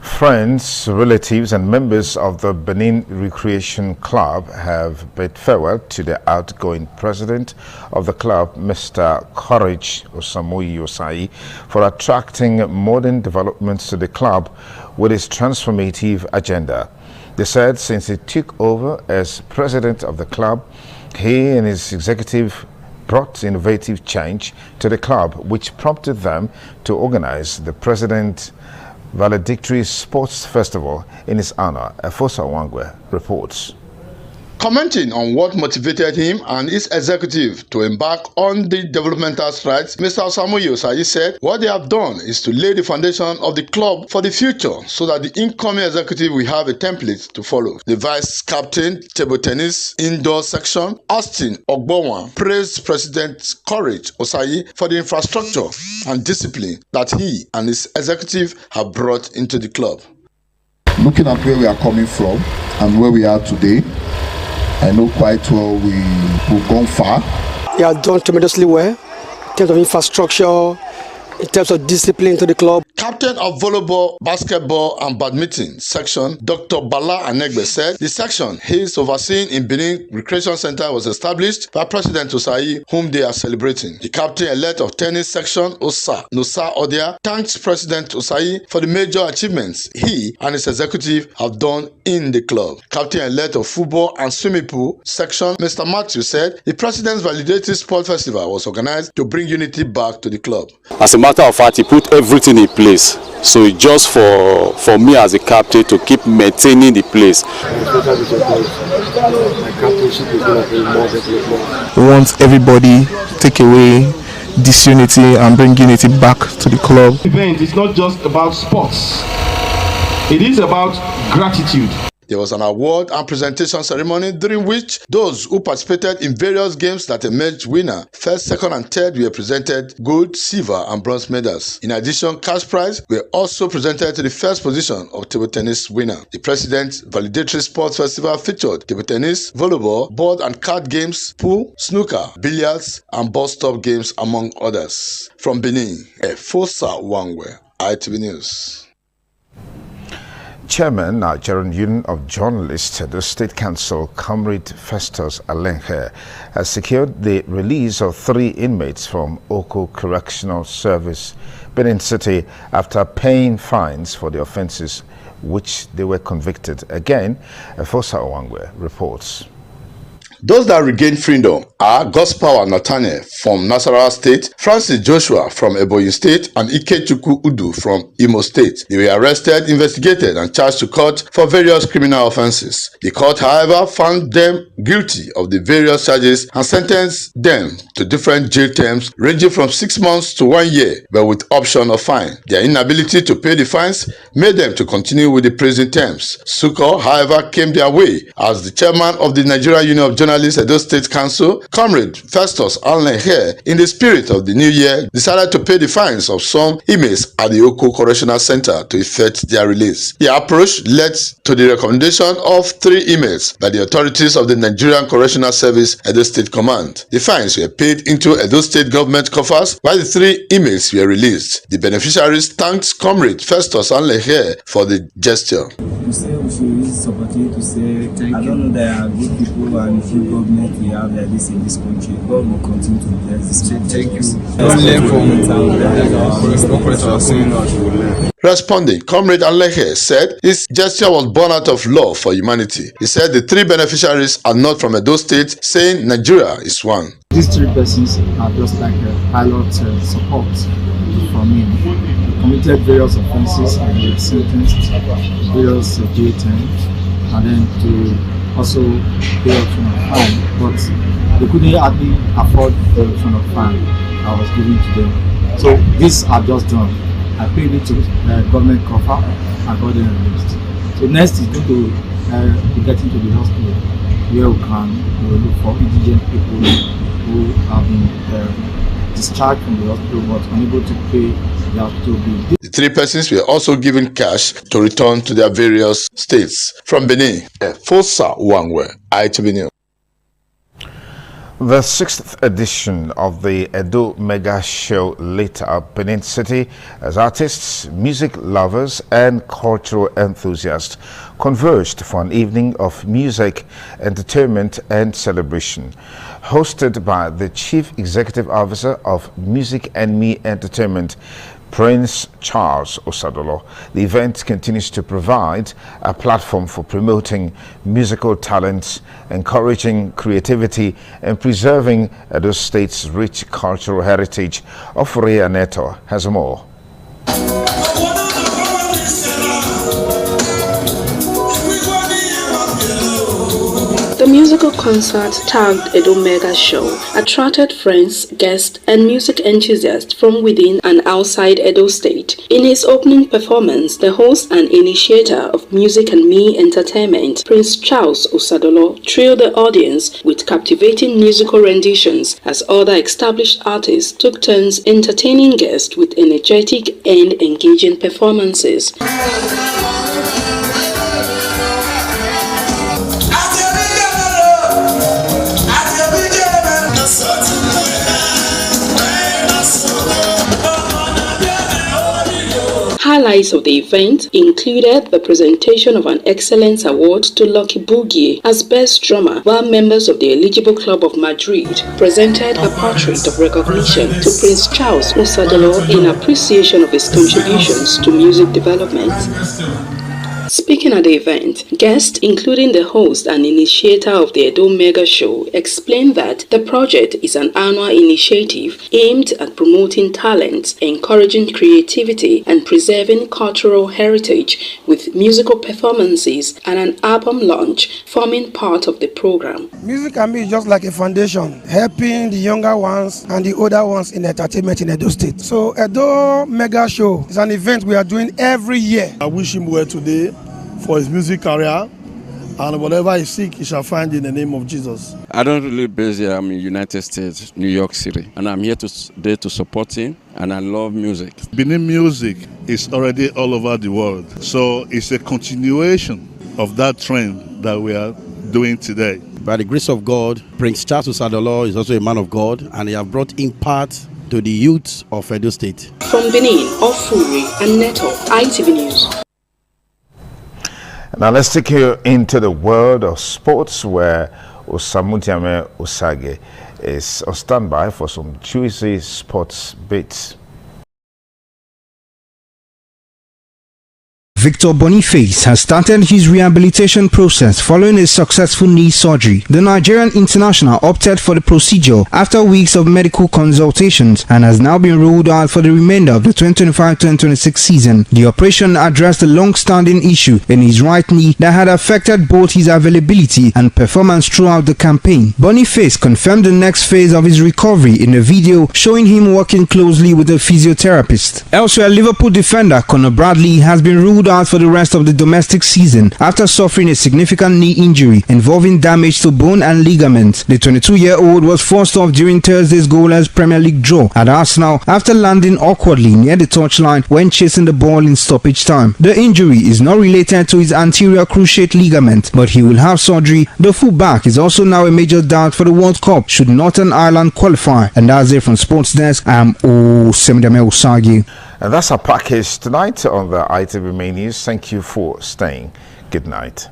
Friends, relatives and members of the Benin Recreation Club have bid farewell to the outgoing president of the club, Mr. Courage Osamoyi Osayi, for attracting modern developments to the club with his transformative agenda. They said since he took over as president of the club, he and his executive brought innovative change to the club, which prompted them to organize the President Valedictory Sports Festival in his honor. Efosa Wangwe reports. Commenting on what motivated him and his executive to embark on the developmental strides, Mr. Osamoyi Osayi said what they have done is to lay the foundation of the club for the future so that the incoming executive will have a template to follow. The vice captain, table tennis, indoor section, Austin Ogbowan, praised President Courage Osayi for the infrastructure and discipline that he and his executive have brought into the club. Looking at where we are coming from and where we are today, I know quite well we've gone far. He has done tremendously well in terms of infrastructure, in terms of discipline to the club. Captain of volleyball, basketball and badminton section, Dr. Bala Anegbe said the section he is overseeing in Benin Recreation Center was established by President Osayi, whom they are celebrating. The captain-elect of tennis section, Nosa Odia, thanked President Osayi for the major achievements he and his executive have done in the club. Captain-elect of football and swimming pool section, Mr. Matthew, said the President's Validated Sport Festival was organized to bring unity back to the club. As a matter of fact, he put everything in place. So it's just for me as a captain to keep maintaining the place. We want everybody to take away disunity and bring unity back to the club. The event is not just about sports. It is about gratitude. There was an award and presentation ceremony during which those who participated in various games that emerged winner, first, second and third were presented gold, silver and bronze medals. In addition, cash prize were also presented to the first position of table tennis winner. The President's Valedictory Sports Festival featured table tennis, volleyball, board and card games, pool, snooker, billiards and bus stop games among others. From Benin, Efosa Wangwe, ITV News. Chairman, Nigerian Union of Journalists, the State Council, Comrade Festus Alenhe, has secured the release of 3 inmates from Oko Correctional Service, Benin City, after paying fines for the offences which they were convicted. Again, Efosa Owangwe reports. Those that regained freedom are Gospower Nathaniel from Nasarawa State, Francis Joshua from Ebonyi State, and Ikechukwu Udu from Imo State. They were arrested, investigated, and charged to court for various criminal offences. The court, however, found them guilty of the various charges and sentenced them to different jail terms ranging from 6 months to 1 year, but with option of fine. Their inability to pay the fines made them to continue with the prison terms. Succor, however, came their way as the chairman of the Nigerian Union of Journalists Edo State Council, Comrade Festus Alenhe, in the spirit of the new year, decided to pay the fines of some inmates at the Oko Correctional Center to effect their release. The approach led to the recommendation of 3 inmates by the authorities of the Nigerian Correctional Service Edo State Command. The fines were paid into Edo State government coffers while the 3 inmates were released. The beneficiaries thanked Comrade Festus Alenhe for the gesture. We should use this opportunity to say I don't know there are good people and good government we have like this in this country. God will continue to bless this country. Thank you. Responding, Comrade Alenhe said his gesture was born out of love for humanity. He said the 3 beneficiaries are not from Edo State, saying Nigeria is one. These 3 persons are just like a pilot support for me. Committed various offences and were sentenced to various jail terms, and then to also pay option of fine, but they couldn't hardly afford the option of fine I was giving to them. So these are just done. I paid it to government coffer and got them released. So next is going to we get into the hospital where we can look for indigent people who have been discharged from the hospital but unable to pay the hospital bill. The 3 persons were also given cash to return to their various states. From Benin, Fosa Wangwe, ITV News. The 6th edition of the Edo Mega Show lit up Benin City as artists, music lovers and cultural enthusiasts converged for an evening of music, entertainment and celebration. Hosted by the Chief Executive Officer of Music and Me Entertainment, Prince Charles Osadolo, the event continues to provide a platform for promoting musical talents, encouraging creativity, and preserving Edo State's rich cultural heritage. Ofure Aneto has more. The musical concert tagged Edo Mega Show attracted friends, guests, and music enthusiasts from within and outside Edo State. In his opening performance, the host and initiator of Music and Me Entertainment, Prince Charles Osadolo, thrilled the audience with captivating musical renditions as other established artists took turns entertaining guests with energetic and engaging performances. Highlights of the event included the presentation of an Excellence Award to Lucky Boogie as Best Drummer, while members of the Eligible Club of Madrid presented a portrait of recognition to Prince Charles Osadolo in appreciation of his contributions to music development. Speaking at the event, guests, including the host and initiator of the Edo Mega Show, explained that the project is an annual initiative aimed at promoting talent, encouraging creativity, and preserving cultural heritage with musical performances and an album launch forming part of the program. Music and Me is just like a foundation, helping the younger ones and the older ones in entertainment in Edo State. So Edo Mega Show is an event we are doing every year. I wish him well today for his music career, and whatever he seeks, he shall find in the name of Jesus. I don't really base here. I'm in United States, New York City, and I'm here today to support him, and I love music. Benin music is already all over the world, so it's a continuation of that trend that we are doing today. By the grace of God, Prince Charles Osadolo is also a man of God, and he has brought impact to the youth of Edo State. From Benin, Ofure and Neto, ITV News. Now let's take you into the world of sports, where Osamutiame Osage is on standby for some juicy sports bits. Victor Boniface has started his rehabilitation process following a successful knee surgery. The Nigerian international opted for the procedure after weeks of medical consultations and has now been ruled out for the remainder of the 2025-2026 season. The operation addressed a long-standing issue in his right knee that had affected both his availability and performance throughout the campaign. Boniface confirmed the next phase of his recovery in a video showing him working closely with a physiotherapist. Elsewhere, Liverpool defender Conor Bradley has been ruled out for the rest of the domestic season after suffering a significant knee injury involving damage to bone and ligaments. The 22-year-old was forced off during Thursday's goalless Premier League draw at Arsenal after landing awkwardly near the touchline when chasing the ball in stoppage time. The injury is not related to his anterior cruciate ligament, but he will have surgery. The fullback is also now a major doubt for the World Cup should Northern Ireland qualify. And that's it from Sports Desk. I'm Osemidame Osagi. And that's our package tonight on the ITV Main News. Thank you for staying. Good night.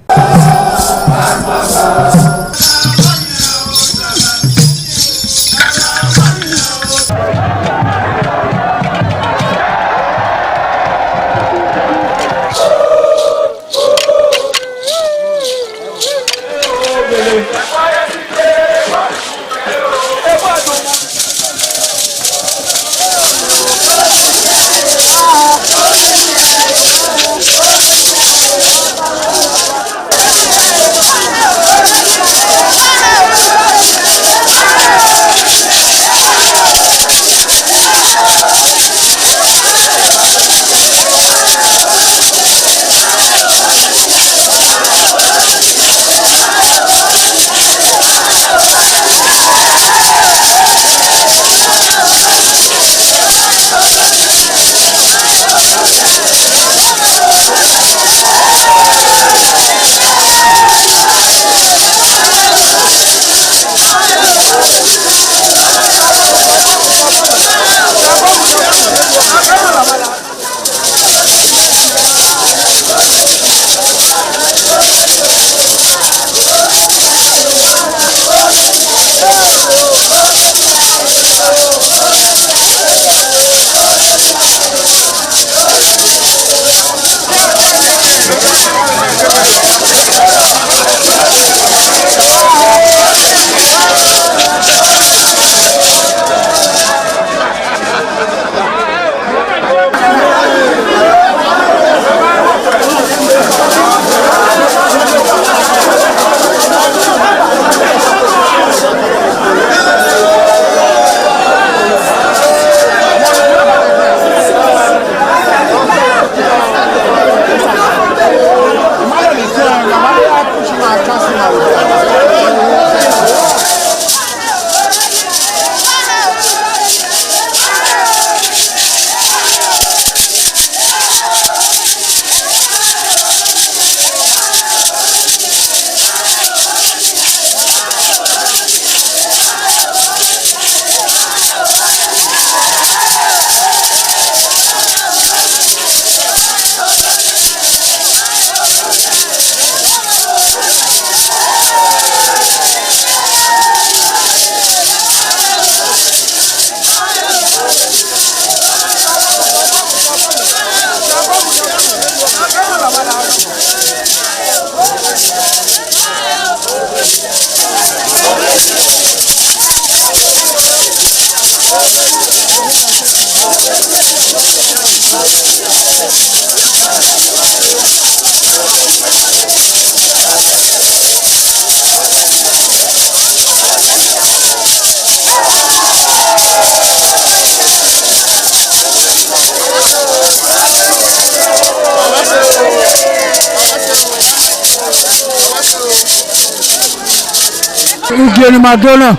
Ugieni Madonna,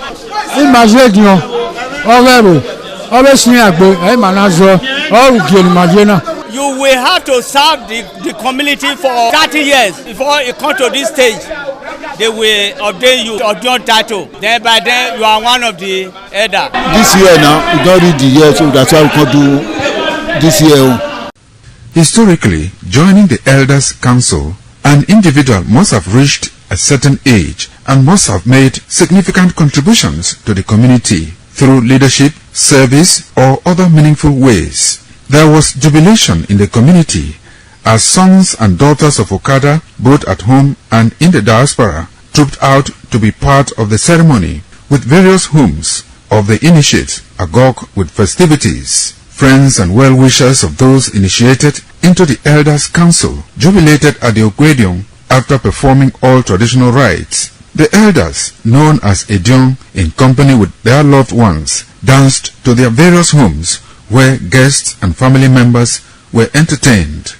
Imazedion, Orero, obviously Manazo, or Ugieni Madonna. You will have to serve the community for 30 years before you come to this stage. They will ordain you ordain title. Then by then you are one of the elder. This year now, we don't read the year, so that's why we can do this year. Historically, joining the Elders Council, an individual must have reached a certain age and must have made significant contributions to the community through leadership, service, or other meaningful ways. There was jubilation in the community as sons and daughters of Okada, both at home and in the diaspora, trooped out to be part of the ceremony with various hymns of the initiates agog with festivities. Friends and well-wishers of those initiated into the Elders Council jubilated at the Ogwedion after performing all traditional rites. The elders, known as Edion, in company with their loved ones, danced to their various homes where guests and family members were entertained.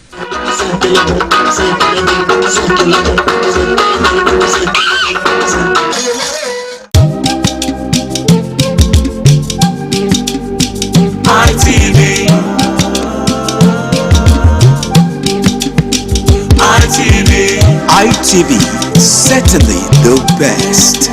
ITV, certainly the best.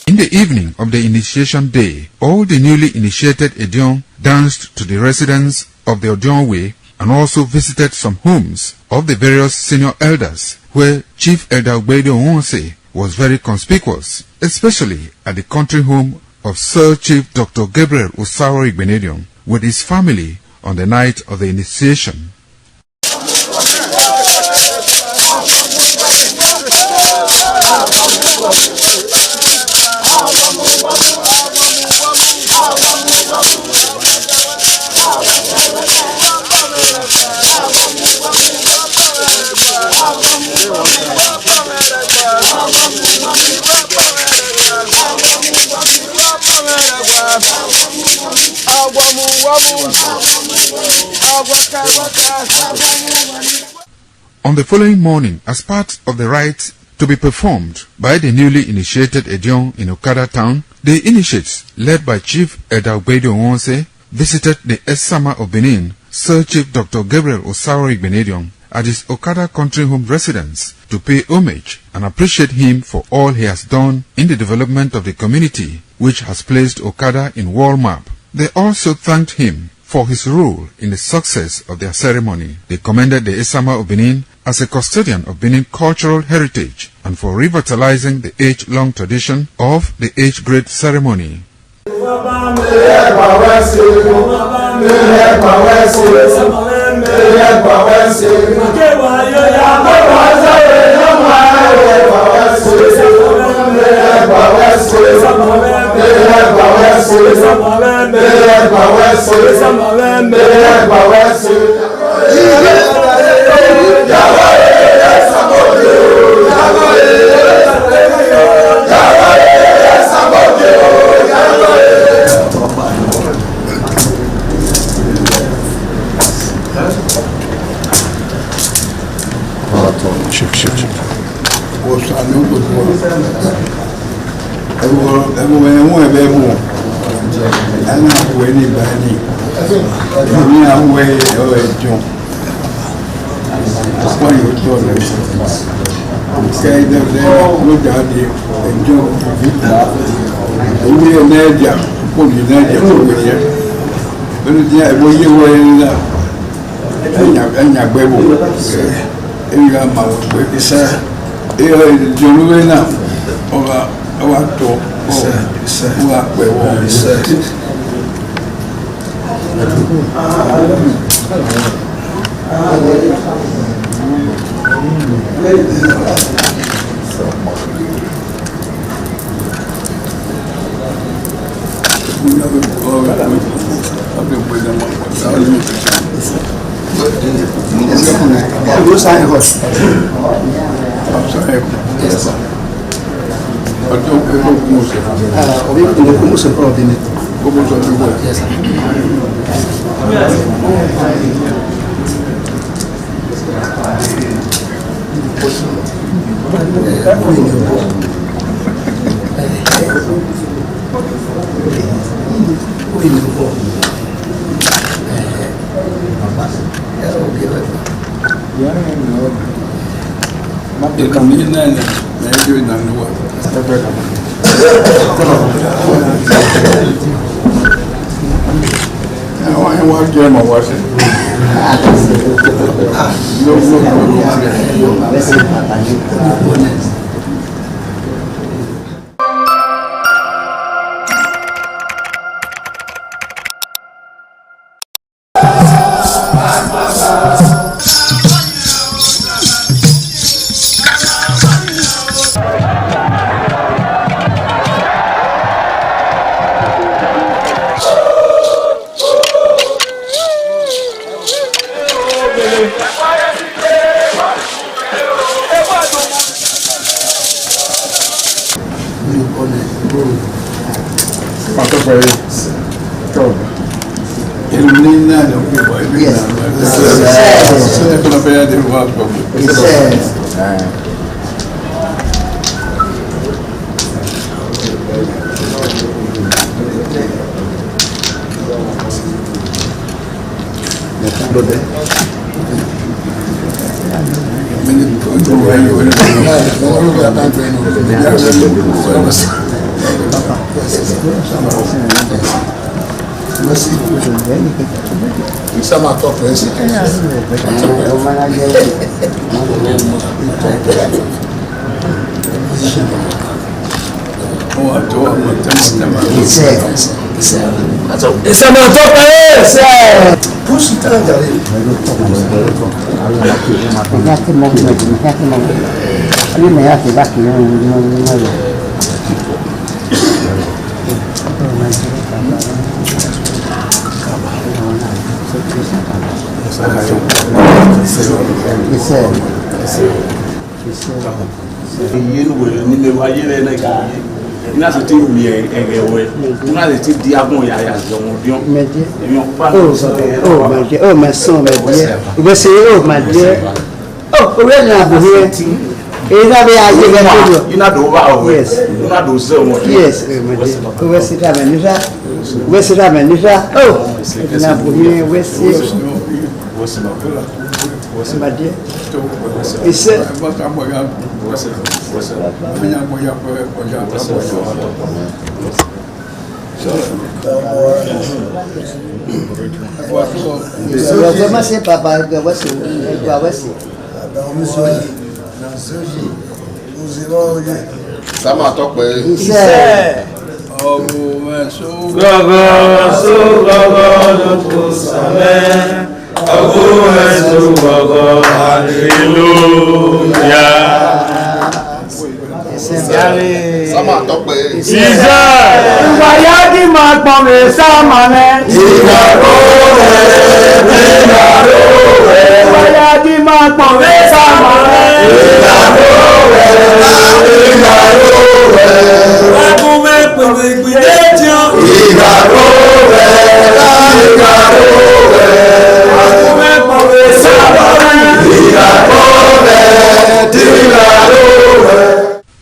In the evening of the initiation day, all the newly initiated Edion danced to the residents of the Odion Way and also visited some homes of the various senior elders, where Chief Elder Ogbedio Onwonse was very conspicuous, especially at the country home of Sir Chief Dr. Gabriel Osawo Igbenedion with his family on the night of the initiation. On the following morning, as part of the rite to be performed by the newly initiated Edion in Okada town, the initiates, led by Chief Eda Ogbedo Onwonse, visited the Esama of Benin, Sir Chief Dr. Gabriel Osaro Igbenedion, at his Okada country home residence to pay homage and appreciate him for all he has done in the development of the community, which has placed Okada in world map. They also thanked him for his role in the success of their ceremony. They commended the Esama of Benin as a custodian of Benin cultural heritage and for revitalizing the age-long tradition of the age-grade ceremony. ina se ti mi egewe ina se ti di agun ya zomo dion èmi pa oh my son my dear we say oh my dear oh we na bo here ina be aje ga to ina do ba o yes ina do se o yes we sit down Nisha oh na bo here we see my dear is it comment c'est papa voici nous irons ça m'a topé Sama tọpẹ. Ìṣe ìwàyà kí máa pọ̀ mí sáàmà rẹ̀. Ìgbàgbọ́ rẹ̀ ìgbàgbọ́ rẹ̀. Ìwàyà kí máa pọ̀ mí sáàmà rẹ̀. Ìgbàgbọ́ rẹ̀ ìgbàgbọ́ rẹ̀. Wákùn mẹ́pẹ̀lú ìgbìlẹ̀ jọ. Ìgbàgbọ́ rẹ̀ ìgbàgbọ́ rẹ̀. Wákùn mẹ́pẹ̀lú ìgbìlẹ̀ sáàmà rẹ̀. Ìgbàgbọ́ rẹ̀ ìgbàgbọ́ rẹ̀.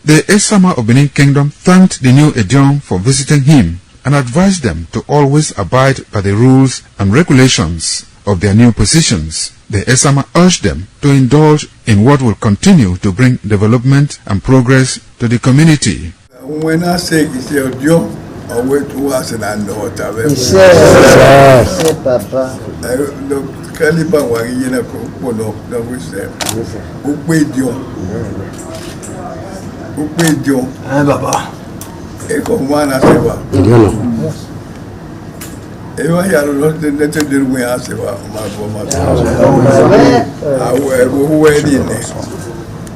The Esama of Benin Kingdom thanked the new Edion for visiting him and advised them to always abide by the rules and regulations of their new positions. The Esama urged them to indulge in what will continue to bring development and progress to the community. When I say it's your Edion, I wait to us and I know what I will. Yes, Papa. Kaliba Wagina Kono, the wisdom. Who paid you? Who paid you? Baba. Eko mwana sewa. Ewa ya lote nete dirwe asewa maboma. Awe huwe dine.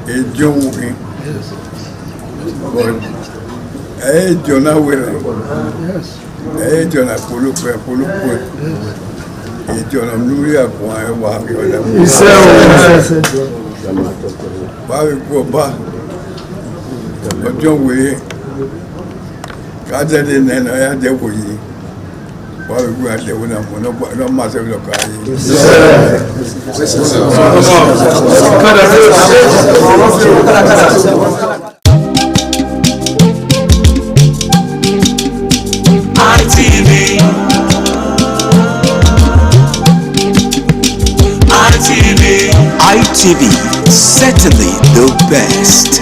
Ejo wuki. Ejo na wele. Ejo na pulupe. Ejo na mluri ya kwa ewa kiwada. Bawe kwa ba. Ojo wele. Kaja de nena ya de wuyi. Bawe kwa de wuna mwana no mase wilo kwa yi. ITV, certainly the best.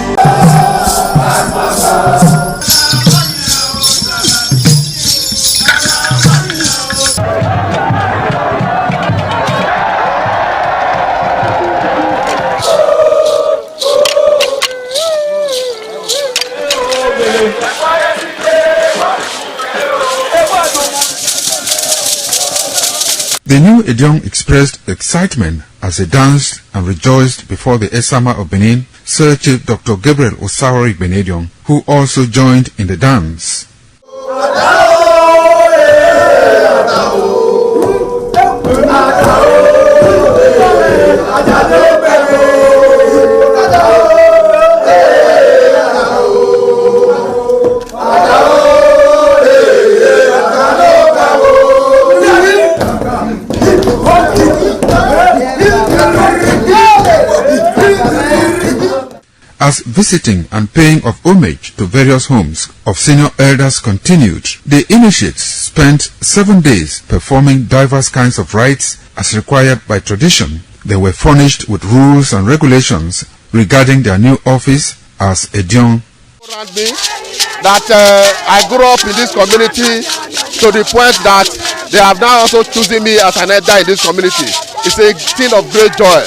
The new Edion expressed excitement as they danced and rejoiced before the Esama of Benin, Sir Chief Dr. Gabriel Osawori Benedion, who also joined in the dance. As visiting and paying of homage to various homes of senior elders continued, the initiates spent 7 days performing diverse kinds of rites as required by tradition. They were furnished with rules and regulations regarding their new office as Edion. That I grew up in this community to the point that they have now also chosen me as an elder in this community. It's a thing of great joy.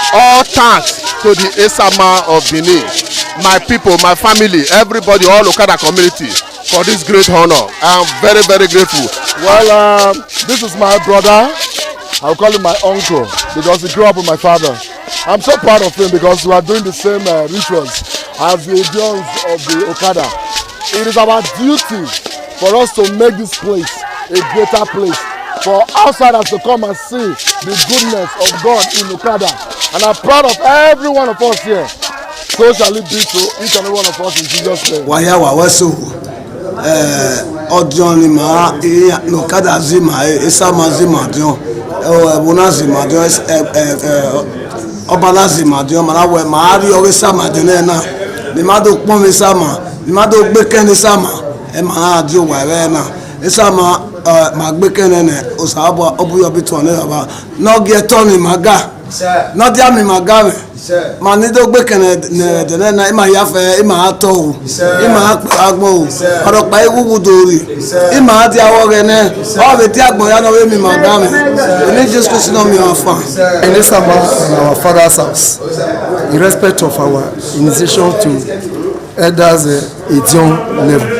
All thanks to the Esama of Benin, my people, my family, everybody, all Okada community for this great honor. I am very, very grateful. Well, this is my brother. I'll call him my uncle because he grew up with my father. I'm so proud of him because we are doing the same rituals as the Edions of the Okada. It is our duty for us to make this place a greater place, for outsiders to come and see the goodness of God in Okada. And I'm proud of every one of us here. So shall it be to each and every one of us in Jesus' name. Waya waweso ọdún ni màá nùkádà zima ẹsàmà zima dùn ẹwọnà zima dùn ọbalà zima dùn màá rí ọrẹ sàmà dùn náà ní má tó pọ́n mi sàmà ní má tó gbé kẹ́ni sàmà ẹ máa dùn wẹ̀rẹ̀ náà ẹsàmà màá gbé kẹ́ni náà ọ̀sàbọ̀ ọ̀bùyọ̀bí tó ní ọba nọ́ọ̀gì ẹ̀tọ́ ni màá gà nọ́ọ̀dí àmì màá gà rẹ̀. Ma ni do gbe kene de na ima ya fe ima ato o ima agbon o oro pa iwu dori ima ati awo re ne o be ti agbon ya no we mi ma ga me ni Jesus Christ no mi afa in this summer in our father's house in respect of our initiation to elders Edion level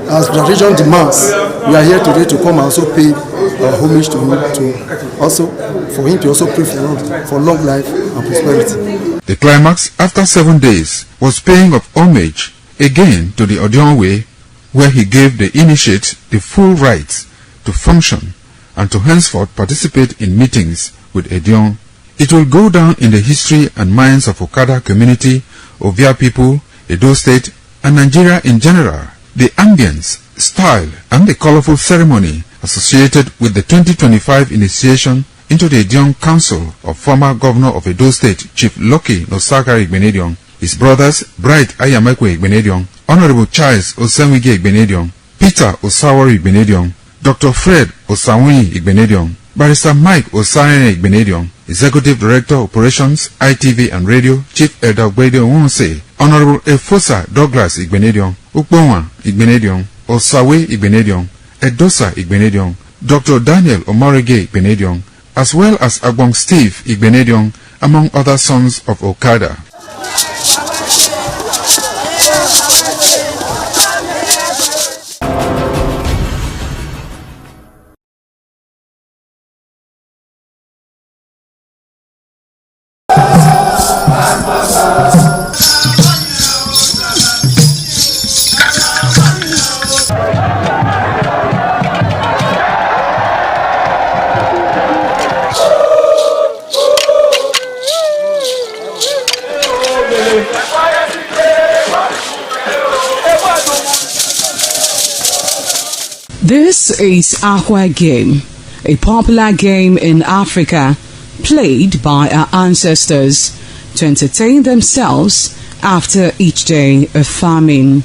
as tradition demands we are here today to come and also pay our homage to him to also for him to also pray for long life and prosperity. The climax after 7 days was paying of homage again to the Odion way, where he gave the initiate the full rights to function and to henceforth participate in meetings with Edion. It will go down in the history and minds of Okada community, Ovia people, Edo State and Nigeria in general. The ambience, style and the colorful ceremony associated with the 2025 initiation into the Edion Council of former Governor of Edo State, Chief Lucky Nosaka Igbenedion, his brothers Bright Ayamekwe Igbenedion, Honorable Charles Osenwige Igbenedion, Peter Osawori Igbenedion, Dr. Fred Osawuni Igbenedion, Barrister Mike Osane Igbenedion, Executive Director Operations, ITV and Radio, Chief Elder Gbedio Wonse, Honorable Efosa Douglas Igbenedion, Ukbonwa Igbenedion, Osawe Igbenedion, Edosa Igbenedion, Dr. Daniel Omarege Igbenedion, as well as Agbong Steve Igbenedion, among other sons of Okada. This is Aqua Game, a popular game in Africa played by our ancestors to entertain themselves after each day of farming.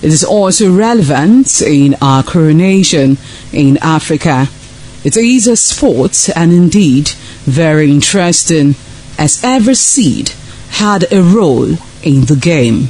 It is also relevant in our coronation in Africa. It is a sport and indeed very interesting, as every seed had a role in the game.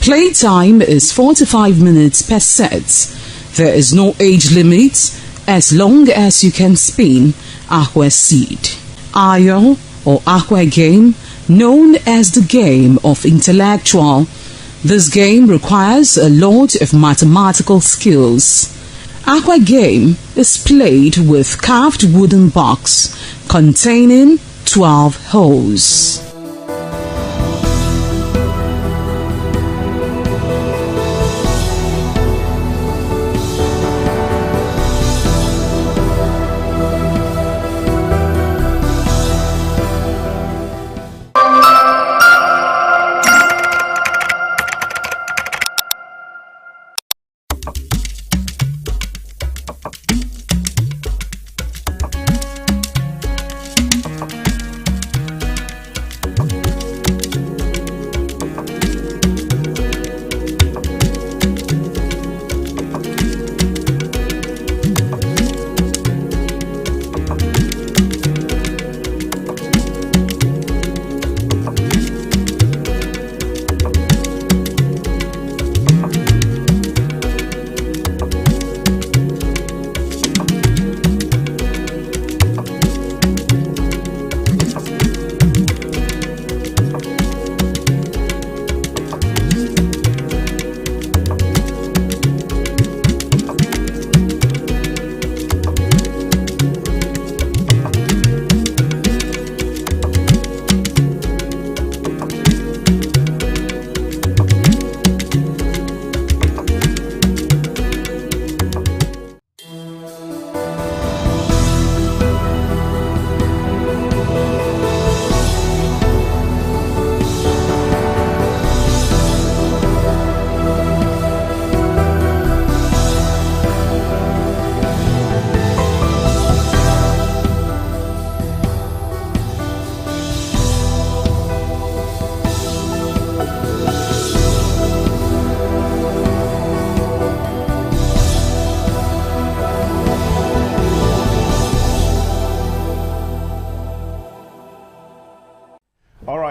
Playtime is 45 minutes per set. There is no age limit as long as you can spin aqua seed. Ayo or aqua game, known as the game of intellectual. This game requires a lot of mathematical skills. Aqua game is played with carved wooden box containing 12 holes.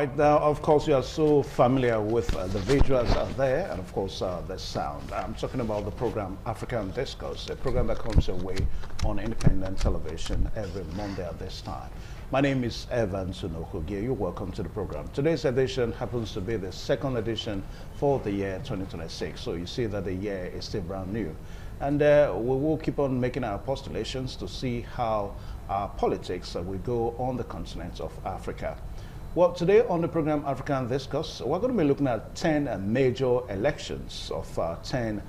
right, now, of course, you are so familiar with the visuals out there and, of course, the sound. I'm talking about the program African Discourse, a program that comes your way on independent television every Monday at this time. My name is Evan Sunokogie. You're welcome to the program. Today's edition happens to be the second edition for the year 2026, so you see that the year is still brand new. And we will keep on making our postulations to see how our politics will go on the continent of Africa. Well, today on the program African Discourse, we're going to be looking at 10 major elections of 10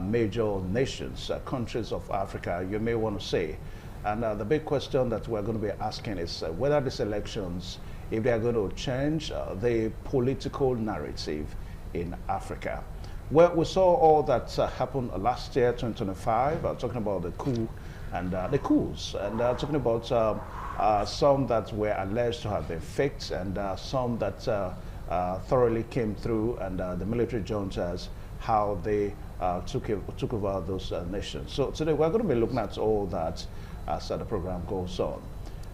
major nations, countries of Africa, you may want to say. And the big question that we're going to be asking is whether these elections, if they are going to change the political narrative in Africa. Well, we saw all that happened last year, 2025, talking about the coup and the coups, and talking about some that were alleged to have been faked and some that thoroughly came through, and the military juntas, how they took over those nations. So today we're going to be looking at all that as the program goes on.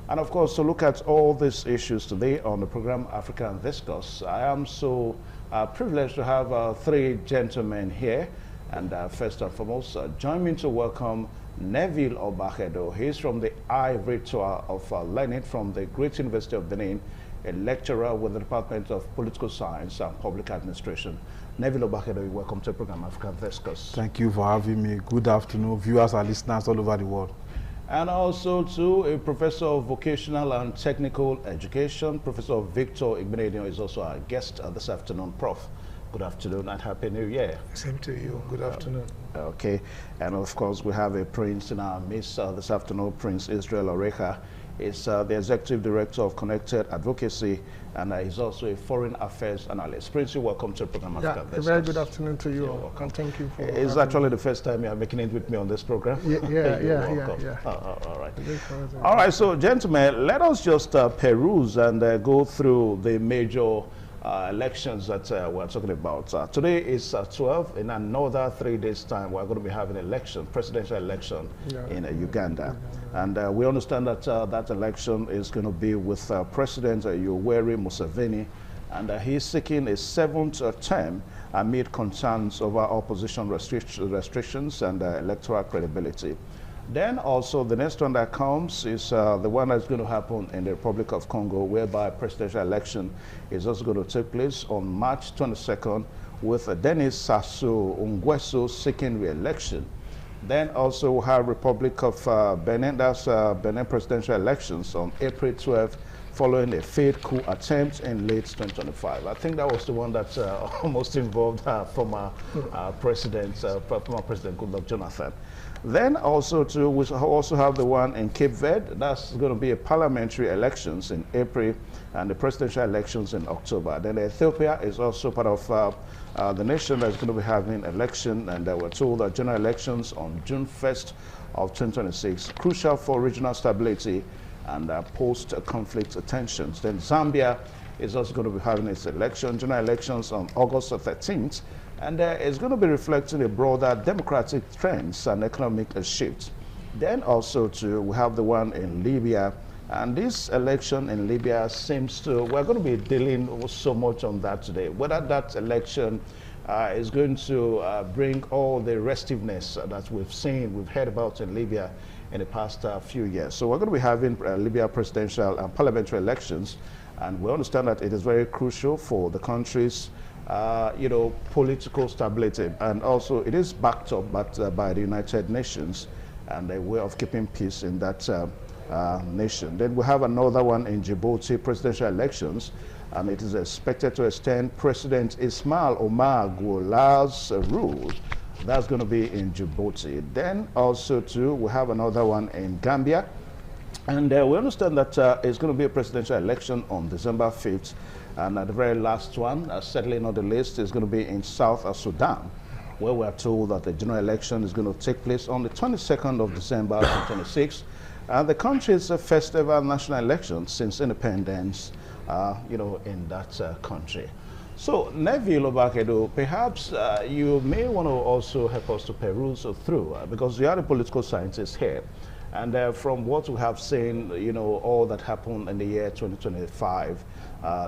And of course, to look at all these issues today on the program African Discourse, I am so privileged to have three gentlemen here. And first and foremost, join me to welcome Neville Obahedo. He's from the Ivory Tour of Learning from the Great University of Benin, a lecturer with the Department of Political Science and Public Administration. Neville Obahedo, welcome to the program African Discourse. Thank you for having me. Good afternoon, viewers and listeners all over the world. And also to a professor of vocational and technical education, Professor Victor Igbenedion is also our guest this afternoon. Prof, good afternoon and Happy New Year. Same to you. Good afternoon. Okay, and of course we have a prince in our midst this afternoon, Prince Israel Oreha. He's the Executive Director of Connected Advocacy, and he's also a Foreign Affairs Analyst. Prince, you're welcome to the program. Yeah, a very good afternoon to you all. Thank you for It's actually the first time you're making it with me on this program. Yeah. All right. All right, so gentlemen, let us just peruse and go through the major elections that we're talking about. Today is 12. In another 3 days' time, we're going to be having an presidential election in Uganda. And we understand that that election is going to be with President Yoweri Museveni, and he's seeking a 7th term amid concerns over opposition restrictions and electoral credibility. Then also the next one that comes is the one that's going to happen in the Republic of Congo, whereby presidential election is also going to take place on March 22nd with Denis Sassou Nguesso seeking re-election. Then also we have Republic of Benin, that's Benin presidential elections on April 12th, following a failed coup attempt in late 2025. I think that was the one that almost involved former President Goodluck Jonathan. Then also we also have the one in Cape Verde. That's going to be a parliamentary elections in April and the presidential elections in October. Then Ethiopia is also part of the nation that's going to be having election, and we're told that general elections on June 1st of 2026, crucial for regional stability and post-conflict tensions. Then Zambia is also going to be having its general elections on August 13th, and it's going to be reflecting a broader democratic trends and economic shift. Then also we have the one in Libya, and this election in Libya seems to, we're going to be dealing so much on that today, whether that election is going to bring all the restiveness that we've heard about in Libya in the past few years. So we're going to be having Libya presidential and parliamentary elections, and we understand that it is very crucial for the country's political stability, and also it is backed up by the United Nations and a way of keeping peace in that nation. Then we have another one in Djibouti, presidential elections, and it is expected to extend President Ismail Omar Guelleh's rule. That's going to be in Djibouti. Then also we have another one in Gambia, and we understand that it's going to be a presidential election on December 5th. And the very last one, settling on the list, is going to be in South Sudan, where we are told that the general election is going to take place on the 22nd of December 2026. And the country's first ever national election since independence, in that country. So, Neville Obahedo, perhaps you may want to also help us to peruse through, because you are a political scientist here. And from what we have seen, you know, all that happened in the year 2025,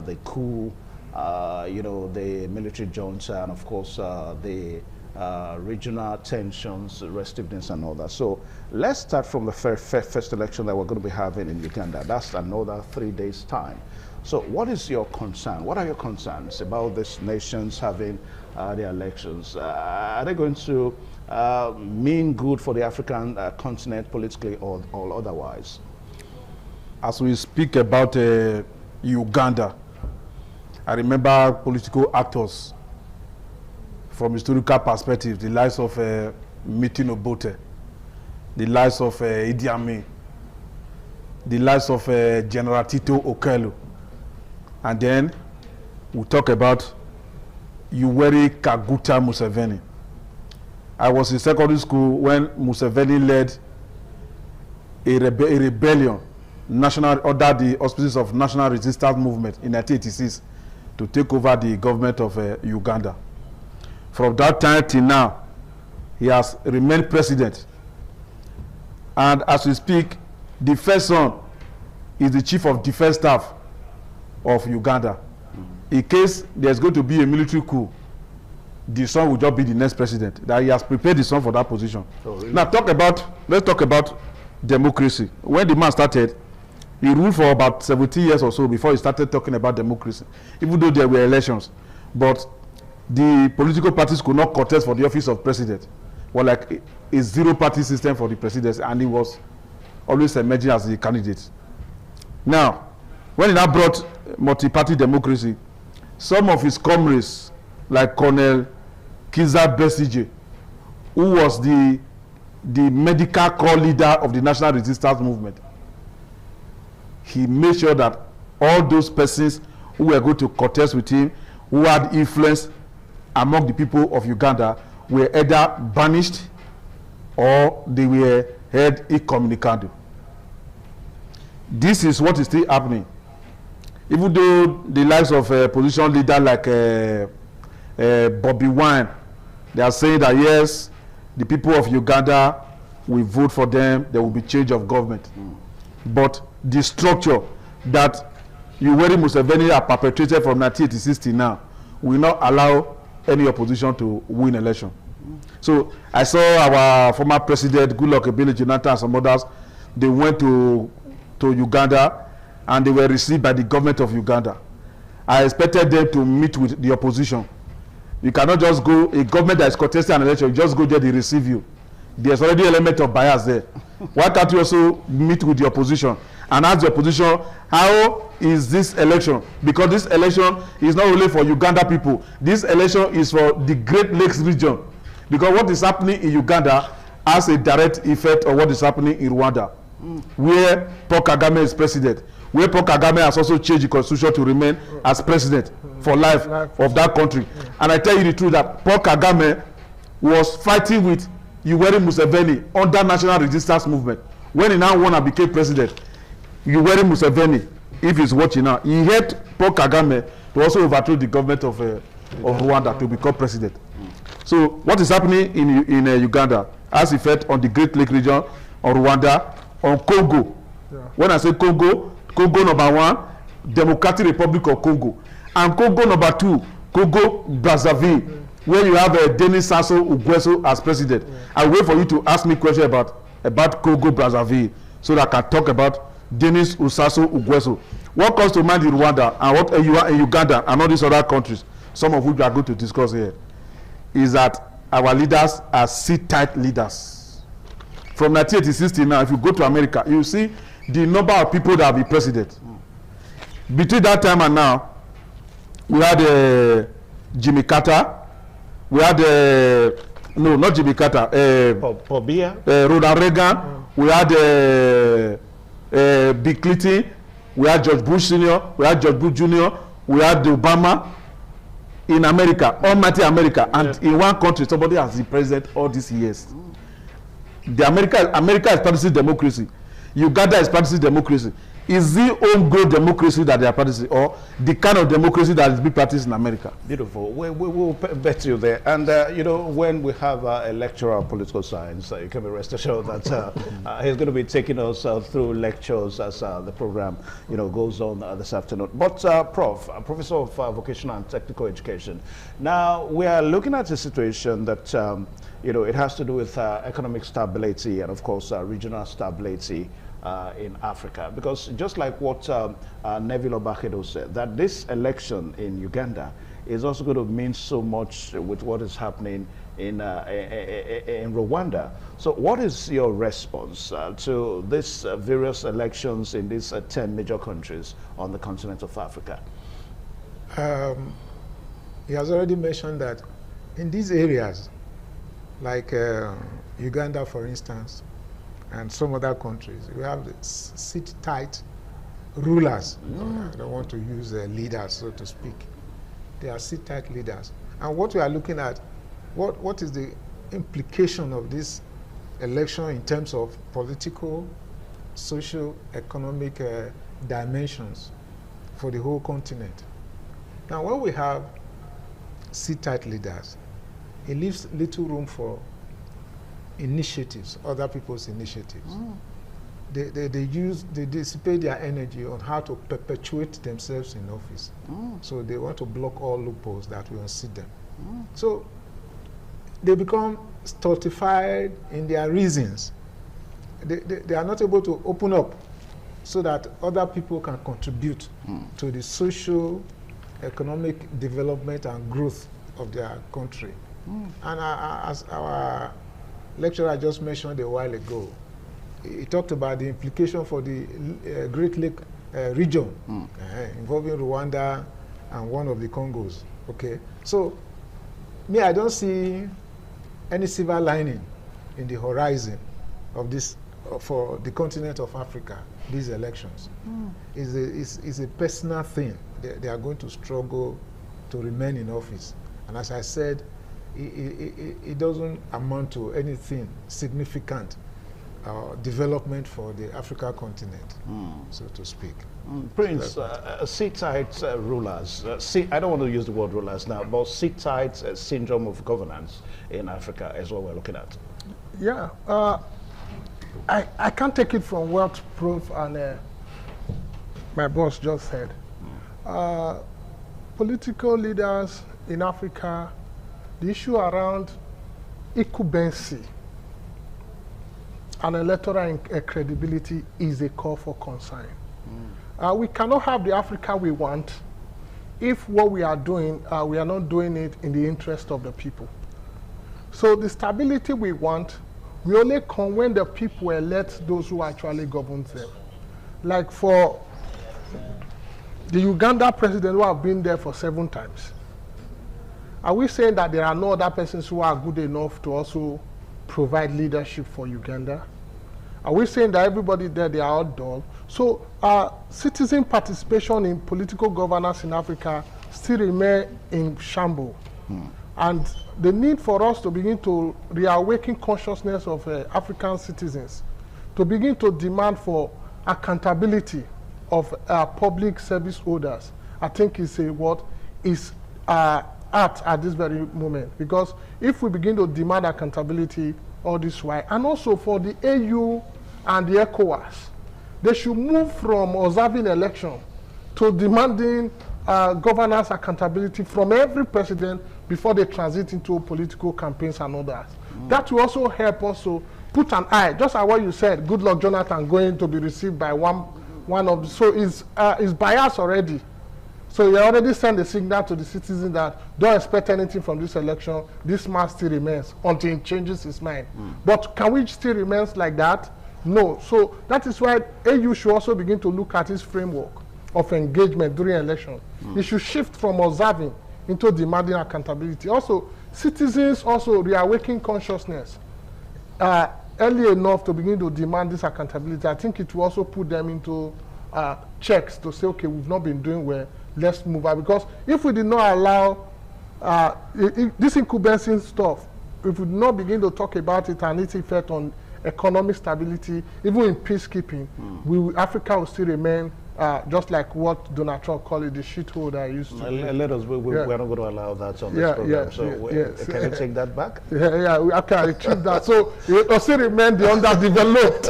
the coup, you know, the military junta, and of course the regional tensions, restiveness, and all that. So let's start from the first election that we're going to be having in Uganda. That's another 3 days' time. So what is your concern? What are your concerns about these nations having their elections? Are they going to mean good for the African continent politically or otherwise? As we speak about Uganda, I remember political actors from historical perspective, the likes of Milton Obote, the likes of Idi Amin, the likes of General Tito Okello, and then we talk about Yoweri Kaguta Museveni. I was in secondary school when Museveni led a rebellion, under the auspices of National Resistance Movement in 1986 to take over the government of Uganda. From that time till now, he has remained president. And as we speak, the first son is the chief of defense staff of Uganda. In case there's going to be a military coup, the son will just be the next president. That he has prepared the son for that position. Oh, really? Now let's talk about democracy. When the man started, he ruled for about 70 years or so before he started talking about democracy, even though there were elections. But the political parties could not contest for the office of president. Well, like a zero-party system for the presidency, and he was always emerging as the candidate. Now, when he now brought multi-party democracy, some of his comrades, like Colonel Kizza Besigye, who was the medical corps leader of the National Resistance Movement, he made sure that all those persons who were going to contest with him, who had influence among the people of Uganda, were either banished or they were held incommunicado. This is what is still happening. Even though the likes of opposition leader like Bobby Wine, they are saying that yes, the people of Uganda will vote for them, there will be change of government. But the structure that Yoweri Museveni have perpetrated from 1986 till now will not allow any opposition to win election. So I saw our former president, Goodluck Ebele Jonathan, and some others, they went to Uganda and they were received by the government of Uganda. I expected them to meet with the opposition. You cannot just go, a government that is contesting an election, you just go there, they receive you. There's already an element of bias there. Why can't you also meet with the opposition and ask the opposition, how is this election? Because this election is not only for Uganda people, this election is for the Great Lakes region. Because what is happening in Uganda has a direct effect on what is happening in Rwanda, where Paul Kagame is president, where Paul Kagame has also changed the constitution to remain as president for life of that country. And I tell you the truth that Paul Kagame was fighting with Yoweri Museveni under National Resistance Movement. When he now won and became president, Yoweri Museveni, if he's watching now, he helped Paul Kagame to also overthrow the government of Rwanda to become president. So what is happening in Uganda has effect on the Great Lake region, on Rwanda, on Congo. Yeah. When I say Congo, Congo number 1, Democratic Republic of Congo, and Congo number 2, Congo Brazzaville, where you have Denis Sassou Nguesso as president. I wait for you to ask me questions about Congo Brazzaville so that I can talk about Denis Sassou Nguesso. What comes to mind in Rwanda and what you are in Uganda and all these other countries, some of which we are going to discuss here, is that our leaders are seat-tight leaders. From 1986 till now, if you go to America, you see the number of people that will be president. Between that time and now, we had Jimmy Carter, we had no, not Jimmy Carter, Ronald Reagan, we had Bill Clinton, we had George Bush Sr., we had George Bush Jr., we had Obama. In America, almighty America, and in one country, somebody has been president all these years. America is practicing democracy. Uganda is practicing democracy. is the homegrown democracy that they are practicing, or the kind of democracy that is being practiced in America? Beautiful. We'll bet you there. And, you know, when we have a lecturer of political science, you can be rest assured that he's going to be taking us through lectures as the program, you know, goes on this afternoon. But, Professor of Vocational and Technical Education, now we are looking at a situation that, you know, it has to do with economic stability and, of course, regional stability in Africa, because just like what Neville Obachedo said, that this election in Uganda is also going to mean so much with what is happening in Rwanda. So what is your response to these various elections in these 10 major countries on the continent of Africa? He has already mentioned that in these areas, like Uganda, for instance, and some other countries, we have sit-tight rulers. I don't want to use leaders, so to speak. They are sit-tight leaders. And what we are looking at, what is the implication of this election in terms of political, social, economic dimensions for the whole continent? Now, when we have sit-tight leaders, it leaves little room for initiatives, other people's initiatives. They dissipate their energy on how to perpetuate themselves in office. So they want to block all loopholes that will unseat them. So they become stultified in their reasons. They are not able to open up so that other people can contribute to the social, economic development and growth of their country. And as our lecturer just mentioned a while ago, he talked about the implication for the Great Lake region involving Rwanda and one of the Congos. Okay, so me, I don't see any silver lining in the horizon of this for the continent of Africa. These elections is a personal thing. They are going to struggle to remain in office, and as I said, it doesn't amount to anything significant development for the African continent, so to speak. Prince, sit-tight rulers, I don't want to use the word rulers now, but sit-tight syndrome of governance in Africa is what we're looking at. Yeah, I can't take it from what Prof and my boss just said. Political leaders in Africa, the issue around incumbency and electoral credibility is a call for concern. We cannot have the Africa we want if what we are doing, we are not doing it in the interest of the people. So the stability we want, we only come when the people elect those who actually govern them. Like for the Uganda president who have been there for 7 times, are we saying that there are no other persons who are good enough to also provide leadership for Uganda? Are we saying that everybody there, they are all dull? So citizen participation in political governance in Africa still remain in shambles. And the need for us to begin to reawaken consciousness of African citizens, to begin to demand for accountability of public service holders, I think is what is apt at this very moment. Because if we begin to demand accountability all this while, and also for the AU and the ECOWAS, they should move from observing election to demanding governance accountability from every president before they transit into political campaigns and others. That will also help also put an eye, just like what you said, Goodluck Jonathan going to be received by one of the, so is biased already. So he already sent a signal to the citizens that don't expect anything from this election. This man still remains until he changes his mind. But can we still remain like that? No. So that is why AU should also begin to look at its framework of engagement during election. It should shift from observing into demanding accountability. Also, citizens also reawaken consciousness early enough to begin to demand this accountability. I think it will also put them into checks to say, okay, we've not been doing well, let's move on. Because if we did not allow this incumbency stuff, if we did not begin to talk about it and its effect on economic stability, even in peacekeeping, Africa will still remain just like what Donald Trump called it, the shithole that I used to. Let us. We're not going to allow that on this program. Can you take that back? Okay, I achieved that. So it will still remain the underdeveloped,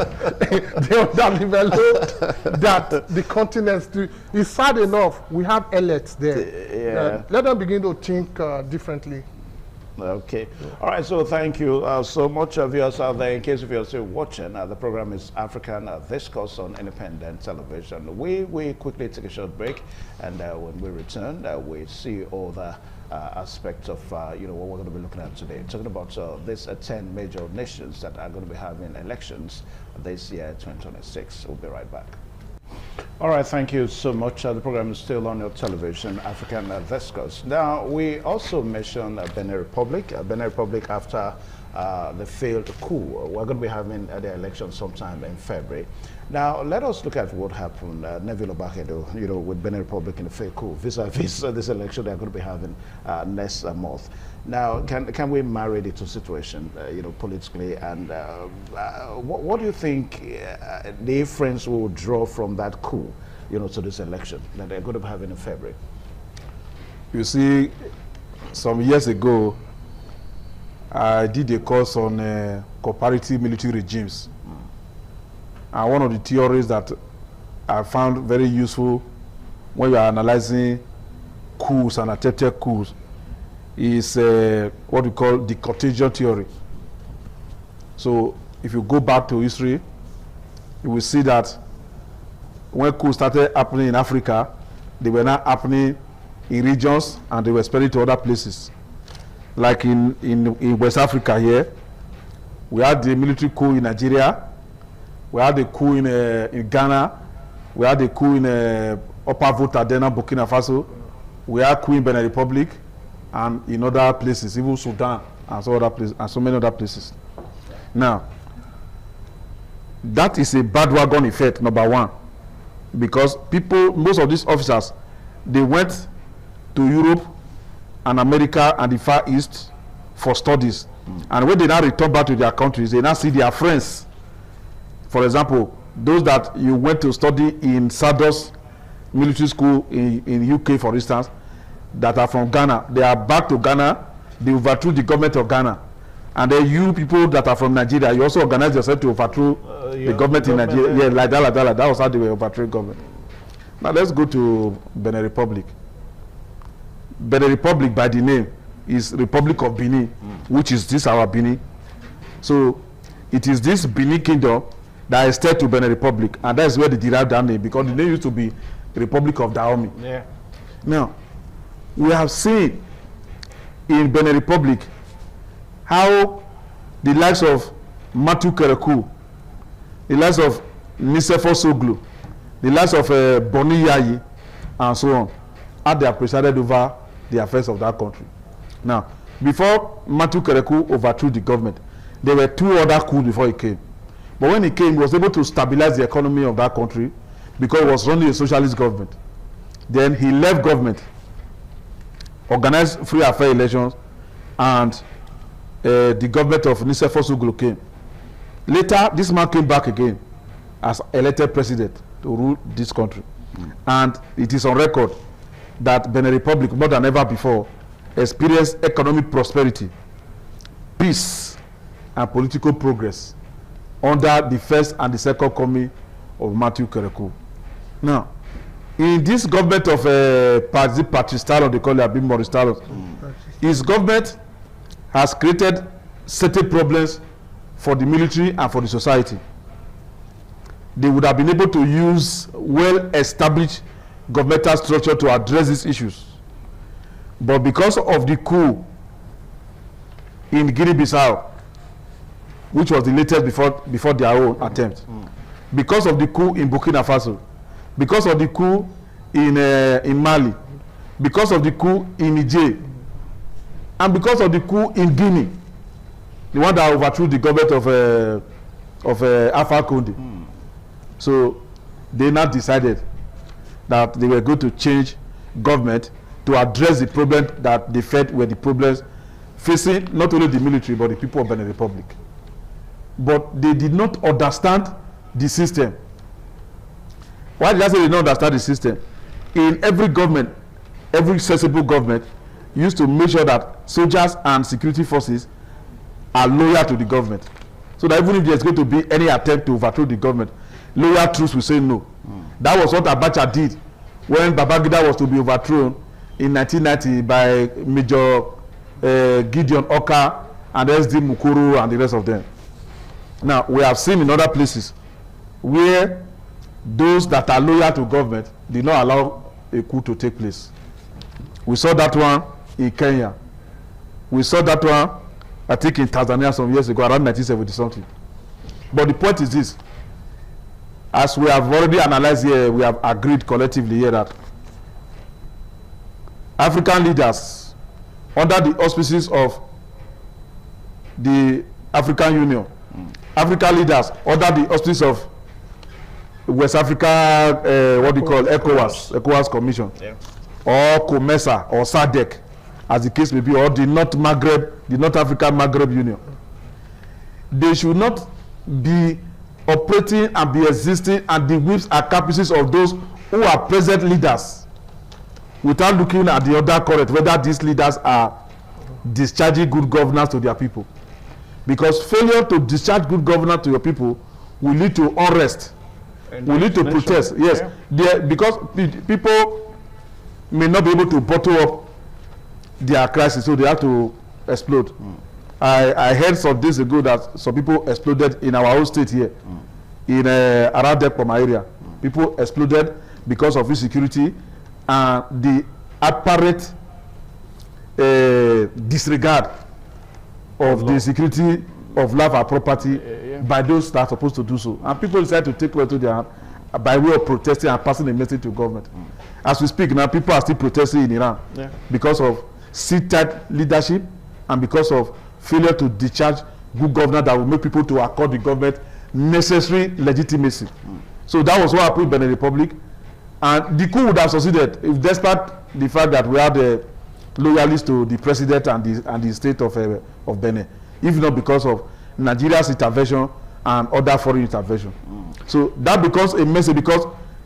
that the continents do. It's sad enough we have elites there. Let them begin to think differently. Okay. All right. So thank you so much, viewers out there. In case if you're still watching, the program is African Discourse on Independent Television. We quickly take a short break, and when we return, we see all the aspects of what we're going to be looking at today. Talking about these 10 major nations that are going to be having elections this year, 2026. We'll be right back. All right, thank you so much. The program is still on your television, African Discourse. Now, we also mentioned Benin Republic. Benin Republic, after the failed coup, we're going to be having the election sometime in February. Now, let us look at what happened, Neville Obakedo, with Benin Republic in the failed coup, vis-a-vis this election they're going to be having next month. Now, can we marry the two situations, politically, and what do you think the inference will draw from that coup, to this election that they're going to be having in February? You see, some years ago, I did a course on comparative military regimes. And one of the theories that I found very useful when you are analyzing coups and attempted coups is what we call the contagion theory. So if you go back to history, you will see that when coups started happening in Africa, they were not happening in regions and they were spreading to other places. Like in West Africa here, we had the military coup in Nigeria, we had the coup in Ghana, we had the coup in Upper Volta, Burkina Faso, we had coup in Benin Republic, and in other places, even Sudan and so many other places. Now, that is a bandwagon effect, number one, because most of these officers, they went to Europe and America and the Far East for studies. And when they now return back to their countries, they now see their friends. For example, those that you went to study in Sardos military school in UK, for instance, that are from Ghana, they are back to Ghana, they overthrew the government of Ghana. And then you people that are from Nigeria, you also organize yourself to overthrow the government in Nigeria. Yeah, like that. That was how they were overthrowing government. Now let's go to Benin Republic. Benin Republic, by the name, is Republic of Benin, which is this our Benin. So it is this Benin kingdom that is tied to Benin Republic, and that's where they derived that name, because the name used to be the Republic of Dahomey. Yeah. Now, we have seen in Benin Republic how the likes of Matthew Kerekou, the likes of Nicéphore Soglo, the likes of Boni Yayi, and so on, how they have presided over the affairs of that country. Now, before Matthew Kerekou overthrew the government, there were two other coups before he came. But when he came, he was able to stabilize the economy of that country because he was running a socialist government. Then he left government, organized free and fair elections, and the government of Nicéphore Soglo came. Later, this man came back again as elected president to rule this country. And it is on record that Benin Republic, more than ever before, experienced economic prosperity, peace, and political progress under the first and the second coming of Matthew Kerekou. Now, in this government of Patrice Talon, they call it Abim Maurice Talon, his government has created certain problems for the military and for the society. They would have been able to use well-established governmental structure to address these issues. But because of the coup in Guinea-Bissau, which was the latest before their own attempt, because of the coup in Burkina Faso, because of the coup in Mali, because of the coup in Niger, and because of the coup in Guinea, the one that overthrew the government of Alpha Condé. So they now decided that they were going to change government to address the problem that they felt were the problems facing not only the military but the people of Benin Republic. but they did not understand the system. Why did I say they don't understand the system? In every government, every sensible government used to make sure that soldiers and security forces are loyal to the government. So that even if there's going to be any attempt to overthrow the government, loyal troops will say no. That was what Abacha did when Babangida was to be overthrown in 1990 by Major Gideon Oka and SD Mukuru and the rest of them. Now, we have seen in other places where those that are loyal to government did not allow a coup to take place. We saw that one in Kenya. We saw that one, I think, in Tanzania some years ago, around 1970 something. But the point is this: as we have already analyzed here, we have agreed collectively here that African leaders, under the auspices of the African Union, African leaders under the auspices of West Africa, what do you call ECOWAS Commission, or COMESA or SADC, as the case may be, or the North African Maghreb Union. They should not be operating and be existing at the whims and caprices of those who are present leaders, without looking at the other current, whether these leaders are discharging good governance to their people. Because failure to discharge good governance to your people will lead to unrest, will lead to protest. Yes, because people may not be able to bottle up their crisis, so they have to explode. I heard some days ago that some people exploded in our own state here, in around Dekpoma area. People exploded because of insecurity and the apparent disregard of the security of life and property by those that are supposed to do so. And people decide to take law to their hand by way of protesting and passing a message to government. As we speak now, people are still protesting in Iran because of seat-tight leadership and because of failure to discharge good governance that will make people to accord the government necessary legitimacy. So that was what happened in Benin Republic. And the coup would have succeeded if, despite the fact that we had the loyalists to the president and the state of Benin, if not because of Nigeria's intervention and other foreign intervention. So that becomes a message, because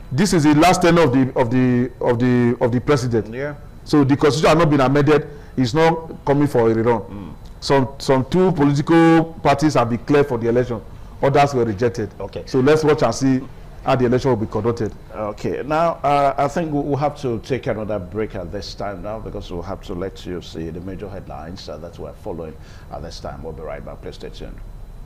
this is the last tenure of the president. Yeah. So the constitution has not been amended. It's not coming for a rerun. Some two political parties have been declared for the election. Others were rejected. Okay. So let's watch and see how the election will be conducted. Okay. Now, I think we'll have to take another break at this time now, because we'll have to let you see the major headlines that we're following at this time. We'll be right back. Please stay tuned.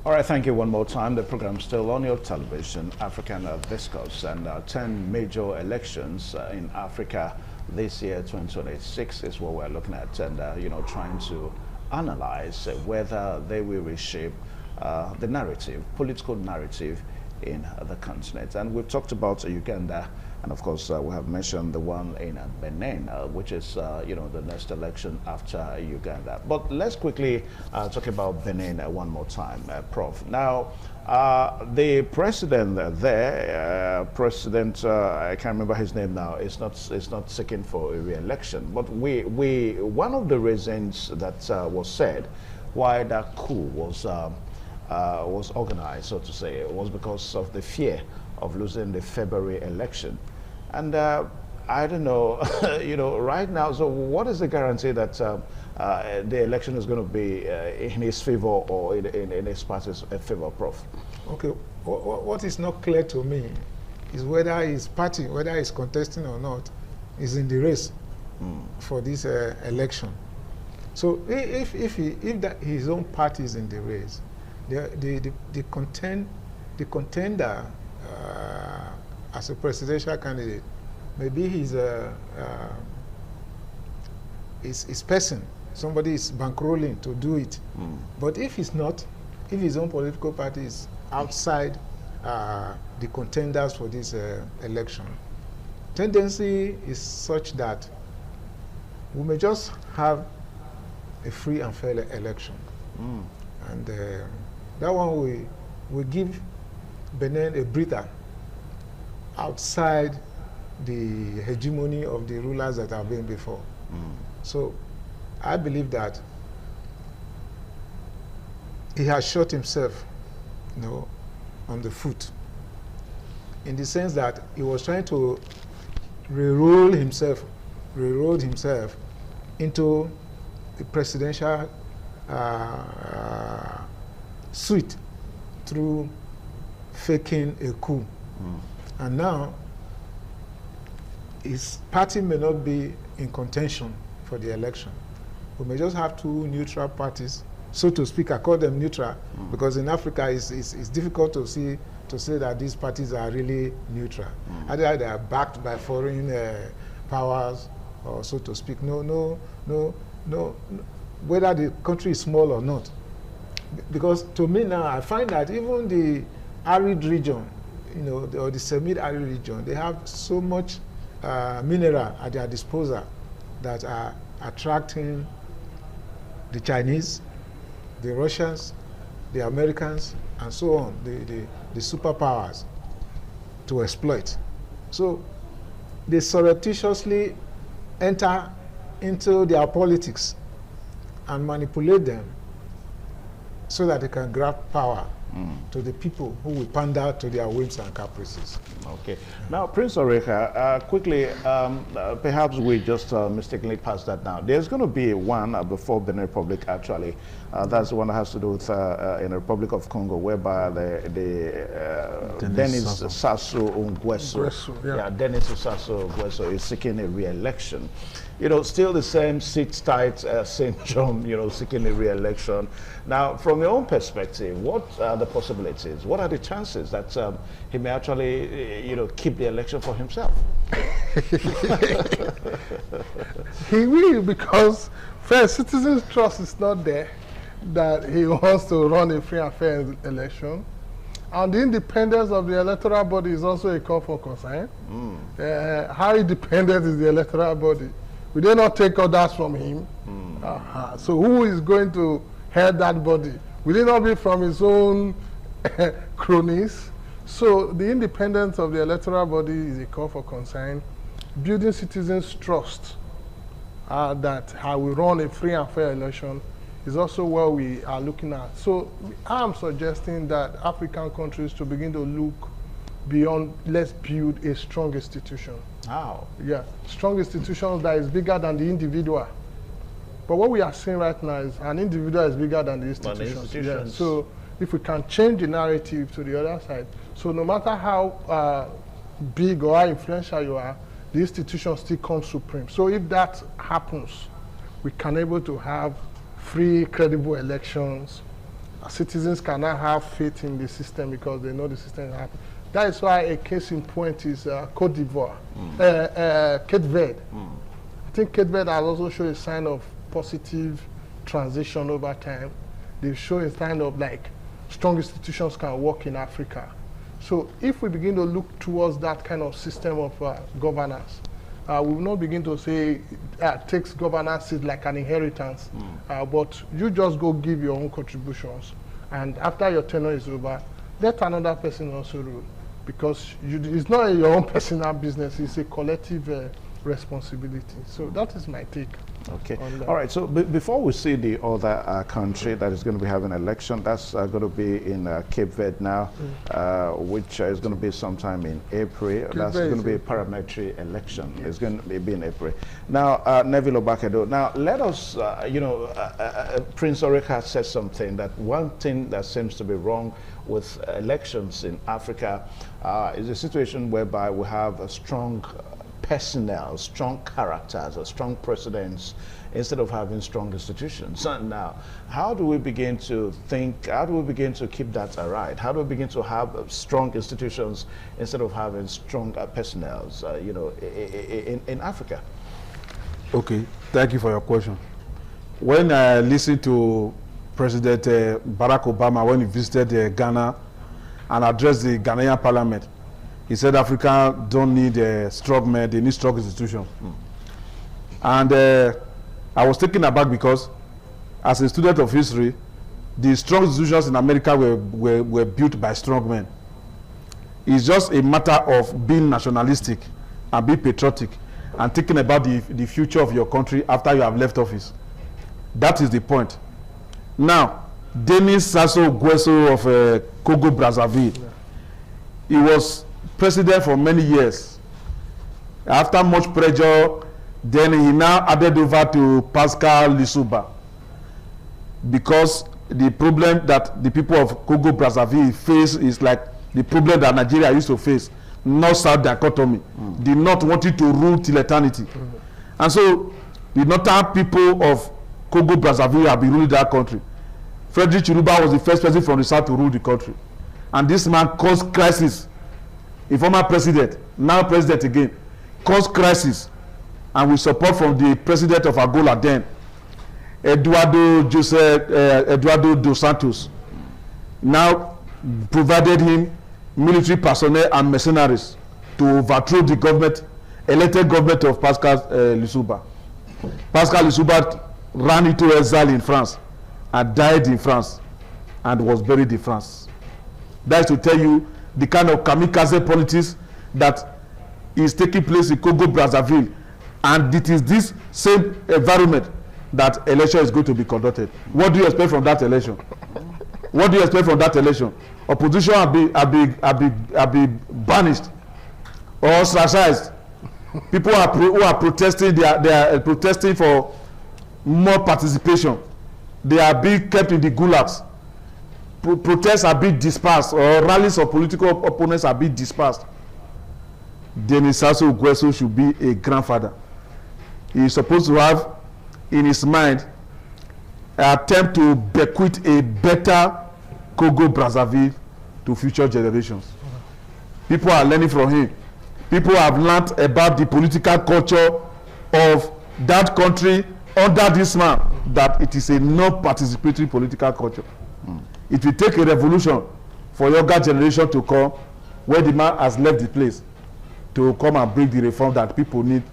All right, thank you one more time. The program is still on your television, African Discourse, and 10 major elections in Africa this year, 2026, is what we're looking at, and trying to analyze whether they will reshape the narrative, political narrative in the continent. And we've talked about Uganda, and of course we have mentioned the one in Benin, which is the next election after Uganda. But let's quickly talk about Benin one more time, Prof. Now, the president there, I can't remember his name now, is not seeking for a re-election. But one of the reasons that was said why that coup was organized, so to say, was because of the fear of losing the February election. And I don't know, right now, so what is the guarantee that the election is going to be in his favor or in his party's favor, Prof? Okay, what is not clear to me is whether his party, whether he's contesting or not, is in the race for this election. So if his own party is in the race, the contender as a presidential candidate, maybe he's his person, somebody is bankrolling to do it. But if he's not, if his own political party is outside the contenders for this election, tendency is such that we may just have a free and fair election. And that one will give Benin a breather outside the hegemony of the rulers that have been before. So I believe that he has shot himself on the foot, in the sense that he was trying to re-roll himself into the presidential suite through faking a coup. And now his party may not be in contention for the election. We may just have two neutral parties, so to speak. I call them neutral because in Africa it's difficult to say that these parties are really neutral. Either they are backed by foreign powers, or so to speak. No. Whether the country is small or not, because to me now I find that even the arid region, or the semi-arid region, they have so much mineral at their disposal that are attracting the Chinese, the Russians, the Americans, and so on, the superpowers to exploit. So they surreptitiously enter into their politics and manipulate them so that they can grab power to the people who will pander to their whims and caprices. Okay. Now, Prince Oreha, quickly, perhaps we just mistakenly passed that now. There's going to be one before Benin Republic, actually. That's the one that has to do with in the Republic of Congo, whereby Denis Sassou Nguesso, Denis Sassou Nguesso is seeking a re-election. Still the same sit-tight syndrome, seeking a re-election. Now, from your own perspective, what are the possibilities? What are the chances that he may actually, keep the election for himself? He will, because first, citizens' trust is not there that he wants to run a free and fair election. And the independence of the electoral body is also a call for concern. How independent is the electoral body? Will they not take orders from him? So who is going to head that body? Will it not be from his own cronies? So the independence of the electoral body is a call for concern. Building citizens' trust that I will run a free and fair election is also what we are looking at. So I'm suggesting that African countries to begin to look beyond, let's build a strong institution. How? Yeah, strong institutions that is bigger than the individual. But what we are seeing right now is an individual is bigger than the institutions. Yeah. So if we can change the narrative to the other side, so no matter how big or how influential you are, the institution still comes supreme. So if that happens, we can able to have free, credible elections. Citizens cannot have faith in the system because they know the system is happening. That is why a case in point is Cote d'Ivoire, Cape Verde. I think Cape Verde has also shown a sign of positive transition over time. They show a sign of like strong institutions can work in Africa. So if we begin to look towards that kind of system of governance, we will not begin to say takes governance is like an inheritance, but you just go give your own contributions, and after your tenure is over, let another person also rule, because it's not your own personal business, it's a collective responsibility. So that is my take. Okay. All right. So before we see the other country that is going to be having an election, that's going to be in Cape Verde now, which is going to be sometime in April. That's going to be a parliamentary election. Yes. It's going to be in April. Now, Neville Obakedo, now let us, Prince Oreha said something, that one thing that seems to be wrong with elections in Africa is a situation whereby we have a strong personnel, strong characters, or strong presidents, instead of having strong institutions. And now, how do we begin to think, how do we begin to keep that right? How do we begin to have strong institutions instead of having strong personnel, in Africa? Okay, thank you for your question. When I listened to President Barack Obama when he visited Ghana and addressed the Ghanaian parliament, he said Africa don't need strong men, they need strong institutions. And I was taken aback because, as a student of history, the strong institutions in America were built by strong men. It's just a matter of being nationalistic and being patriotic and thinking about the future of your country after you have left office. That is the point. Now, Denis Sassou Nguesso of Congo Brazzaville. He was president for many years. After much pressure, then he now added over to Pascal Lissouba, because the problem that the people of Congo Brazzaville face is like the problem that Nigeria used to face, north-south dichotomy. The North wanted to rule till eternity. And so the northern people of Congo Brazzaville have been ruling that country. Frederick Chiluba was the first person from the south to rule the country. And this man caused crisis. A former president, now president again, caused crisis. And with support from the president of Angola then, Eduardo dos Santos, now provided him military personnel and mercenaries to overthrow the government, elected government of Pascal Lissouba. Pascal Lissouba ran into exile in France and died in France and was buried in France. That is to tell you the kind of kamikaze politics that is taking place in Congo Brazzaville, and it is this same environment that election is going to be conducted. What do you expect from that election? What do you expect from that election? Opposition have been banished or ostracized. People who are protesting, they are protesting for more participation. They are being kept in the gulags. Protests are being dispersed, or rallies of political opponents are being dispersed. Denis Sassou Nguesso should be a grandfather. He is supposed to have in his mind an attempt to bequeath a better Congo Brazzaville to future generations. People are learning from him. People have learned about the political culture of that country under this man, that it is a non-participatory political culture. It will take a revolution for younger generation to come, where the man has left the place, to come and bring the reform that people need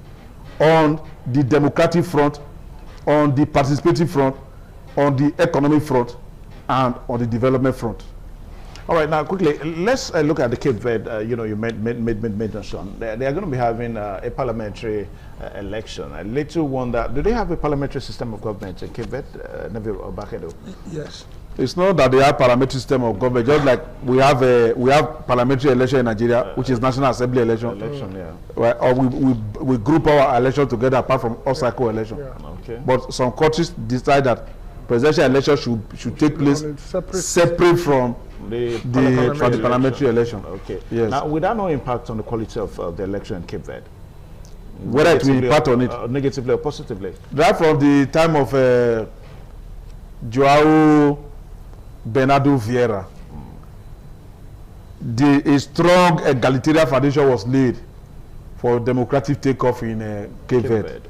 on the democratic front, on the participative front, on the economic front, and on the development front. All right, now quickly, let's look at the Cape Verde. You made mention. They are going to be having a parliamentary election. A little wonder, do they have a parliamentary system of government in Cape Verde? Yes. It's not that they have parliamentary system of government, just like we have parliamentary election in Nigeria, which is National Assembly election. Right? Or we group our election together apart from off-cycle election. Okay. But some countries decide that presidential election should take place separate from the parliamentary election. Okay. Yes. Now, without no impact on the quality of the election in Cape Verde, whether it will impact on it negatively or positively. Right from the time of João Bernardo Vieira, a strong egalitarian foundation was laid for democratic takeoff in Cape Verde.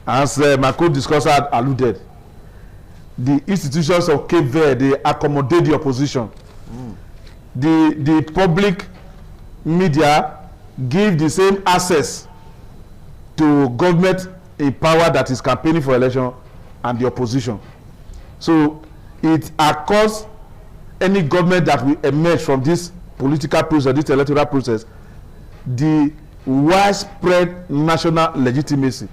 As my co-discussor had alluded, the institutions of Cape Verde, they accommodate the opposition. The public media give the same access to government in power that is campaigning for election and the opposition. So it accords any government that will emerge from this political process, this electoral process, the widespread national legitimacy,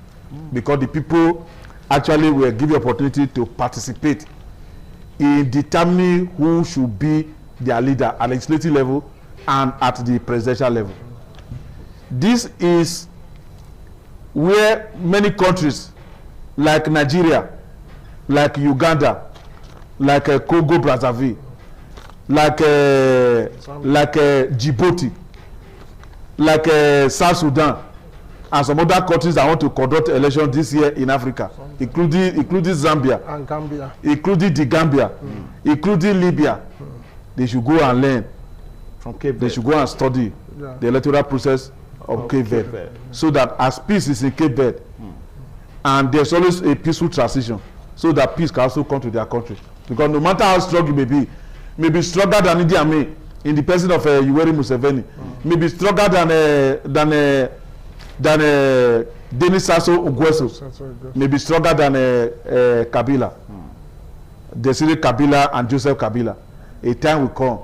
because the people actually were given opportunity to participate in determining who should be their leader at legislative level and at the presidential level. This is where many countries like Nigeria, like Uganda, like Congo Brazzaville, like Djibouti, like South Sudan, and some other countries that want to conduct elections this year in Africa, including Zambia, and Gambia, including the Gambia, including Libya. They should go and learn from Cape Verde. They should go and study the electoral process of Cape Verde, so that as peace is in Cape Verde, and there's always a peaceful transition, so that peace can also come to their country. Because no matter how strong you may be stronger than Idi Amin in the person of Yoweri Museveni, may be stronger than Denis Sassou Nguesso, may be stronger than Kabila, Desiré Kabila and Joseph Kabila. A time will come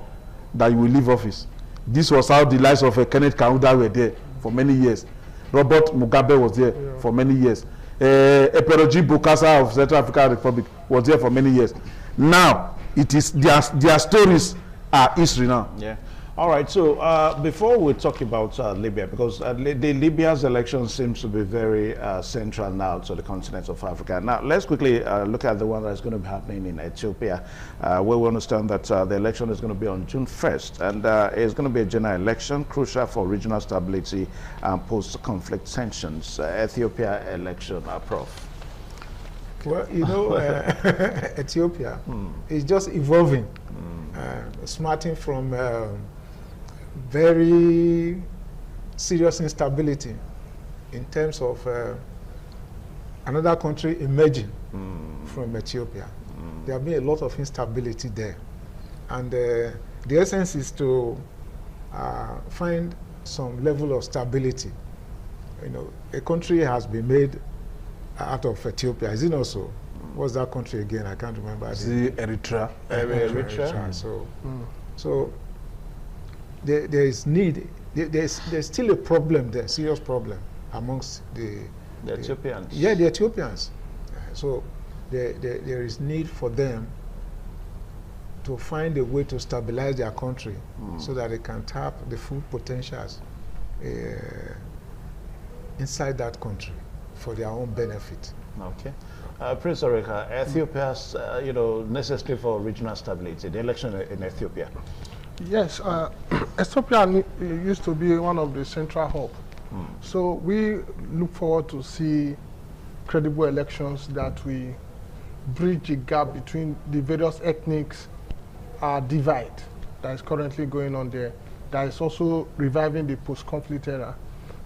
that you will leave office. This was how the lives of Kenneth Kaunda were there for many years. Robert Mugabe was there for many years. Eperoji Bokassa of Central African Republic was there for many years. Now it is their stories are history now. Yeah. All right. So before we talk about Libya, because Libya's election seems to be very central now to the continent of Africa. Now let's quickly look at the one that's going to be happening in Ethiopia, where we understand that the election is going to be on June 1st, and it's going to be a general election crucial for regional stability and post-conflict tensions. Ethiopia election, Prof. Well, you know, Ethiopia is just evolving, starting from very serious instability in terms of another country emerging from Ethiopia. There have been a lot of instability there, and the essence is to find some level of stability. You know, a country has been made out of Ethiopia. Is it not so? What's that country again? I can't remember. The Eritrea. Eritrea. So there is need. There's still a problem there, serious problem amongst the Ethiopians. Yeah, the Ethiopians. So there is need for them to find a way to stabilize their country so that they can tap the full potentials inside that country for their own benefit. Okay. Prince Oreka, Ethiopia's, necessary for regional stability, the election in Ethiopia. Yes, Ethiopia used to be one of the central hub. So we look forward to see credible elections that we bridge the gap between the various ethnic divide that is currently going on there. That is also reviving the post-conflict era.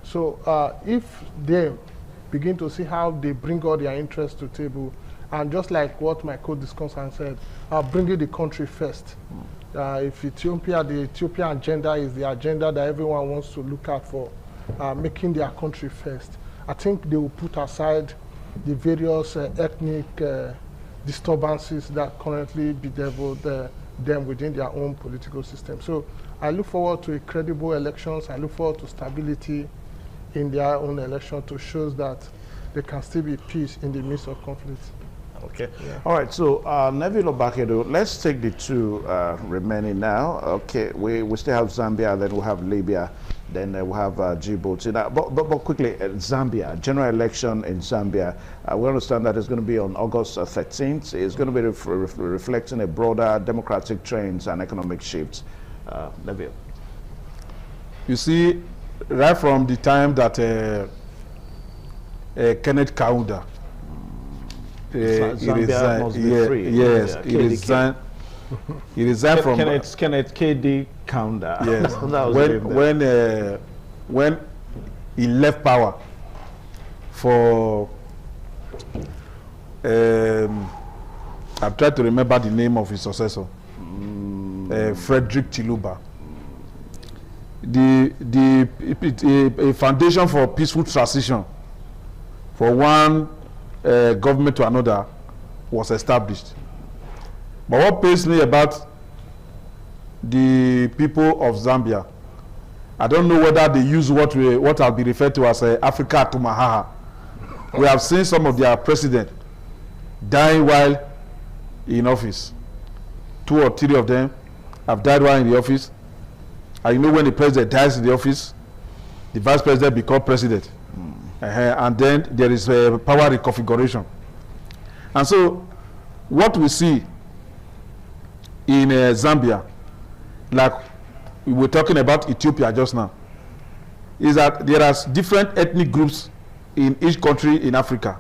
So if they begin to see how they bring all their interests to the table, and just like what my co-discussant said, bringing the country first. If the Ethiopian agenda is the agenda that everyone wants to look at for making their country first, I think they will put aside the various ethnic disturbances that currently bedevil them within their own political system. So I look forward to credible elections. I look forward to stability in their own election to show that there can still be peace in the midst of conflict. Okay. Yeah. All right. So, Neville Obakedo, let's take the two remaining now. Okay. We still have Zambia, then we'll have Libya, then we'll have Djibouti. Now, but quickly, Zambia, general election in Zambia. We understand that it's going to be on August 13th. It's going to be reflecting a broader democratic trends and economic shifts. Neville. You see, right from the time that Kenneth Kaunda he resigned from Kenneth K.D. Kaunda. Yes, when he left power for I've tried to remember the name of his successor, Frederick Chiluba. A foundation for peaceful transition for one government to another was established. But what pains me about the people of Zambia, I don't know whether they use what I'll be referred to as Africa Tumahaha. We have seen some of their president dying while in office. 2 or 3 of them have died while in the office. And you know, when the president dies in the office, the vice president becomes president. And then there is a power reconfiguration. And so what we see in Zambia, like we were talking about Ethiopia just now, is that there are different ethnic groups in each country in Africa.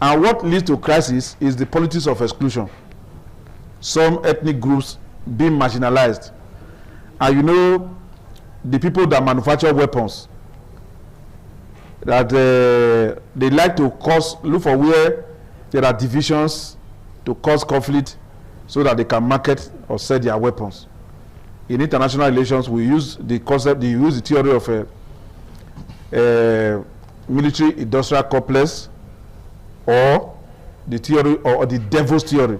And what leads to crisis is the politics of exclusion. Some ethnic groups being marginalized. And you know, the people that manufacture weapons, that they like to look for where there are divisions to cause conflict so that they can market or sell their weapons. In international relations, we use the concept, we use the theory of military industrial complex, or the theory or the devil's theory,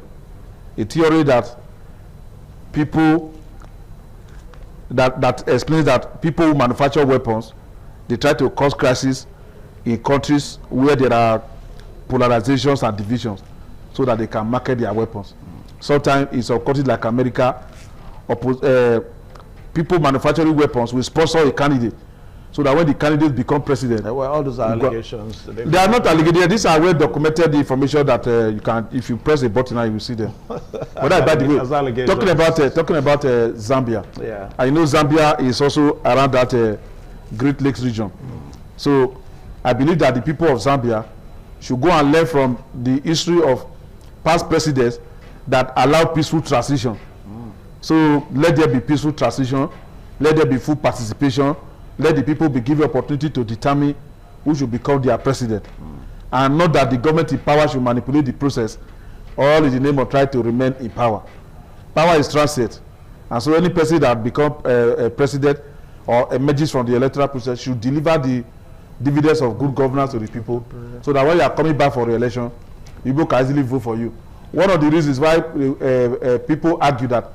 a theory that people that explains that people who manufacture weapons, they try to cause crisis in countries where there are polarizations and divisions. so that they can market their weapons. Sometimes in some countries like America, people manufacturing weapons will sponsor a candidate, so that when the candidate become president, well, all those are allegations. They are not allegations. These are well documented information that you can, if you press a button, now you will see them. But that, by the way, talking about Zambia. Yeah. I know Zambia is also around that Great Lakes region. So I believe that the people of Zambia should go and learn from the history of past presidents that allow peaceful transition. So let there be peaceful transition, let there be full participation, let the people be given opportunity to determine who should become their president. And not that the government in power should manipulate the process, all in the name of trying to remain in power. Power is transient. And so any person that becomes a president or emerges from the electoral process should deliver the dividends of good governance to the people, so that when you are coming back for re-election, people can easily vote for you. One of the reasons why people argue that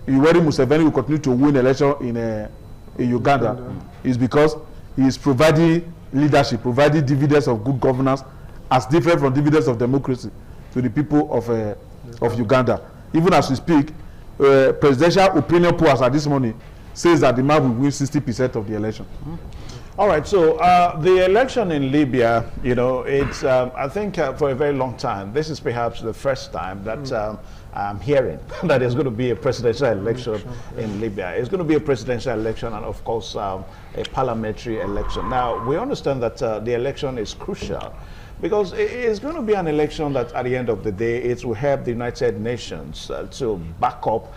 Yoweri Museveni will continue to win election in Uganda is because he is providing leadership, providing dividends of good governance as different from dividends of democracy to the people of Uganda. Even as we speak, presidential opinion polls at this morning says that the man will win 60% of the election. All right, so the election in Libya, you know, it's, I think for a very long time, this is perhaps the first time that I'm hearing that there's going to be a presidential election in Libya. It's going to be a presidential election and, of course, a parliamentary election. Now, we understand that the election is crucial because it's going to be an election that, at the end of the day, it will help the United Nations to back up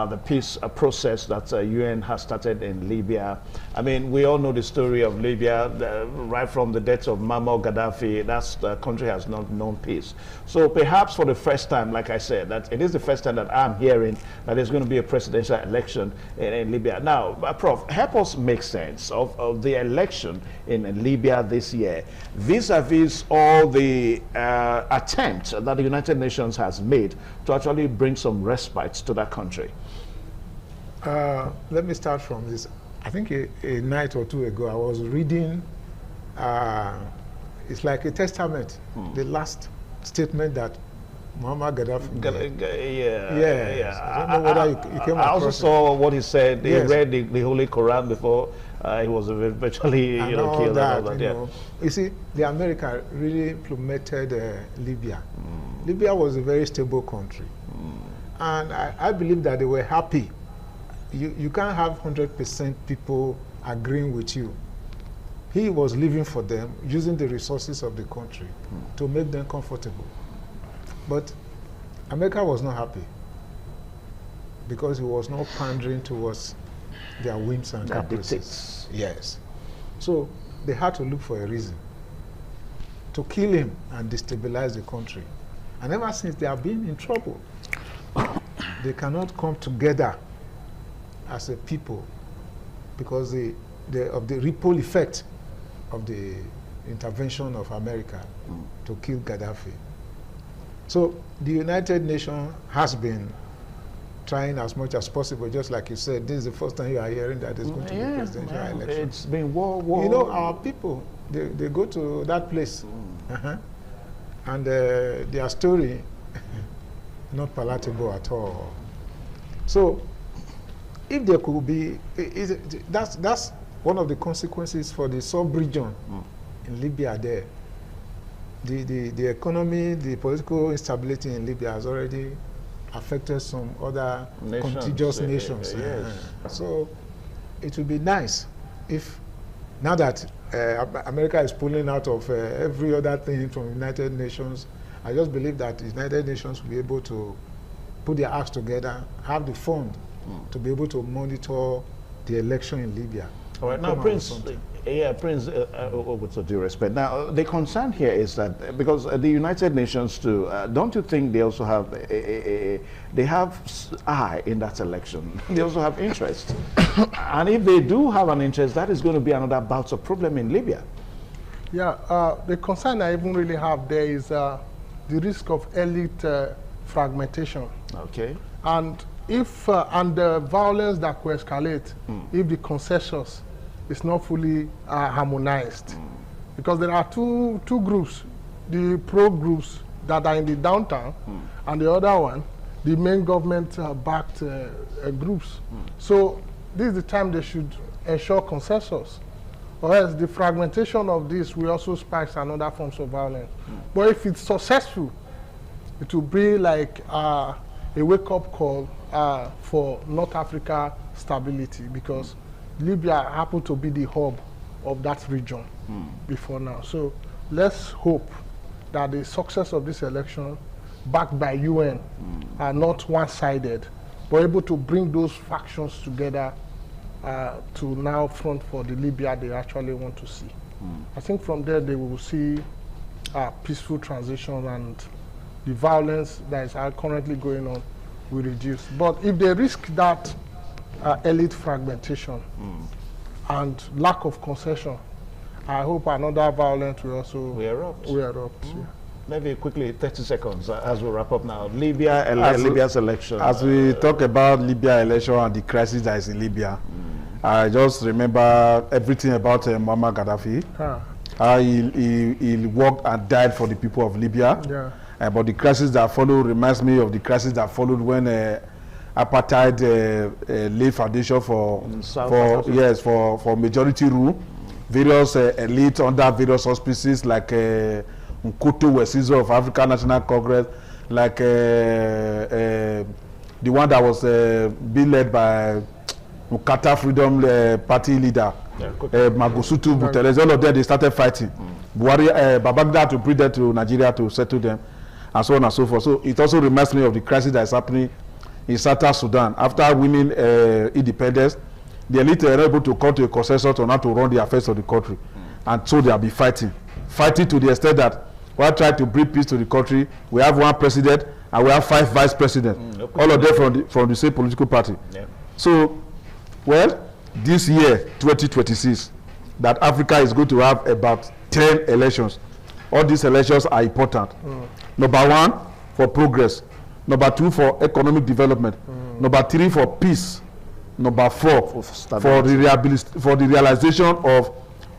the peace process that UN has started in Libya. I mean, we all know the story of Libya, right from the death of Muammar Gaddafi. The country has not known peace. So perhaps for the first time, like I said, that it is the first time that I'm hearing that there's going to be a presidential election in Libya. Now, Prof, help us make sense of the election in Libya this year, vis-a-vis all the attempts that the United Nations has made to actually bring some respite to that country. Let me start from this. I think a night or two ago, I was reading, it's like a testament, the last statement that Muammar Gaddafi Yeah. I don't know whether you came I also saw what he said. He Yes. read the Holy Quran before he was virtually and killed. all And that, all that. you Yeah. know. You see, the America really implemented Libya. Libya was a very stable country. And I believe that they were happy. You can't have 100% people agreeing with you. He was living for them, using the resources of the country to make them comfortable. But America was not happy because he was not pandering towards their whims and caprices. Yes. So they had to look for a reason to kill him and destabilize the country. And ever since, they have been in trouble. They cannot come together as a people because of the ripple effect of the intervention of America to kill Gaddafi. So the United Nations has been trying as much as possible, just like you said, this is the first time you are hearing that there's going to be a presidential election. It's been war. You know, our people, they go to that place, and their story, not palatable at all. So, if there could be, that's one of the consequences for the sub-region in Libya there. The economy, the political instability in Libya has already affected some other contiguous nations. Yes. So it would be nice if, now that America is pulling out of every other thing from the United Nations, I just believe that the United Nations will be able to put their acts together, have the fund to be able to monitor the election in Libya. All right, now, Prince, with all due respect, now the concern here is that because the United Nations too, don't you think they also have they have eye in that election? They also have interest, and if they do have an interest, that is going to be another bout of problem in Libya. Yeah, the concern I even really have there is the risk of elite fragmentation. Okay. And if and the violence that could escalate if the consensus is not fully harmonized, because there are two groups, the pro groups that are in the downtown, and the other one, the main government-backed groups. So this is the time they should ensure consensus, or else the fragmentation of this will also spike another forms of violence. But if it's successful, it will be like a wake-up call for North Africa stability, because Libya happened to be the hub of that region before now. So let's hope that the success of this election, backed by UN, are not one-sided, but able to bring those factions together to now front for the Libya they actually want to see. I think from there they will see a peaceful transition, and the violence that is currently going on will reduce. But if they risk that elite fragmentation and lack of concession, I hope another violence will also erupt. Yeah. Maybe quickly, 30 seconds as we wrap up now. Libya's election. As we talk about Libya election and the crisis that is in Libya, I just remember everything about Muammar Gaddafi. He worked and died for the people of Libya. Yeah. But the crisis that followed reminds me of the crisis that followed when apartheid laid foundation for majority rule. Various elites under various auspices like Nkutu Wesizo of African National Congress, like the one that was being led by Mukata Freedom Party leader, Magusutu Buteles. All of them, they started fighting. Buhari, Babangida to bring them to Nigeria to settle them, and so on and so forth. So it also reminds me of the crisis that is happening in Southern Sudan. After winning independence, the elite are able to come to a consensus on how to run the affairs of the country. And so they'll be fighting to the extent that we're trying to bring peace to the country. We have one president and we have 5 vice presidents, all of them from the same political party. So, well, this year, 2026, that Africa is going to have about 10 elections. All these elections are important. Number 1, for progress. Number 2, for economic development. Number 3, for peace. Number 4, for the realization of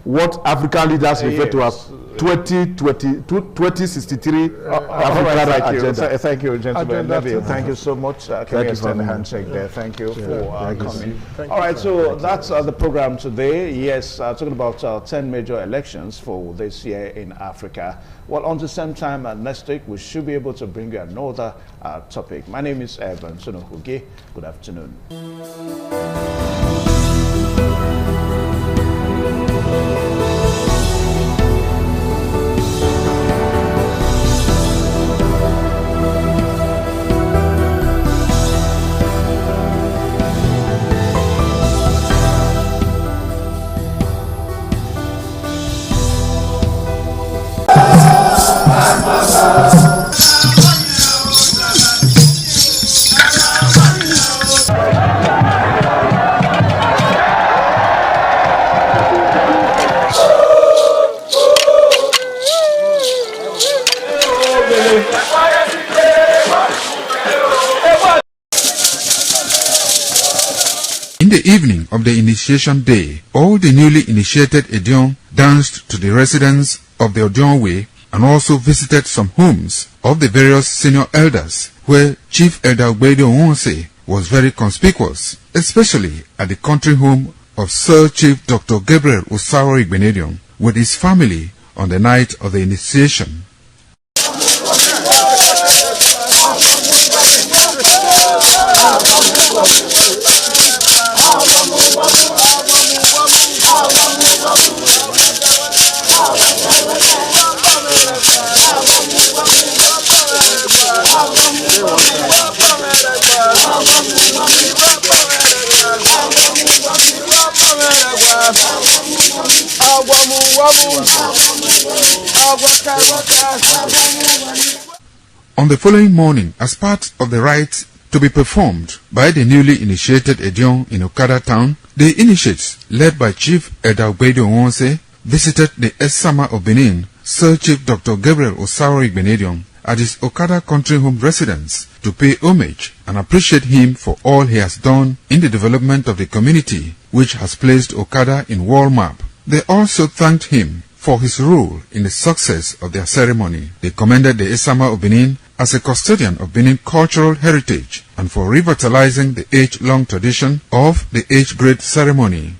what African leaders refer to as 2063 African agenda. Thank you, gentlemen. Thank you so much. Can you extend the handshake there? Thank you for coming. All right, so that's the program today. Yes, talking about 10 major elections for this year in Africa. Well, on the same time next week, we should be able to bring you another topic. My name is Evan Sunohuge. Good afternoon. In the evening of the initiation day, all the newly initiated Edion danced to the residents of the Odion Way and also visited some homes of the various senior elders, where Chief Elder Ogbeide Onwonse was very conspicuous, especially at the country home of Sir Chief Dr. Gabriel Osawo Igbenedion with his family on the night of the initiation. On the following morning, as part of the rite to be performed by the newly initiated Edion in Okada town, the initiates, led by Chief Elder Ogbeide Onwonse, visited the Esama of Benin, Sir Chief Dr. Gabriel Osawo Igbenedion, at his Okada country home residence to pay homage and appreciate him for all he has done in the development of the community, which has placed Okada in world map. They also thanked him for his role in the success of their ceremony. They commended the Esama of Benin as a custodian of Benin cultural heritage and for revitalizing the age-long tradition of the age-grade ceremony.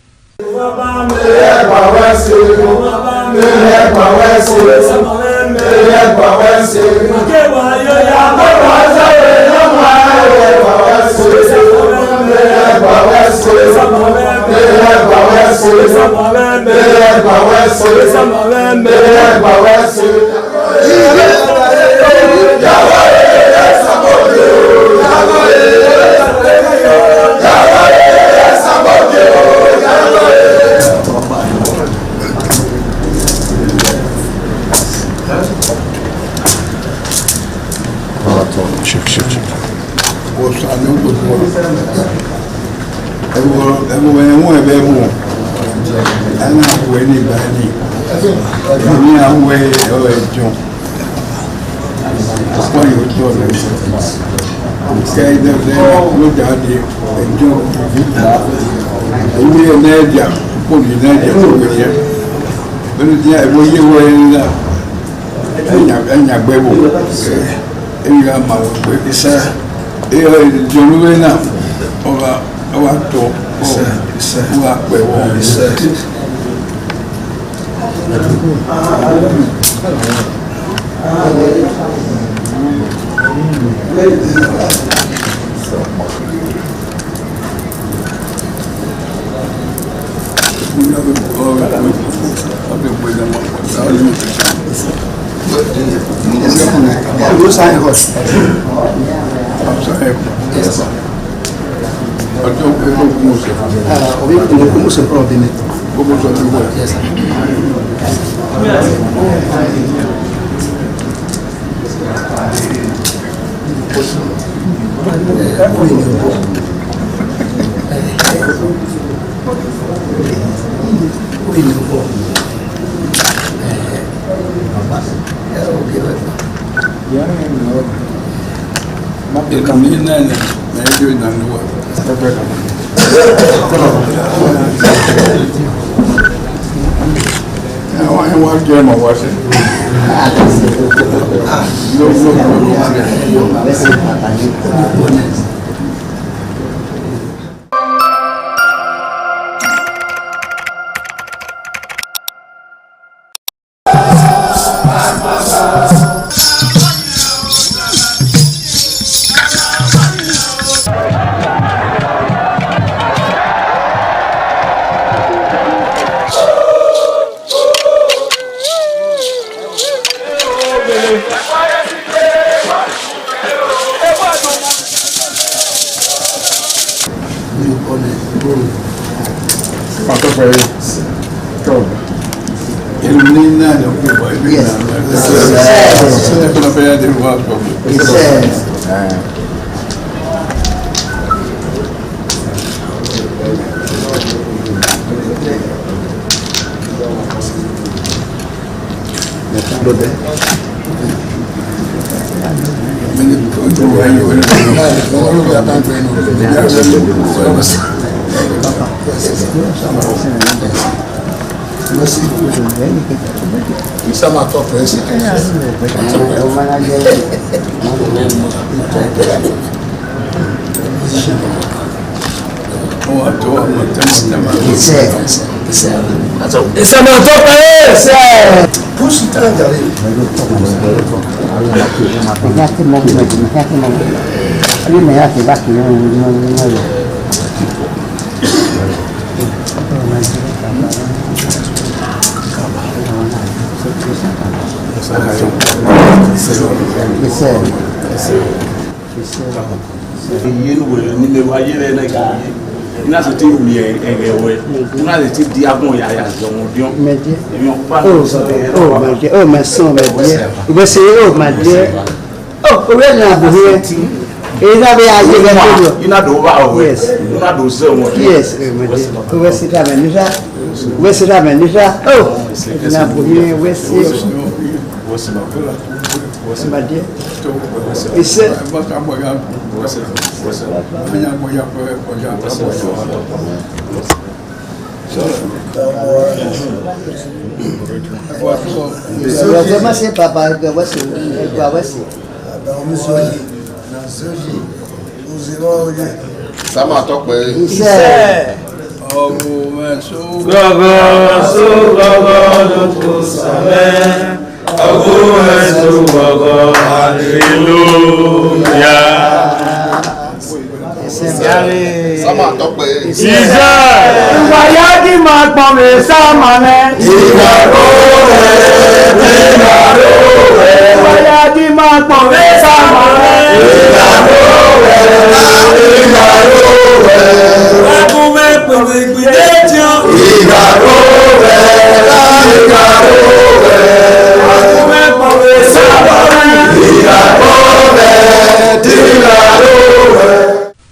Sama tọpẹ. Sama tọpẹ. Ìwàyájí máa pọ̀ mí sáàmà mẹ́. Ìwàyájí máa pọ̀ mí sáàmà mẹ́.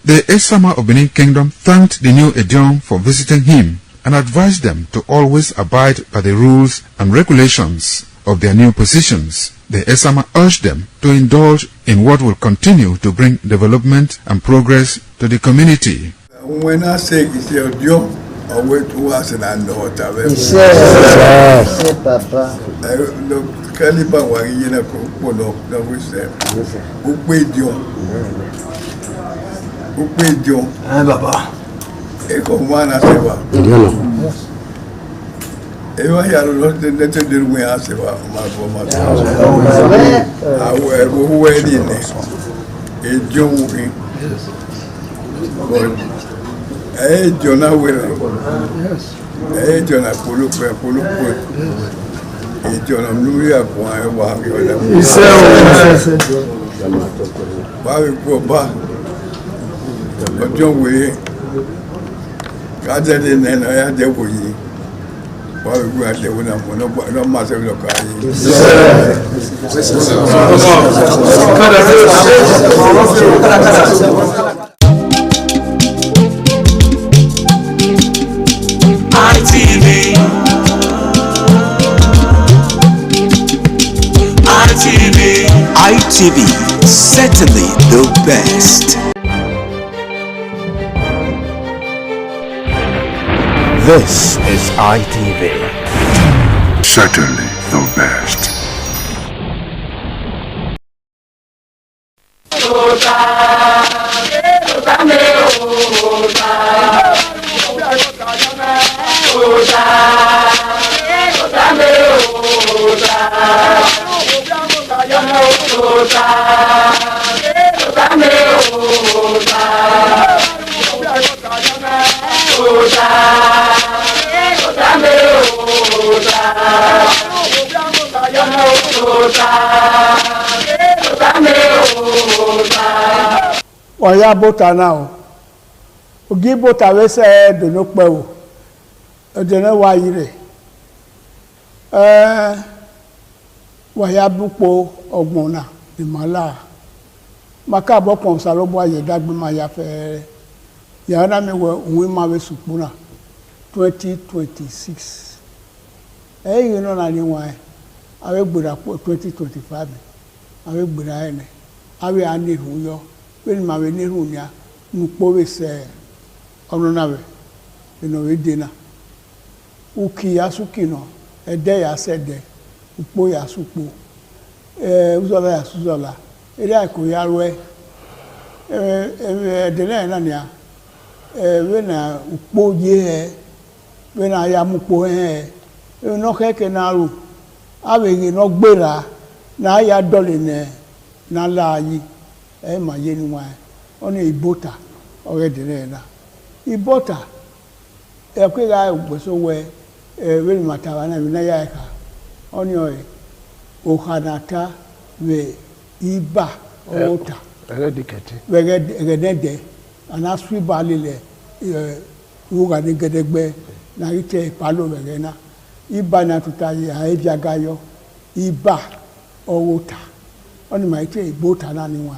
The Esama of Benin Kingdom thanked the new Edion for visiting him and advised them to always abide by the rules and regulations of their new positions. The Esama urged them to indulge in what will continue to bring development and progress to the community. When I say it's your job, I wait to us and I know what I will. Papa. Caliban was in a cook, no, we said, who paid you? Who paid you? Baba. Echo one as ever. Ever here, not the letter did we ask about my former. I will wait in it. A joke. Hey, Jonah will. Hey, Jonah, pull up. Hey, Jonah, Luria, why he said, why we go back? But John, we got that in and I had there for you. Why we go out there when I'm no matter of ITV, certainly the best. This is ITV. Certainly the best. Waya bota now. Ogi bota we say do no pe o. E de na wa yire. Waya bupo ogbon na imala. Maka bo pon sa lo bo aye dagbe ma ya fe. Ya na me we onwe ma we supu na 2026. You know na ni wa. Awe gbura 2025. Awe gbura ene. Awe ani hu yo. When my Nerunia, Nupo say, Honorabe, Dina. Uki Yasukino, a day I said there, Upo Yasupu, Uzola Suzola, Eriaku Yarwe, Denania, when I Upo ye, when I am Upo, no Hekenaru, having no Bera, Naya Doline, Nala. Ma yenu wa oni ibota already na ibota e kwe ga gboso we we matawa na na ya ka oni o khanata we iba ota eredikete we gedede ana swi balile wo ga ni gedegbe na ite palo we na iba na tutayi ha ebiagayo iba ota oni ma ite ibota na ni wa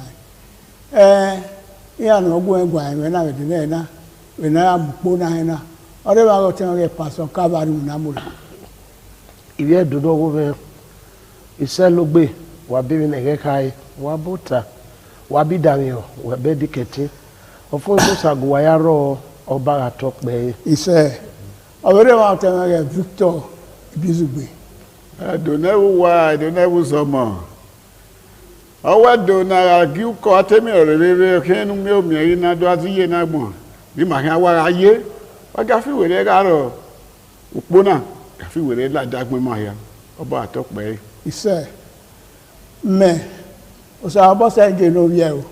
ya no gbo egwa we na we de na we na bupo na he na ore ba go te o pastor kabaru na mo iwe dodo wo be ise lo gbe wa bi mi na kai wa bota wa bi damio wa be diketi ofo so sago wa ya ro oba atop pe ise Ọ̀rẹ́ wa tẹ̀wé rẹ̀ Victor Ibizugbe. Donewu wa donewu sọmọ. Ọwọ́ donara kí ó kọ́ tẹ́mi ọ̀rẹ́ rere kí ẹnu mi ò mìíràn náà dọ́ àti yé náà gbọ̀n. Bí màá kí wá ayé, wọ́n ká fìwéré rárọ̀ òpó náà ká fìwéré ládàgbé máa ya ọba àtọ́pẹ́. Iṣẹ́ mẹ́ òṣà bọ́sẹ̀ ń jẹ lórí ẹ̀ o.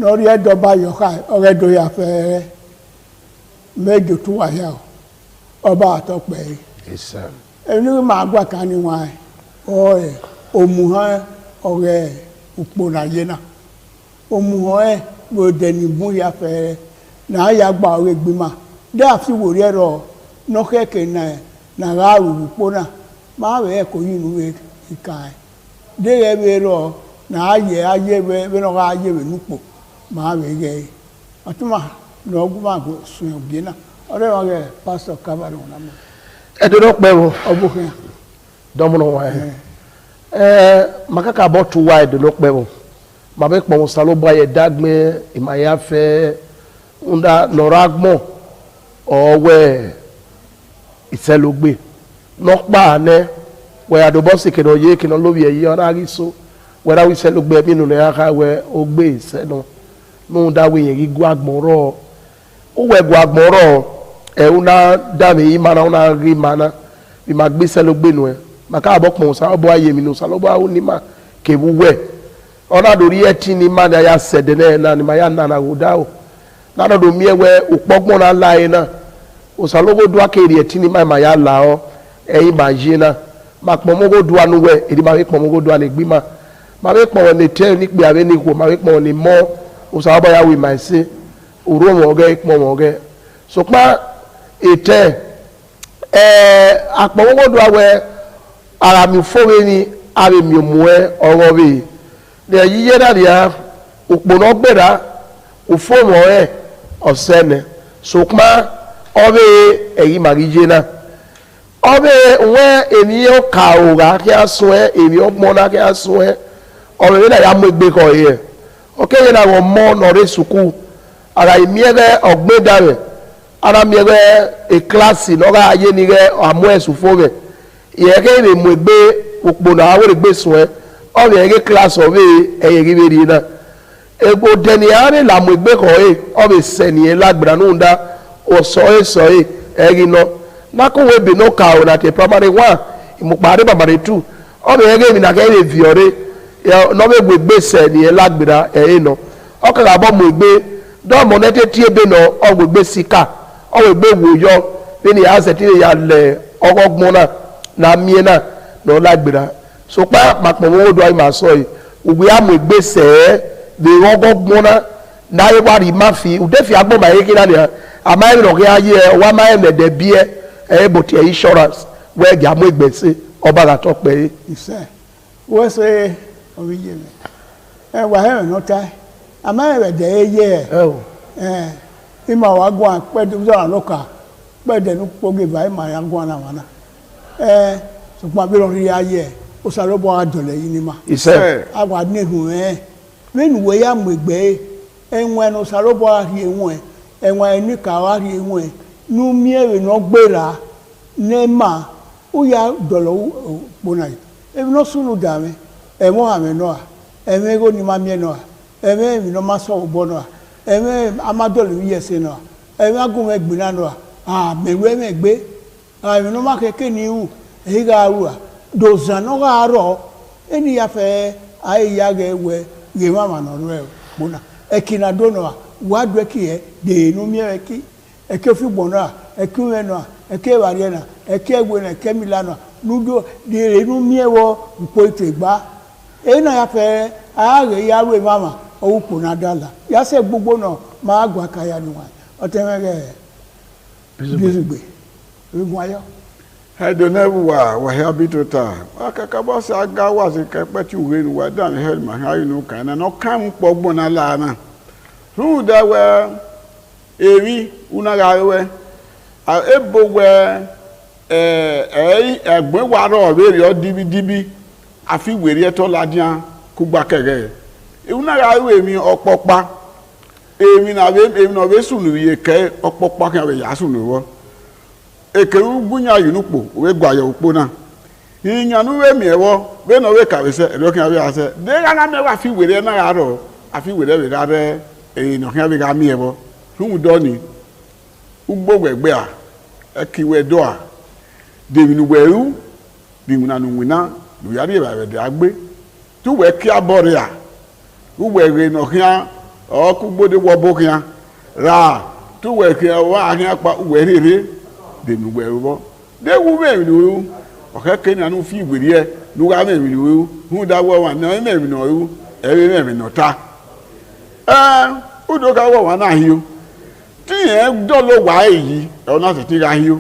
Lórí ẹ̀dọ́ba yọ̀ká ọ̀rẹ́ dòyà fẹ́rẹ́ mẹ́jọ tó wáyà o. Ọba àtọ́pẹ́. Iṣẹ́. Ẹni máa gbà ká ní wọn ọ̀rẹ́ òmùhàn ọ̀rẹ́ òpó nàyé náà. Òmùhàn ẹ̀ ló dẹni mú ya fẹ́rẹ́ náà ya gba ọ̀rẹ́ gbìmọ̀. Dáa fi wòrí ẹ̀rọ nọ́kẹ́kẹ́ náà nàrà òpó náà máa rẹ̀ kò yín inú ìka ẹ̀. Dẹ́rẹ́ bẹ́ẹ̀ rọ náà yẹ ayé bẹ́ẹ̀ náà ayé rẹ̀ nípò máa rẹ̀ rẹ̀ ọtúmọ̀ lọ́gùn máa sùn òbí náà. Ọ̀rẹ́ wọn rẹ̀ pásítọ̀ kábàárẹ̀ wọn náà. Edodo kpewo obuke domuno wa makaka botu wa edodo kpewo mabe kpon salo ba ye dagme imaya fe unda noragmo owe iselogbe no pa ne we adobo sikeno ye kino lobi eyi ora riso we ra wi selogbe mi nu ya ka we ogbe iseno nu da we yin gigu agboro o we gu agboro una dami imana una ri mana bi magbe selogbe nu e maka abokpon sa obo aye mi nu sa lobo awu ni ma ke wuwe ona do ri eti ni ma ya sede na ni ma ya na goda o na do mi ewe opogbon na lai na o sa lobo do akeri eti ni ma ya la o eyin ba je na ma pon mo go do anu we edi ma we pon mo go do ane gbi ma we pon ni te ni pe ave ni ko ma we pon ni mo o sa obo ya we ma se oro mo ge pon mo ge so pa ete akpọmọgbọdọ awẹ ara mi fọwẹ ni ara mi mú ẹ ọrọ bi ní ẹyíyẹ náà nìyà òpònà gbẹdà òfòmọ ẹ ọsẹ nẹ sọkùnmá ọbẹ ẹyí màríjẹ náà ọbẹ wọn ènìyàn kà òrà kí a sún ẹ ènìyàn gbọnà kí a sún ẹ ọbẹ yẹn náà yà mú ẹgbẹ kọ yẹ ọkẹ yẹn náà wọn mọ nọrẹ sùkú ara ìmíẹrẹ ọgbẹdà rẹ ara mi re e class no ga aye ni re amu esufo re ye ke be mu egbe opona awo re gbe sun e o re ge class o be eye ri be ri na ego deni are la mu egbe ko e o be se ni e lagbara nu nda o so e eri no na ko we be no ka o na te primary 1 imu pare primary 2 o be ge mi na ke re viore no be gbe se ni e lagbara e no o ka ga bo mu egbe do mo nete tie be no o gbe sika ọwọ egbe wòyọ bẹni yà sẹ tí yà lẹ ọgọgbọn náà nà mìíye náà nà ọlágbèrà sopa màpọ̀ owó do ayé màá sọ yìí òwe àmọ̀ egbe sẹ̀ lè ọgọgbọn náà náà yẹ wà rí má fi òdẹ́fì agbọ́n màá yé kí náà nìyà àmà yẹn lọ́kẹ́ ayé ẹ ọwọ́ àmà yẹn lẹ̀dẹ̀ bí ẹ bò tiẹ̀ insurance wẹ́ẹ̀gì àmọ̀ egbe sẹ ọba àtọ́ pẹ́ yé. Ìṣe wọ́n ṣe orí yé mi wà hẹ́rẹ̀ náà tá àmà yẹn lẹ̀dẹ̀ yé ẹ ima wagwa pẹ̀lú zọrọ lọkà pẹ̀lú ní kpọgẹ báyìí mà ya gwa náà wàna ṣùgbọ́n abẹ́rẹ́ orí ayé ó sàlọ́bọ̀ àdọ̀lẹ̀ yìí ni ma àwọn adínẹ̀hùn mẹ́nu wo ya mọ̀ ẹgbẹ́ ẹ̀wọ̀n ẹnu sàlọ́bọ̀ àrí ẹ̀wọ̀n ẹ̀wọ̀n ẹni kàwá àrí ẹ̀wọ̀n nú miẹ̀rẹ̀ náà gbéra ní ma ó ya dọ̀lọ̀ kpọ̀nà yìí ẹ̀mí náà sùnù dàmẹ́ ẹ̀wọ̀n àmì náà ẹ̀mí ẹ̀rọ ni ma miẹ̀ náà ẹ̀mí ẹ̀mí náà ma sọ̀rọ̀ bọ̀ náà ẹ̀mí amadọ́lù yẹsẹ̀ náà ẹ̀mí agùn ẹgbẹ̀ náà náà àmẹ̀wé ẹ̀mẹ̀gbẹ́ àmì náà má kékeré ní ìhù èyí ká arú à dòzàn náà ká arọ̀ ẹni yàfẹ́ ayé ya gẹ̀ wẹ̀ yé má mà nọ̀rọ̀ ẹ̀ gbóná ẹ̀kì náà dó náà wà á dùn ẹ̀kì yẹ dèénú miẹ̀ ẹ̀kì ẹ̀kì fi gbọ̀n náà ẹ̀kì wẹ̀ náà ẹ̀kì ìwàdìẹ̀ náà ẹ̀kì ẹ̀gbẹ̀ náà ẹ̀kì ẹ̀mìlá náà nudo dèénú miẹ̀ wọ nkpó ètè gbá èyí náà yàfẹ́ ayé ya arú ẹ̀ má mà owó kò náà dàlà yàsẹ gbogbo náà máa gbà káyà níwájú ọtẹmẹrẹ Bizugbe egun ayọ. ẹdùnẹ́bù wà wàhíà bí tó ta akẹ́kọ̀ọ́ bọ́ sí aga wà sí kẹ́pẹ́ tí òwe nu wà dáhùn hẹ́lì màá yín nù kàn náà kàn ń pọ̀ gbọ́n náà lánàá rúù dẹ́wẹ́ èrí wúnára wẹ́ ebo wẹ́ ẹ̀gbẹ́ wà rọ̀ ọ̀rẹ́rẹ́ ọ́ díbídíbí àfi wèrè ẹ̀tọ́ ládìá kó gbà kẹ̀rẹ́ ìwúnára wẹ́ mi ọ̀pọ̀pa èmi náà bẹ sùn nìyẹ kẹ́ ọ̀pọ̀pa kí n bẹ yà sùn nìwọ́ ekeru gunya yunukpo we gwa yo ukpo na inyanu we miewo we no we kawese edokin we ase de ga me wa fi were na ya ro afi were we ga be no kan we ga miewo hu do ni ugbo gbegbe a ekiwe do a de binu weru bi una nu wina lu ya ri ba we de agbe tu we ki abore a ugbo re no kan o ku gbode wo bo kan ra tu we ki wa kan pa we rere de nu weru bo de wu me nu o ka ke na nu fi gbere e nu ga me nu hu da wo wa na me nu o e me no ta udo ga wo wa na hi o tí yẹn dọ́lọ́ wá èyí ọ̀nà àtẹ̀tí ra yíó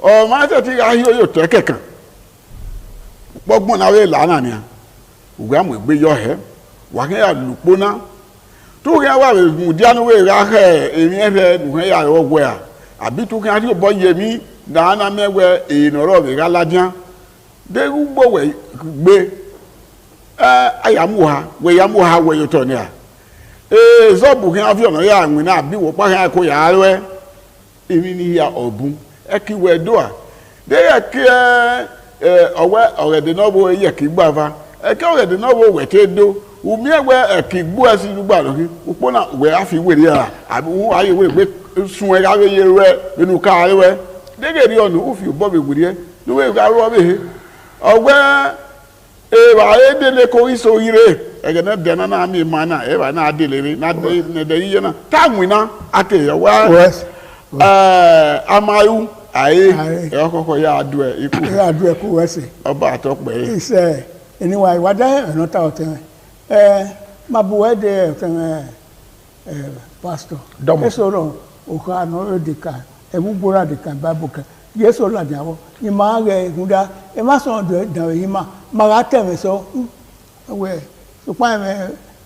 ọ̀nà àtẹ̀tí ra yíó yóò tẹ́ kẹ̀kàn gbọ́gbọ́n náà wé lánàá ni à ògbà mọ̀ gbé yọ ẹ́ wà kí yà lùpọ̀ náà tó kí wà mùdíánúwé ra ẹ̀ èmi ẹ̀fẹ̀ nùkẹ́ yà ọgbẹ́ à àbí tó kí wọ́n bọ́ yẹmí dáná mẹ́wẹ́ èèyàn ọ̀rọ̀ rẹ̀ rà lájá dérú gbọ́wẹ̀ gbé ayàmúha wẹ̀ yóò tọ̀ ní à zọbụ ha afọ nọ ya nwe na bi wo pa ha ko ya alwe imi ni ya obun e ki we do a de ya ki owe already no bo ye ki gba fa e ki already no bo we te do umi ewe e ki gbu asi gba lo ki upo na we afi we ya abi wo aye we gbe sun e ga we ye we binu ka alwe de ge ri onu ufi bo be guri e no we ga ro be owe wa edele ko iso ire egene dena na mi mana e ba na adelere na de yiye na tanwina ate wa amayu aye e okoko ya adu e iku ya adu e ku wese oba atokpe ise eniwa iwada no ta oten mabuwe de oten pastor eso ro o ka no edika e bugbora dika bible ka yeso la jawo ni ma ge gunda e ma so de da yi ma ga teme so we so pa me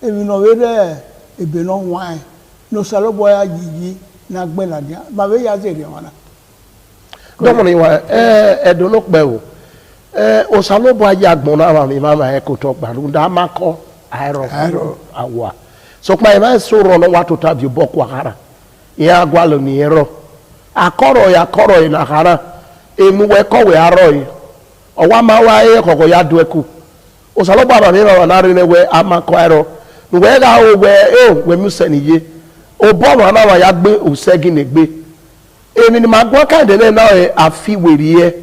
e mi no we de e be no wan no salo boya jiji na gbe la dia ba we ya zere wana domo ni wa e do no pe o salo boya agbon na ma mi mama e ko to gbaru da ma ko airo awa so pa e ma so ro no wa to ta bi bo kwa hara ya gwalo ni ero akọrọ ya kọrọ na hara emuwe kọwe arọ yi ọwa ma wa ye kọkọ ya du eku osalo baba mi ma na ri newe amakọ ero nwe ga o we mu se niye o bo ma na wa ya gbe o segi ne gbe emi ni ma gbo kan de na e afi weri ye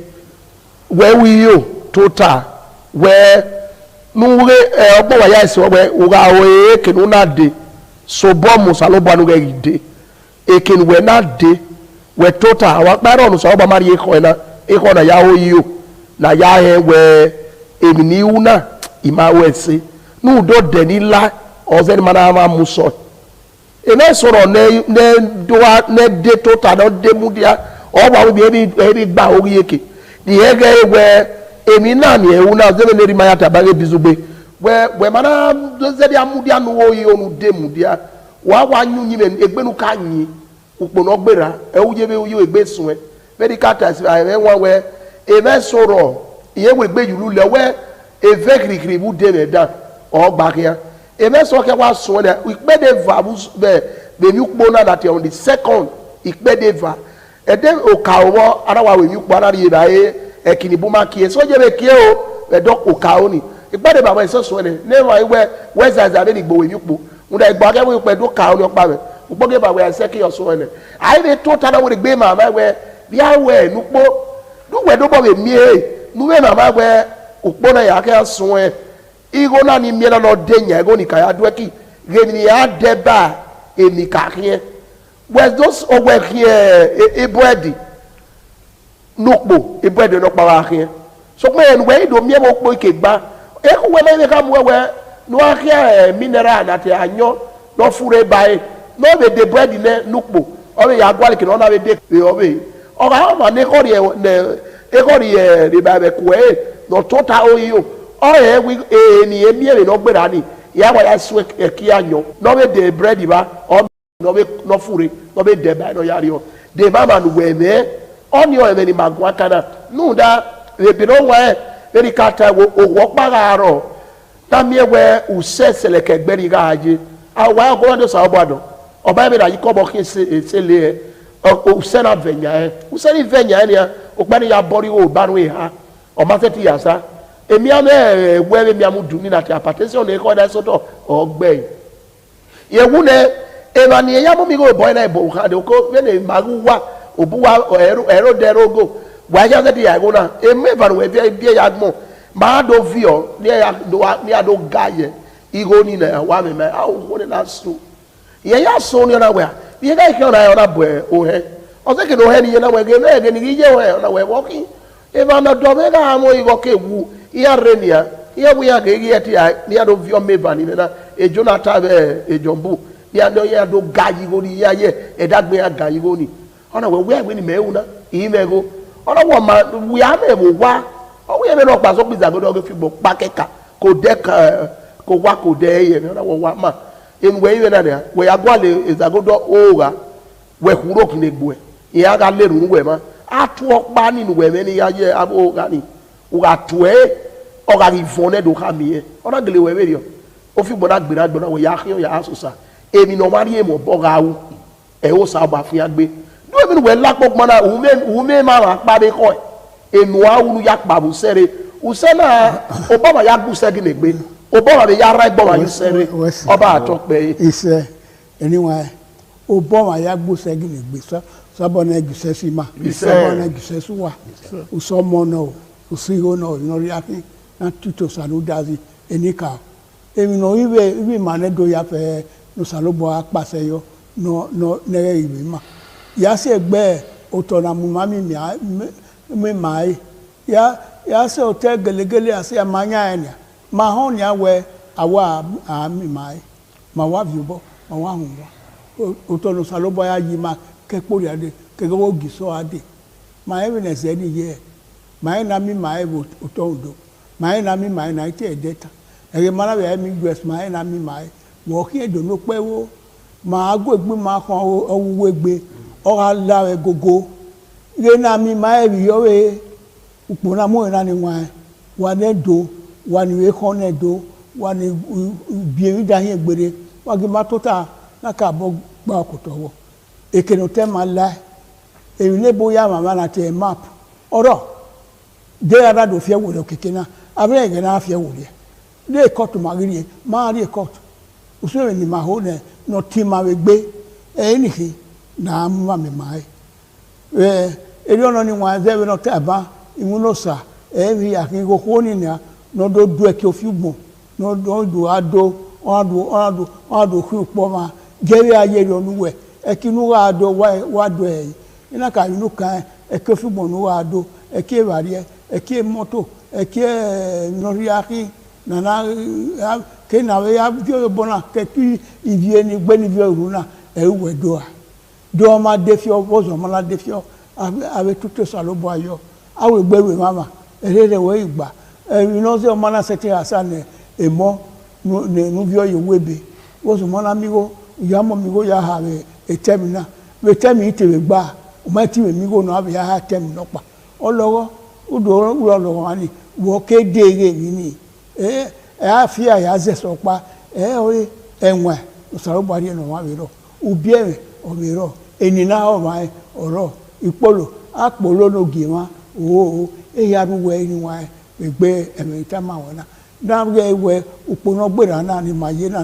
we wi yo total we nuwe ogbo wa ya ise we o ga o e kenu na de so bo mu salo ba nu ga ide e kenu we na de we total wa paro no so ba mari eko na ya oyiyo na ya he we emini una ima wese nu do de ni la ozeni mana ma muso ene soro ne doa ne de total no de mudia o wa we bi gba ori eke di hege we emi na ni e una zebe ne ri ma ya tabage bizugbe we mana zedi amudia no oyiyo nu de mudia wa nyunyi me egbenu ka yin ukpono gbera ewuje be uyo egbe sun medical test e won we e be soro iye we gbe yulu le we e ve krikri bu de da o gba kia e be so ke wa sun de ipe de va bu be mi ukpo na that on the second ipe de va e de o ka owo ara wa we mi ukpo ara ri ra e kini bu ma kie so je be kie o e do o ka oni ipe de baba so sun de ne wa we za be ni gbo we mi ukpo unda igba ke we pe do ka oni opa me ukpoge ba we seki oso ene ai be total na we gbe mama we bia we nukpo du we do bo be mie nu we mama we ukpo na ya ka sun e igo na ni mie na no de nya ego ni ka ya dweki ge ni ya de ba emi ka hie we those owe hie ebodi nukpo ebodi no pa wa hie so pe en we do mie mo kpo ikegba e ku we me ka mu we no hie mineral na te anyo no fure bai no be de bread ne nukpo o be ya gwali kino na be de o be o ga ma ne ko ri ri ba be ku e no total oyo o e wi ni emi e no gbera ni ya wa ya su e ki anyo no be de bread ba o no be no fure no be de ba no ya ri o de mama nu we me o ni o e ni magwa kana nu da e bi no wa e ri ka ta wo pa ga ro ta mi e we u se sele ke gberi ga aje awa ko ndo sa obado ọba ebe na yikọ bọ kí ṣe lé ẹ o sena venya o seni venya ni o gba ni ya bori o ba no ha o ma se ti ya sa emi ame we mi amu dumi na ti hypertension e ko da so to o gbe ye wu ne e ba ni ya mu mi go boy na e bo ha de ko we ne magu wa obuwa ero derogo wa ya se ti ya go na e me ba we bi ya gmo ma do vio ni ya do gaye igo ni na wa me a wo ne na so ye ya so ni na we ye ga ke na ya na bo o he o se ke no he ni ye na we ge na ge ni ye we na we walking e ba na do me ga mo igo ke wu ya renia ya bu ya ge ye ti ya ni ya do vio me ba ni na e Jonathan e Jombu ya do gayi go ni ya ye e dagbe ya gayi go ni ona we we ni me wu na yi me go ona wo ma we ya me wo wa o we me no pa so pizza go do go fi bo pa keka ko de ko wa ko de ye ona wo wa ma in we we na de we ya gwa le ezagodo oga we huro kine gbo e ya ga leru we ma atu opa ni we me ni ya ye abo ga ni o ga tu e o ga ri fone do ka mi e ona gele we rio o fi gbona gbera gbona we ya hin ya asusa emi no mari e mo bo ga wu e o sa ba fi agbe do emi we lapo gbona u me ma ra pa de ko enu awulu ya pa bu sere usena obama ya gu se gine gbe obama be ya ra igbo wa ni sere oba atope ise anyway obama ya gu se gine gbe so na guse si ma so na guse su wa uso mo no usigo no no ri akin na tuto sanu dazi enika emi no ibe mane do ya fe no salobo apase yo no nere ibe ma ya se gbe otona mu mami mi mai ya se hotel gelegele ase amanya enia ma ho ni awe awa mi mai ma wa viubo ma wa hunwa otono salobo ya yi ma ke pori ade ke go giso ade ma evidence eni ye ma na mi mai otondo ma na mi mai na ite data ere mara we mi US ma na mi mai wo ki edo no pe wo ma agbegbe ma kan owu egbe ora la gogo ile na mi mai bi yo we upona mo na ni wa ne do wa ni we kon ne do wa ni bi da yin egbere wa gi ma tota na ka bo gba ko towo ekeno te ma la e ni boya mama na te map oro de ara do fie wo kekena abre ge na fie wo le court magiri ma ri court uso ni ma ho ne no ti ma we gbe ni ki na ma me mai eri ono ni wa ze we no te ba imuno sa ri akin go ko ni na no do du e ki o fi gbon no do do ado ku po ma gere aye ri onuwe e ki nu wa do wa do e ina ka inu kan e ki o fi gbon nu wa do e ki bari e ki moto e ki no ri akin na ke na we ya bi o bona ke ti ivie ni gbe ni bi oru na e we do a do ma de fi o bozo ma la de fi o ave tuto salobo ayo awe gbewe mama erere we igba you know say o ma na seti asan e mo nu bi o ye webe wo so mo na mi go ya mo mi go ya ha e temina we temi ite we gba o ma ti we mi go no ave ya ha temi no pa olowo udo lo ani wo ke dere ni afia ya ze so pa ori enwe salobo ari no wa we ro ubi ere o we ro enina o ma oro ipolo apolo no giwa ya ruwe ni wa gbe emita ma wona da ge we upono gbera na ni maye na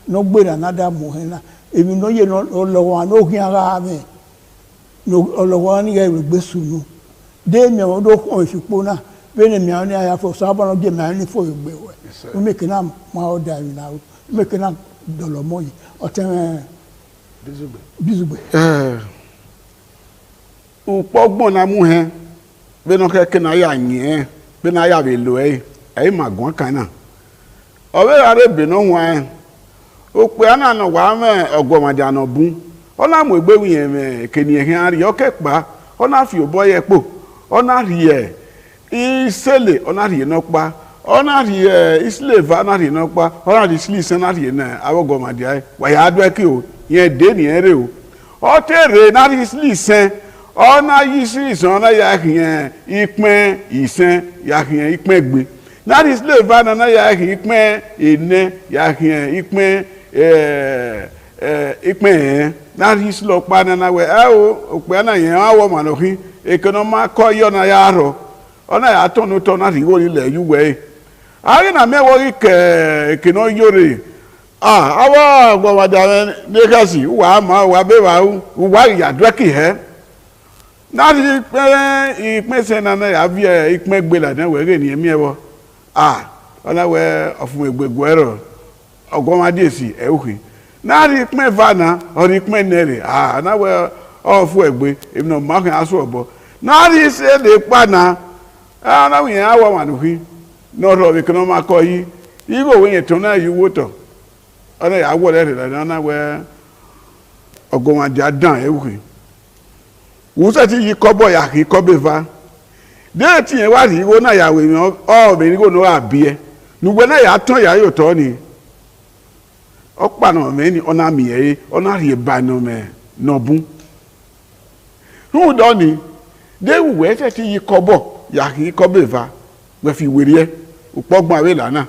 no gbera na da mo na emi no ye no lowo no hin ara mi no lowo ni ge gbe sunu de mi o do ko ifipo na be ni mi ani aya fo so abono ge mi ani fo gbe we o make na ma o da mi na o make na dolomo yi o te bizugbe upogbon na mu he be no ke na ya yin be na ya be lo e magun kan na o be are be no wan o pe ana no wa me ogomade anobu o na mo egbe wi yen me keni ehin ari o ke pa o na fi obo ye po o na ri isele o na ri no pa o na ri isleva na ri no pa o na ri sli na ri na awogomade ai wa ya do e ki o yen de ni ere o tere na ri sli sen ona yisi isona ya hien ipin isen ya hien ipin gbe na slave na ya hien ipin ene ya hien ipin ikpe na hislo pa na we okpe na yen awo manohi ekonoma ko yo na ya ro ona ya tonu to na riwo ni le yuwe ari na mewo ike kino yore awa gbo wa da nekasi wa ma wa be wa ya draki he na ri pe ikpe se na ya vie ikpe gbe la na we re ni emi ewo ona we ofun egbegbo ero ogwon esi euhi na ri ikpe vana or ikpe nere na we ofu egbe emi no ma kan aso obo na ri se de pa na na we awa manuhi no ro we kono ma ko yi igo we to na yi woto ona ya wo le na we ogwon adan euhi wo se ti yi kobo ya ki kobeva de ti yen wa ri wo na ya we mi o be ni go no abie nugbe na ya ton ya yo to ni okpa no me ni ona mi e ona ri ba no me no bun hu do ni de we se ti yi kobo ya ki kobeva we fi were upogbon awe lana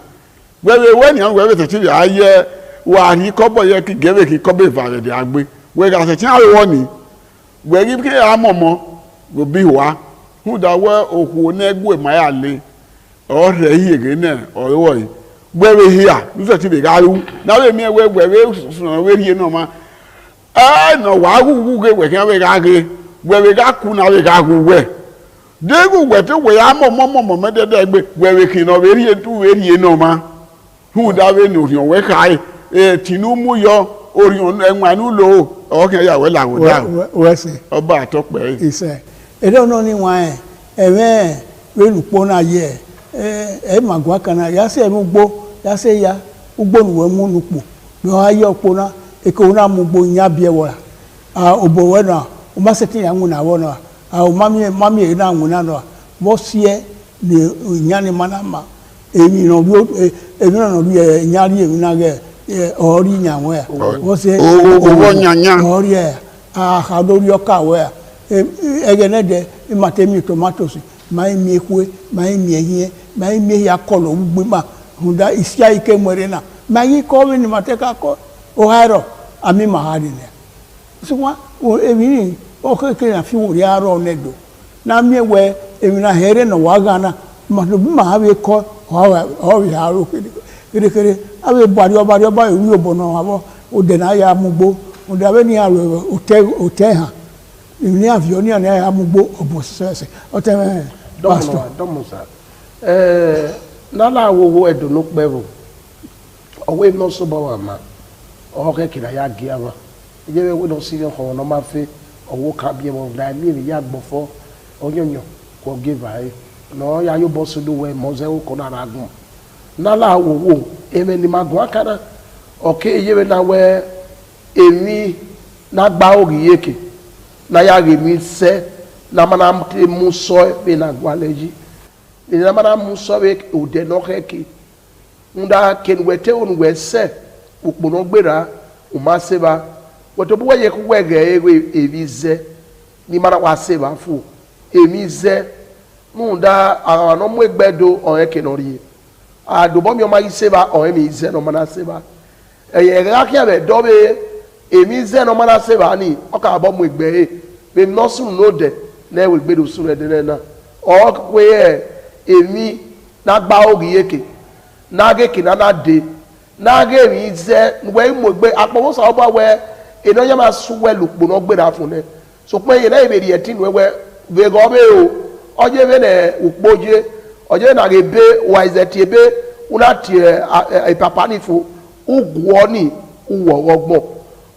we ni an we se ti ya ye wa ri kobo ye ki gebe ki kobeva le de agbe we ga se ti awe woni we ri ki amomo go bi wa hu da we oku na egbe ma ya le o re yi ege na o wo yi gbewe hia nuso ti be garu na we mi we so we rie no ma no wa gu ge we kan we ga ge we ga ku na we ga gu we de gu we te we amomo me de gbe we kin no we rie tu we rie no ma hu da we no rion we kai tinu mu yo orion enwa nu lo o kan ya we la wo da we se oba atope ise e don no ni wan we lupo na ye magwa kana ya se mugbo ya se ya ugbo nuwe mu nupo bi o ayo pona e ko na mugbo nya bie wo obo we na o ma se tin ya nwu na wo na o mami e na nwu na no bo sie ni nya ni manama emi no bi nya ri emi na ge ori nya we wo se o nya ori ha do ri o ka we egene de imatemi tomatoes mai miekwe mai miehie mai mihia kolo ugbima hunda isia ike mwerena mai ko ni mateka ko o haro ami mahari ne suma o evini o ke na fi wuri aro nedo na miewe evina here no wagana madubi mahawe ko o ya aro kere awe bari oba wi obono abo o de na ya mugbo o de awe ni aro o te ha ni avion ni ya mugbo obo sese o te Domosa. Nala wo edunu pevo. Owe no so ba ma. O ke kira ya giawa. Je we no si ho no ma fe owo ka bi mo da mi ya gbofo onyonyo ko give ai. No ya yo bosu do we mo ze o ko na ragun. Nala wo eme ni magun akara. O ke yewe na we emi na gba ori yeke. Na ya re mi se na mana muso be na gwaleji ni na mana muso be o de no keke nda ken wete on wese ukpono gbera o ma seba woto bo ye ku wege ebize ni mana wa seba fu emize nda ara no mu egbedo o eke no ri ado bo mi o ma seba o emize no mana seba eye ra ki abe do be emize no mana seba ni o ka bo mu egbe be no sun no de na we gbedo suru edene na o kwe emi na gba ogi yeke na geke na de na ge mi ze we mo gbe apowo so ba we eno ya ma su we lupo no gbera fun ne so pe ye na ibe ri etin we go be o oje be ne upoje oje na ge be wa izeti be una ti e papa ni fo ugwo ni uwo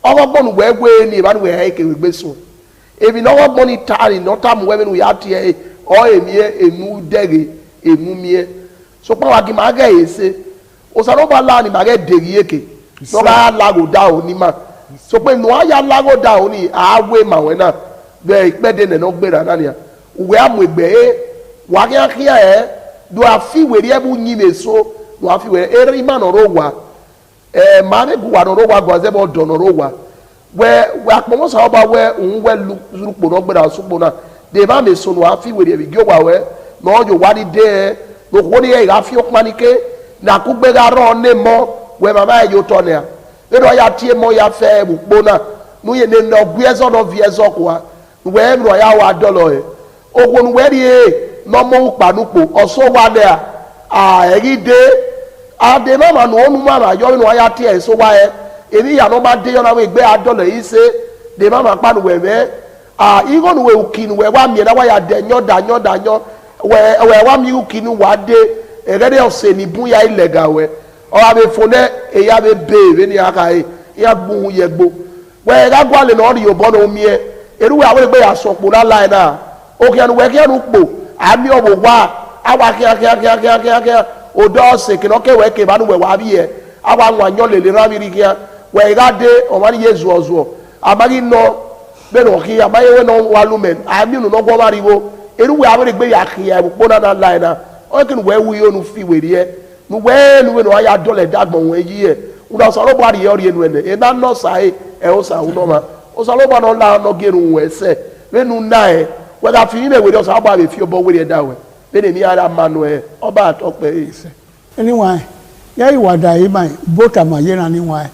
ogbon nu we gbe ni ba nu we he ke we gbe sun ebi no wo ni tari no tam we nu ya tie o emie enu dege emu mie so pa wa gi ma ga ese o sa ro ba la ni ma ga degi eke no ga la go da o ni ma so pe no aya la go da o ni awe ma we na be ipede ne no gbera na ni uwe amu egbe wa ga kia do afi we ri ebu nyi meso do afi we eri ma no ro wa ma ne gu wa no ro wa go ze bo do no ro wa we akpomo sa oba we unwe lukpo no gbera supo na de ba me so no afi we bi gyo wa we no jo wa di de no ko ni e ga fi okmanike na ku gbera ro ne mo we mama e yo to ne eno ya tie mo ya fe ukpo na nu ye ne no gwezo no viezo kwa we no ya wa dolo e ogun we ri e no mo pa nupo oso wa de a eri de ade na ma no onu ma na yo no ya tie so wa e eri ya no ba de yo na we gbe adolo yi se de ma ma pa nu we me igo nu we ukinu we wa mi na wa ya de nyo we wa mi ukinu wa de egede ose ni bun ya ilega we o abe fone e ya be be ni aka e ya gbun ye gbo we ga gwa le no ri obo no mi e eru we awe gbe ya so po la line na o ke anu we ke anu po ami obo wa awa kia o do se ke no ke we ke ba nu we wa bi e awa nwa nyo le ra mi ri kia we ga de o ma ni yezu ozo amagi no be no ki amaye we no walumen ami nu no gwo mariwo eru we awe gbe ya kia po na line na o ke nu we wu yo nu fi we ri e nu we no ya dole dagbon we yi e una so lo bo ari ori enu ene e na no sai e o sa uno ma o so lo bo no la no geru we se we nu na e we ga fi ni we do so aba be fi obo we da we be ne mi ara manu e oba atope e se anyway ya iwada yi mai bota ma ye na ni wa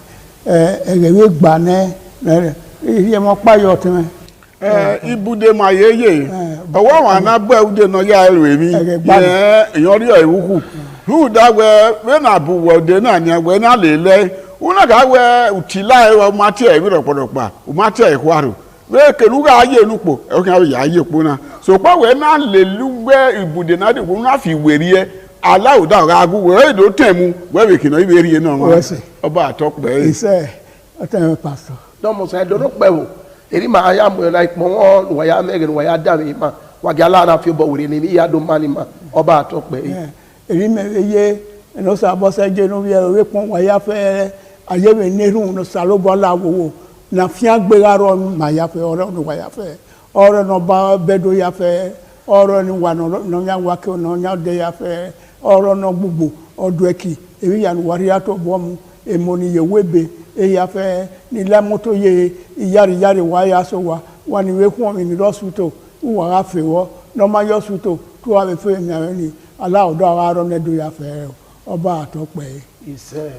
egewe gba ne ye mo pa yo tin ibude ma yeye owo àwọn na gbe ude no ya ero emi eyan ri ewuku ru da we na bu wo de na ni we na lele una ga we utila e ma ti e bi ropodopa o ma ti e kwaro we kelu ga ye lupo e kan ya ye po na so pa we na le lugbe ibude na de na fi weri e ala oda ga gu we do temu we be kino ibe ri e na oba atokpe e ise atan pastor no mo say do no pe wo eri ma ya mo like mo won wa ya megen wa ya da mi ma wa ga la na fi bo weri ni ya do mani ma oba atokpe e eri me ye no sa bo se je no we pon wa ya fe aye we nerun no salobo la wo na fia gbera ro ma ya fe oro no wa ya fe oro no ba bedo ya fe oro ni wa no nya wa ke no nya de ya fe oro no gbugbo odo eki ewi ya no wari ato bo mu emoni ye webe e ya fe ni la moto ye yari wa ya so wa ni we kun mi ni hospital wa ga fe wo no ma yo hospital to wa fe mi are ni ala odo ara ro ne do ya fe oba atope ise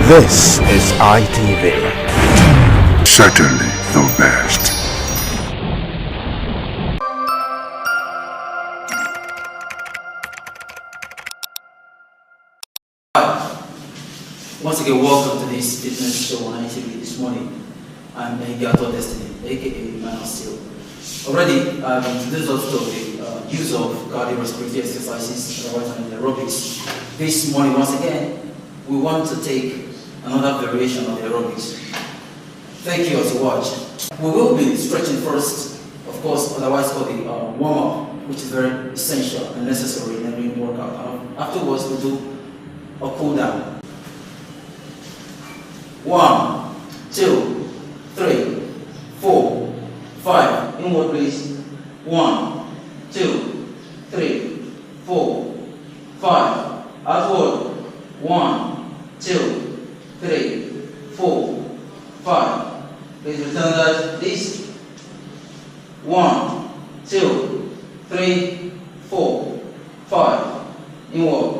This is ITV. Certainly the best. Once again, welcome to this fitness show on ITV this morning. I'm Gato Destiny, aka Man of Steel. Already, I've introduced us to the use of cardiorespiratory exercises, otherwise known as aerobics. This morning, once again, we want to take another variation of the aerobics. Thank you as you watch. We will be stretching first, of course, otherwise called the warm-up, which is very essential and necessary in every workout. Afterwards, we'll do a cool-down. 1, 2, 3, 4, 5. Inward, please. 1, 2, 3, 4, 5. Outward. 1, 2, 3, 4, 5. Please return that, please. 1, 2, 3, 4, 5. Inward.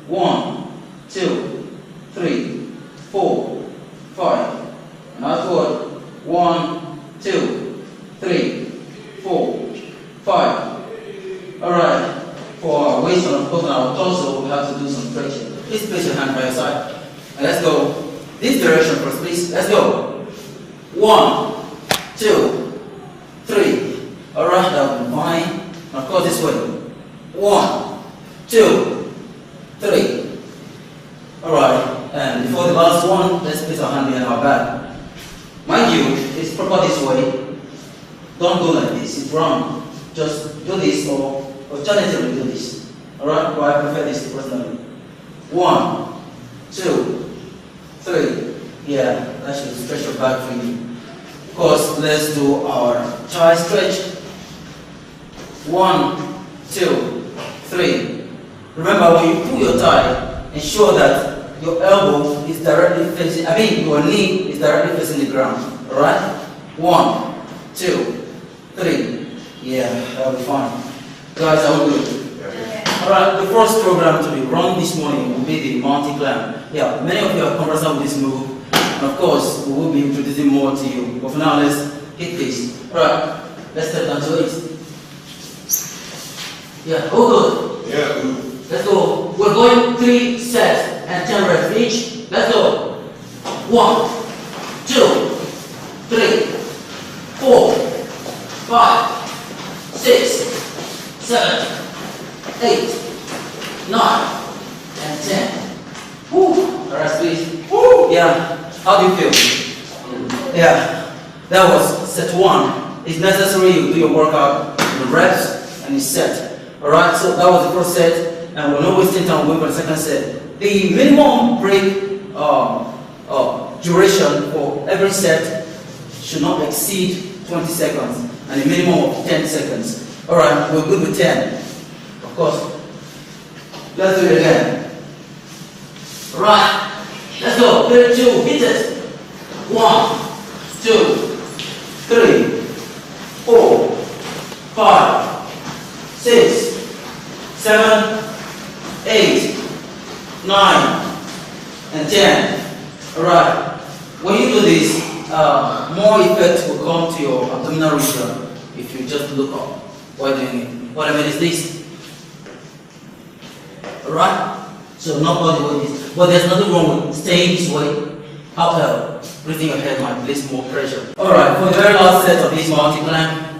1, 2, 3, 4, 5. And outward. 1, 2, 3, 4, 5. Alright. For our waist and of course our torso, we have to do some stretching. Please place your hand by your side. And let's go. This direction first, please. Let's go. 1, 2, 3. Alright, that will be fine. And of course this way. 1, 2, 3. Alright, and before the last one, let's place our hand behind our back. Mind you, it's proper this way. Don't go like this, it's wrong. Just do this or alternatively do this. Alright, but I prefer this personally. 1, 2, 3. Yeah, that should stretch your back for you. Of course, let's do our thigh stretch. 1, 2, 3. Remember, when you pull your thigh, ensure that your elbow is directly facing, your knee is directly facing the ground. Alright? 1, 2, 3. Yeah, that'll be fine. Guys, are we good? Yeah. Alright, the first program to be run this morning will be the mountain climb. Yeah, many of you are conversant with this move. And of course, we will be introducing more to you. But for now, let's hit this. Alright, let's step down to it. Yeah, all good? Yeah. Let's go. We're going 3 sets and 10 reps each. Let's go. 1, 2, 3, 4, 5, 6, 7, 8, 9, and 10. Woo. Alright, please. Woo. Yeah. How do you feel? Yeah. That was set 1. It's necessary you do your workout, the reps, and it's set. Alright, so that was the first set. And we're not wasting time going for the second set. The minimum break duration for every set should not exceed 20 seconds and a minimum of 10 seconds. Alright, we're good with 10. Of course. Let's do it again. Alright, let's go. 3, 2, hit it. 1, 2, 3, 4, 5, 6, 7, 8, 9, and 10. Alright. When you do this, more effect will come to your abdominal region if you just look up while doing it. What I mean is this. Alright? So not body weight is, but there's nothing wrong with staying this way. However, breathing your head might place more pressure. Alright, for the very last set of this mountain climb,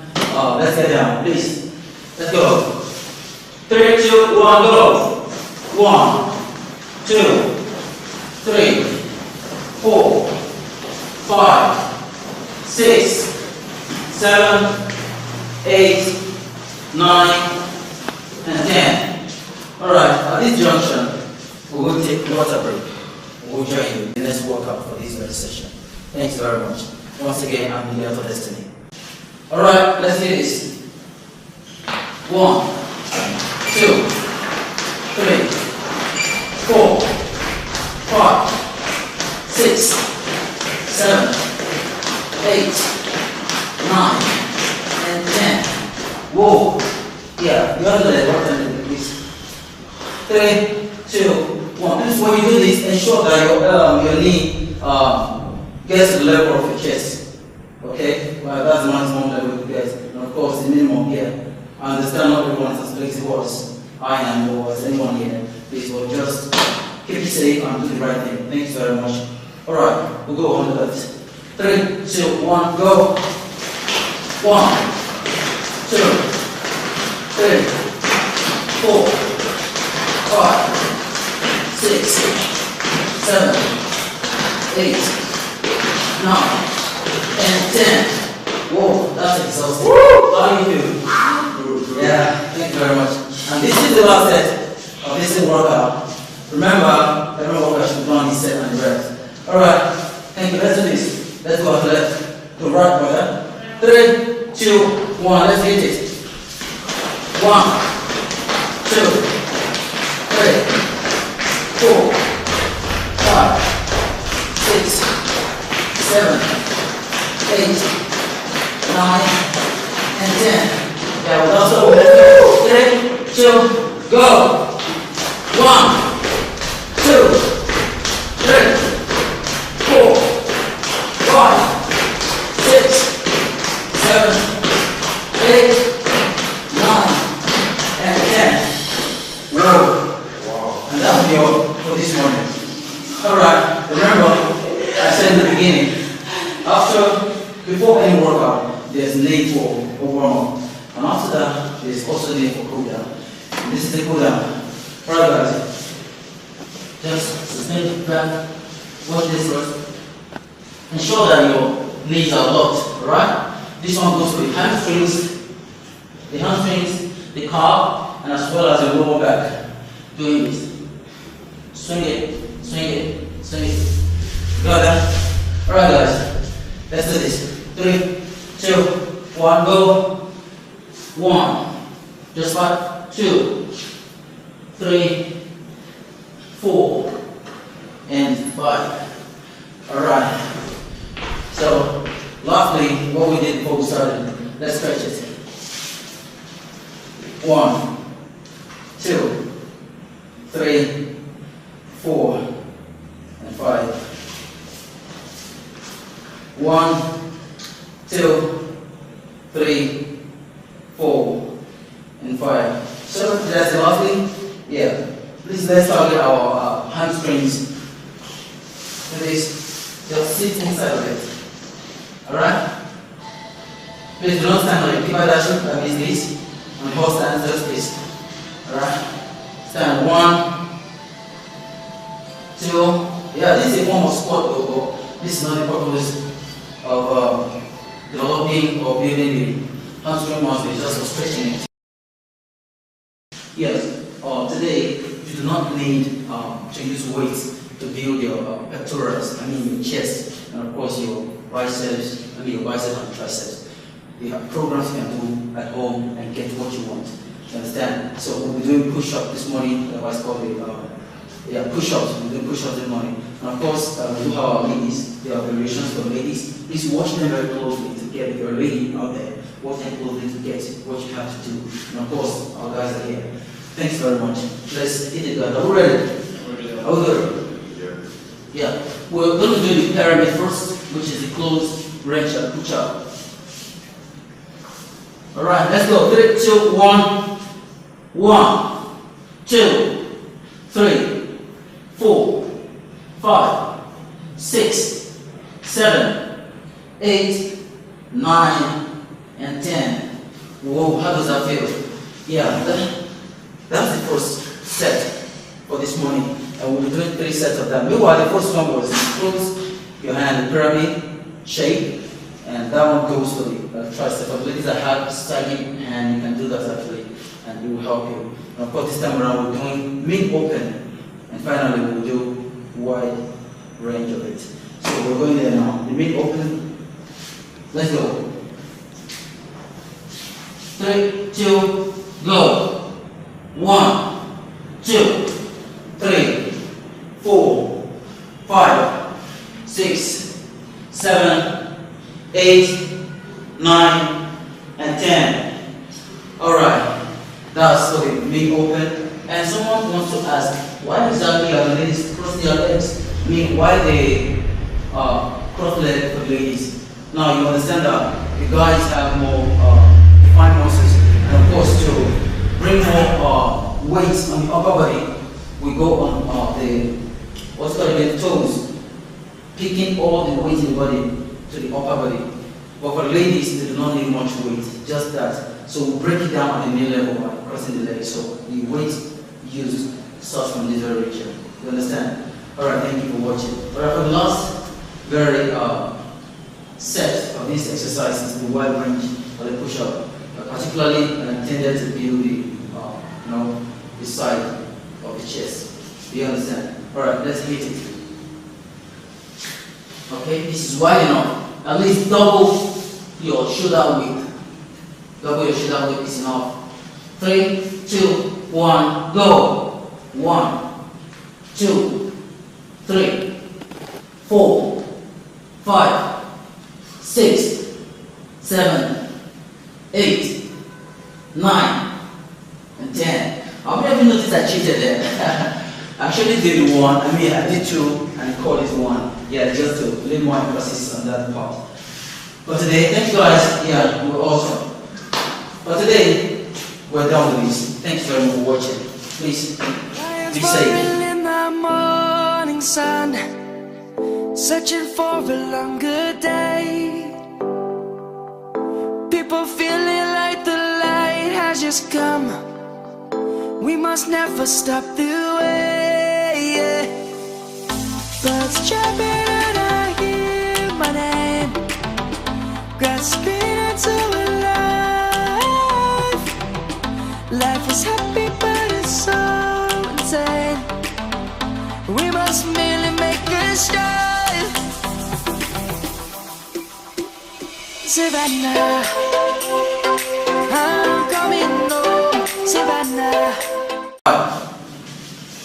let's get down, please. Let's go. 3, 2, 1, go. 1, 2, 3, 4, 5, 6, 7, 8, 9, and 10. Alright, at this junction, we will take water break. We'll join you in the next workout for this very session. Thanks very much. Once again, I'm Gato Destiny. Alright, let's do this. 1, 2, 3, 4, 5, 6, 7, 8, 9, and 10. Whoa. Yeah, you have to let it work on it, please. 3, 2, 1. Please, when you do this, ensure that your knee gets to the level of your chest. Okay? Well, that's the maximum level you get. And of course, the minimum here. I understand not everyone is as flexible as I am or as anyone here. Please, well, just keep it safe and do the right thing. Thank you very much. Alright, we'll go on the left. 3, 2, 1, go. 1, 2, 3, 4, 5, 6, 7, 8, 9, and 10. Whoa, that's exhausting. How do you feel? Yeah, thank you very much. And this is the last set of this workout. Remember, every workout should be done this set and the rest. Alright, thank you. Let's do this. Let's go to the left, to right, brother. 3, 2, 1, let's hit it. 1, 2, 3, 4, 5, 6, 7, 8, 9, and 10. Yeah, well, that's all. 3, 2, go. 1, 2, 3, 4, 5, 6, 7, 8, 9, and 10. Whoa. And that'll be all for this morning. Alright, remember, I said in the beginning, before any workout, there's need for warm-up. And after that, there's also need for cool down. And this is the cool down. Alright guys, just suspend the breath, watch this first. Ensure that your knees are locked, alright? This one goes with hamstrings, the calf, and as well as the lower back. Doing this. Swing it, swing it, swing it. Got that? Alright guys, let's do this. 3, 2, 1, go. 1, just like 2, 3, 4, and 5. Alright. So, lastly, what we did before we started, let's stretch it. 1, 2, 3, 4, and 5. 1, 2, 3, 4, and 5. So that's the last thing. Yeah. Please let's target our hamstrings. Please just sit inside of it. Alright? Please do not stand on it. Keep that shape, that means this. And hold stand just this. Alright? Stand 1, 2. Yeah, this is a form of squat though, but this is not the purpose of developing or building the hamstring muscle, is just for stretching it. Yes, today you do not need to use weights to build your pectorals, your chest, and of course your biceps, your biceps and triceps. You have programs you can do at home and get what you want. You understand? So we'll be doing push-up this morning, otherwise called push-ups. We'll do push-ups this morning. And of course, we do have our ladies. There are variations for ladies. Please watch them very closely to get, if you're a lady out there, watch them closely to get what you have to do. And of course, our guys are here. Thanks very much. Let's hit it, guys. Are we ready? Are we good? Yeah. We're going to do the pyramid first, which is the closed range and push-up. Alright, let's go. 3, 2, 1. 1, 2, 3, 4, 5, 6, 7, 8, 9, and 10. Whoa, how does that feel? Yeah, that's the first set for this morning. And we'll be doing 3 sets of that. Meanwhile, the first one was close your hand in pyramid shape. And that one goes for the tricep. For ladies that have sagging hand, you can do that actually, and it will help you. And of course, this time around we're doing mid-open, and finally we'll do wide range of it. So we're going there now. The mid-open. Let's go. 3, 2, go. 1, 2, 3, 4, 5, 6, 7. 8, 9, and 10. Alright, that's for the mid-open. And someone wants to ask, Why exactly are the ladies crossing their legs? I mean, why they cross leg for the ladies? Now you understand that the guys have more defined muscles, and of course to bring more weight on the upper body, we go on the what's called the toes, picking all the weight in the body to the upper body. But for the ladies, they do not need much weight, just that. So we break it down at the knee level by crossing the leg. So the weight used starts from this very region. You understand? Alright, thank you for watching. Alright, for the last very set of these exercises, the wide range or the push-up, particularly intended to build the the side of the chest. Do you understand? Alright, let's hit it. Okay, this is wide enough. At least double your shoulder width. Double your shoulder width is enough. 3, 2, 1, go. 1, 2, 3, 4, 5, 6, 7, 8, 9, and 10. How many of you noticed I cheated there? I actually did 1. I mean, I did 2 and called it 1. Yeah, just to lay more emphasis on that part. But today, thank you guys. Yeah, we're awesome. But today, we're done with this. Thanks very much for watching. Please be safe. In the morning sun, searching for a longer day. People feeling like the light has just come. We must never stop the way. Birds chirping and I hear my name, grasping into a life. Life is happy but it's so insane. We must merely make a strive. Savannah, I'm coming home. Savannah.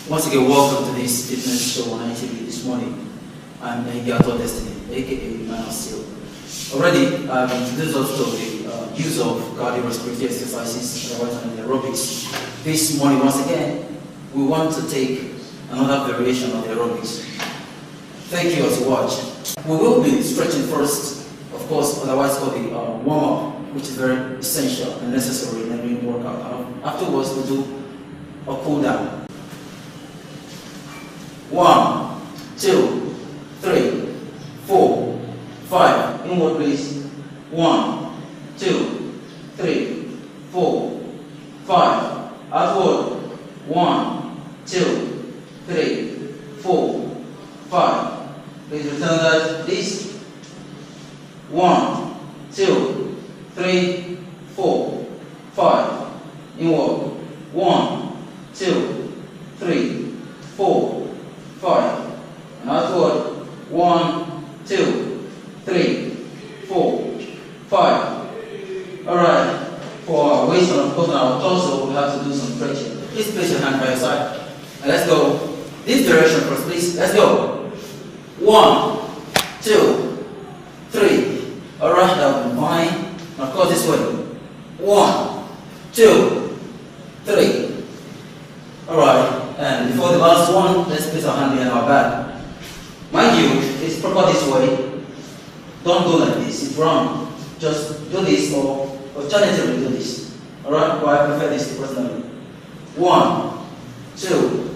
Once again, welcome to this fitness show on ITV this morning. I'm Nahigato Destiny, aka Man of Steel. Already, I've introduced us to the use of cardiorespiratory exercises, otherwise known as aerobics. This morning, once again, we want to take another variation of the aerobics. Thank you as you watch. We will be stretching first, of course, otherwise called the warm-up, which is very essential and necessary in every workout. Afterwards, we'll do a cool-down. 1, 2, 3, 4, 5. Inward, please. 1, 2, 3, 4, 5. Outward. 1, 2, 3, 4, 5. Please return that, please. 1, 2, 3, 4, 5. Inward. 1, 2, 3, 4, 5. And outward. 1, 2, 3, 4, 5. Alright. For our waist and of course on our torso, we have to do some stretching. Please place your hand by your side. And let's go. This direction first, please. Let's go. 1, 2, 3. Alright, that will be fine. And of course this way. 1, 2, 3. Alright. And before the last one, let's place our hand behind our back. Mind you, it's proper this way. Don't go like this, it's wrong. Just do this or alternatively do this. Alright? But I prefer this personally. 1, 2,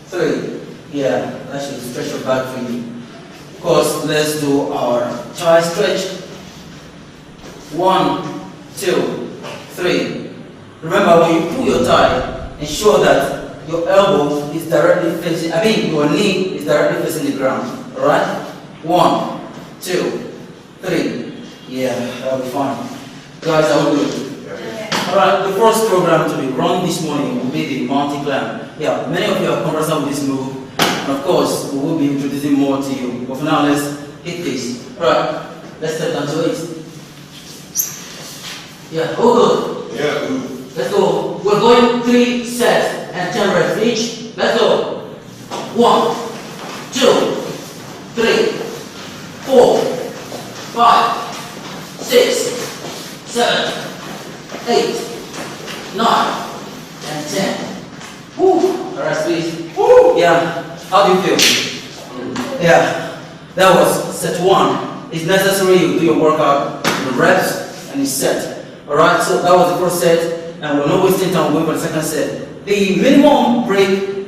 3. Yeah, that should stretch your back for you. Of course, let's do our thigh stretch. 1, 2, 3. Remember, when you pull your thigh, ensure that your elbow is directly facing, your knee is directly facing the ground. Alright? 1, 2, 3. Yeah, that'll be fine. Guys, are we good? Yeah. Alright, the first program to be run this morning will be the mountain climb. Yeah, many of you are conversant with this move. And of course, we will be introducing more to you. But for now, let's hit this. Alright, let's step down to it. Yeah, all good? Yeah, good. Let's go. We're going 3 sets and 10 reps each. Let's go. 1, 2, 3, 4, 5, 6, 7, 8, 9, and 10. Woo! Alright, please. Yeah. How do you feel? Yeah. That was set 1. It's necessary you do your workout, the reps, and it's set. Alright, so that was the first set, and we're not wasting time, we're going for the second set. The minimum break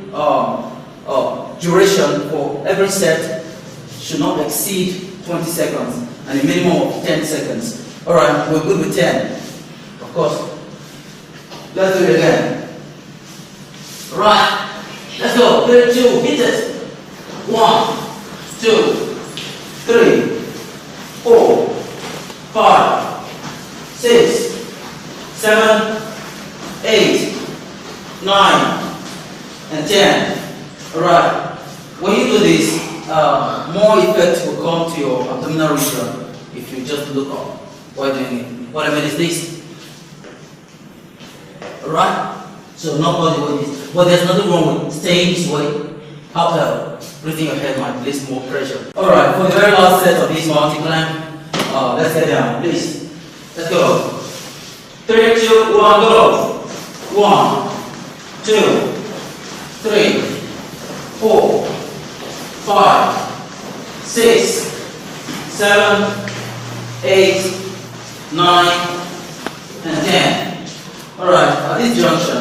duration for every set should not exceed 20 seconds, and a minimum of 10 seconds. Alright, we're good with 10. Of course. Let's do it again. Alright, let's go. 3, 2, hit it. 1, 2, 3, 4, 5, 6, 7, 8, 9, and 10. Alright, when you do this, more effect will come to your abdominal region if you just look up while doing it. What I mean is this. Alright? So not body weight, but there's nothing wrong with staying this way. However, breathing your head might place more pressure. Alright, for the very last set of this mountain climb, let's get down, please. Let's go. 3, 2, 1, go. 1, 2, 3, 4, 5, 6, 7, 8, 9, and 10. Alright, at this junction,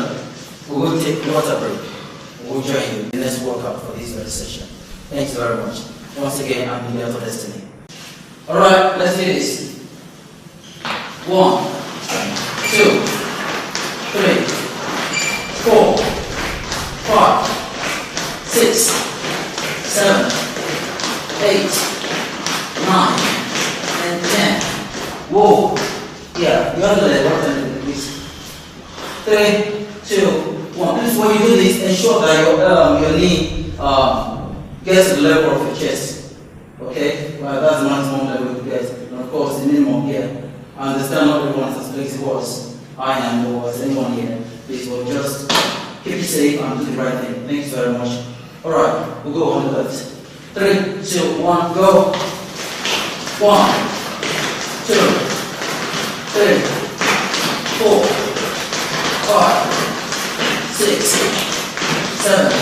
we will take water break. We'll join you in the next workout for this very session. Thank you very much. Once again, I'm Leader of Destiny. Alright, let's do this. 1, 2, 3, 4, 5, 6, 7, 8, 9, and 10. Whoa. Yeah, you have to let it work. 3, 2, 1. Please, when you do this, ensure that your knee gets to the level of your chest. Okay? Well, that's the maximum level you get. And of course, the minimum here. I understand not everyone is as flexible as I am or as anyone here. Please, we'll just keep it safe and do the right thing. Thanks very much. Alright, we'll go on the left. 3, 2, 1, go. 1, 2, 3, 4, 5, 6, 7,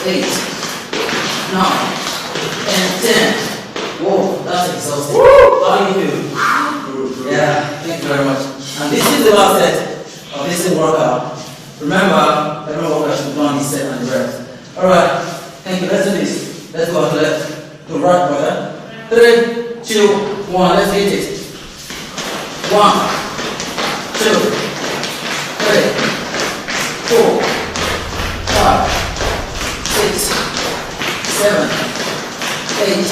8, 9, and 10. Whoa, that's exhausting. How do you feel? Yeah, thank you very much. And this is the last set of this workout. Remember, every workout should be done this set and the rest. Alright, thank you. Let's do this. Let's go to the left, to right, brother. 3, 2, 1, let's hit it. 1, 2, 3, 4, 5, 6, 7, 8,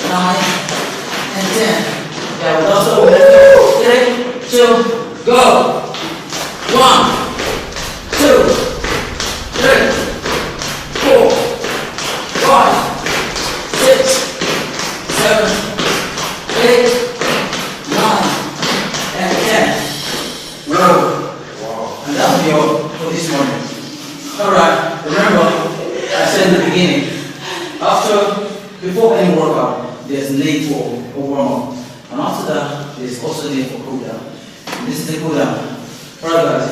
9, and 10. Yeah, we'll also 3, 2, go. 1, 2, 3, 4, 5, 6, 7, 8, 9, and 10. Whoa. And that'll be all for this morning. Alright, remember, I said in the beginning, before any workout, there's a need for a warm-up. And after that, there's also a need for cool down. And this is the cool down. Alright guys,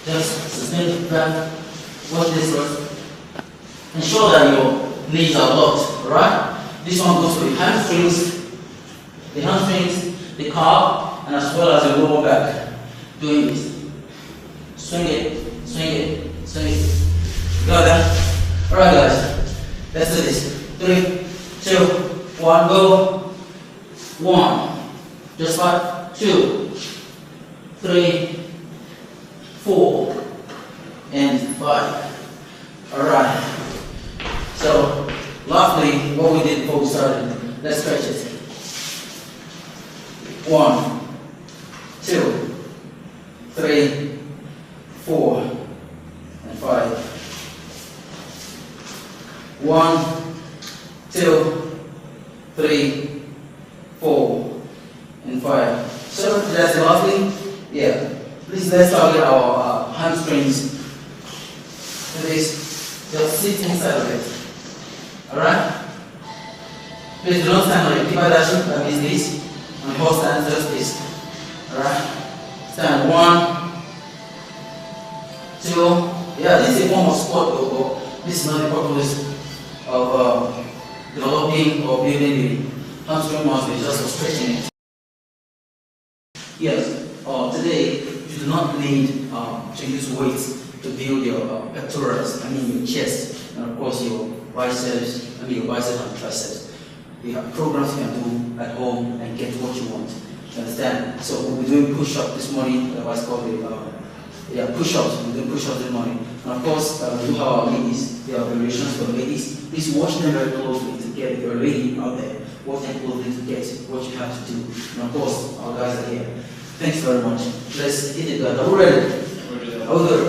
just suspend the breath, watch this first. Ensure that your knees are locked, alright? This one goes for the hamstrings, the calf, and as well as the lower back. Doing this. Swing it, swing it, swing it. Got that? Alright guys, let's do this. 3, 2, 1, go. 1, just 5, 2, 3, 4, and 5. Alright. So, lastly, what we did before we started, let's stretch it. 1, 2, 3, 4, and 5. 1, 2, 3, 4, and 5. So that's the last thing. Yeah. Please let's target our hamstrings. Please just sit inside of it. Alright? Please do not stand on it. Keep that shape, that means this. And hold stand just this. Alright? Stand 1, 2, Yeah, this is a form of sport, though. This is not the purpose of developing or building the hamstring muscle, it's just for stretching it. Yes, today you do not need to use weights to build your pectorals, your chest, and of course your biceps, your biceps and triceps. You have programs you can do at home and get what you want. You understand? So we'll be doing push-up this morning, what's called push-ups. We're doing push-ups this morning. And of course, we have our ladies. There are variations for ladies. Please watch them very closely to get, if you're a lady out there, watch them closely to get what you have to do. And of course, our guys are here. Thanks very much. Let's hit it, guys. Are we ready? Are we ready?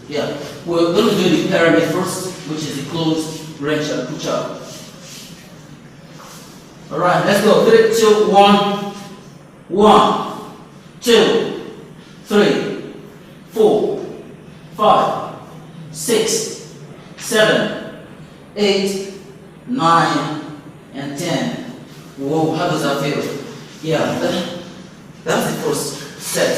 Yeah. We're going to do the pyramid first, which is the closed wrench and push-up. Alright, let's go. 3, 2, 1. 1, 2, 3, 4, 5, 6, 7, 8, 9, and 10. Whoa, how does that feel? Yeah, that's the first set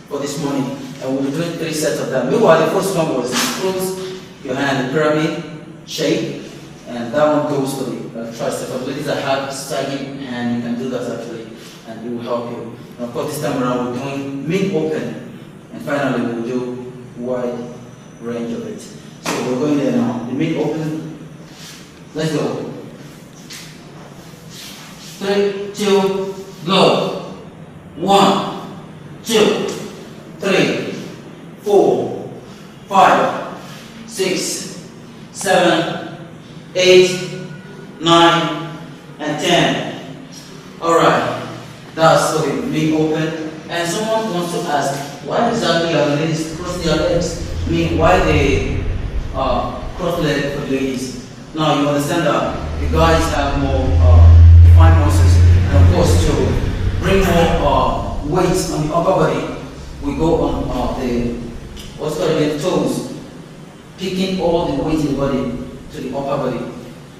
for this morning. And we'll be doing 3 sets of that. Meanwhile, the first one was close your hand in pyramid shape. And that one goes for the tricep. For ladies that have sagging hand, you can do that actually, and it will help you. And of course, this time around we're doing mid-open, and finally we'll do wide range of it. So we're going there now. The mid-open. Let's go. 3, 2, go. 1, 2, 3, 4, 5, 6, 7. 8, 9, and 10. Alright, that's for the big open. And someone wants to ask, why exactly are the ladies cross their legs? Why they cross legs for ladies? Now you understand that the guys have more defined muscles, and of course to bring more weight on the upper body, we go on the what's called the toes, picking all the weight in the body to the upper body.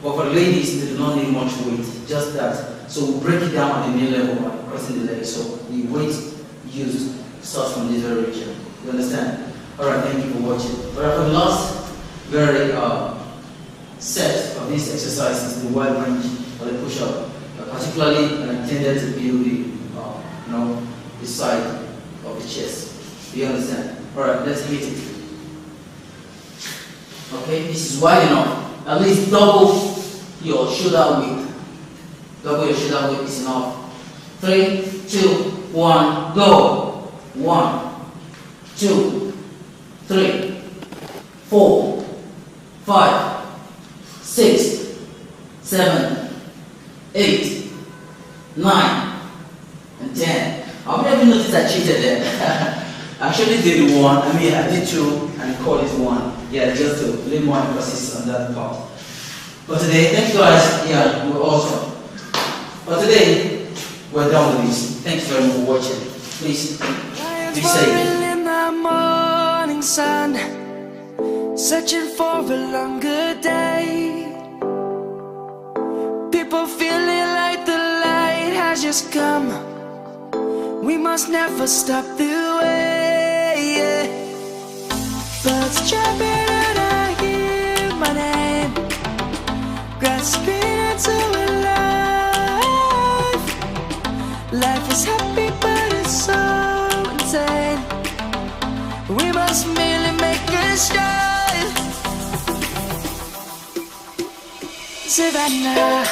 But for ladies, they do not need much weight, just that. So we break it down at the knee level by crossing the leg. So the weight used starts from this very region. You understand? Alright, thank you for watching. Alright, for the last very set of this exercise is the wide range or the push-up, particularly intended to build the side of the chest. Do you understand? Alright, let's hit it. Okay, this is wide enough. At least double your shoulder width. Double your shoulder width is enough. 3, 2, 1, go. 1, 2, 3, 4, 5, 6, 7, 8, 9, and 10. How many of you noticed I cheated there? I actually did 1. I did 2 and called it 1. Yeah, just to lay more emphasis on that part. But today, thank you guys. Yeah, we're awesome. But today, we're done with this. Thanks very much for watching. Please be safe. In the morning sun, searching for a longer day. People feeling like the light has just come. We must never stop the way. Birds chirping and I hear my name, grasping into a life. Life is happy but it's so insane. We must merely make a start. Savannah,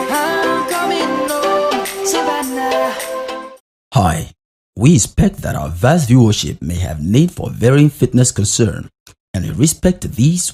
I'm coming home. Savannah. Hi. We expect that our vast viewership may have need for varying fitness concern, and in respect to these,